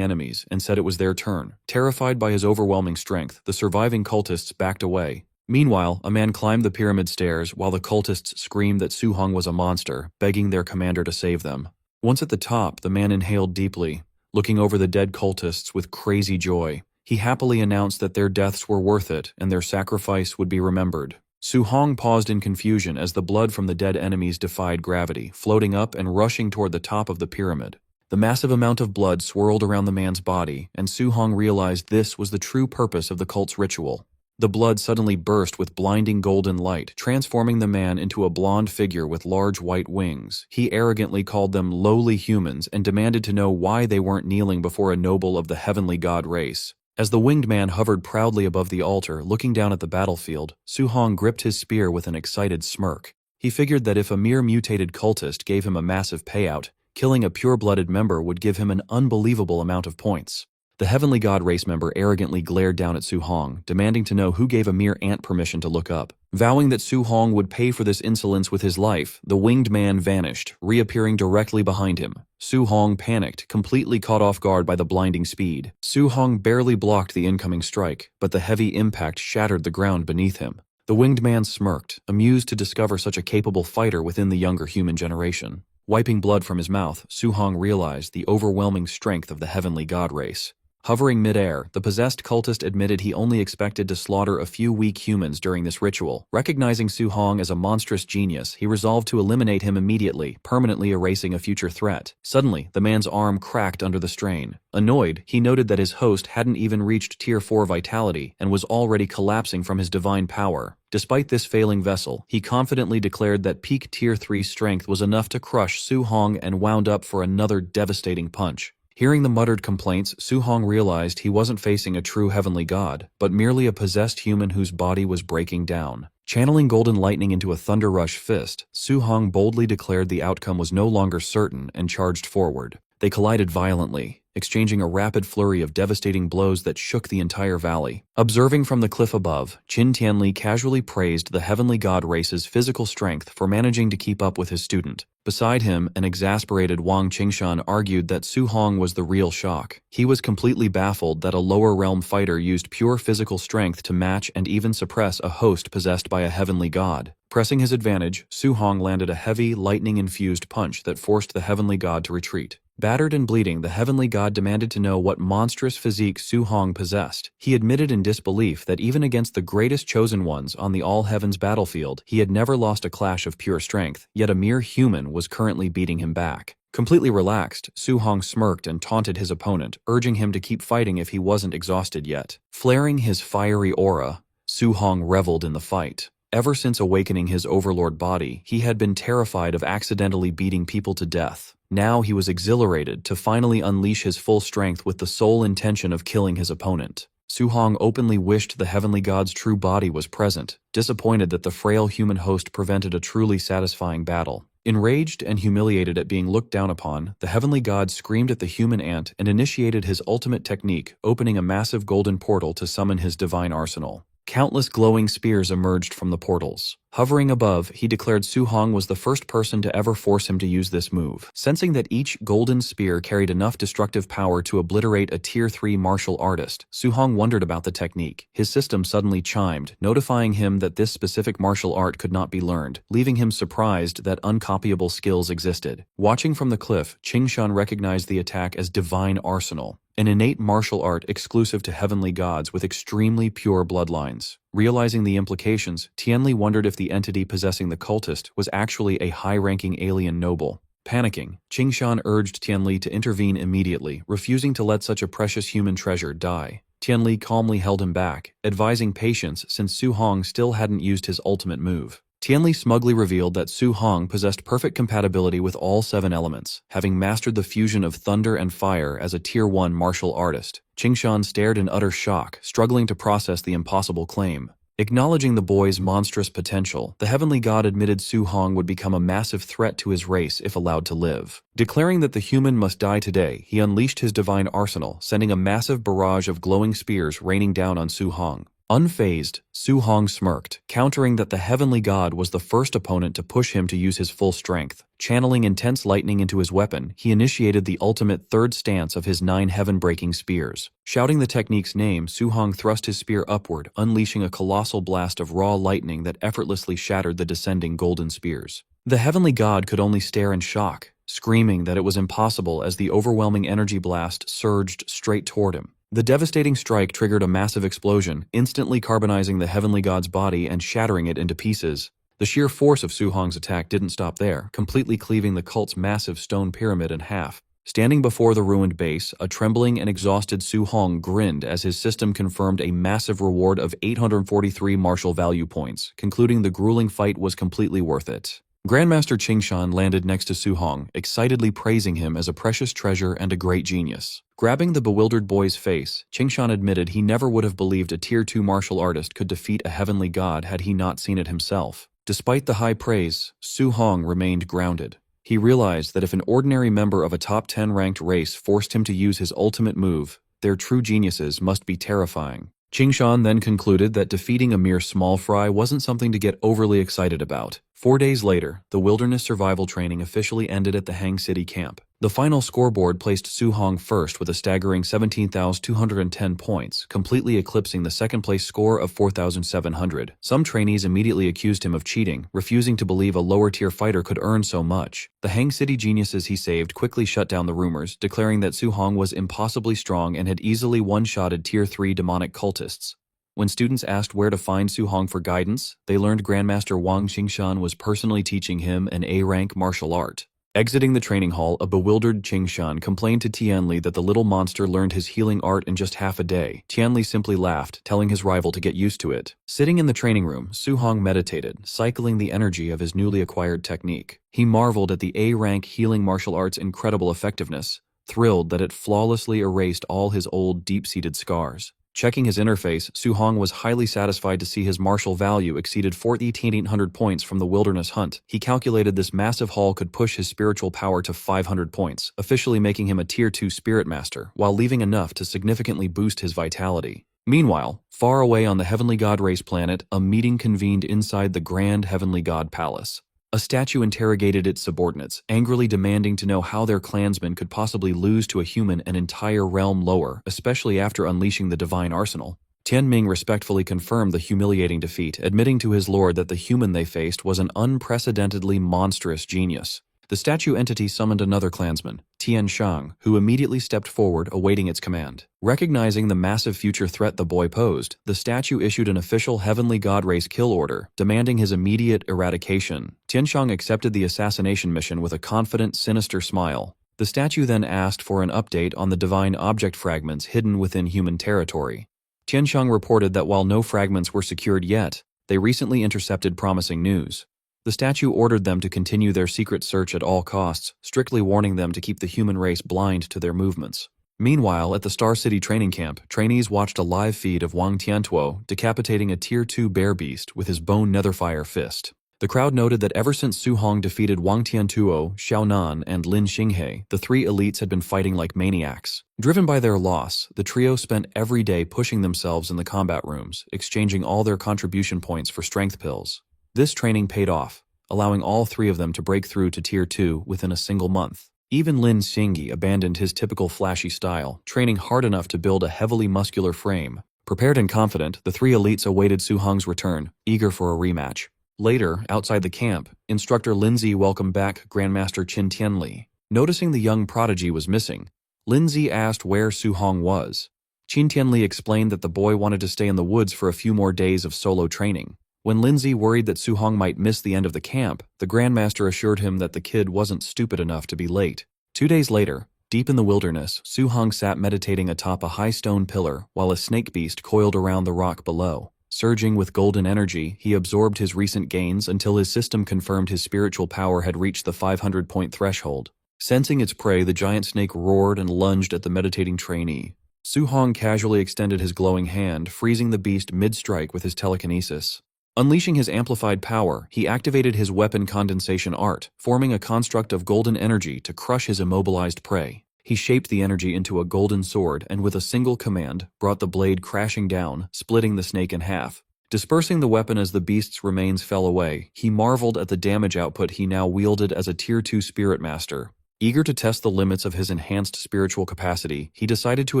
enemies and said it was their turn. Terrified by his overwhelming strength, the surviving cultists backed away. Meanwhile, a man climbed the pyramid stairs while the cultists screamed that Su Hong was a monster, begging their commander to save them. Once at the top, the man inhaled deeply, looking over the dead cultists with crazy joy. He happily announced that their deaths were worth it and their sacrifice would be remembered. Su Hong paused in confusion as the blood from the dead enemies defied gravity, floating up and rushing toward the top of the pyramid. The massive amount of blood swirled around the man's body, and Su Hong realized this was the true purpose of the cult's ritual. The blood suddenly burst with blinding golden light, transforming the man into a blonde figure with large white wings. He arrogantly called them lowly humans and demanded to know why they weren't kneeling before a noble of the heavenly god race. As the winged man hovered proudly above the altar, looking down at the battlefield, Su-hong gripped his spear with an excited smirk. He figured that if a mere mutated cultist gave him a massive payout, killing a pure-blooded member would give him an unbelievable amount of points. The heavenly god race member arrogantly glared down at Su-hong, demanding to know who gave a mere ant permission to look up. Vowing that Su-hong would pay for this insolence with his life, the winged man vanished, reappearing directly behind him. Su-hong panicked, completely caught off guard by the blinding speed. Su-hong barely blocked the incoming strike, but the heavy impact shattered the ground beneath him. The winged man smirked, amused to discover such a capable fighter within the younger human generation. Wiping blood from his mouth, Su-hong realized the overwhelming strength of the heavenly god race. Hovering midair, the possessed cultist admitted he only expected to slaughter a few weak humans during this ritual. Recognizing Su-hong as a monstrous genius, he resolved to eliminate him immediately, permanently erasing a future threat. Suddenly, the man's arm cracked under the strain. Annoyed, he noted that his host hadn't even reached Tier 4 vitality and was already collapsing from his divine power. Despite this failing vessel, he confidently declared that peak Tier 3 strength was enough to crush Su-hong and wound up for another devastating punch. Hearing the muttered complaints, Su-hong realized he wasn't facing a true heavenly god, but merely a possessed human whose body was breaking down. Channeling golden lightning into a thunder rush fist, Su-hong boldly declared the outcome was no longer certain and charged forward. They collided violently, exchanging a rapid flurry of devastating blows that shook the entire valley. Observing from the cliff above, Qin Tianli casually praised the heavenly god race's physical strength for managing to keep up with his student. Beside him, an exasperated Wang Qingshan argued that Su-hong was the real shock. He was completely baffled that a lower realm fighter used pure physical strength to match and even suppress a host possessed by a heavenly god. Pressing his advantage, Su-hong landed a heavy, lightning-infused punch that forced the heavenly god to retreat. Battered and bleeding, the heavenly god demanded to know what monstrous physique Su-hong possessed. He admitted in disbelief that even against the greatest chosen ones on the all-heavens battlefield, he had never lost a clash of pure strength, yet a mere human was currently beating him back. Completely relaxed, Su-hong smirked and taunted his opponent, urging him to keep fighting if he wasn't exhausted yet. Flaring his fiery aura, Su-hong reveled in the fight. Ever since awakening his overlord body, he had been terrified of accidentally beating people to death. Now he was exhilarated to finally unleash his full strength with the sole intention of killing his opponent. Su-hong openly wished the heavenly god's true body was present, disappointed that the frail human host prevented a truly satisfying battle. Enraged and humiliated at being looked down upon, the heavenly god screamed at the human ant and initiated his ultimate technique, opening a massive golden portal to summon his divine arsenal. Countless glowing spears emerged from the portals. Hovering above, he declared Su-hong was the first person to ever force him to use this move. Sensing that each golden spear carried enough destructive power to obliterate a Tier 3 martial artist, Su-hong wondered about the technique. His system suddenly chimed, notifying him that this specific martial art could not be learned, leaving him surprised that uncopyable skills existed. Watching from the cliff, Qingshan recognized the attack as Divine Arsenal, an innate martial art exclusive to heavenly gods with extremely pure bloodlines. Realizing the implications, Tianli wondered if the entity possessing the cultist was actually a high-ranking alien noble. Panicking, Qingshan urged Tianli to intervene immediately, refusing to let such a precious human treasure die. Tianli calmly held him back, advising patience since Su-hong still hadn't used his ultimate move. Tianli smugly revealed that Su-hong possessed perfect compatibility with all 7 elements, having mastered the fusion of thunder and fire as a Tier 1 martial artist. Qingshan stared in utter shock, struggling to process the impossible claim. Acknowledging the boy's monstrous potential, the heavenly god admitted Su-hong would become a massive threat to his race if allowed to live. Declaring that the human must die today, he unleashed his divine arsenal, sending a massive barrage of glowing spears raining down on Su-hong. Unfazed, Su-hong smirked, countering that the heavenly god was the first opponent to push him to use his full strength. Channeling intense lightning into his weapon, he initiated the ultimate third stance of his 9 heaven-breaking spears. Shouting the technique's name, Su-hong thrust his spear upward, unleashing a colossal blast of raw lightning that effortlessly shattered the descending golden spears. The heavenly god could only stare in shock, screaming that it was impossible as the overwhelming energy blast surged straight toward him. The devastating strike triggered a massive explosion, instantly carbonizing the heavenly god's body and shattering it into pieces. The sheer force of Su-hong's attack didn't stop there, completely cleaving the cult's massive stone pyramid in half. Standing before the ruined base, a trembling and exhausted Su Hong grinned as his system confirmed a massive reward of 843 martial value points, concluding the grueling fight was completely worth it. Grandmaster Qingshan landed next to Su Hong, excitedly praising him as a precious treasure and a great genius. Grabbing the bewildered boy's face, Qingshan admitted he never would have believed a Tier 2 martial artist could defeat a heavenly god had he not seen it himself. Despite the high praise, Su Hong remained grounded. He realized that if an ordinary member of a top 10 ranked race forced him to use his ultimate move, their true geniuses must be terrifying. Qingshan then concluded that defeating a mere small fry wasn't something to get overly excited about. 4 days later, the wilderness survival training officially ended at the Hang City camp. The final scoreboard placed Su Hong first with a staggering 17,210 points, completely eclipsing the second-place score of 4,700. Some trainees immediately accused him of cheating, refusing to believe a lower-tier fighter could earn so much. The Hang City geniuses he saved quickly shut down the rumors, declaring that Su Hong was impossibly strong and had easily one-shotted Tier 3 demonic cultists. When students asked where to find Su Hong for guidance, they learned Grandmaster Wang Qingshan was personally teaching him an A-rank martial art. Exiting the training hall, a bewildered Qingshan complained to Tianli that the little monster learned his healing art in just half a day. Tianli simply laughed, telling his rival to get used to it. Sitting in the training room, Su Hong meditated, cycling the energy of his newly acquired technique. He marveled at the A-rank healing martial art's incredible effectiveness, thrilled that it flawlessly erased all his old deep-seated scars. Checking his interface, Su Hong was highly satisfied to see his martial value exceeded 4,800 points from the wilderness hunt. He calculated this massive haul could push his spiritual power to 500 points, officially making him a Tier 2 Spirit Master, while leaving enough to significantly boost his vitality. Meanwhile, far away on the Heavenly God race planet, a meeting convened inside the Grand Heavenly God Palace. A statue interrogated its subordinates, angrily demanding to know how their clansmen could possibly lose to a human an entire realm lower, especially after unleashing the divine arsenal. Tianming respectfully confirmed the humiliating defeat, admitting to his lord that the human they faced was an unprecedentedly monstrous genius. The statue entity summoned another clansman, Tian Shang, who immediately stepped forward, awaiting its command. Recognizing the massive future threat the boy posed, the statue issued an official Heavenly God race kill order, demanding his immediate eradication. Tian Shang accepted the assassination mission with a confident, sinister smile. The statue then asked for an update on the divine object fragments hidden within human territory. Tian Shang reported that while no fragments were secured yet, they recently intercepted promising news. The statue ordered them to continue their secret search at all costs, strictly warning them to keep the human race blind to their movements. Meanwhile, at the Star City training camp, trainees watched a live feed of Wang Tiantuo decapitating a Tier 2 bear beast with his bone netherfire fist. The crowd noted that ever since Su Hong defeated Wang Tiantuo, Xiaonan, and Lin Xinghe, the three elites had been fighting like maniacs. Driven by their loss, the trio spent every day pushing themselves in the combat rooms, exchanging all their contribution points for strength pills. This training paid off, allowing all three of them to break through to Tier 2 within a single month. Even Lin Xinghe abandoned his typical flashy style, training hard enough to build a heavily muscular frame. Prepared and confident, the three elites awaited Su Hong's return, eager for a rematch. Later, outside the camp, instructor Lindsay welcomed back Grandmaster Qin Tianli. Noticing the young prodigy was missing, Lindsay asked where Su Hong was. Qin Tianli explained that the boy wanted to stay in the woods for a few more days of solo training. When Lindsay worried that Su Hong might miss the end of the camp, the Grandmaster assured him that the kid wasn't stupid enough to be late. 2 days later, deep in the wilderness, Su Hong sat meditating atop a high stone pillar while a snake beast coiled around the rock below. Surging with golden energy, he absorbed his recent gains until his system confirmed his spiritual power had reached the 500-point threshold. Sensing its prey, the giant snake roared and lunged at the meditating trainee. Su Hong casually extended his glowing hand, freezing the beast mid-strike with his telekinesis. Unleashing his amplified power, he activated his weapon condensation art, forming a construct of golden energy to crush his immobilized prey. He shaped the energy into a golden sword and with a single command, brought the blade crashing down, splitting the snake in half. Dispersing the weapon as the beast's remains fell away, he marveled at the damage output he now wielded as a Tier 2 Spirit Master. Eager to test the limits of his enhanced spiritual capacity, he decided to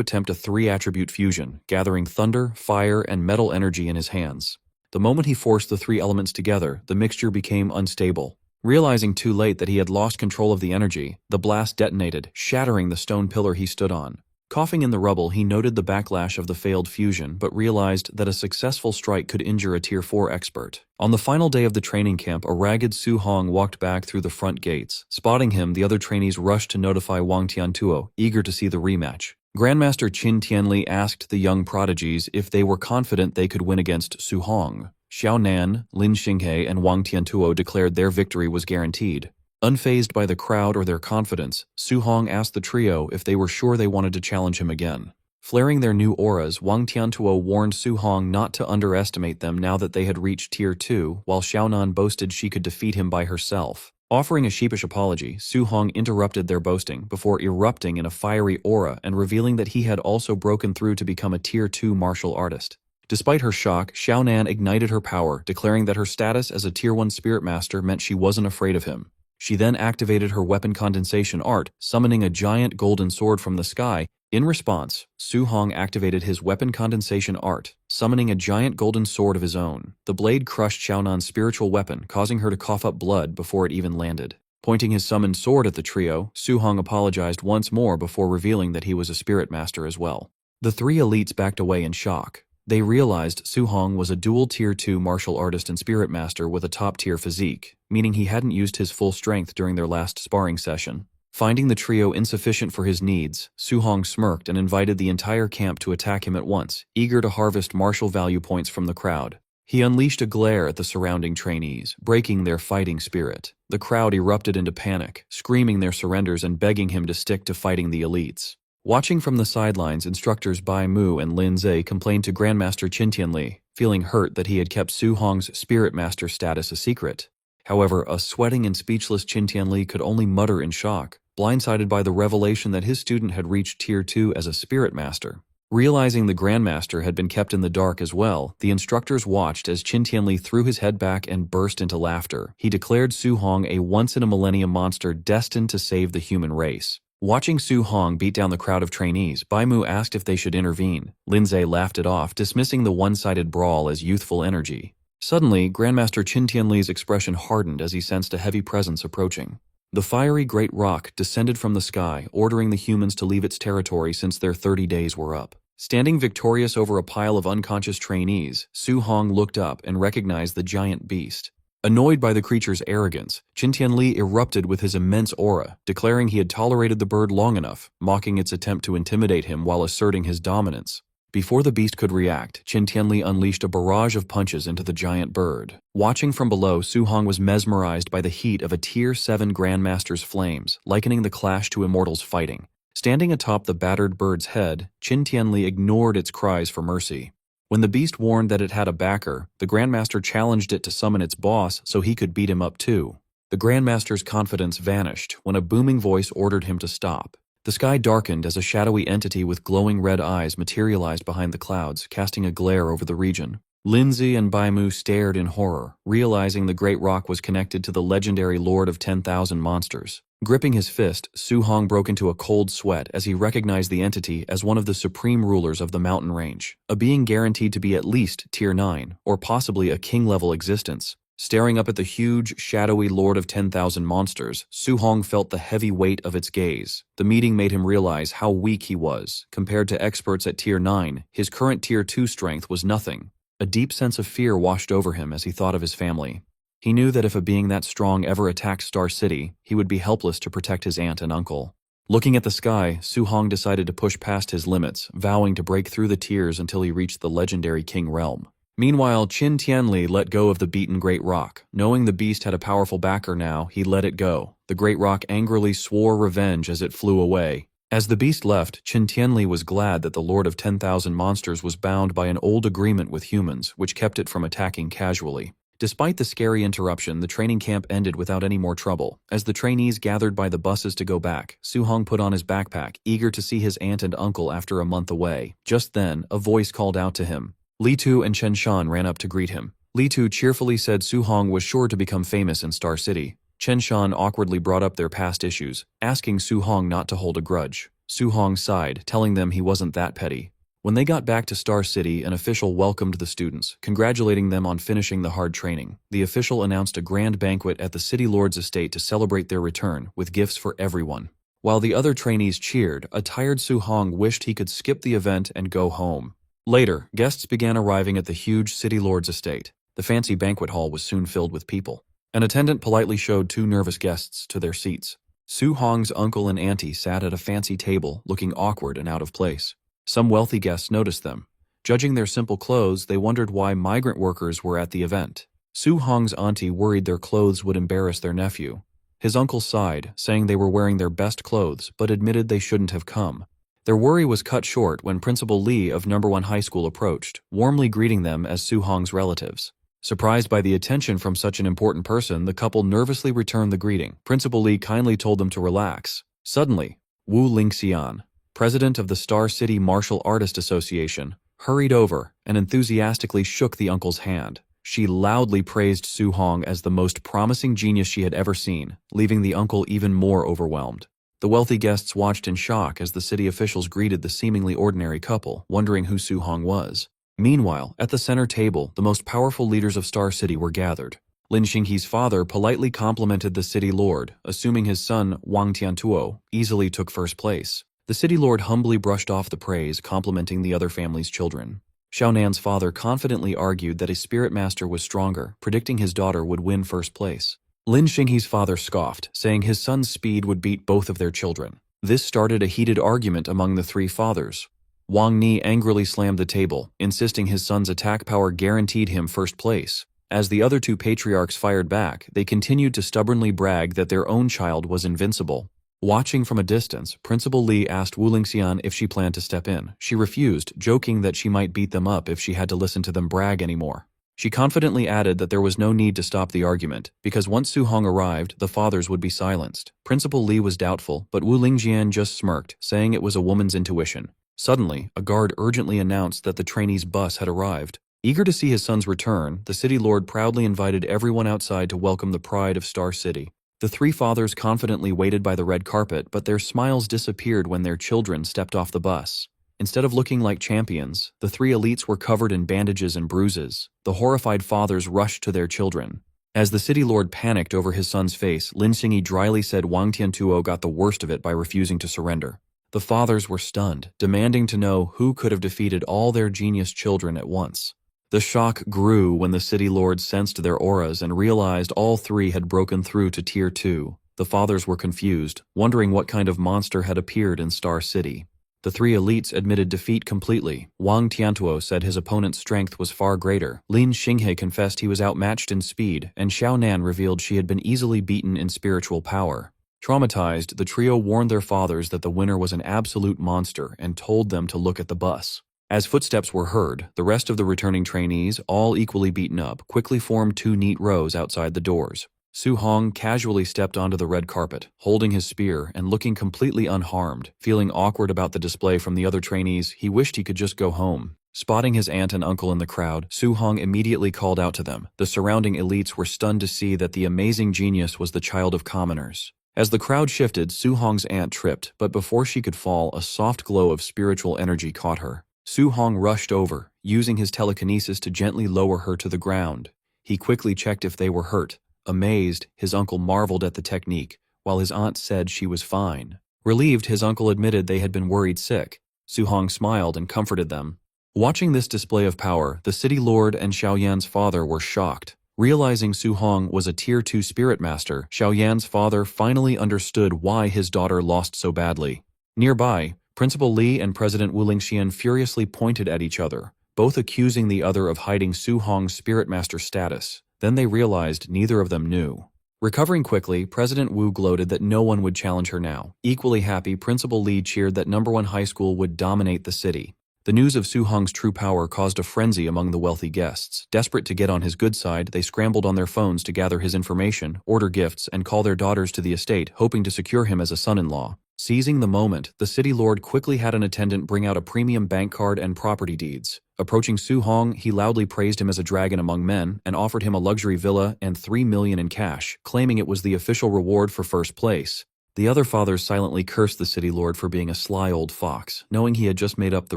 attempt a 3-attribute fusion, gathering thunder, fire, and metal energy in his hands. The moment he forced the 3 elements together, the mixture became unstable. Realizing too late that he had lost control of the energy, the blast detonated, shattering the stone pillar he stood on. Coughing in the rubble, he noted the backlash of the failed fusion, but realized that a successful strike could injure a Tier 4 expert. On the final day of the training camp, a ragged Su Hong walked back through the front gates. Spotting him, the other trainees rushed to notify Wang Tiantuo, eager to see the rematch. Grandmaster Qin Tianli asked the young prodigies if they were confident they could win against Su Hong. Xiao Nan, Lin Xinghe, and Wang Tiantuo declared their victory was guaranteed. Unfazed by the crowd or their confidence, Su Hong asked the trio if they were sure they wanted to challenge him again. Flaring their new auras, Wang Tiantuo warned Su Hong not to underestimate them now that they had reached Tier 2, while Xiaonan boasted she could defeat him by herself. Offering a sheepish apology, Su Hong interrupted their boasting before erupting in a fiery aura and revealing that he had also broken through to become a Tier 2 martial artist. Despite her shock, Xiaonan ignited her power, declaring that her status as a Tier 1 spirit master meant she wasn't afraid of him. She then activated her weapon condensation art, summoning a giant golden sword from the sky. In response, Su Hong activated his weapon condensation art, summoning a giant golden sword of his own. The blade crushed Xiaonan's spiritual weapon, causing her to cough up blood before it even landed. Pointing his summoned sword at the trio, Su Hong apologized once more before revealing that he was a spirit master as well. The three elites backed away in shock. They realized Su Hong was a dual Tier 2 martial artist and spirit master with a top-tier physique, meaning he hadn't used his full strength during their last sparring session. Finding the trio insufficient for his needs, Su Hong smirked and invited the entire camp to attack him at once, eager to harvest martial value points from the crowd. He unleashed a glare at the surrounding trainees, breaking their fighting spirit. The crowd erupted into panic, screaming their surrenders and begging him to stick to fighting the elites. Watching from the sidelines, instructors Bai Mu and Lin Zhe complained to Grandmaster Qin Tianli, feeling hurt that he had kept Su Hong's spirit master status a secret. However, a sweating and speechless Qin Tianli could only mutter in shock, blindsided by the revelation that his student had reached Tier 2 as a spirit master. Realizing the Grandmaster had been kept in the dark as well, the instructors watched as Qin Tianli threw his head back and burst into laughter. He declared Su Hong a once-in-a-millennium monster destined to save the human race. Watching Su Hong beat down the crowd of trainees, Bai Mu asked if they should intervene. Lin Zhe laughed it off, dismissing the one-sided brawl as youthful energy. Suddenly, Grandmaster Qin Tianli's expression hardened as he sensed a heavy presence approaching. The fiery great rock descended from the sky, ordering the humans to leave its territory since their 30 days were up. Standing victorious over a pile of unconscious trainees, Su Hong looked up and recognized the giant beast. Annoyed by the creature's arrogance, Qin Tianli erupted with his immense aura, declaring he had tolerated the bird long enough, mocking its attempt to intimidate him while asserting his dominance. Before the beast could react, Qin Tianli unleashed a barrage of punches into the giant bird. Watching from below, Su Hong was mesmerized by the heat of a Tier 7 Grandmaster's flames, likening the clash to immortals fighting. Standing atop the battered bird's head, Qin Tianli ignored its cries for mercy. When the beast warned that it had a backer, the Grandmaster challenged it to summon its boss so he could beat him up too. The Grandmaster's confidence vanished when a booming voice ordered him to stop. The sky darkened as a shadowy entity with glowing red eyes materialized behind the clouds, casting a glare over the region. Lin Zhe and Bai Mu stared in horror, realizing the great rock was connected to the legendary Lord of 10,000 Monsters. Gripping his fist, Su Hong broke into a cold sweat as he recognized the entity as one of the supreme rulers of the mountain range, a being guaranteed to be at least Tier 9, or possibly a king-level existence. Staring up at the huge, shadowy Lord of 10,000 Monsters, Su Hong felt the heavy weight of its gaze. The meeting made him realize how weak he was. Compared to experts at Tier 9, his current Tier 2 strength was nothing. A deep sense of fear washed over him as he thought of his family. He knew that if a being that strong ever attacked Star City, he would be helpless to protect his aunt and uncle. Looking at the sky, Su Hong decided to push past his limits, vowing to break through the tiers until he reached the legendary King Realm. Meanwhile, Qin Tianli let go of the beaten Great Rock. Knowing the beast had a powerful backer now, he let it go. The Great Rock angrily swore revenge as it flew away. As the beast left, Qin Tianli was glad that the Lord of 10,000 Monsters was bound by an old agreement with humans, which kept it from attacking casually. Despite the scary interruption, the training camp ended without any more trouble. As the trainees gathered by the buses to go back, Su Hong put on his backpack, eager to see his aunt and uncle after a month away. Just then, a voice called out to him. Li Tu and Chen Shan ran up to greet him. Li Tu cheerfully said Su Hong was sure to become famous in Star City. Chen Shan awkwardly brought up their past issues, asking Su Hong not to hold a grudge. Su Hong sighed, telling them he wasn't that petty. When they got back to Star City, an official welcomed the students, congratulating them on finishing the hard training. The official announced a grand banquet at the City Lord's estate to celebrate their return, with gifts for everyone. While the other trainees cheered, a tired Su-hong wished he could skip the event and go home. Later, guests began arriving at the huge city lord's estate. The fancy banquet hall was soon filled with people. An attendant politely showed two nervous guests to their seats. Su-hong's uncle and auntie sat at a fancy table, looking awkward and out of place. Some wealthy guests noticed them. Judging their simple clothes, they wondered why migrant workers were at the event. Su-hong's auntie worried their clothes would embarrass their nephew. His uncle sighed, saying they were wearing their best clothes, but admitted they shouldn't have come. Their worry was cut short when Principal Lee of No. 1 High School approached, warmly greeting them as Su-hong's relatives. Surprised by the attention from such an important person, the couple nervously returned the greeting. Principal Lee kindly told them to relax. Suddenly, Wu Lingxian, president of the Star City Martial Artist Association, hurried over and enthusiastically shook the uncle's hand. She loudly praised Su-hong as the most promising genius she had ever seen, leaving the uncle even more overwhelmed. The wealthy guests watched in shock as the city officials greeted the seemingly ordinary couple, wondering who Su-hong was. Meanwhile, at the center table, the most powerful leaders of Star City were gathered. Lin Xinghe's father politely complimented the city lord, assuming his son, Wang Tiantuo, easily took first place. The city lord humbly brushed off the praise, complimenting the other family's children. Xiaonan's father confidently argued that his spirit master was stronger, predicting his daughter would win first place. Lin Xinghe's father scoffed, saying his son's speed would beat both of their children. This started a heated argument among the three fathers. Wang Ni angrily slammed the table, insisting his son's attack power guaranteed him first place. As the other two patriarchs fired back, they continued to stubbornly brag that their own child was invincible. Watching from a distance, Principal Lee asked Wu Lingxian if she planned to step in. She refused, joking that she might beat them up if she had to listen to them brag anymore. She confidently added that there was no need to stop the argument, because once Su-hong arrived, the fathers would be silenced. Principal Lee was doubtful, but Wu Lingxian just smirked, saying it was a woman's intuition. Suddenly, a guard urgently announced that the trainee's bus had arrived. Eager to see his son's return, the city lord proudly invited everyone outside to welcome the pride of Star City. The three fathers confidently waited by the red carpet, but their smiles disappeared when their children stepped off the bus. Instead of looking like champions, the three elites were covered in bandages and bruises. The horrified fathers rushed to their children. As the city lord panicked over his son's face, Lin Xinghe dryly said Wang Tiantuo got the worst of it by refusing to surrender. The fathers were stunned, demanding to know who could have defeated all their genius children at once. The shock grew when the city lord sensed their auras and realized all three had broken through to Tier 2. The fathers were confused, wondering what kind of monster had appeared in Star City. The three elites admitted defeat completely. Wang Tiantuo said his opponent's strength was far greater. Lin Xinghe confessed he was outmatched in speed, and Xiaonan revealed she had been easily beaten in spiritual power. Traumatized, the trio warned their fathers that the winner was an absolute monster and told them to look at the bus. As footsteps were heard, the rest of the returning trainees, all equally beaten up, quickly formed two neat rows outside the doors. Su-hong casually stepped onto the red carpet, holding his spear and looking completely unharmed. Feeling awkward about the display from the other trainees, he wished he could just go home. Spotting his aunt and uncle in the crowd, Su-hong immediately called out to them. The surrounding elites were stunned to see that the amazing genius was the child of commoners. As the crowd shifted, Su-hong's aunt tripped, but before she could fall, a soft glow of spiritual energy caught her. Su-hong rushed over, using his telekinesis to gently lower her to the ground. He quickly checked if they were hurt. Amazed, his uncle marveled at the technique, while his aunt said she was fine. Relieved, his uncle admitted they had been worried sick. Su-hong smiled and comforted them. Watching this display of power, the city lord and Xiaoyan's father were shocked. Realizing Su-hong was a Tier 2 spirit master, Xiaoyan's father finally understood why his daughter lost so badly. Nearby, Principal Li and President Wu Lingxian furiously pointed at each other, both accusing the other of hiding Su-hong's spirit master status. Then they realized neither of them knew. Recovering quickly, President Wu gloated that no one would challenge her now. Equally happy, Principal Li cheered that No. 1 High School would dominate the city. The news of Su-hong's true power caused a frenzy among the wealthy guests. Desperate to get on his good side, they scrambled on their phones to gather his information, order gifts, and call their daughters to the estate, hoping to secure him as a son-in-law. Seizing the moment, the city lord quickly had an attendant bring out a premium bank card and property deeds. Approaching Su-hong, he loudly praised him as a dragon among men and offered him a luxury villa and $3 million in cash, claiming it was the official reward for first place. The other fathers silently cursed the city lord for being a sly old fox, knowing he had just made up the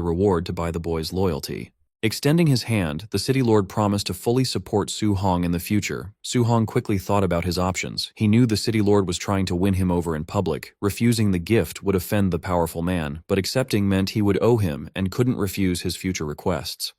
reward to buy the boy's loyalty. Extending his hand, the city lord promised to fully support Su Hong in the future. Su Hong quickly thought about his options. He knew the city lord was trying to win him over in public. Refusing the gift would offend the powerful man, but accepting meant he would owe him and couldn't refuse his future requests.